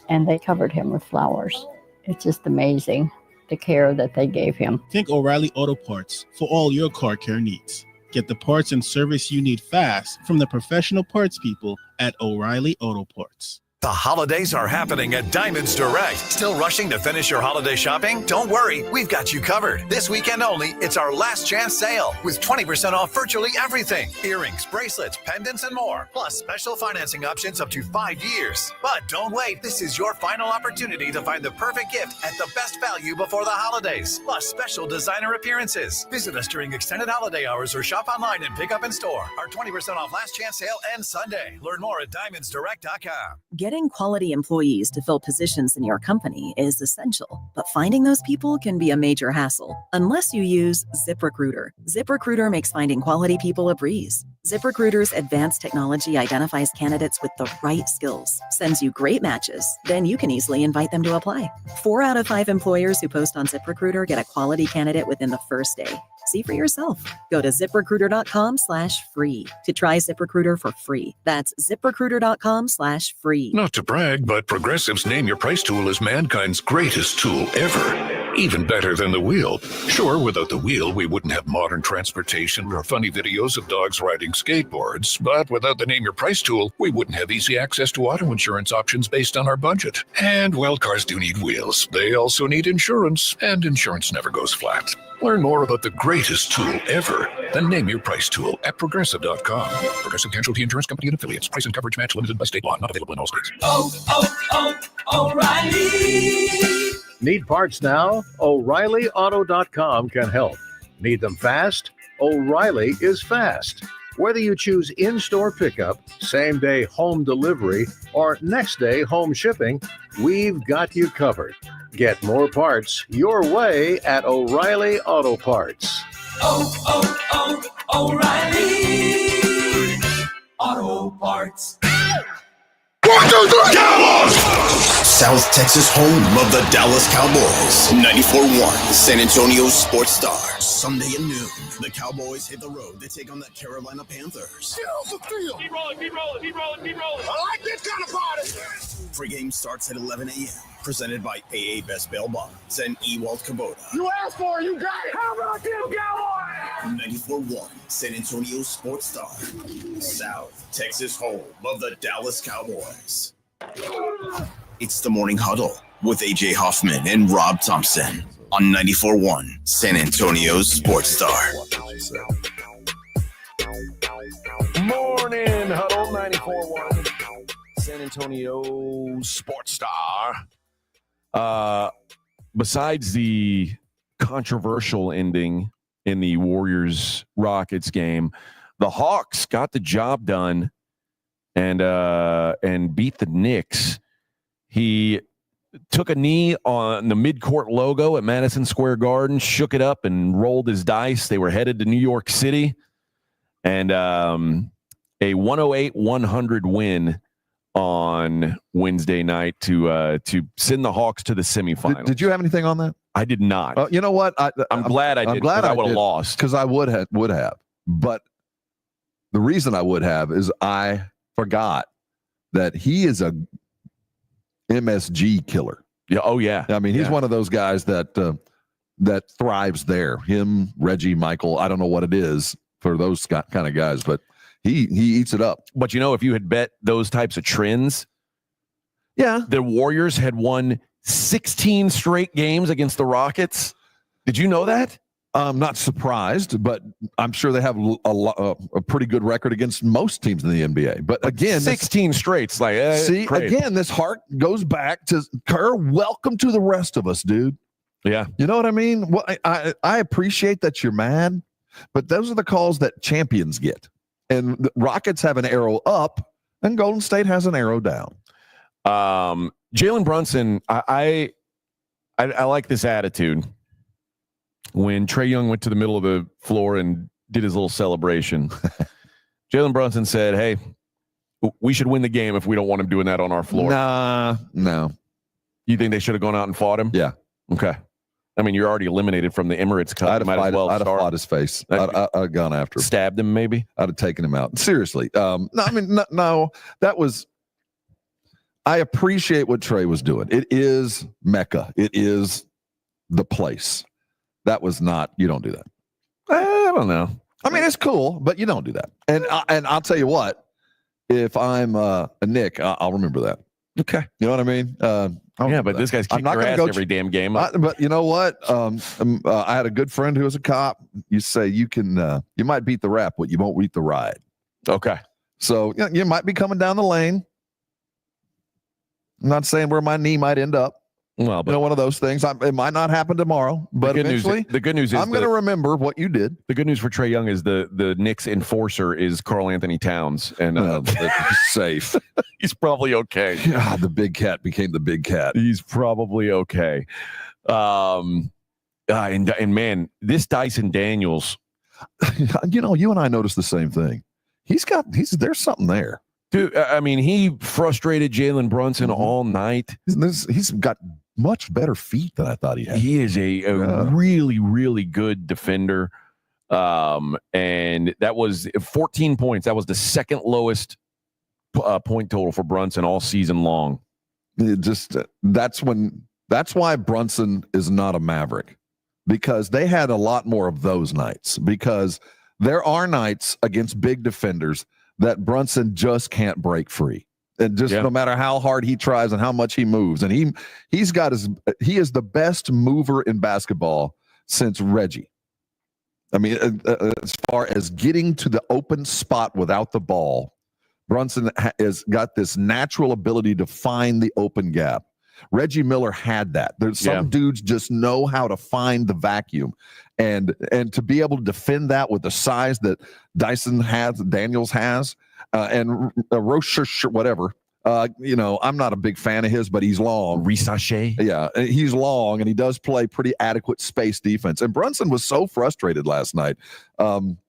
And they covered him with flowers. It's just amazing, the care that they gave him. Think O'Reilly Auto Parts for all your car care needs. Get the parts and service you need fast from the professional parts people at O'Reilly Auto Parts. The holidays are happening at Diamonds Direct. Still rushing to finish your holiday shopping? Don't worry, we've got you covered. This weekend only, it's our last chance sale with 20% off virtually everything. Earrings, bracelets, pendants, and more. Plus special financing options up to 5 years. But don't wait, this is your final opportunity to find the perfect gift at the best value before the holidays. Plus special designer appearances. Visit us during extended holiday hours or shop online and pick up in store. Our 20% off last chance sale ends Sunday. Learn more at diamondsdirect.com. Getting quality employees to fill positions in your company is essential, but finding those people can be a major hassle unless you use ZipRecruiter. ZipRecruiter makes finding quality people a breeze. ZipRecruiter's advanced technology identifies candidates with the right skills, sends you great matches, then you can easily invite them to apply. 4 out of 5 employers who post on ZipRecruiter get a quality candidate within the first day. See for yourself. Go to ZipRecruiter.com/free to try ZipRecruiter for free. That's ZipRecruiter.com/free. Not to brag, but Progressive's Name Your Price tool is mankind's greatest tool ever. Even better than the wheel. Sure, without the wheel, we wouldn't have modern transportation or funny videos of dogs riding skateboards. But without the Name Your Price tool, we wouldn't have easy access to auto insurance options based on our budget. And, well, cars do need wheels. They also need insurance, and insurance never goes flat. Learn more about the greatest tool ever, the Name Your Price tool at Progressive.com. Progressive Casualty Insurance Company and Affiliates. Price and coverage match limited by state law. Not available in all states. O'Reilly. Need parts now? O'ReillyAuto.com can help. Need them fast? O'Reilly is fast. Whether you choose in-store pickup, same-day home delivery, or next-day home shipping, we've got you covered. Get more parts your way at O'Reilly Auto Parts. O'Reilly Auto Parts. 1, 2, 3, Cowboys! South Texas home of the Dallas Cowboys. 94.1 San Antonio Sports Star. Sunday at noon, the Cowboys hit the road to take on the Carolina Panthers. Get off the field. Keep rolling. I like this kind of party. Pre-game starts at 11 a.m. Presented by AA Best Bail Bonds and Ewald Kubota. You asked for it, you got it. How about them Cowboys? 94.1 San Antonio Sports Star. South Texas home of the Dallas Cowboys. It's the Morning Huddle with AJ Hoffman and Rob Thompson on 94.1 San Antonio Sports Star. Morning Huddle, 94.1 San Antonio Sports Star. Besides the controversial ending in the Warriors-Rockets game, the Hawks got the job done and beat the Knicks. He took a knee on the midcourt logo at Madison Square Garden, shook it up, and rolled his dice. They were headed to New York City, and a 108-100 win on Wednesday night to send the Hawks to the semifinals. Did you have anything on that? I did not. You know what? I'm glad I did. I'm glad I would have lost because I would have. But the reason I would have is I forgot that he is a MSG killer. Yeah. Oh yeah. I mean, he's one of those guys that thrives there. Him, Reggie, Michael. I don't know what it is for those kind of guys, but he eats it up. But if you had bet those types of trends, the Warriors had won 16 straight games against the Rockets. Did you know that? I'm not surprised, but I'm sure they have a pretty good record against most teams in the NBA. But again, 16 straights. Again, this heart goes back to Kerr. Welcome to the rest of us, dude. Yeah. You know what I mean? Well, I appreciate that you're mad, but those are the calls that champions get. And the Rockets have an arrow up, and Golden State has an arrow down. Jalen Brunson, I like this attitude. When Trae Young went to the middle of the floor and did his little celebration, Jalen Brunson said, "Hey, we should win the game if we don't want him doing that on our floor." No. You think they should have gone out and fought him? Yeah. Okay. I mean, you're alrety eliminated from the Emirates Cup. I'd have fought his face. I'd have gone after him. Stabbed him, maybe? I'd have taken him out. Seriously. No, that was... I appreciate what Trae was doing. It is Mecca. It is the place. That was not... You don't do that. I don't know. I mean, it's cool, but you don't do that. And I'll tell you what, if I'm a Nick, I'll remember that. Okay. You know what I mean? But this guy's kicking your ass every damn game. But you know what? I had a good friend who was a cop. You say you might beat the rap, but you won't beat the ride. Okay. So you might be coming down the lane. I'm not saying where my knee might end up. Well, but one of those things. It might not happen tomorrow, but eventually, the good news is I'm going to remember what you did. The good news for Trae Young is the Knicks enforcer is Karl Anthony Towns, and he's safe. He's probably okay. God, the big cat became the big cat. He's probably okay. And man, this Dyson Daniels, you and I noticed the same thing. There's something there. Dude, I mean, he frustrated Jalen Brunson all night. He's got much better feet than I thought he had. He is a really, really good defender. And that was 14 points. That was the second lowest point total for Brunson all season long. That's why Brunson is not a Maverick, because they had a lot more of those nights, because there are nights against big defenders that Brunson just can't break free. And no matter how hard he tries and how much he moves, and he is the best mover in basketball since Reggie. I mean, as far as getting to the open spot without the ball, Brunson has got this natural ability to find the open gap. Reggie Miller had that. There's some dudes just know how to find the vacuum, and to be able to defend that with the size that Daniels has, and Roche, whatever. I'm not a big fan of his, but he's long. Risache. Yeah, he's long, and he does play pretty adequate space defense. And Brunson was so frustrated last night.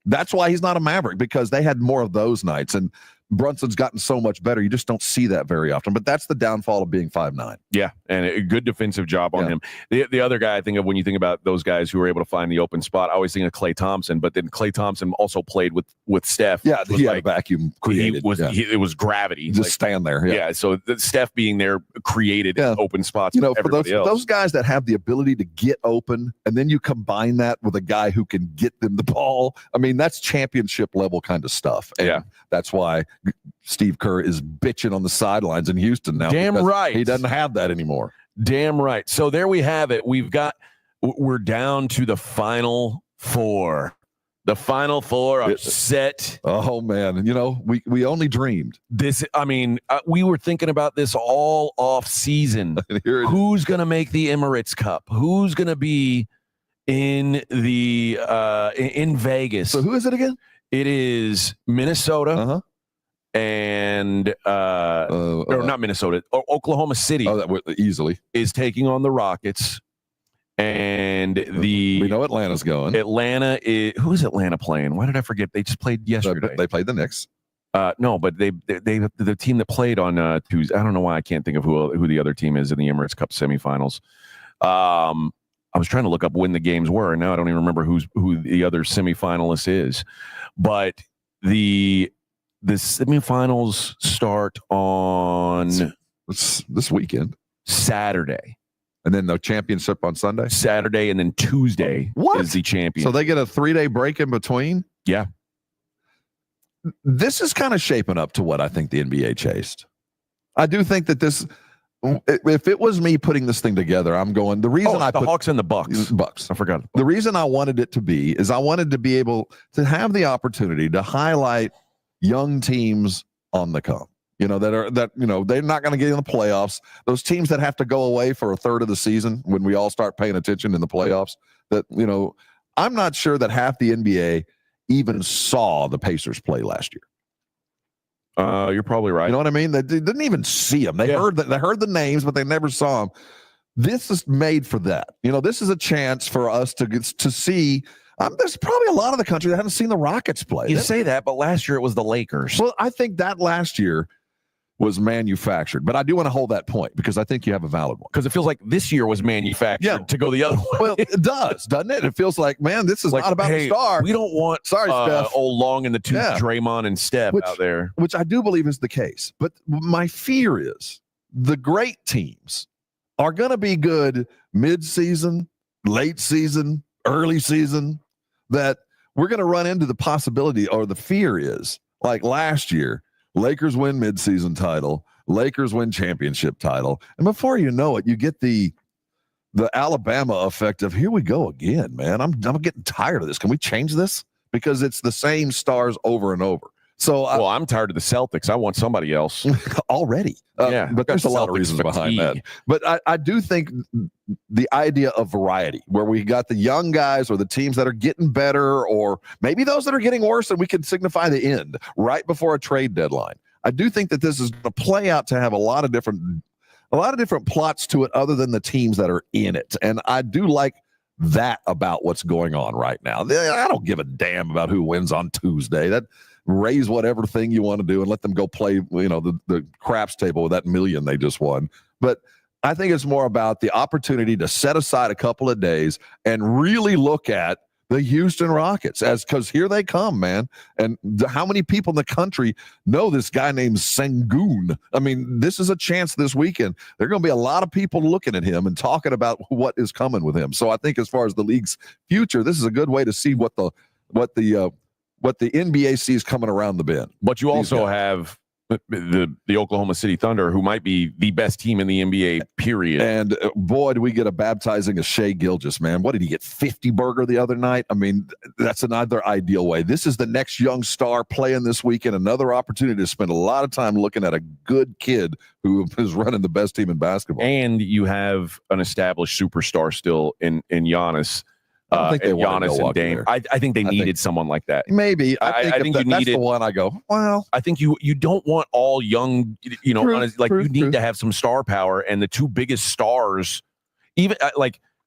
That's why he's not a Maverick, because they had more of those nights. And Brunson's gotten so much better. You just don't see that very often. But that's the downfall of being 5'9". Yeah, and a good defensive job on him. The other guy I think of when you think about those guys who were able to find the open spot, I always think of Klay Thompson. But then Klay Thompson also played with Steph. Yeah, he had a vacuum created. It was gravity. Just stand there. Yeah, so Steph being there created open spots. For those guys that have the ability to get open, and then you combine that with a guy who can get them the ball. I mean, that's championship level kind of stuff. And that's why Steve Kerr is bitching on the sidelines in Houston now. Damn right. He doesn't have that anymore. Damn right. So there we have it. We're down to the Final Four. The Final Four are set. Oh, man. We only dreamed. We were thinking about this all off season. Who's going to make the Emirates Cup? Who's going to be in Vegas? So who is it again? It is Minnesota. And not Minnesota, Oklahoma City. Easily is taking on the Rockets, and we know Atlanta's going. Atlanta who is Atlanta playing? Why did I forget? They just played yesterday. They played the Knicks. No, but they the team that played on Tuesday. I don't know why I can't think of who the other team is in the Emirates Cup semifinals. I was trying to look up when the games were, and now I don't even remember who the other semifinalist is. But the semifinals start on this weekend, Saturday, and then the championship on Sunday. Saturday, and then Tuesday is the champion. So they get a 3-day break in between. Yeah, this is kind of shaping up to what I think the NBA chased. I do think that this. If it was me putting this thing together, I'm going. The reason the Hawks and the Bucks. I forgot. The reason I wanted it to be is I wanted to be able to have the opportunity to highlight young teams on the come, they're not going to get in the playoffs. Those teams that have to go away for a third of the season when we all start paying attention in the playoffs, I'm not sure that half the NBA even saw the Pacers play last year. You're probably right. You know what I mean? They didn't even see them. They heard the names, but they never saw them. This is made for that. This is a chance for us to see. There's probably a lot of the country that haven't seen the Rockets play. You say that, but last year it was the Lakers. Well, I think that last year was manufactured, but I do want to hold that point because I think you have a valid one. Because it feels like this year was manufactured to go the other way. Well, it does, doesn't it? It feels like, man, this is not about the star. We don't want Steph. Old long in the tooth Draymond and Steph out there. Which I do believe is the case. But my fear is the great teams are going to be good mid-season, late season, early season, that we're going to run into the possibility, or the fear is, like last year, Lakers win midseason title, Lakers win championship title, and before you know it, you get the Alabama effect of, here we go again, man. I'm getting tired of this. Can we change this? Because it's the same stars over and over. So I'm tired of the Celtics. I want somebody else already. But there's a lot of reasons behind that. But I do think the idea of variety, where we got the young guys or the teams that are getting better, or maybe those that are getting worse, and we can signify the end right before a trade deadline. I do think that this is going to play out to have a lot of different plots to it, other than the teams that are in it. And I do like that about what's going on right now. I don't give a damn about who wins on Tuesday. That raise whatever thing you want to do and let them go play, the craps table with that $1 million they just won. But I think it's more about the opportunity to set aside a couple of days and really look at the Houston Rockets, because here they come, man. And how many people in the country know this guy named Sengun? I mean, this is a chance this weekend. There are going to be a lot of people looking at him and talking about what is coming with him. So I think as far as the league's future, this is a good way to see what the NBA sees coming around the bend. But you also have the Oklahoma City Thunder, who might be the best team in the NBA, period. And boy, do we get a baptizing of Shai Gilgeous, man. What did he get, 50 burger the other night? I mean, that's another ideal way. This is the next young star playing this weekend, another opportunity to spend a lot of time looking at a good kid who is running the best team in basketball. And you have an established superstar still in Giannis. I don't think they want Giannis and Dame. I think they needed someone like that. Maybe. I think you needed the one. I go, well, I think you don't want all young, true, you need to have some star power. And the two biggest stars, even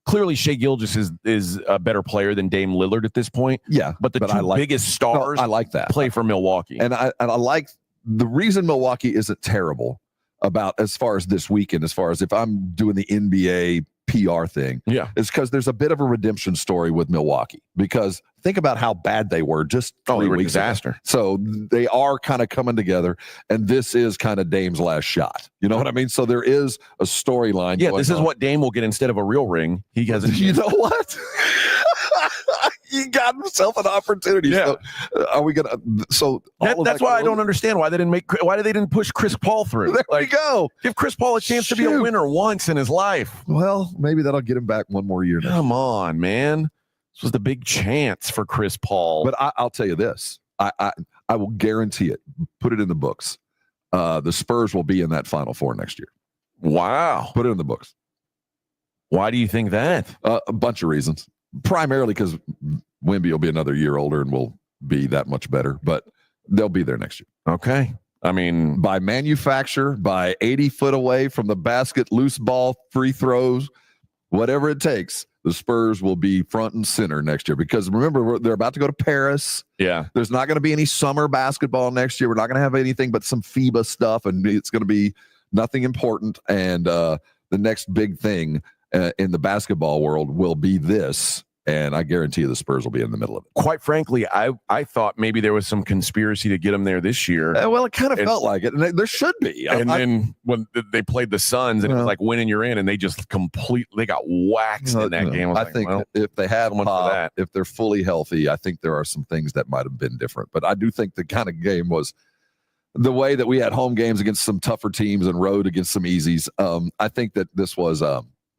clearly Shai Gilgeous is a better player than Dame Lillard at this point. Yeah. But the two biggest stars I like that. play for Milwaukee. And I like the reason Milwaukee isn't terrible about as far as this weekend, as far as if I'm doing the NBA PR thing, is because there's a bit of a redemption story with Milwaukee, because think about how bad they were just 3 weeks disaster ago. So they are kind of coming together, and this is kind of Dame's last shot. You know what I mean? So there is a storyline. Yeah, this is what Dame will get instead of a real ring. He hasn't. You know what? He got himself an opportunity. Yeah. So, are we gonna? So that's why I don't understand why they didn't push Chris Paul through. There we go. Give Chris Paul a chance to be a winner once in his life. Well, maybe that'll get him back one more year. Come on, man. This was the big chance for Chris Paul. But I'll tell you this. I will guarantee it. Put it in the books. The Spurs will be in that Final Four next year. Wow. Put it in the books. Why do you think that? A bunch of reasons. Primarily because Wemby will be another year older and will be that much better, but they'll be there next year. Okay. I mean, by manufacture, by 80 foot away from the basket, loose ball, free throws, whatever it takes, the Spurs will be front and center next year. Because remember, they're about to go to Paris. Yeah. There's not going to be any summer basketball next year. We're not going to have anything but some FIBA stuff, and it's going to be nothing important. And the next big thing in the basketball world will be this, and I guarantee you the Spurs will be in the middle of it. Quite frankly, I thought maybe there was some conspiracy to get them there this year. Well, it kind of felt like it, and there should be. Then when they played the Suns, and it was like winning you're in, and they just they got waxed in that game. I think if they had Pop, if they're fully healthy, I think there are some things that might have been different. But I do think the kind of game was the way that we had home games against some tougher teams and road against some easies. I think that this was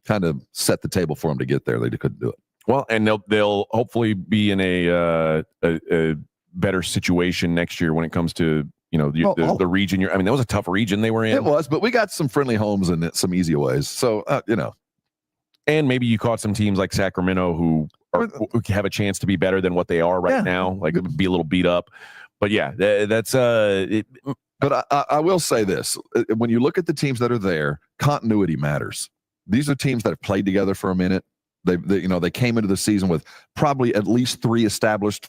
kind of set the table for them to get there. They couldn't do it. Well, and they'll hopefully be in a better situation next year when it comes to the region. That was a tough region they were in. It was, but we got some friendly homes and some easy ways. So and maybe you caught some teams like Sacramento who have a chance to be better than what they are right now. Like it would be a little beat up, but yeah, that's But I will say this: when you look at the teams that are there, continuity matters. These are teams that have played together for a minute. They came into the season with probably at least 4 established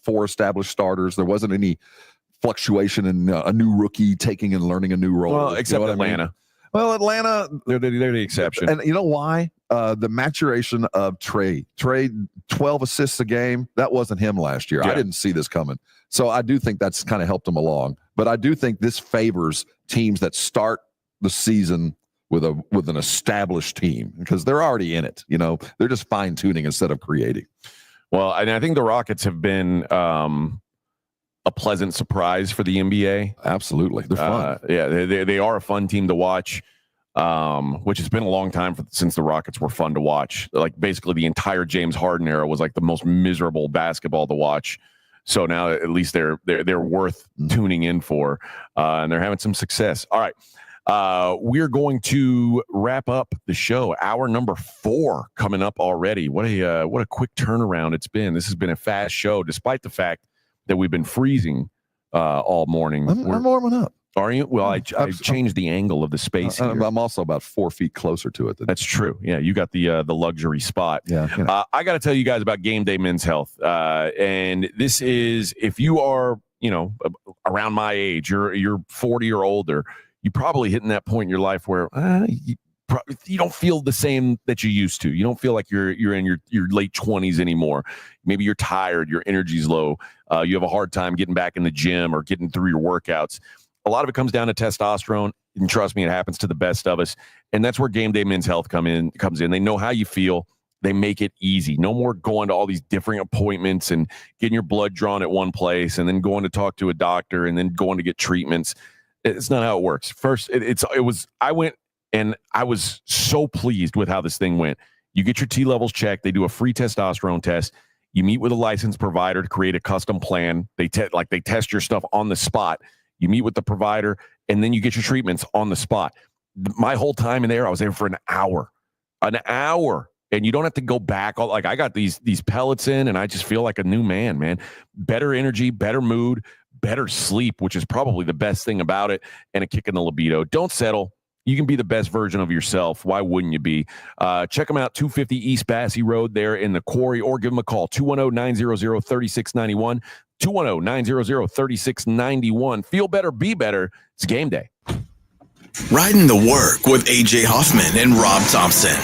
starters. There wasn't any fluctuation in a new rookie taking and learning a new role. Well, except Atlanta. I mean? Well, Atlanta, they're the exception. And you know why? The maturation of Trey, 12 assists a game. That wasn't him last year. Yeah. I didn't see this coming. So I do think that's kind of helped him along. But I do think this favors teams that start the season with an established team, because they're already in it. They're just fine tuning instead of creating. Well, and I think the Rockets have been a pleasant surprise for the NBA. Absolutely. They're fun. They are a fun team to watch, which has been a long time since the Rockets were fun to watch. Like basically the entire James Harden era was like the most miserable basketball to watch. So now at least they're worth tuning in for, and they're having some success. All right. We're going to wrap up the show. Hour number 4 coming up already. What a quick turnaround it's been. This has been a fast show, despite the fact that we've been freezing all morning. I'm warming up. Are you? Well, I changed the angle of the space here. I'm also about 4 feet closer to it. That's true. Yeah, you got the luxury spot. Yeah. I got to tell you guys about Game Day Men's Health, and this is if you are around my age, you're 40 or older. You probably hitting that point in your life where you don't feel the same that you used to. You don't feel like you're in your late 20s anymore. Maybe you're tired, your energy's low. You have a hard time getting back in the gym or getting through your workouts. A lot of it comes down to testosterone, and trust me, it happens to the best of us. And that's where Game Day Men's Health comes in. They know how you feel. They make it easy. No more going to all these different appointments and getting your blood drawn at one place and then going to talk to a doctor and then going to get treatments. It's not how it works. First, I went and I was so pleased with how this thing went. You get your T levels checked. They do a free testosterone test. You meet with a licensed provider to create a custom plan. They test your stuff on the spot. You meet with the provider, and then you get your treatments on the spot. My whole time in there, I was there for an hour, and you don't have to go back. Like I got these pellets in, and I just feel like a new man. Better energy, better mood, better sleep, which is probably the best thing about it, and a kick in the libido. Don't settle. You can be the best version of yourself. Why wouldn't you be? Check them out, 250 East Bassey Road there in the Quarry, or give them a call, 210-900-3691, 210-900-3691. Feel better, be better. It's game day. Riding the work with AJ Hoffman and Rob Thompson.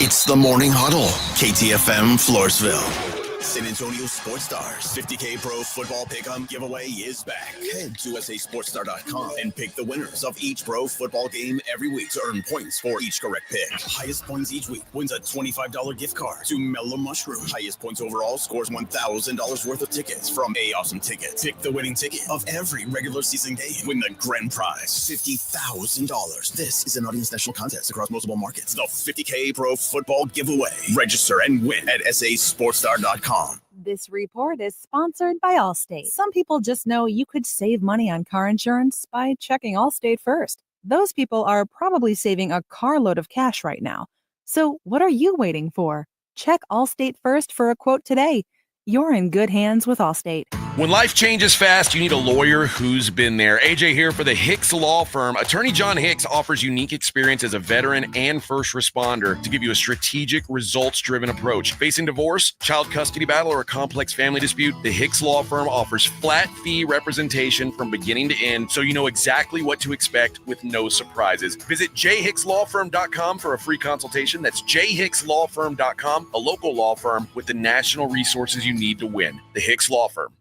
It's the Morning Huddle, KTFM Floresville. San Antonio Sports Stars 50K Pro Football Pick'em giveaway is back. Head to sasportstar.com and pick the winners of each pro football game every week to earn points for each correct pick. Highest points each week wins a $25 gift card to Mellow Mushroom. Highest points overall scores $1,000 worth of tickets from A Awesome Tickets. Pick the winning ticket of every regular season game. Win the grand prize, $50,000. This is an Audience National contest across multiple markets. The 50K Pro Football Giveaway. Register and win at sasportstar.com. This report is sponsored by Allstate. Some people just know you could save money on car insurance by checking Allstate first. Those people are probably saving a carload of cash right now. So what are you waiting for? Check Allstate first for a quote today. You're in good hands with Allstate. When life changes fast, you need a lawyer who's been there. AJ here for the Hicks Law Firm. Attorney John Hicks offers unique experience as a veteran and first responder to give you a strategic, results-driven approach. Facing divorce, child custody battle, or a complex family dispute, the Hicks Law Firm offers flat-fee representation from beginning to end, so you know exactly what to expect with no surprises. Visit jhickslawfirm.com for a free consultation. That's jhickslawfirm.com, a local law firm with the national resources you need to win. The Hicks Law Firm.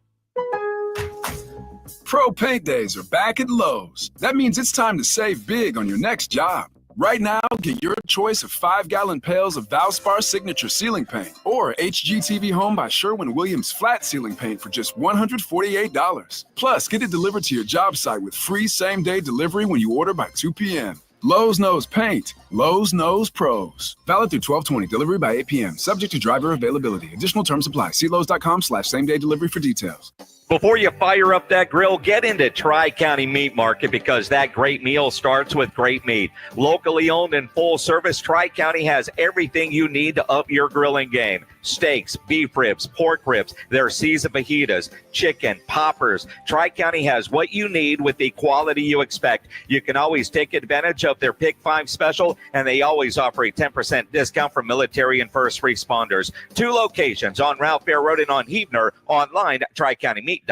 Pro Paint Days are back at Lowe's. That means it's time to save big on your next job. Right now, get your choice of 5-gallon pails of Valspar Signature Ceiling Paint or HGTV Home by Sherwin-Williams Flat Ceiling Paint for just $148. Plus, get it delivered to your job site with free same-day delivery when you order by 2 p.m. Lowe's knows paint. Lowe's knows pros. Valid through 12/20. Delivery by 8 p.m. Subject to driver availability. Additional terms apply. See Lowe's.com/same-day delivery for details. Before you fire up that grill, get into Tri-County Meat Market because that great meal starts with great meat. Locally owned and full service, Tri-County has everything you need to up your grilling game. Steaks, beef ribs, pork ribs, their seasoned fajitas, chicken, poppers. Tri-County has what you need with the quality you expect. You can always take advantage of their Pick 5 special, and they always offer a 10% discount for military and first responders. 2 locations on Ralph Fair Road and on Huebner, online at TriCountyMeat.com.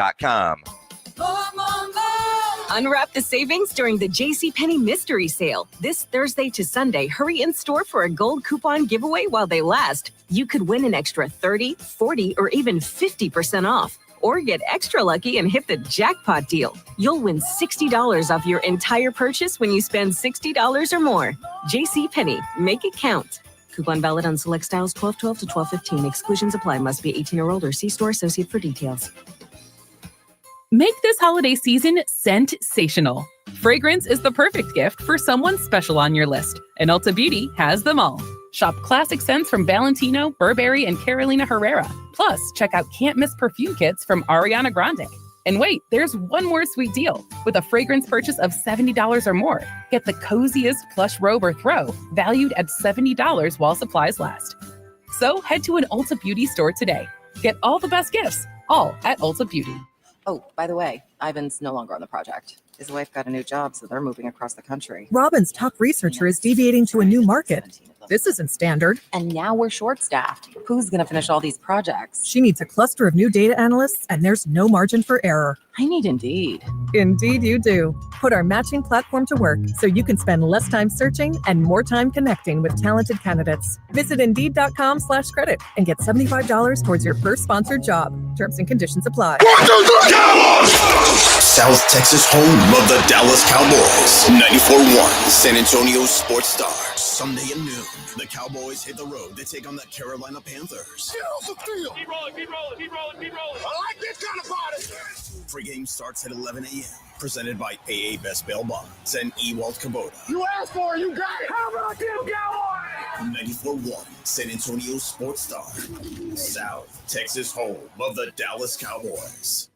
Unwrap the savings during the JCPenney Mystery Sale. This Thursday to Sunday, hurry in store for a gold coupon giveaway while they last. You could win an extra 30, 40, or even 50% off. Or get extra lucky and hit the jackpot deal. You'll win $60 off your entire purchase when you spend $60 or more. JCPenney, make it count. Coupon valid on select styles 12/12 to 12/15. Exclusions apply. Must be 18 or older. See store associate for details. Make this holiday season scent-sational. Fragrance is the perfect gift for someone special on your list, and Ulta Beauty has them all. Shop classic scents from Valentino, Burberry, and Carolina Herrera. Plus, check out can't-miss perfume kits from Ariana Grande. And wait, there's one more sweet deal. With a fragrance purchase of $70 or more, get the coziest plush robe or throw, valued at $70 while supplies last. So head to an Ulta Beauty store today. Get all the best gifts, all at Ulta Beauty. Oh, by the way, Ivan's no longer on the project. His wife got a new job, so they're moving across the country. Robin's top researcher is deviating to a new market. This isn't standard. And now we're short-staffed. Who's going to finish all these projects? She needs a cluster of new data analysts, and there's no margin for error. I need Indeed. Indeed you do. Put our matching platform to work so you can spend less time searching and more time connecting with talented candidates. Visit Indeed.com/credit and get $75 towards your first sponsored job. Terms and conditions apply. South Texas home of the Dallas Cowboys. 94.1 San Antonio Sports Star. Sunday at noon, the Cowboys hit the road to take on the Carolina Panthers. Keep rolling. I like this kind of party. Pregame starts at 11 a.m. Presented by AA Best Bail Bonds and Ewald Kubota. You asked for it, you got it. How about them Cowboys? 94.1 San Antonio Sports Star. South Texas home of the Dallas Cowboys.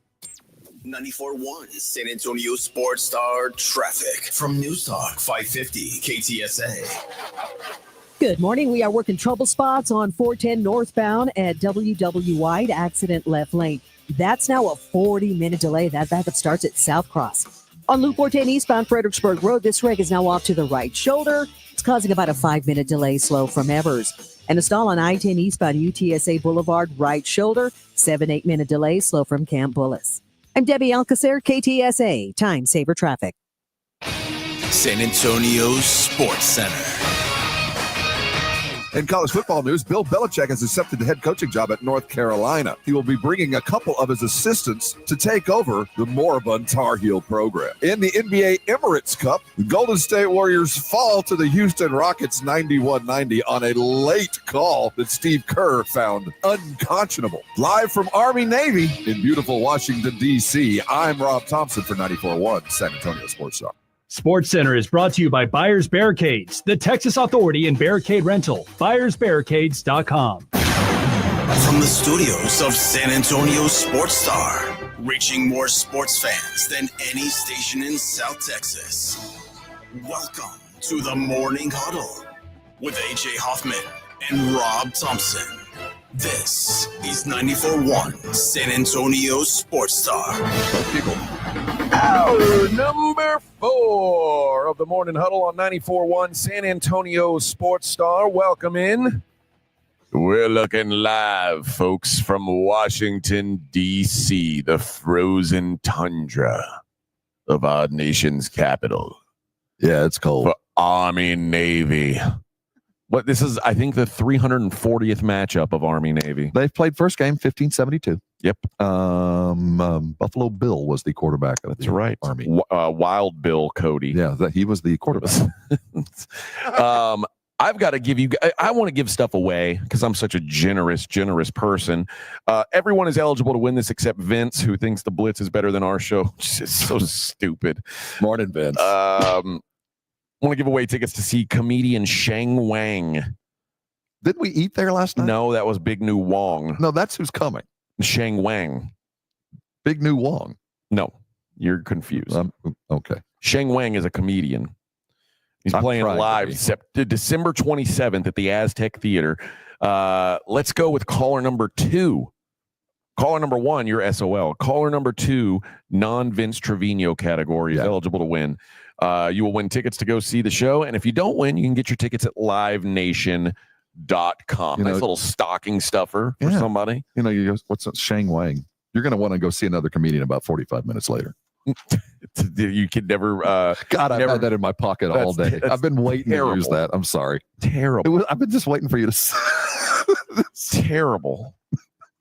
94.1 San Antonio Sports Star traffic from News Talk 550 KTSA. Good morning. We are working trouble spots on 410 northbound at WW White, accident left lane. That's now a 40-minute delay. That backup starts at South Cross. On Loop 410 eastbound Fredericksburg Road, this wreck is now off to the right shoulder. It's causing about a 5-minute delay slow from Evers. And a stall on I-10 eastbound UTSA Boulevard, right shoulder. 7-8 minute delay slow from Camp Bullis. I'm Debbie Alcacer, KTSA, Time Saver Traffic. San Antonio Sports Center. In college football news, Bill Belichick has accepted the head coaching job at North Carolina. He will be bringing a couple of his assistants to take over the moribund Tar Heel program. In the NBA Emirates Cup, the Golden State Warriors fall to the Houston Rockets 91-90 on a late call that Steve Kerr found unconscionable. Live from Army-Navy in beautiful Washington, D.C., I'm Rob Thompson for 94.1 San Antonio Sports Star. Sports Center is brought to you by Buyers Barricades, the Texas Authority in Barricade Rental. BuyersBarricades.com. From the studios of San Antonio Sports Star, reaching more sports fans than any station in South Texas. Welcome to the Morning Huddle with AJ Hoffman and Rob Thompson. This is 94.1 San Antonio Sports Star. Hour number 4 of the Morning Huddle on 94.1 San Antonio Sports Star. Welcome in. We're looking live, folks, from Washington, D.C., the frozen tundra of our nation's capital. Yeah, it's cold. For Army-Navy. What this is, I think, the 340th matchup of Army-Navy. They've played first game 15-72. Yep. Buffalo Bill was the quarterback of the That's right. Army. Wild Bill Cody. Yeah, he was the quarterback. I've got to give you, I want to give stuff away because I'm such a generous person. Everyone is eligible to win this except Vince, who thinks the Blitz is better than our show, which is so stupid. Morning, Vince. I want to give away tickets to see comedian Shang Wang. Did we eat there last night? No, that was Big New Wong. No, that's who's coming. Shang Wang. Big New Wong. No, you're confused. Okay. Shang Wang is a comedian. He's playing live December 27th at the Aztec Theater. Let's go with caller number 2. Caller number 1, you're SOL. Caller number 2, non-Vince Trevino category is eligible to win. You will win tickets to go see the show. And if you don't win, you can get your tickets at livenation.com. Nice little stocking stuffer for somebody. You know, you go, what's that? Shang Wang. You're going to want to go see another comedian about 45 minutes later. You could never. God, I've had that in my pocket all day. I've been waiting to use that. I'm sorry. Terrible. I've been just waiting for you to. Terrible.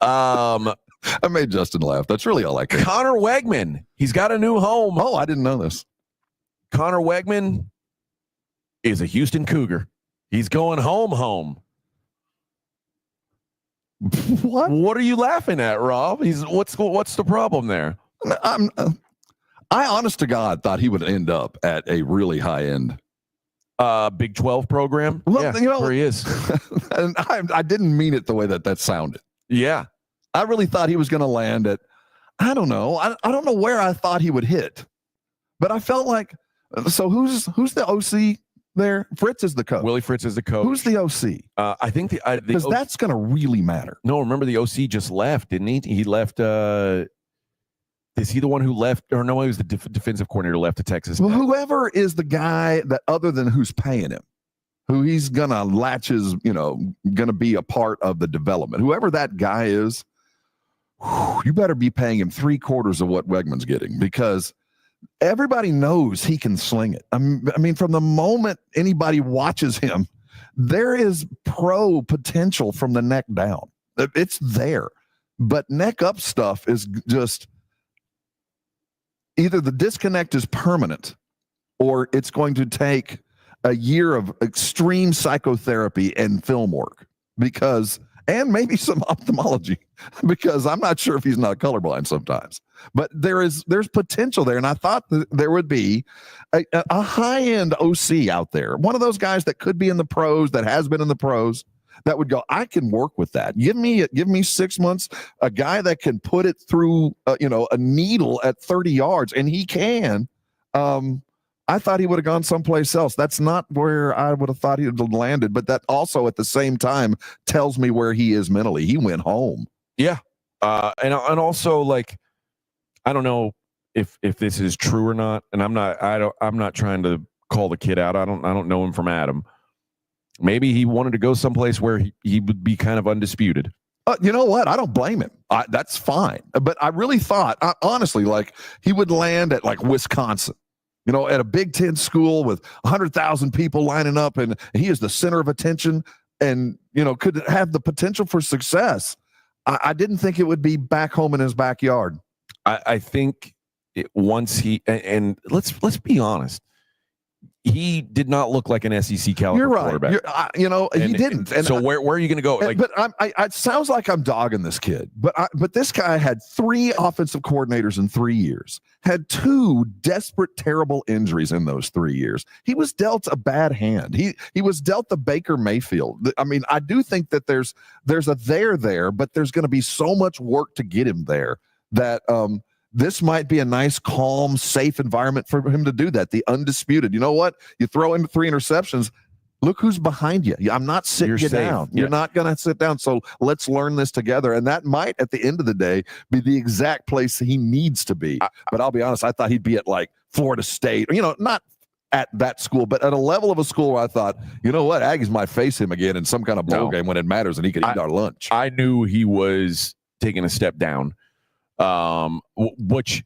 I made Justin laugh. That's really all I can. Connor Wegman. He's got a new home. Oh, I didn't know this. Connor Wegman is a Houston Cougar. He's going home. What are you laughing at, Rob? What's the problem there? I honest to God thought he would end up at a really high end Big 12 program. Well, yeah, where he is. And I didn't mean it the way that sounded. Yeah. I really thought he was going to land at, I don't know. I don't know where I thought he would hit, but I felt like, so who's the OC there? Fritz is the coach. Willie Fritz is the coach. Who's the OC? I think because that's going to really matter. No, remember the OC just left, didn't he? He left. Is he the one who left? Or no, he was the defensive coordinator left to Texas. Well, whoever is the guy that other than who's paying him, who he's going to latches, going to be a part of the development. Whoever that guy is, you better be paying him 3/4 of what Wegman's getting, because everybody knows he can sling it. I mean, from the moment anybody watches him, there is pro potential from the neck down. It's there. But neck up stuff is just either the disconnect is permanent or it's going to take a year of extreme psychotherapy and film work, and maybe some ophthalmology, because I'm not sure if he's not colorblind sometimes. But there's potential there, and I thought that there would be a high-end OC out there, one of those guys that could be in the pros, that has been in the pros, that would go, I can work with that. Give me 6 months, a guy that can put it through a needle at 30 yards, and he can. I thought he would have gone someplace else. That's not where I would have thought he would have landed, but that also at the same time tells me where he is mentally. He went home. Yeah. And also, like, I don't know if this is true or not, and I'm not trying to call the kid out. I don't know him from Adam. Maybe he wanted to go someplace where he would be kind of undisputed. You know what? I don't blame him. That's fine. But I really thought, honestly, like he would land at like Wisconsin, at a Big Ten school with 100,000 people lining up, and he is the center of attention and, could have the potential for success. I didn't think it would be back home in his backyard. I think once and let's be honest, he did not look like an SEC caliber quarterback. He didn't. And so where are you going to go? But it sounds like I'm dogging this kid. But this guy had 3 offensive coordinators in 3 years. Had 2 desperate, terrible injuries in those 3 years. He was dealt a bad hand. He was dealt the Baker Mayfield. I mean, I do think that there's a there, but there's going to be so much work to get him there that this might be a nice, calm, safe environment for him to do that. The undisputed. You know what? You throw in 3 interceptions. Look who's behind you. I'm not sitting you down. You're not going to sit down. So let's learn this together. And that might, at the end of the day, be the exact place he needs to be. But I'll be honest, I thought he'd be at like Florida State, not at that school, but at a level of a school where I thought, you know what? Aggies might face him again in some kind of bowl game when it matters, and he could eat our lunch. I knew he was taking a step down. Which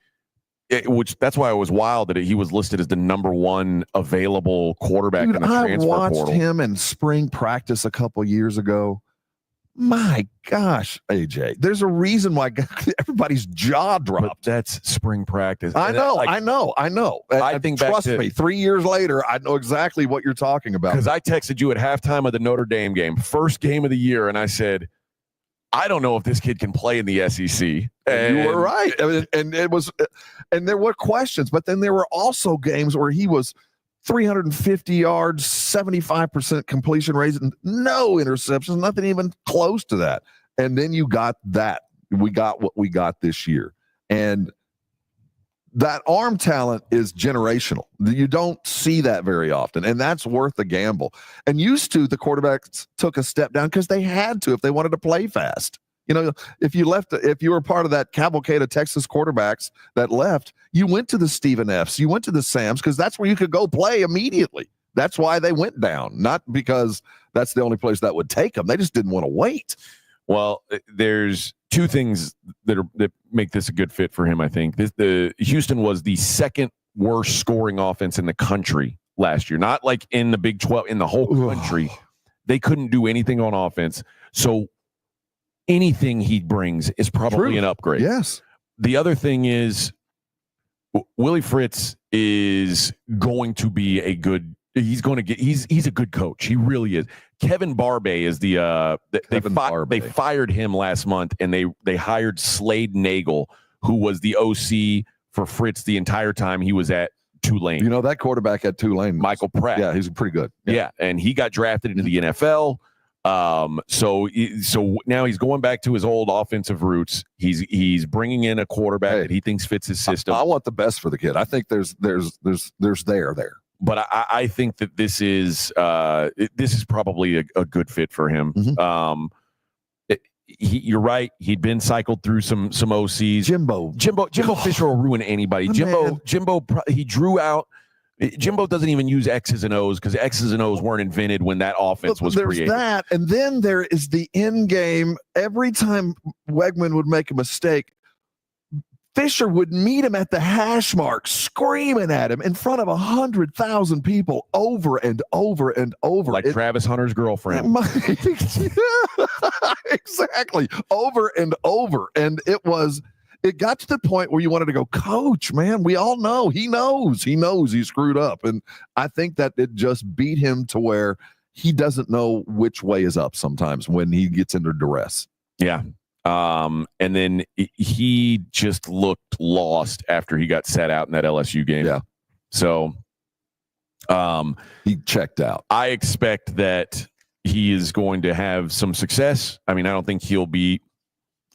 that's why it was wild that he was listed as the number 1 available quarterback in the transfer portal. I watched him in spring practice a couple years ago. My gosh, AJ, there's a reason why everybody's jaw dropped. But that's spring practice. I know. I think trust me, 3 years later, I know exactly what you're talking about. Because I texted you at halftime of the Notre Dame game, first game of the year, and I said, I don't know if this kid can play in the SEC. And you were right. And it was, and there were questions, but then there were also games where he was 350 yards, 75% completion rate, and no interceptions, nothing even close to that. And then you got that. We got what we got this year. And that arm talent is generational. You don't see that very often, and that's worth the gamble. And used to, the quarterbacks took a step down because they had to if they wanted to play fast. If you were part of that cavalcade of Texas quarterbacks that left, you went to the Stephen F's, you went to the Sams, because that's where you could go play immediately. That's why they went down, not because that's the only place that would take them. They just didn't want to wait. Well, there's 2 things that make this a good fit for him, I think. The Houston was the 2nd worst scoring offense in the country last year. Not like in the Big 12, in the whole country. They couldn't do anything on offense. So anything he brings is probably an upgrade. Yes. The other thing is Willie Fritz is going to be a good He's going to get. He's a good coach. He really is. Kevin Barbay is the. They fired him last month, and they hired Slade Nagel, who was the OC for Fritz the entire time he was at Tulane. You know that quarterback at Tulane, Michael Pratt. Yeah, he's pretty good. Yeah, and he got drafted into the NFL. So now he's going back to his old offensive roots. He's bringing in a quarterback that he thinks fits his system. I want the best for the kid. I think there's there. But I think that this is probably a good fit for him. Mm-hmm. You're right. He'd been cycled through some OCs. Jimbo Fisher will ruin anybody. Jimbo, he drew out. Jimbo doesn't even use X's and O's because X's and O's weren't invented when that offense was created. There's that, and then there is the end game. Every time Wegman would make a mistake, Fisher would meet him at the hash mark, screaming at him in front of 100,000 people over and over and over. Like Travis Hunter's girlfriend. Exactly. Over and over. And it got to the point where you wanted to go, Coach, man, we all know. He knows he screwed up. And I think that it just beat him to where he doesn't know which way is up sometimes when he gets under duress. Yeah. And then he just looked lost after he got sat out in that LSU game. Yeah. So he checked out. I expect that he is going to have some success. I mean, I don't think he'll be.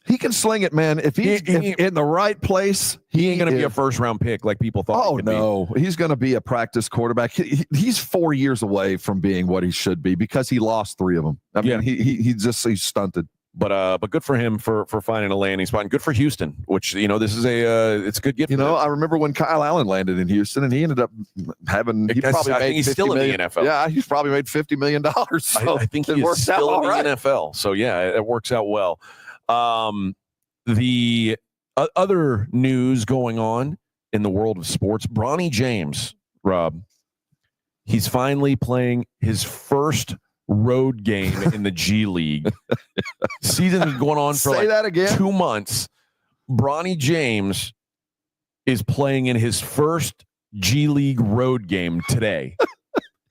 He can sling it, man. If he's in the right place, he ain't going to be a first-round pick like people thought. Oh, no. He's going to be a practice quarterback. He's 4 years away from being what he should be because he lost 3 of them. I mean, he's stunted. But good for him for finding a landing spot, and good for Houston, which, this is it's a good gift. I remember when Kyle Allen landed in Houston, and he ended up having. He's still in the NFL. Yeah, he's probably made $50 million. So I think he's still in the NFL. So yeah, it works out well. The other news going on in the world of sports, Bronny James, Rob, he's finally playing his first road game in the G League. Season is going on for that again? 2 months. Bronny James is playing in his first G League road game today.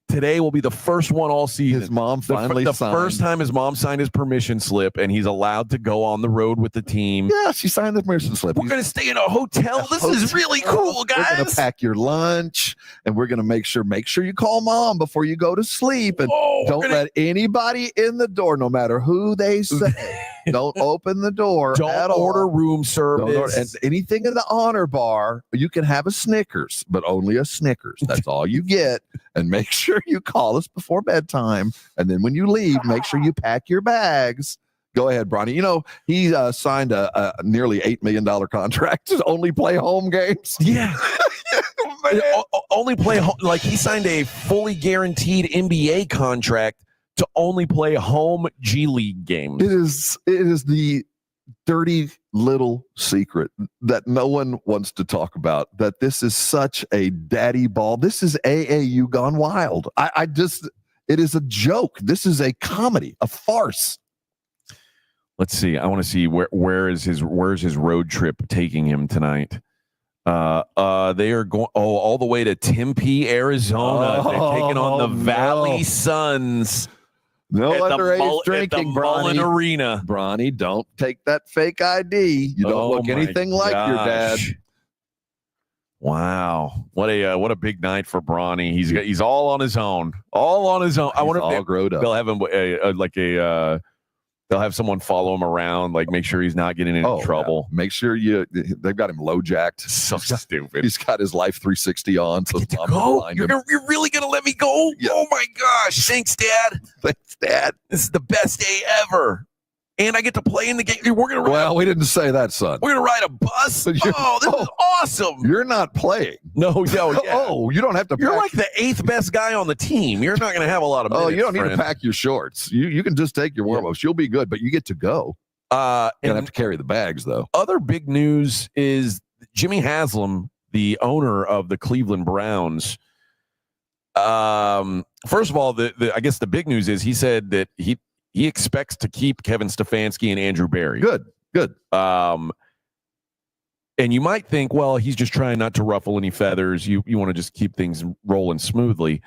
Today will be the first one all season. His mom finally the signed. first time his mom signed his permission slip, and he's allowed to go on the road with the team. Yeah, she signed the permission slip. We're going to stay in a hotel. This is really cool, guys. We're going to pack your lunch, and we're going to make sure you call mom before you go to sleep, and don't let anybody in the door, no matter who they say. Don't open the door. Don't order room service. And anything in the honor bar, you can have a Snickers, but only a Snickers. That's all you get. And make sure you call us before bedtime. And then when you leave, make sure you pack your bags. Go ahead, Bronny. He signed a nearly $8 million contract to only play home games. Yeah. Only play home. Like, he signed a fully guaranteed NBA contract to only play home G League games. It is the dirty little secret that no one wants to talk about, that this is such a daddy ball. This is AAU gone wild. It is a joke. This is a comedy, a farce. Let's see. I want to see where's his road trip taking him tonight. They are going all the way to Tempe, Arizona. They're taking on the Valley Suns. No underage drinking, at the Mullen Arena. Bronny, don't take that fake ID. You don't look anything like your dad. Wow, what a big night for Bronny. He's all on his own. All on his own. I wonder if they'll have him they'll have someone follow him around, like make sure he's not getting in trouble. Yeah. Make sure they've got him low jacked. So stupid. He's got his Life 360 on. So You're really gonna let me go? Yeah. Oh my gosh! Thanks, Dad. Thanks, Dad. This is the best day ever. And I get to play in the game. We didn't say that, son. We're gonna ride a bus. This is awesome. You're not playing. No. Yeah. You don't have to. You're like the 8th best guy on the team. You're not gonna have a lot of minutes. You don't need to pack your shorts. You can just take your warm-ups. You'll be good, but you get to go. You're gonna have to carry the bags, though. Other big news is Jimmy Haslam, the owner of the Cleveland Browns. First of all, I guess the big news is he said that he expects to keep Kevin Stefanski and Andrew Berry. Good. And you might think, well, he's just trying not to ruffle any feathers. You want to just keep things rolling smoothly.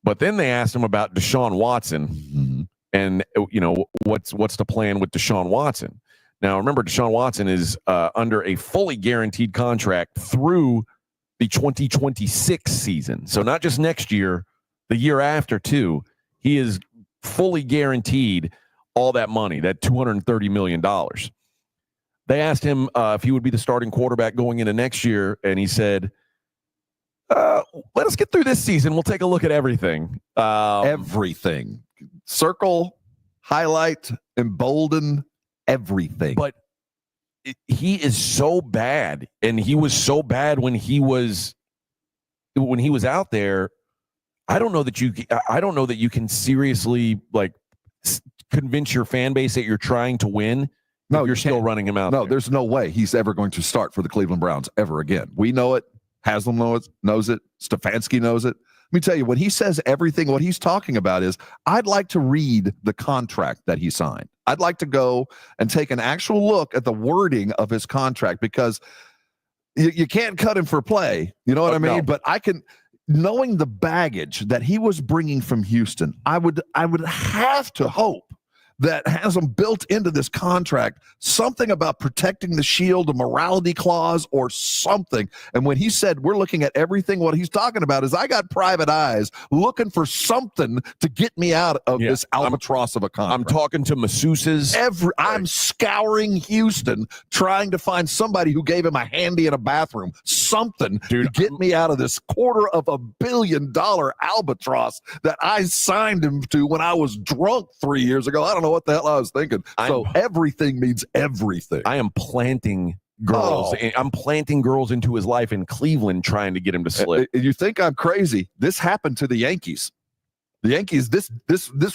But then they asked him about Deshaun Watson, and what's the plan with Deshaun Watson? Now, remember, Deshaun Watson is under a fully guaranteed contract through the 2026 season. So not just next year, the year after too. He is fully guaranteed all that money, that $230 million. They asked him if he would be the starting quarterback going into next year, and he said, let us get through this season. We'll take a look at everything. Everything. Circle, highlight, embolden, everything. But he is so bad, and he was so bad when he was out there. I don't know that you can seriously convince your fan base that you're trying to win. No, you're still running him out. No, there's no way he's ever going to start for the Cleveland Browns ever again. We know it. Haslam knows it. Stefanski knows it. Let me tell you, when he says everything, what he's talking about is, I'd like to read the contract that he signed. I'd like to go and take an actual look at the wording of his contract, because you can't cut him for play. You know what I mean? No. But I can, knowing the baggage that he was bringing from Houston, I would have to hope that has him built into this contract, something about protecting the shield, a morality clause or something. And when he said, we're looking at everything, what he's talking about is, I got private eyes looking for something to get me out of this albatross of a contract. I'm talking to masseuses. I'm scouring Houston, trying to find somebody who gave him a handy in a bathroom, something to get me out of this $250 million albatross that I signed him to when I was drunk 3 years ago. I don't know what the hell I was thinking. So everything means everything. I am planting girls. I'm planting girls into his life in Cleveland, trying to get him to slip. You think I'm crazy? This happened to the Yankees. The Yankees, this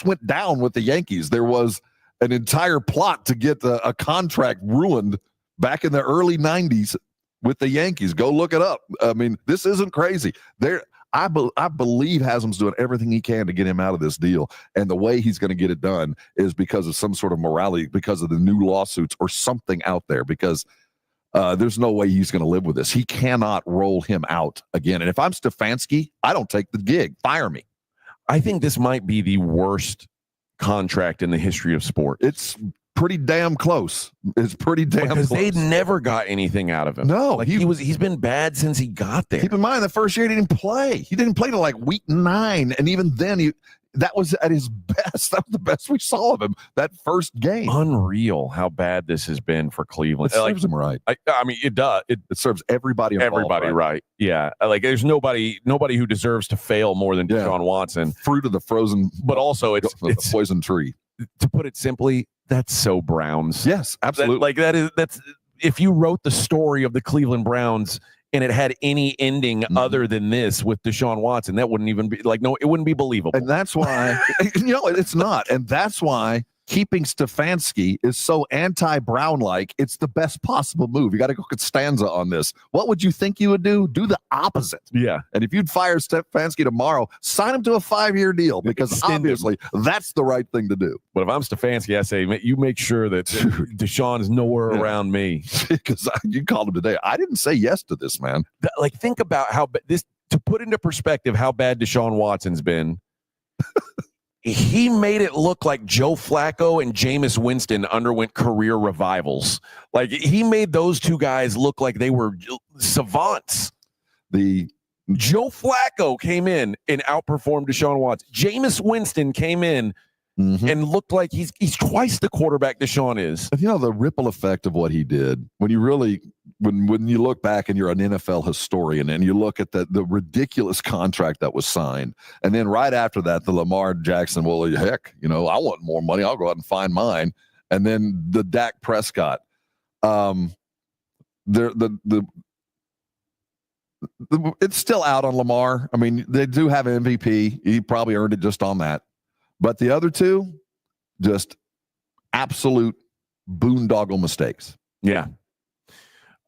went down with the Yankees. There was an entire plot to get a contract ruined back in the early 90s with the Yankees. Go look it up. I mean, this isn't crazy. I believe Haslam's doing everything he can to get him out of this deal. And the way he's going to get it done is because of some sort of morality, because of the new lawsuits or something out there, because there's no way he's going to live with this. He cannot roll him out again. And if I'm Stefanski, I don't take the gig. Fire me. I think this might be the worst contract in the history of sport. It's pretty damn close. It's pretty damn close. Because they never got anything out of him. No, he's been bad since he got there. Keep in mind, the first year he didn't play. He didn't play till week 9, and even then that was at his best. That was the best we saw of him that first game. Unreal how bad this has been for Cleveland. It serves him right. I mean, it does. It serves everybody involved, everybody right. Yeah, there's nobody who deserves to fail more than Deshaun Watson. Fruit of the frozen, but also it's poison tree. To put it simply, that's so Browns. Yes, absolutely. That's if you wrote the story of the Cleveland Browns and it had any ending other than this with Deshaun Watson, that wouldn't even be it wouldn't be believable. And that's why it's not. And that's why keeping Stefanski is so anti-Brown-like. It's the best possible move. You got to go Costanza on this. What would you think you would do? Do the opposite. Yeah. And if you'd fire Stefanski tomorrow, sign him to a 5-year deal, because obviously that's the right thing to do. But if I'm Stefanski, I say, you make sure that Deshaun is nowhere around me. Because you called him today. I didn't say yes to this, man. Think about how this, to put into perspective how bad Deshaun Watson's been. He made it look like Joe Flacco and Jameis Winston underwent career revivals. He made those two guys look like they were savants. Joe Flacco came in and outperformed Deshaun Watson. Jameis Winston came in and looked like he's twice the quarterback Deshaun is. The ripple effect of what he did, when you really, when you look back and you're an NFL historian and you look at the ridiculous contract that was signed, and then right after that, the Lamar Jackson, well, heck, I want more money. I'll go out and find mine. And then the Dak Prescott, it's still out on Lamar. I mean, they do have an MVP. He probably earned it just on that. But the other two, just absolute boondoggle mistakes. Yeah.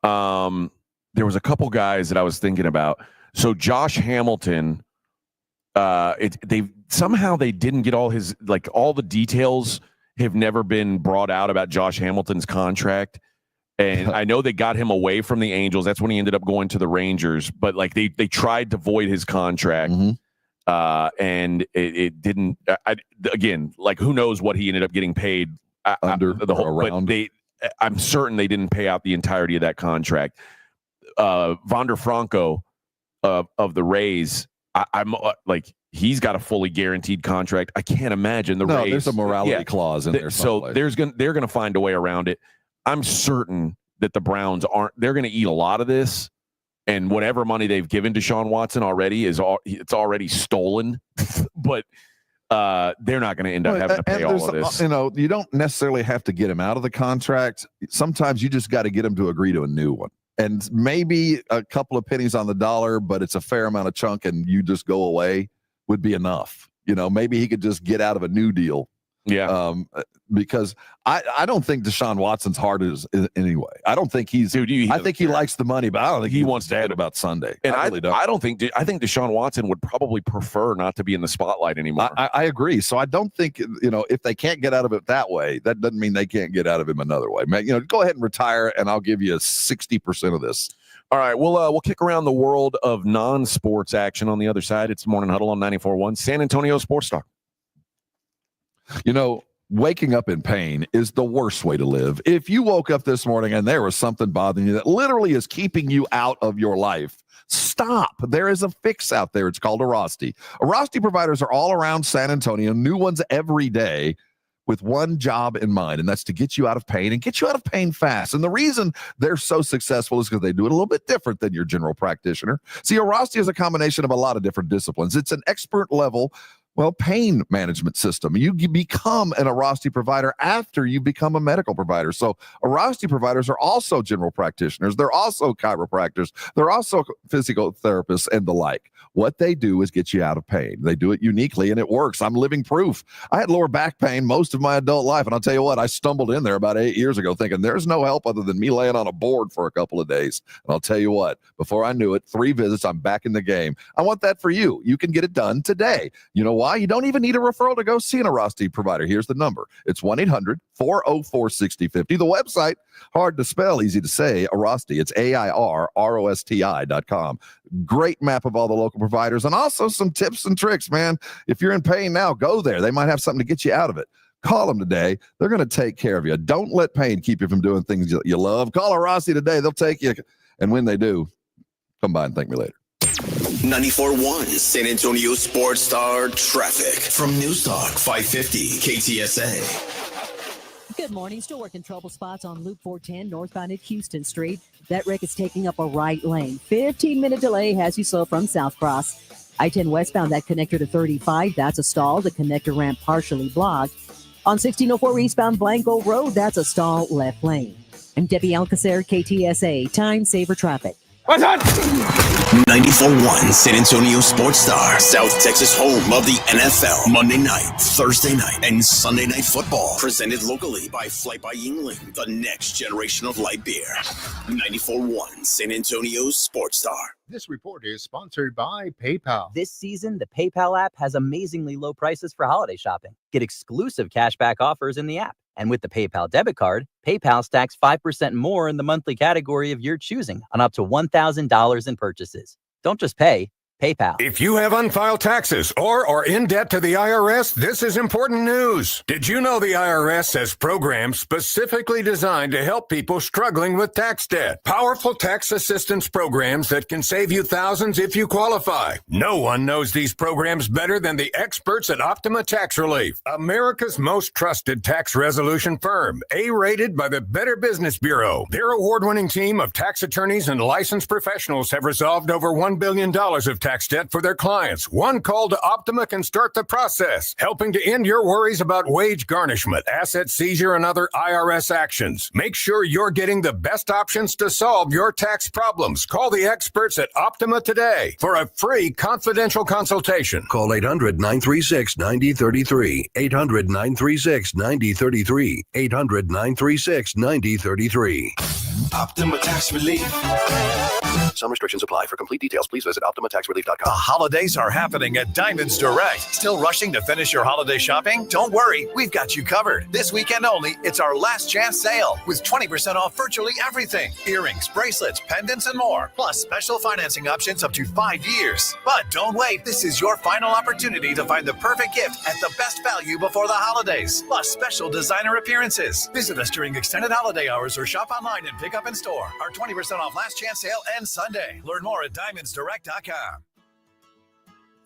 There was a couple guys that I was thinking about. So Josh Hamilton, they didn't get all his, all the details have never been brought out about Josh Hamilton's contract. And I know they got him away from the Angels. That's when he ended up going to the Rangers. But they tried to void his contract. And it didn't. Again, like who knows what he ended up getting paid under the whole. around. But I'm certain they didn't pay out the entirety of that contract. Wander Franco of the Rays, I'm like he's got a fully guaranteed contract. I can't imagine the Rays. There's a morality clause in there. So they're gonna find a way around it. I'm certain that the Browns aren't. They're gonna eat a lot of this. And whatever money they've given Deshaun Watson already it's already stolen, but they're not going to end up having to pay all of this. You don't necessarily have to get him out of the contract. Sometimes you just got to get him to agree to a new one, and maybe a couple of pennies on the dollar, but it's a fair amount of chunk, and you just go away would be enough. Maybe he could just get out of a new deal. Yeah. Because I don't think Deshaun Watson's heart is anyway. I don't think he's. Dude, I think he likes the money, but I don't think he wants to add about Sunday. And I really don't. I think Deshaun Watson would probably prefer not to be in the spotlight anymore. I agree. So I don't think if they can't get out of it that way, that doesn't mean they can't get out of him another way. Go ahead and retire, and I'll give you 60% of this. All right, we'll kick around the world of non-sports action on the other side. It's Morning Huddle on 94.1 San Antonio Sports Star. Waking up in pain is the worst way to live. If you woke up this morning and there was something bothering you that literally is keeping you out of your life, stop. There is a fix out there. It's called Arasti. Arasti providers are all around San Antonio, new ones every day, with one job in mind, and that's to get you out of pain and get you out of pain fast. And the reason they're so successful is because they do it a little bit different than your general practitioner. See, Arasti is a combination of a lot of different disciplines. It's an expert level pain management system. You become an Arasti provider after you become a medical provider. So Arasti providers are also general practitioners. They're also chiropractors. They're also physical therapists and the like. What they do is get you out of pain. They do it uniquely, and it works. I'm living proof. I had lower back pain most of my adult life, and I'll tell you what, I stumbled in there about 8 years ago thinking there's no help other than me laying on a board for a couple of days. And I'll tell you what, before I knew it, 3 visits, I'm back in the game. I want that for you. You can get it done today. You know why? You don't even need a referral to go see an Arasti provider. Here's the number. It's 1-800-404-6050. The website, hard to spell, easy to say, Arasti. It's AIRROSTI.com. Great map of all the local providers and also some tips and tricks, man. If you're in pain now, go there. They might have something to get you out of it. Call them today. They're going to take care of you. Don't let pain keep you from doing things you love. Call Arasti today. They'll take you. And when they do, come by and thank me later. 94.1 San Antonio Sports Star traffic from News Talk 550 KTSA. Good morning. Still working trouble spots on Loop 410 northbound at Houston Street. That wreck is taking up a right lane. 15-minute delay has you slow from South Cross. I-10 westbound, that connector to 35, that's a stall. The connector ramp partially blocked. On 1604 eastbound Blanco Road, that's a stall left lane. I'm Debbie Alcacer, KTSA, Time Saver Traffic. What's on? 94.1 San Antonio Sports Star, South Texas home of the NFL. Monday night, Thursday night, and Sunday night football. Presented locally by Flight by Yingling, the next generation of light beer. 94.1 San Antonio Sports Star. This report is sponsored by PayPal. This season, the PayPal app has amazingly low prices for holiday shopping. Get exclusive cashback offers in the app. And with the PayPal debit card, PayPal stacks 5% more in the monthly category of your choosing on up to $1,000 in purchases. Don't just pay, PayPal. If you have unfiled taxes or are in debt to the IRS, this is important news. Did you know the IRS has programs specifically designed to help people struggling with tax debt? Powerful tax assistance programs that can save you thousands if you qualify. No one knows these programs better than the experts at Optima Tax Relief, America's most trusted tax resolution firm, A-rated by the Better Business Bureau. Their award-winning team of tax attorneys and licensed professionals have resolved over $1 billion of tax debt for their clients. One call to Optima can start the process, helping to end your worries about wage garnishment, asset seizure, and other IRS actions. Make sure you're getting the best options to solve your tax problems. Call the experts at Optima today for a free confidential consultation. Call 800-936-9033. 800-936-9033. 800-936-9033. Optima Tax Relief. Some restrictions apply. For complete details, please visit OptimaTaxRelief.com. The holidays are happening at Diamonds Direct. Still rushing to finish your holiday shopping? Don't worry, we've got you covered. This weekend only, it's our last chance sale with 20% off virtually everything. Earrings, bracelets, pendants, and more. Plus special financing options up to 5 years. But don't wait. This is your final opportunity to find the perfect gift at the best value before the holidays. Plus special designer appearances. Visit us during extended holiday hours or shop online and pick up in store. Our 20% off last chance sale ends Sunday. Learn more at diamondsdirect.com.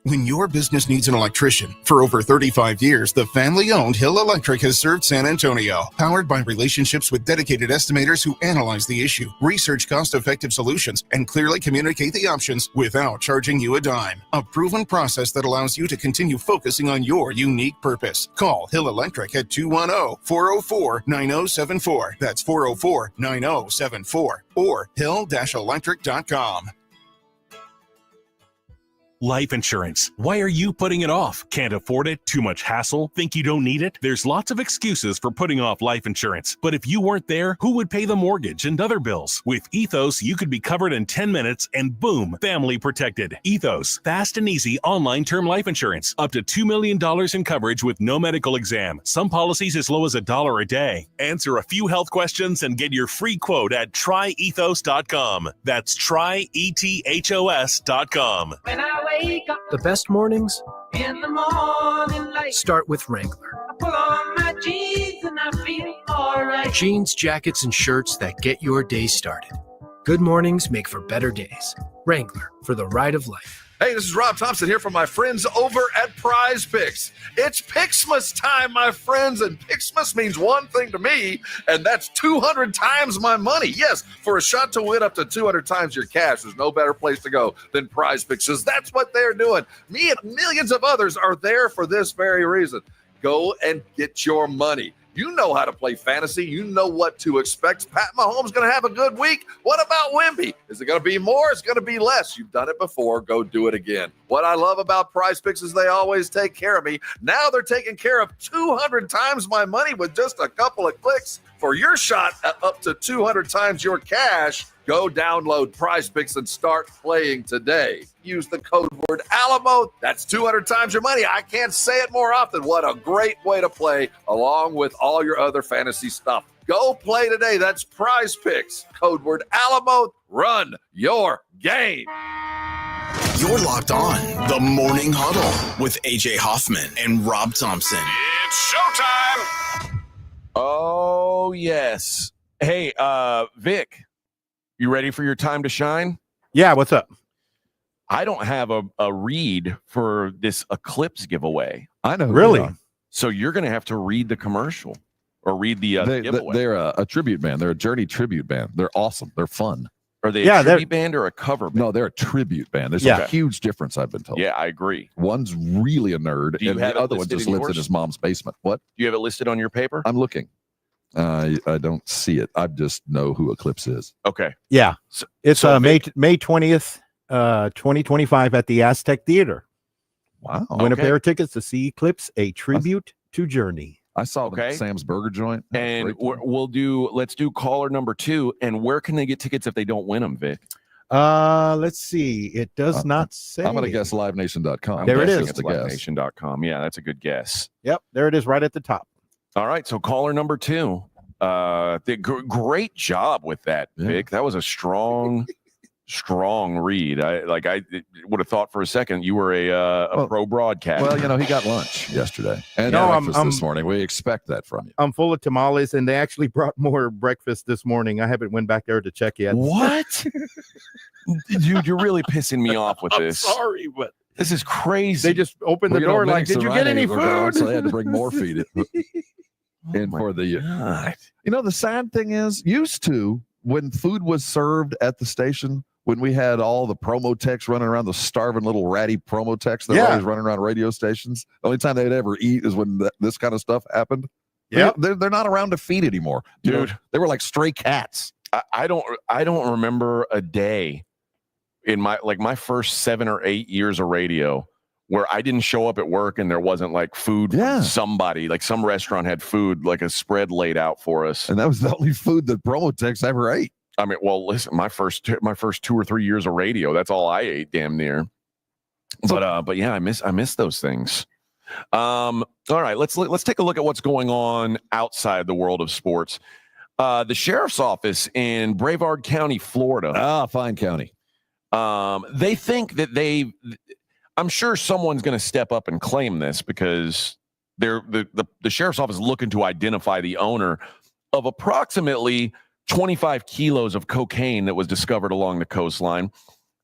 When your business needs an electrician, for over 35 years, the family-owned Hill Electric has served San Antonio. Powered by relationships with dedicated estimators who analyze the issue, research cost-effective solutions, and clearly communicate the options without charging you a dime. A proven process that allows you to continue focusing on your unique purpose. Call Hill Electric at 210-404-9074. That's 404-9074. Or hill-electric.com. Life insurance. Why are you putting it off? Can't afford it? Too much hassle? Think you don't need it? There's lots of excuses for putting off life insurance. But if you weren't there, who would pay the mortgage and other bills? With Ethos, you could be covered in 10 minutes and boom, family protected. Ethos, fast and easy online term life insurance. Up to $2 million in coverage with no medical exam. Some policies as low as $1 a day. Answer a few health questions and get your free quote at tryethos.com. That's tryethos.com. When I wake up, the best mornings in the morning light start with Wrangler. I pull on my jeans and I feel alright. Jeans, jackets, and shirts that get your day started. Good mornings make for better days. Wrangler, for the ride of life. Hey, this is Rob Thompson here from my friends over at Prize Picks. It's Pixmas time, my friends, and Pixmas means one thing to me, and that's 200 times my money. Yes, for a shot to win up to 200 times your cash, there's no better place to go than Prize Picks, because that's what they're doing. Me and millions of others are there for this very reason. Go and get your money. You know how to play fantasy. You know what to expect. Pat Mahomes going to have a good week. What about Wemby? Is it going to be more? It's going to be less. You've done it before. Go do it again. What I love about Prize Picks is they always take care of me. Now they're taking care of 200 times my money with just a couple of clicks. For your shot at up to 200 times your cash, go download Prize Picks and start playing today. Use the code word Alamo. That's 200 times your money. I can't say it more often. What a great way to play along with all your other fantasy stuff. Go play today. That's Prize Picks. Code word Alamo. Run your game. You're locked on the Morning Huddle with AJ Hoffman and Rob Thompson. It's showtime. Oh, yes. Hey, Vic, you ready for your time to shine? Yeah, what's up? I don't have a read for this Eclipse giveaway. I know. Really? So you're going to have to read the commercial or read the giveaway. They're a tribute band. They're a Journey tribute band. They're awesome. They're fun. Are they a tribute band or a cover band? No, they're a tribute band. There's a huge difference, I've been told. Yeah, I agree. One's really a nerd, and the other one just lives yours? in his mom's basement. What? Do you have it listed on your paper? I'm looking. I don't see it. I just know who Eclipse is. Okay. Yeah. It's May 20th, 2025 at the Aztec Theater. Wow. Win a pair of tickets to see Eclipse, a tribute to Journey. I saw them at Sam's Burger Joint. And let's do caller number 2. And where can they get tickets if they don't win them, Vic? Let's see. It does not say. I'm going to guess livenation.com. There it is. It's livenation.com. Yeah, that's a good guess. Yep. There it is right at the top. All right. So caller number 2. Great job with that, Vic. That was a strong read. I would have thought for a second you were a pro broadcaster. Well, he got lunch yesterday and breakfast this morning. We expect that from you. I'm full of tamales, and they actually brought more breakfast this morning. I haven't went back there to check yet. What? Dude, you're really pissing me off with this. I'm sorry, but this is crazy. They just opened the door like, did you get any food? So they had to bring more feed in for the. The sad thing is, used to when food was served at the station. When we had all the promo techs running around, the starving little ratty promo techs that were always running around radio stations, the only time they'd ever eat is when this kind of stuff happened. Yeah, they're not around to feed anymore, dude. They were like stray cats. I don't remember a day in my first 7 or 8 years of radio where I didn't show up at work and there wasn't like food. Yeah, somebody like some restaurant had food, like a spread laid out for us, and that was the only food that promo techs ever ate. I mean, well, listen, my first 2 or 3 years of radio, that's all I ate, damn near. But yeah, I miss those things. All right, let's take a look at what's going on outside the world of sports. The sheriff's office in Brevard County, Florida. Fine county. They think that I'm sure someone's going to step up and claim this because the sheriff's office is looking to identify the owner of approximately 25 kilos of cocaine that was discovered along the coastline.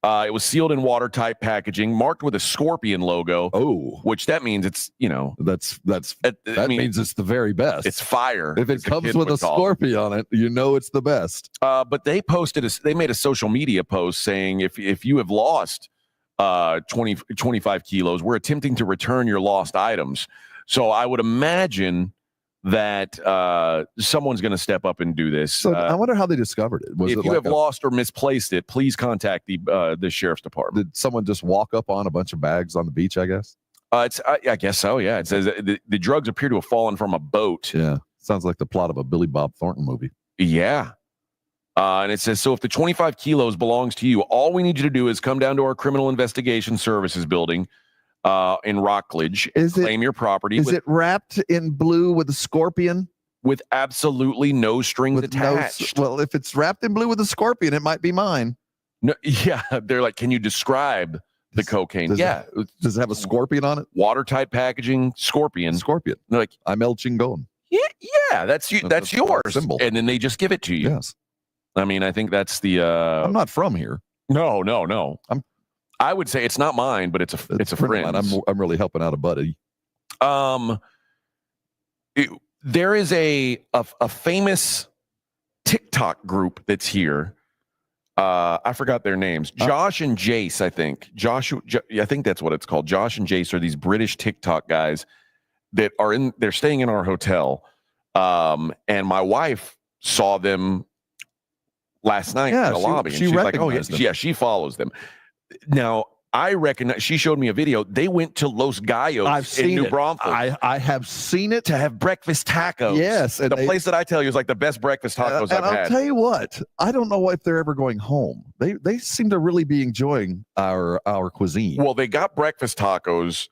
It was sealed in watertight packaging, marked with a scorpion logo. Oh, which that means it's, that means it's the very best. It's fire. If it comes with a scorpion on it, it's the best. But they they made a social media post saying if you have lost 25 kilos, we're attempting to return your lost items. So I would imagine that someone's going to step up and do this. So I wonder how they discovered it. If you have lost or misplaced it, please contact the sheriff's department. Did someone just walk up on a bunch of bags on the beach, I guess? I guess so, yeah. It says the drugs appear to have fallen from a boat. Yeah, sounds like the plot of a Billy Bob Thornton movie. Yeah. And it says, so if the 25 kilos belongs to you, all we need you to do is come down to our Criminal Investigation Services building in Rockledge, claim your property. Is it wrapped in blue with a scorpion? With absolutely no strings attached. Well, if it's wrapped in blue with a scorpion, it might be mine. No, yeah, they're like, can you describe the cocaine? Does it have a scorpion on it? Watertight packaging, scorpion. Scorpion. They're like, I'm El Chingon. Yeah, that's you. That's yours. Symbol. And then they just give it to you. Yes. I mean, I think that's the. I'm not from here. No. I would say it's not mine, but it's a friend. I'm really helping out a buddy. There is a famous TikTok group that's here. I forgot their names. Josh and Jace, I think. I think that's what it's called. Josh and Jace are these British TikTok guys that they're staying in our hotel. And my wife saw them last night in the lobby. And she's like, oh, yeah, she follows them. Now, I recognize, she showed me a video. They went to Los Gallos in New Braunfels. I have seen it. To have breakfast tacos. Yes. And the place that I tell you is like the best breakfast tacos I've had. I'll tell you what, I don't know if they're ever going home. They seem to really be enjoying our cuisine. Well, they got breakfast tacos,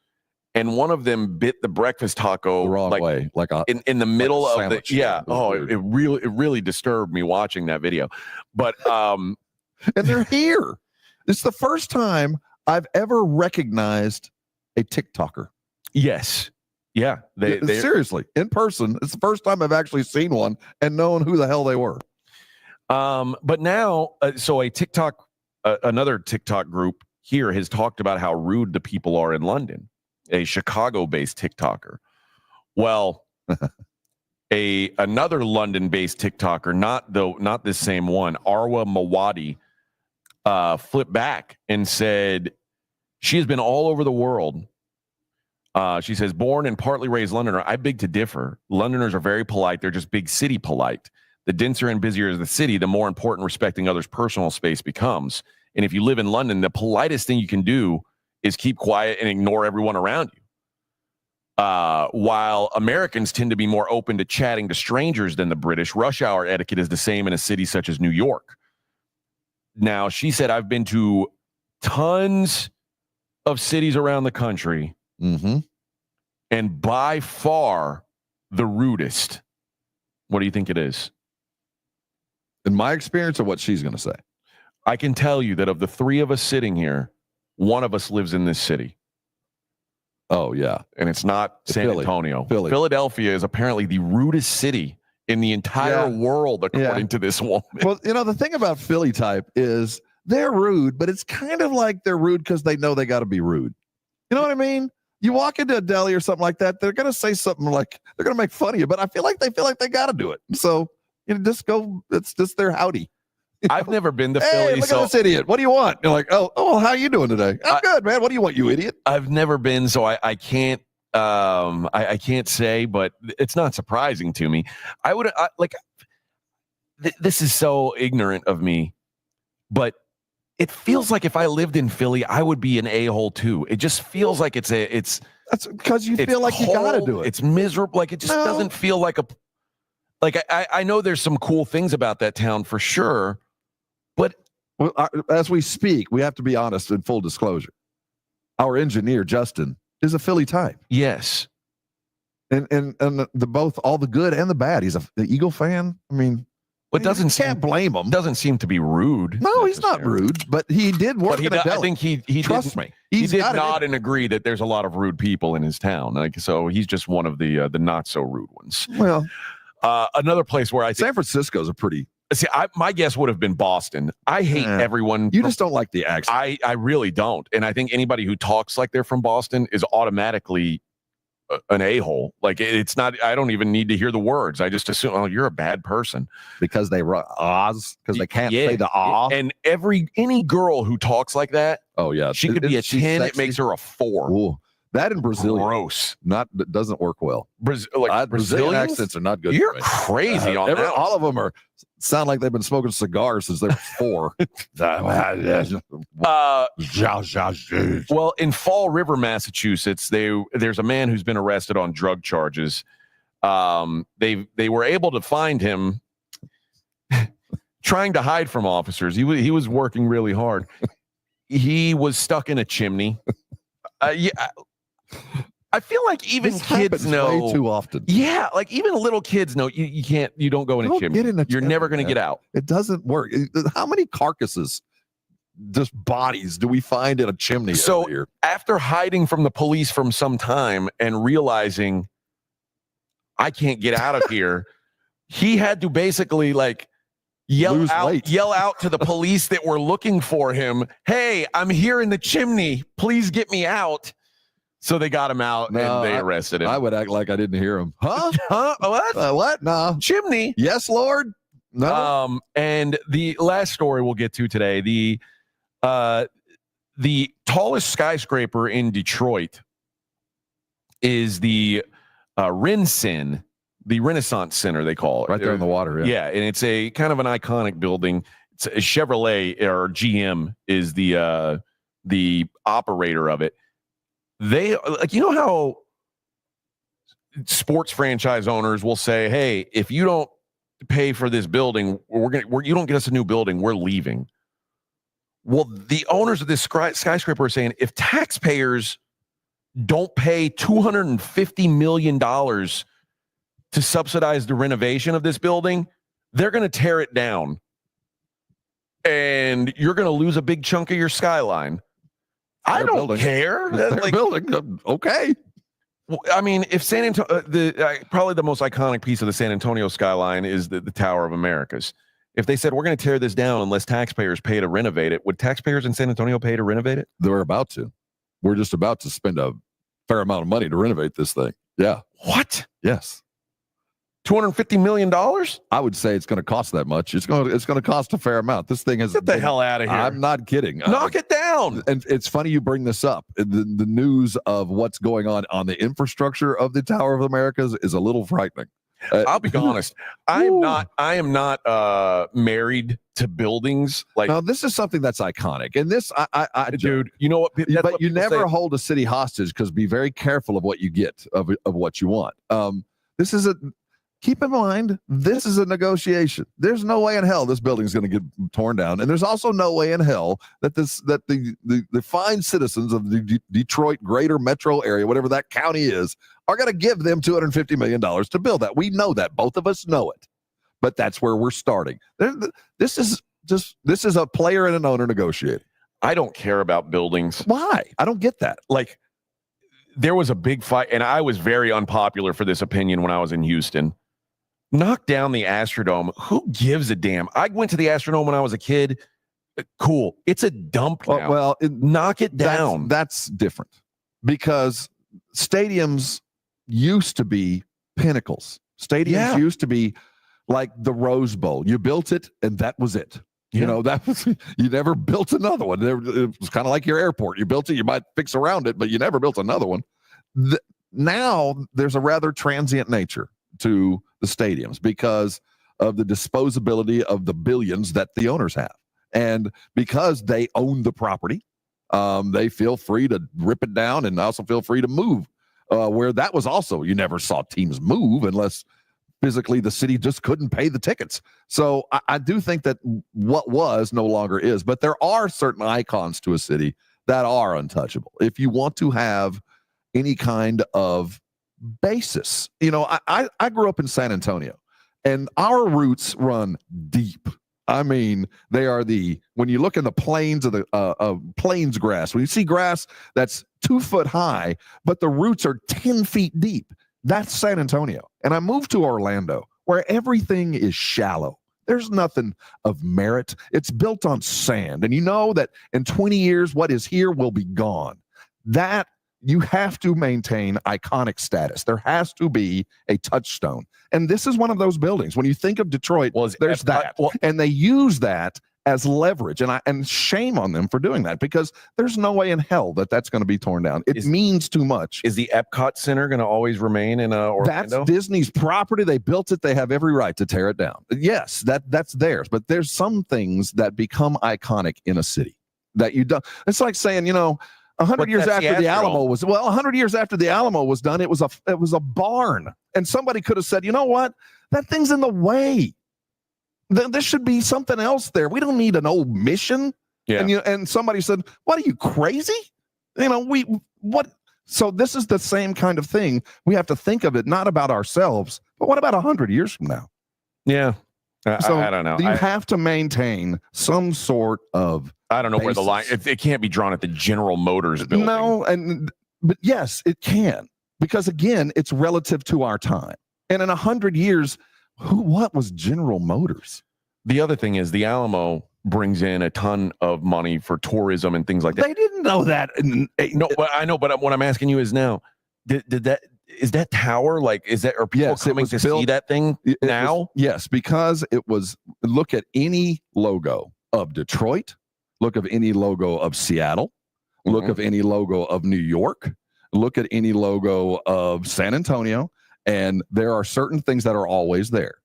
and one of them bit the breakfast taco the wrong way, like in the middle of sandwich. the it really disturbed me watching that video. But and they're here. It's the first time I've ever recognized a TikToker. Yes. Yeah. Seriously, in person. It's the first time I've actually seen one and known who the hell they were. But now, so another TikTok group here has talked about how rude the people are in London. A Chicago-based TikToker. Well, another London-based TikToker, not this same one, Arwa Mawadi, flipped back and said she has been all over the world. She says, born and partly raised Londoner, I beg to differ. Londoners are very polite. They're just big city polite. The denser and busier the city, the more important respecting others' personal space becomes. And if you live in London, the politest thing you can do is keep quiet and ignore everyone around you. While Americans tend to be more open to chatting to strangers than the British, rush hour etiquette is the same in a city such as New York. Now, she said, I've been to tons of cities around the country, and by far the rudest. What do you think it is? In my experience, or what she's going to say? I can tell you that of the three of us sitting here, one of us lives in this city. Oh, yeah. And it's not San Antonio. Philly. Philadelphia is apparently the rudest city in the entire world, according to this woman. Well, the thing about Philly type is they're rude, but it's kind of like they're rude because they know they got to be rude. You know what I mean? You walk into a deli or something like that, they're going to say something like, they're going to make fun of you, but I feel like they got to do it. So, just go, it's just their howdy. I've never been to Philly. Look at this idiot. What do you want? You're like, oh, how you doing today? I'm good, man. What do you want, you idiot? I've never been, so I can't. I can't say, but it's not surprising to me. This is so ignorant of me, but it feels like if I lived in Philly, I would be an a-hole too. It just feels like that's because you feel like you got to do it. It's miserable. Like it just doesn't feel like I know there's some cool things about that town for sure. But as we speak, we have to be honest in full disclosure. Our engineer, Justin, is a Philly type. Yes. And both all the good and the bad. He's an Eagle fan. I mean, but can't blame him. Doesn't seem to be rude. No, he's not rude, but he did work in a deli. I think he trust me. He did nod and agree that there's a lot of rude people in his town. Like, so he's just one of the not so rude ones. Well, another place where I think San Francisco's a pretty. See, my guess would have been Boston. I hate everyone. You just don't like the accent. I really don't. And I think anybody who talks like they're from Boston is automatically an a-hole. Like, it's not, I don't even need to hear the words. I just assume, oh, you're a bad person. Because they because they can't say the ah. And any girl who talks like that, oh yeah, she could be a 10. Sexy. It makes her a 4. Ooh, that in Brazil, gross. That doesn't work well. Brazilian accents are not good. You're crazy on that. All of them sound like they've been smoking cigars since they were 4. Well, in Fall River, Massachusetts, there's a man who's been arrested on drug charges. They were able to find him trying to hide from officers. He was working really hard. He was stuck in a chimney. I feel like even kids know way too often. Yeah, like even little kids know you don't go in a chimney. You're never going to get out. It doesn't work. How many carcasses, just bodies, do we find in a chimney? So every year? After hiding from the police from some time and realizing I can't get out of here, he had to basically like yell out to the police that were looking for him. Hey, I'm here in the chimney. Please get me out. So they got him out and they arrested him. I would act like I didn't hear him. Huh? What? What? No. Chimney. Yes, Lord. No. And the last story we'll get to today, the tallest skyscraper in Detroit is the RenCen, the Renaissance Center, they call it. Right there in the water. Yeah, and it's a kind of an iconic building. It's a Chevrolet, or GM is the operator of it. They how sports franchise owners will say, "Hey, if you don't pay for this building, you don't get us a new building, we're leaving." Well, the owners of this skyscraper are saying, if taxpayers don't pay $250 million to subsidize the renovation of this building, they're going to tear it down, and you're going to lose a big chunk of your skyline. I don't care. They're building. Okay. I mean, if San Antonio, probably the most iconic piece of the San Antonio skyline is the Tower of Americas. If they said, we're going to tear this down unless taxpayers pay to renovate it, would taxpayers in San Antonio pay to renovate it? They're about to. We're just about to spend a fair amount of money to renovate this thing. Yeah. What? Yes. $250 million? I would say it's going to cost that much. It's going to cost a fair amount. This thing is. Get the hell out of here. I'm not kidding. Knock it down. And it's funny you bring this up. The news of what's going on the infrastructure of the Tower of Americas is a little frightening. I'll be honest. I am not married to buildings. Like, no, this is something that's iconic. And this, dude, you know what? But you never hold a city hostage, because be very careful of what you get, of what you want. This is keep in mind, this is a negotiation. There's no way in hell this building is going to get torn down, and there's also no way in hell that the fine citizens of the Detroit greater metro area, whatever that county is, are going to give them $250 million to build that. We know that. Both of us know it. But that's where we're starting. This is a player and an owner negotiating. I don't care about buildings. Why? I don't get that. Like, there was a big fight, and I was very unpopular for this opinion when I was in Houston. Knock down the Astrodome. Who gives a damn? I went to the Astrodome when I was a kid. Cool. It's a dump now. Well, knock it down. That's different, because stadiums used to be pinnacles. Stadiums used to be like the Rose Bowl. You built it, and that was it. You know, that was, you never built another one. It was kind of like your airport. You built it, you might fix around it, but you never built another one. Now there's a rather transient nature to the stadiums because of the disposability of the billions that the owners have. And because they own the property, they feel free to rip it down and also feel free to move. Where that was also, you never saw teams move unless physically the city just couldn't pay the tickets. So I do think that what was no longer is, but there are certain icons to a city that are untouchable. If you want to have any kind of basis, I grew up in San Antonio, and our roots run deep. I mean, they are when you look in the plains of the plains grass, when you see grass that's 2 foot high, but the roots are 10 feet deep, that's San Antonio. And I moved to Orlando, where everything is shallow. There's nothing of merit. It's built on sand. And you know that in 20 years, what is here will be gone. That you have to maintain iconic status. There has to be a touchstone. And this is one of those buildings. When you think of Detroit, there's that. And they use that as leverage. And shame on them for doing that, because there's no way in hell that that's going to be torn down. It means too much. Is the Epcot Center going to always remain in Orlando? That's Disney's property. They built it. They have every right to tear it down. Yes, that's theirs. But there's some things that become iconic in a city that you don't. It's like saying, 100 years after the Alamo was 100 years after the Alamo was done, it was a barn, and somebody could have said, you know what, that thing's in the way. There should be something else there. We don't need an old mission. Yeah. And somebody said, what are you, crazy? So this is the same kind of thing. We have to think of it not about ourselves, but what about 100 years from now? Yeah. I don't know. You have to maintain some sort of. I don't know where the line. It can't be drawn at the General Motors building. No, but yes, it can, because again, it's relative to our time. And in 100 years, what was General Motors? The other thing is the Alamo brings in a ton of money for tourism and things like that. They didn't know that. No, but I know. But what I'm asking you is now, is that tower, like, are people coming to see that thing now? Yes, because it was. Look at any logo of Detroit. Look at any logo of Seattle. Look at any logo of New York. Look at any logo of San Antonio. And there are certain things that are always there.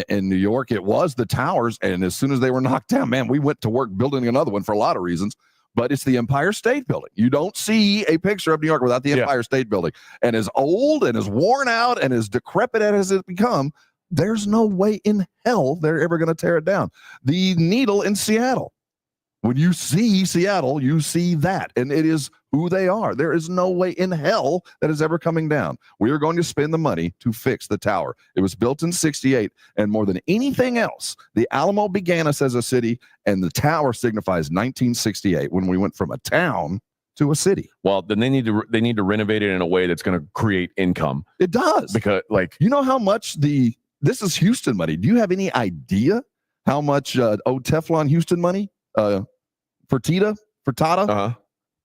In New York, it was the towers. And as soon as they were knocked down, man, we went to work building another one for a lot of reasons. But it's the Empire State Building. You don't see a picture of New York without the Empire State Building. And as old and as worn out and as decrepit as it's become, there's no way in hell they're ever going to tear it down. The Needle in Seattle. When you see Seattle, you see that, and it is who they are. There is no way in hell that is ever coming down. We are going to spend the money to fix the tower. It was built in 68, and more than anything else, the Alamo began us as a city, and the tower signifies 1968, when we went from a town to a city. Well, then they need to renovate it in a way that's going to create income. It does, because how much this is Houston money. Do you have any idea how much old Teflon Houston money? Fertitta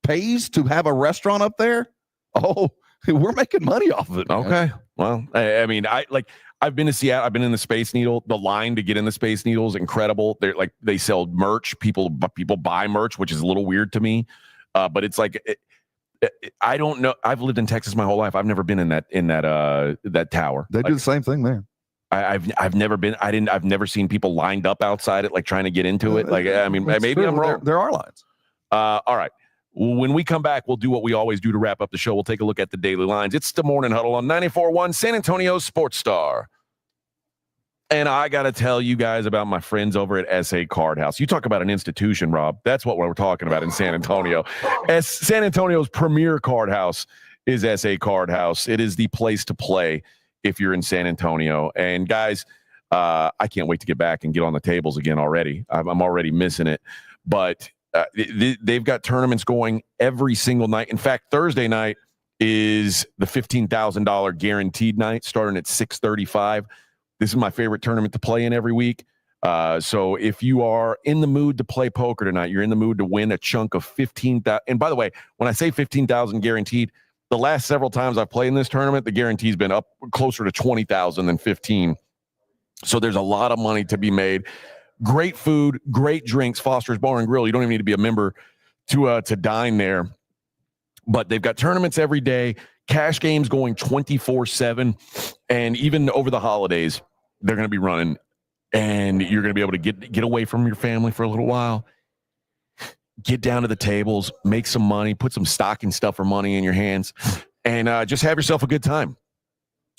pays to have a restaurant up there. Oh, we're making money off of it. Okay. Man. Well, I mean, I've been to Seattle. I've been in the Space Needle. The line to get in the Space Needle is incredible. They sell merch. People buy merch, which is a little weird to me. But it's I don't know. I've lived in Texas my whole life. I've never been in that tower. They do the same thing there. I've never been. I've never seen people lined up outside it, trying to get into it. Maybe true. I'm wrong. There are lines. All right. When we come back, we'll do what we always do to wrap up the show. We'll take a look at the daily lines. It's the Morning Huddle on 94.1 San Antonio Sports Star. And I got to tell you guys about my friends over at SA Card House. You talk about an institution, Rob. That's what we're talking about in San Antonio. San Antonio's premier card house is SA Card House. It is the place to play if you're in San Antonio. And guys, I can't wait to get back and get on the tables again already. I'm already missing it. But they've got tournaments going every single night. In fact, Thursday night is the $15,000 guaranteed night starting at 6:35. This is my favorite tournament to play in every week. So if you are in the mood to play poker tonight, you're in the mood to win a chunk of $15,000. And by the way, when I say $15,000 guaranteed, the last several times I've played in this tournament, the guarantee's been up closer to 20,000 than 15. So there's a lot of money to be made. Great food, great drinks, Foster's Bar and Grill. You don't even need to be a member to dine there. But they've got tournaments every day, cash games going 24/7, and even over the holidays, they're going to be running, and you're going to be able to get away from your family for a little while. Get down to the tables, make some money, put some stocking stuffer money in your hands, and just have yourself a good time.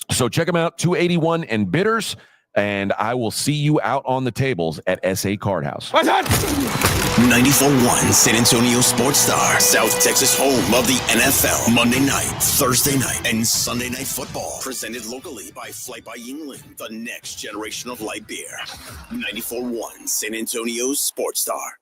So check them out, 281 and Bitters, and I will see you out on the tables at SA Card House. 94.1 San Antonio Sports Star, South Texas home of the NFL. Monday night, Thursday night, and Sunday night football. Presented locally by Flight by Yingling, the next generation of light beer. 94.1 San Antonio Sports Star.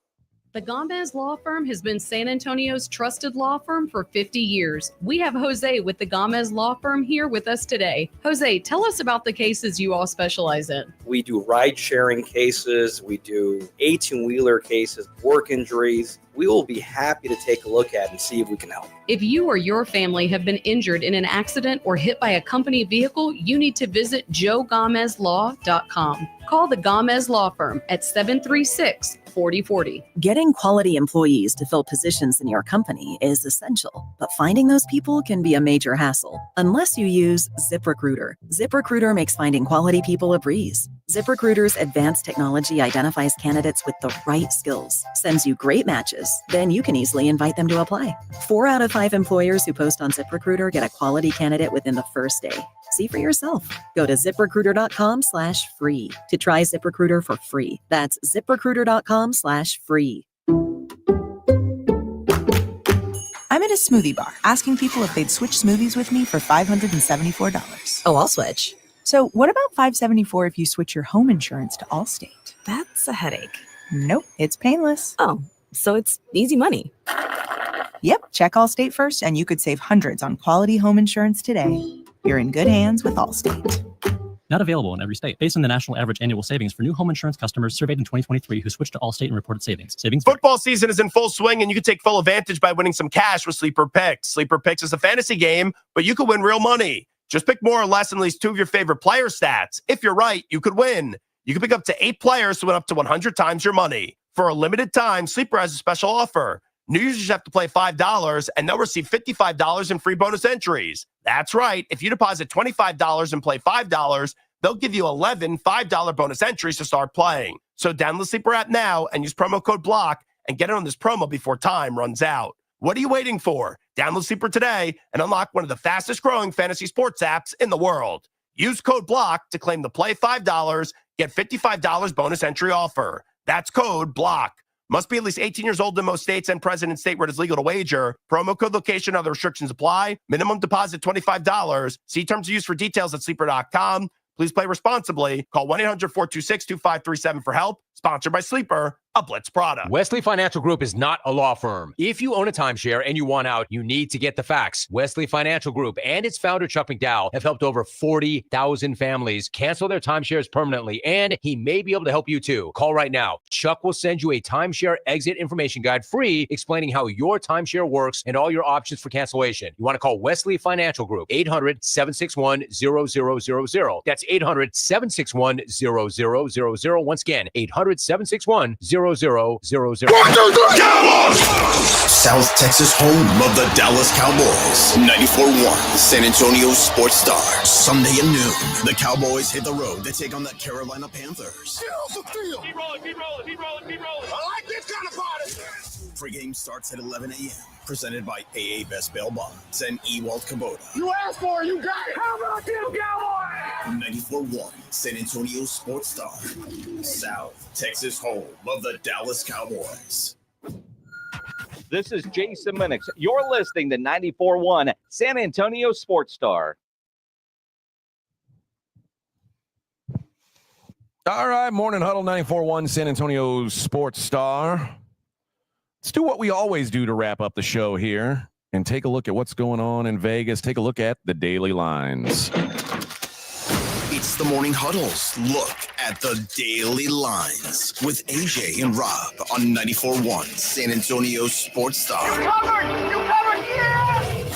The Gomez Law Firm has been San Antonio's trusted law firm for 50 years. We have Jose with the Gomez Law Firm here with us today. Jose, tell us about the cases you all specialize in. We do ride-sharing cases. We do 18-wheeler cases, work injuries. We will be happy to take a look at and see if we can help. If you or your family have been injured in an accident or hit by a company vehicle, you need to visit joegomezlaw.com. Call the Gomez Law Firm at 736-4040. Getting quality employees to fill positions in your company is essential, but finding those people can be a major hassle unless you use ZipRecruiter. ZipRecruiter makes finding quality people a breeze. ZipRecruiter's advanced technology identifies candidates with the right skills, sends you great matches, then you can easily invite them to apply. 4 out of 5 employers who post on ZipRecruiter get a quality candidate within the first day. See for yourself. Go to ZipRecruiter.com/free to try ZipRecruiter for free. That's ZipRecruiter.com/free. I'm at a smoothie bar asking people if they'd switch smoothies with me for $574. Oh, I'll switch. So what about $574 if you switch your home insurance to Allstate? That's a headache. Nope, it's painless. Oh, so it's easy money. Yep, check Allstate first and you could save hundreds on quality home insurance today. You're in good hands with Allstate. Not available in every state. Based on the national average annual savings for new home insurance customers surveyed in 2023 who switched to Allstate and reported savings. Football season is in full swing, and you can take full advantage by winning some cash with Sleeper Picks. Sleeper Picks is a fantasy game, but you could win real money. Just pick more or less than at least 2 of your favorite player stats. If you're right, you could win. You can pick up to 8 players to win up to 100 times your money. For a limited time, Sleeper has a special offer. New users have to play $5, and they'll receive $55 in free bonus entries. That's right. If you deposit $25 and play $5, they'll give you 11 $5 bonus entries to start playing. So download the Sleeper app now and use promo code BLOCK and get in on this promo before time runs out. What are you waiting for? Download Sleeper today and unlock one of the fastest growing fantasy sports apps in the world. Use code BLOCK to claim the play $5, get $55 bonus entry offer. That's code BLOCK. Must be at least 18 years old in most states and present in state where it is legal to wager. Promo code location, other restrictions apply. Minimum deposit $25. See terms of use for details at sleeper.com. Please play responsibly. Call 1-800-426-2537 for help. Sponsored by Sleeper, a Blitz product. Wesley Financial Group is not a law firm. If you own a timeshare and you want out, you need to get the facts. Wesley Financial Group and its founder, Chuck McDowell, have helped over 40,000 families cancel their timeshares permanently, and he may be able to help you too. Call right now. Chuck will send you a timeshare exit information guide free, explaining how your timeshare works and all your options for cancellation. You want to call Wesley Financial Group, 800-761-0000. That's 800-761-0000. Once again, 800-761-0000. South Texas home of the Dallas Cowboys. 94.1 San Antonio Sports Star. Sunday at noon, the Cowboys hit the road to take on the Carolina Panthers. Keep rolling. I like this kind of party. Pre-game starts at 11 a.m. Presented by AA Best Bail Bonds and Ewald Kubota. You asked for it, you got it. How about them Cowboys? 94.1 San Antonio Sports Star. South Texas home of the Dallas Cowboys. This is Jason Minix. You're listening to 94.1 San Antonio Sports Star. All right, Morning Huddle, 94.1 San Antonio Sports Star. Let's do what we always do to wrap up the show here and take a look at what's going on in Vegas. Take a look at the daily lines. It's the Morning Huddle's look at the daily lines with AJ and Rob on 94.1 San Antonio Sports Star. You covered, yeah!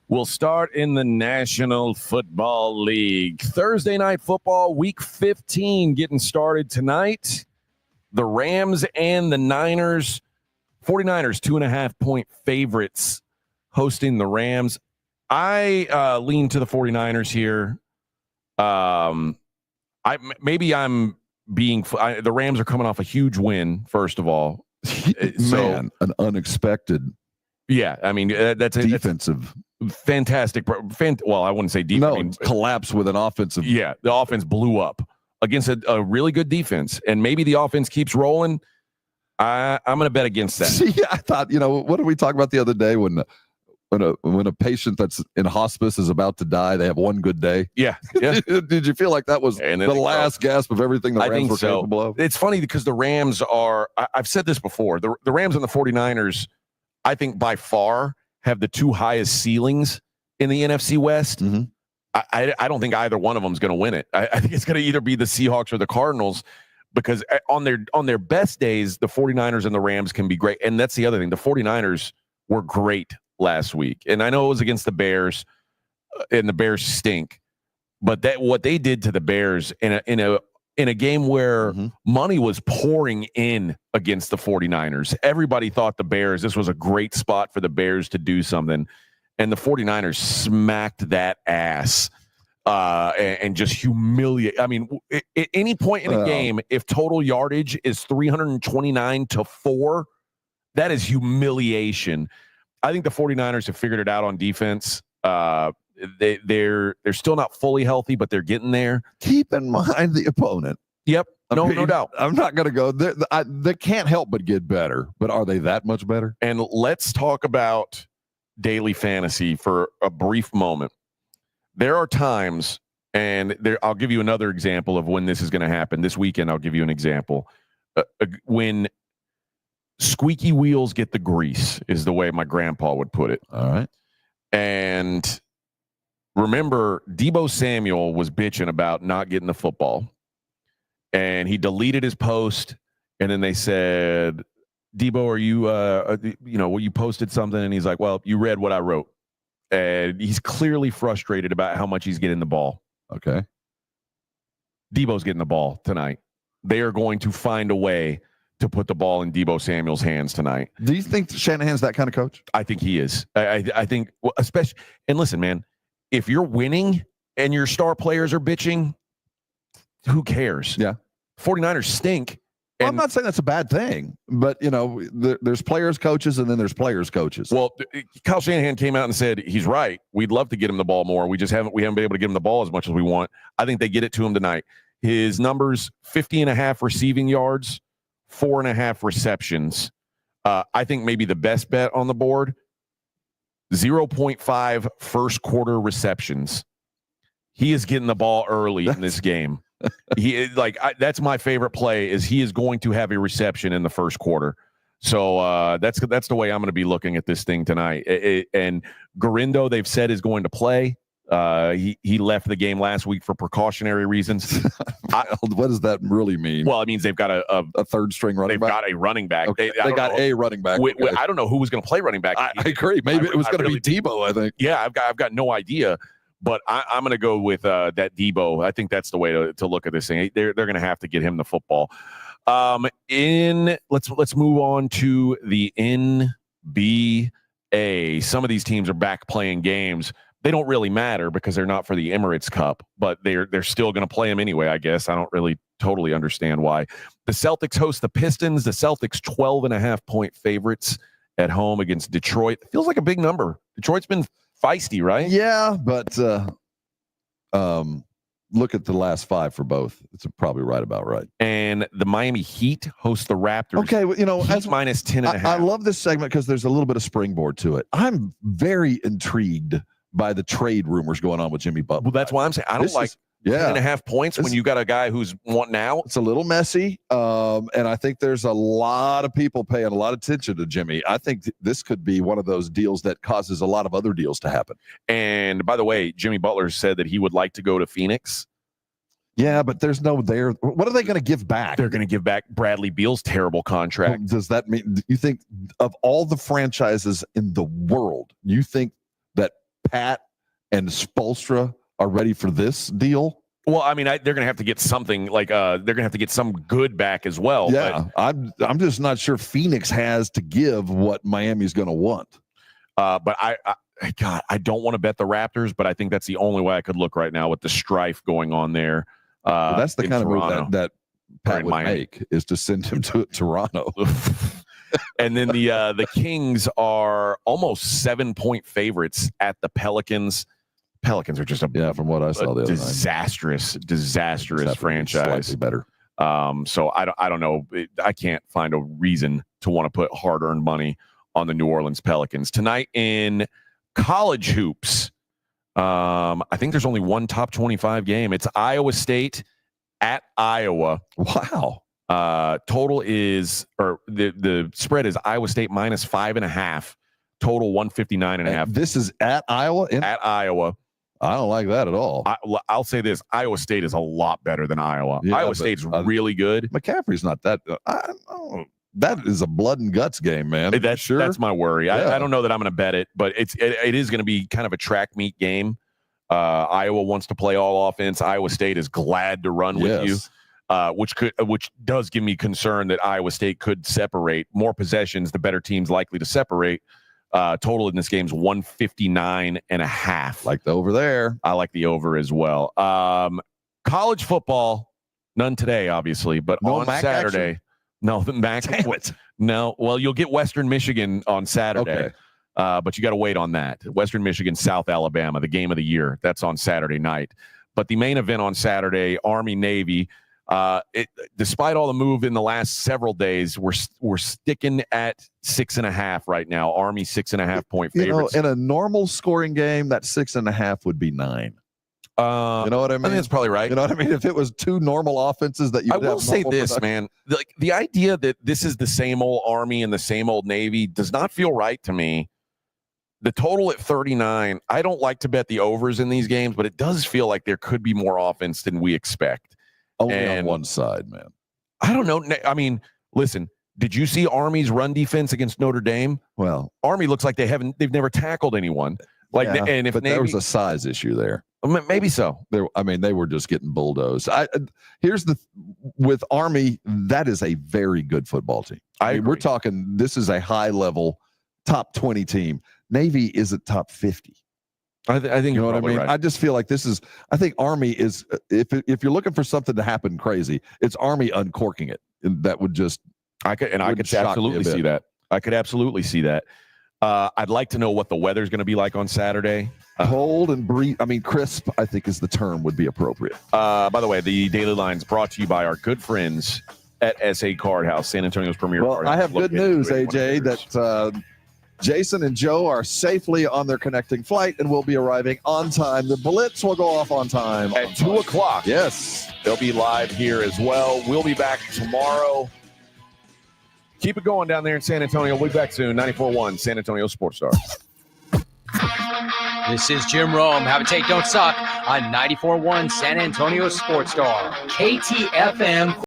We'll start in the National Football League. Thursday night football, week 15 getting started tonight. The Rams and the Niners. 49ers, 2.5-point favorites hosting the Rams. I lean to the 49ers here. The Rams are coming off a huge win, first of all. Man, an unexpected. Yeah, I mean, that's defensive fantastic. Well, I wouldn't say deep. No, I mean, collapse with an offensive. Yeah, the offense blew up against a really good defense, and maybe the offense keeps rolling. I'm going to bet against that. See, I thought, what did we talk about the other day when a patient that's in hospice is about to die, they have one good day? Yeah. Did you feel like that was the last gasp of everything the Rams were capable of? It's funny because the Rams are, I've said this before, the Rams and the 49ers, I think by far have the two highest ceilings in the NFC West. Mm-hmm. I don't think either one of them is going to win it. I think it's going to either be the Seahawks or the Cardinals, because on their best days, the 49ers and the Rams can be great. And that's the other thing. The 49ers were great last week. And I know it was against the Bears, and the Bears stink. But what they did to the Bears in a game where money was pouring in against the 49ers, everybody thought this was a great spot for the Bears to do something. And the 49ers smacked that ass and just humiliate. I mean, at any point in a game, if total yardage is 329-4, that is humiliation. I think the 49ers have figured it out on defense. They're still not fully healthy, but they're getting there. Keep in mind the opponent. Yep. No doubt. I'm not going to go. They can't help but get better, but are they that much better? And let's talk about daily fantasy for a brief moment. There are times, and I'll give you another example of when this is going to happen. This weekend, I'll give you an example. When squeaky wheels get the grease is the way my grandpa would put it. All right. And remember, Deebo Samuel was bitching about not getting the football. And he deleted his post, and then they said, Deebo, are you, you posted something? And he's like, well, you read what I wrote. And he's clearly frustrated about how much he's getting the ball. Okay. Deebo's getting the ball tonight. They are going to find a way to put the ball in Deebo Samuel's hands tonight. Do you think Shanahan's that kind of coach? I think he is. I think, especially, and listen, man, if you're winning and your star players are bitching, who cares? Yeah. 49ers stink. Well, I'm not saying that's a bad thing, but there's players coaches and then there's players coaches. Well, Kyle Shanahan came out and said he's right. We'd love to get him the ball more. We haven't been able to get him the ball as much as we want. I think they get it to him tonight. His numbers: 50.5 receiving yards, 4.5 receptions. I think maybe the best bet on the board: 0.5 first quarter receptions. He is getting the ball early in this game. That's my favorite play. Is he is going to have a reception in the first quarter. So that's the way I'm going to be looking at this thing tonight. And Garindo, they've said, is going to play. He left the game last week for precautionary reasons. What does that really mean? Well, it means they've got a third string running back. They've got a running back. Okay. They got a running back. I don't know who was going to play running back. I agree. Maybe it was going to be Deebo, I think. Yeah, I've got no idea. But I'm going to go with that Deebo. I think that's the way to look at this thing. They're going to have to get him the football. Let's move on to the NBA. Some of these teams are back playing games. They don't really matter because they're not for the Emirates Cup, but they're still going to play them anyway, I guess. I don't really totally understand why. The Celtics host the Pistons. The Celtics 12.5-point favorites at home against Detroit. It feels like a big number. Detroit's been feisty, right? Yeah, but look at the last 5 for both. It's probably about right. And the Miami Heat host the Raptors. Okay, well, Heat minus 10.5. I love this segment because there's a little bit of springboard to it. I'm very intrigued by the trade rumors going on with Jimmy Butler. Well, that's why I'm saying I don't like 10.5 points when you got a guy who's wanting out. It's a little messy, and I think there's a lot of people paying a lot of attention to Jimmy. I think this could be one of those deals that causes a lot of other deals to happen. And by the way, Jimmy Butler said that he would like to go to Phoenix. Yeah, but there's no there. What are they going to give back? They're going to give back Bradley Beal's terrible contract. Well, does that mean you think of all the franchises in the world, you think that Pat and Spoelstra are ready for this deal? Well, I mean, they're going to have to get something they're going to have to get some good back as well. Yeah, but I'm just not sure Phoenix has to give what Miami's going to want. But I don't want to bet the Raptors, but I think that's the only way I could look right now with the strife going on there. That's the kind Toronto, of move that Pat would make, is to send him to Toronto. And then the Kings are almost 7-point favorites at the Pelicans. Pelicans are just from what I saw, the disastrous franchise. Slightly better. So I don't know. I can't find a reason to want to put hard-earned money on the New Orleans Pelicans tonight in college hoops. I think there's only one top 25 game. It's Iowa State at Iowa. Wow. Total is, or the spread is Iowa State minus 5.5. Total 159.5. This is at Iowa. At Iowa. I don't like that at all. I'll say this: Iowa State is a lot better than Iowa. Yeah, Iowa State's really good. McCaffrey's not that. That is a blood and guts game, man. That's my worry. Yeah. I don't know that I'm going to bet it, but it is going to be kind of a track meet game. Iowa wants to play all offense. Iowa State is glad to run with you, which does give me concern that Iowa State could separate. More possessions, the better team's likely to separate. Total in this game is 159.5. Like the over there. I like the over as well. College football, none today, obviously, but no on MAC Saturday. Action? No, the MAC. Damn it. No, well, you'll get Western Michigan on Saturday. Okay. But you got to wait on that. Western Michigan, South Alabama, the game of the year. That's on Saturday night. But the main event on Saturday, Army-Navy. Despite all the move in the last several days, we're sticking at 6.5 right now. Army 6.5-point favorites. In a normal scoring game, that 6.5 would be 9. You know what I mean? I think that's probably right. You know what I mean? If it was two normal offenses that you I would will have say normal this, production. man. The idea that this is the same old Army and the same old Navy does not feel right to me. The total at 39, I don't like to bet the overs in these games, but it does feel like there could be more offense than we expect. Only on one side, man. I don't know. I mean, listen, did you see Army's run defense against Notre Dame? Well, Army looks like they've never tackled anyone. Like, yeah, and if but Navy, there was a size issue there. Maybe so. They were just getting bulldozed. With Army, that is a very good football team. We're talking, this is a high level top 20 team. Navy isn't top 50. I think you know what I mean. Right. I just feel like I think Army is, if you're looking for something to happen crazy, it's Army uncorking it. And that would just, I could absolutely see that. I could absolutely see that. I'd like to know what the weather's going to be like on Saturday. Cold and crisp, I think is the term would be appropriate. By the way, the Daily Line's brought to you by our good friends at SA Card House, San Antonio's premier card house. I have good news, AJ, that Jason and Joe are safely on their connecting flight and will be arriving on time. The Blitz will go off on time. At 2 o'clock. Yes. They'll be live here as well. We'll be back tomorrow. Keep it going down there in San Antonio. We'll be back soon. 94.1 San Antonio Sports Star. This is Jim Rome. Have a take, don't suck on 94.1 San Antonio Sports Star. KTFM.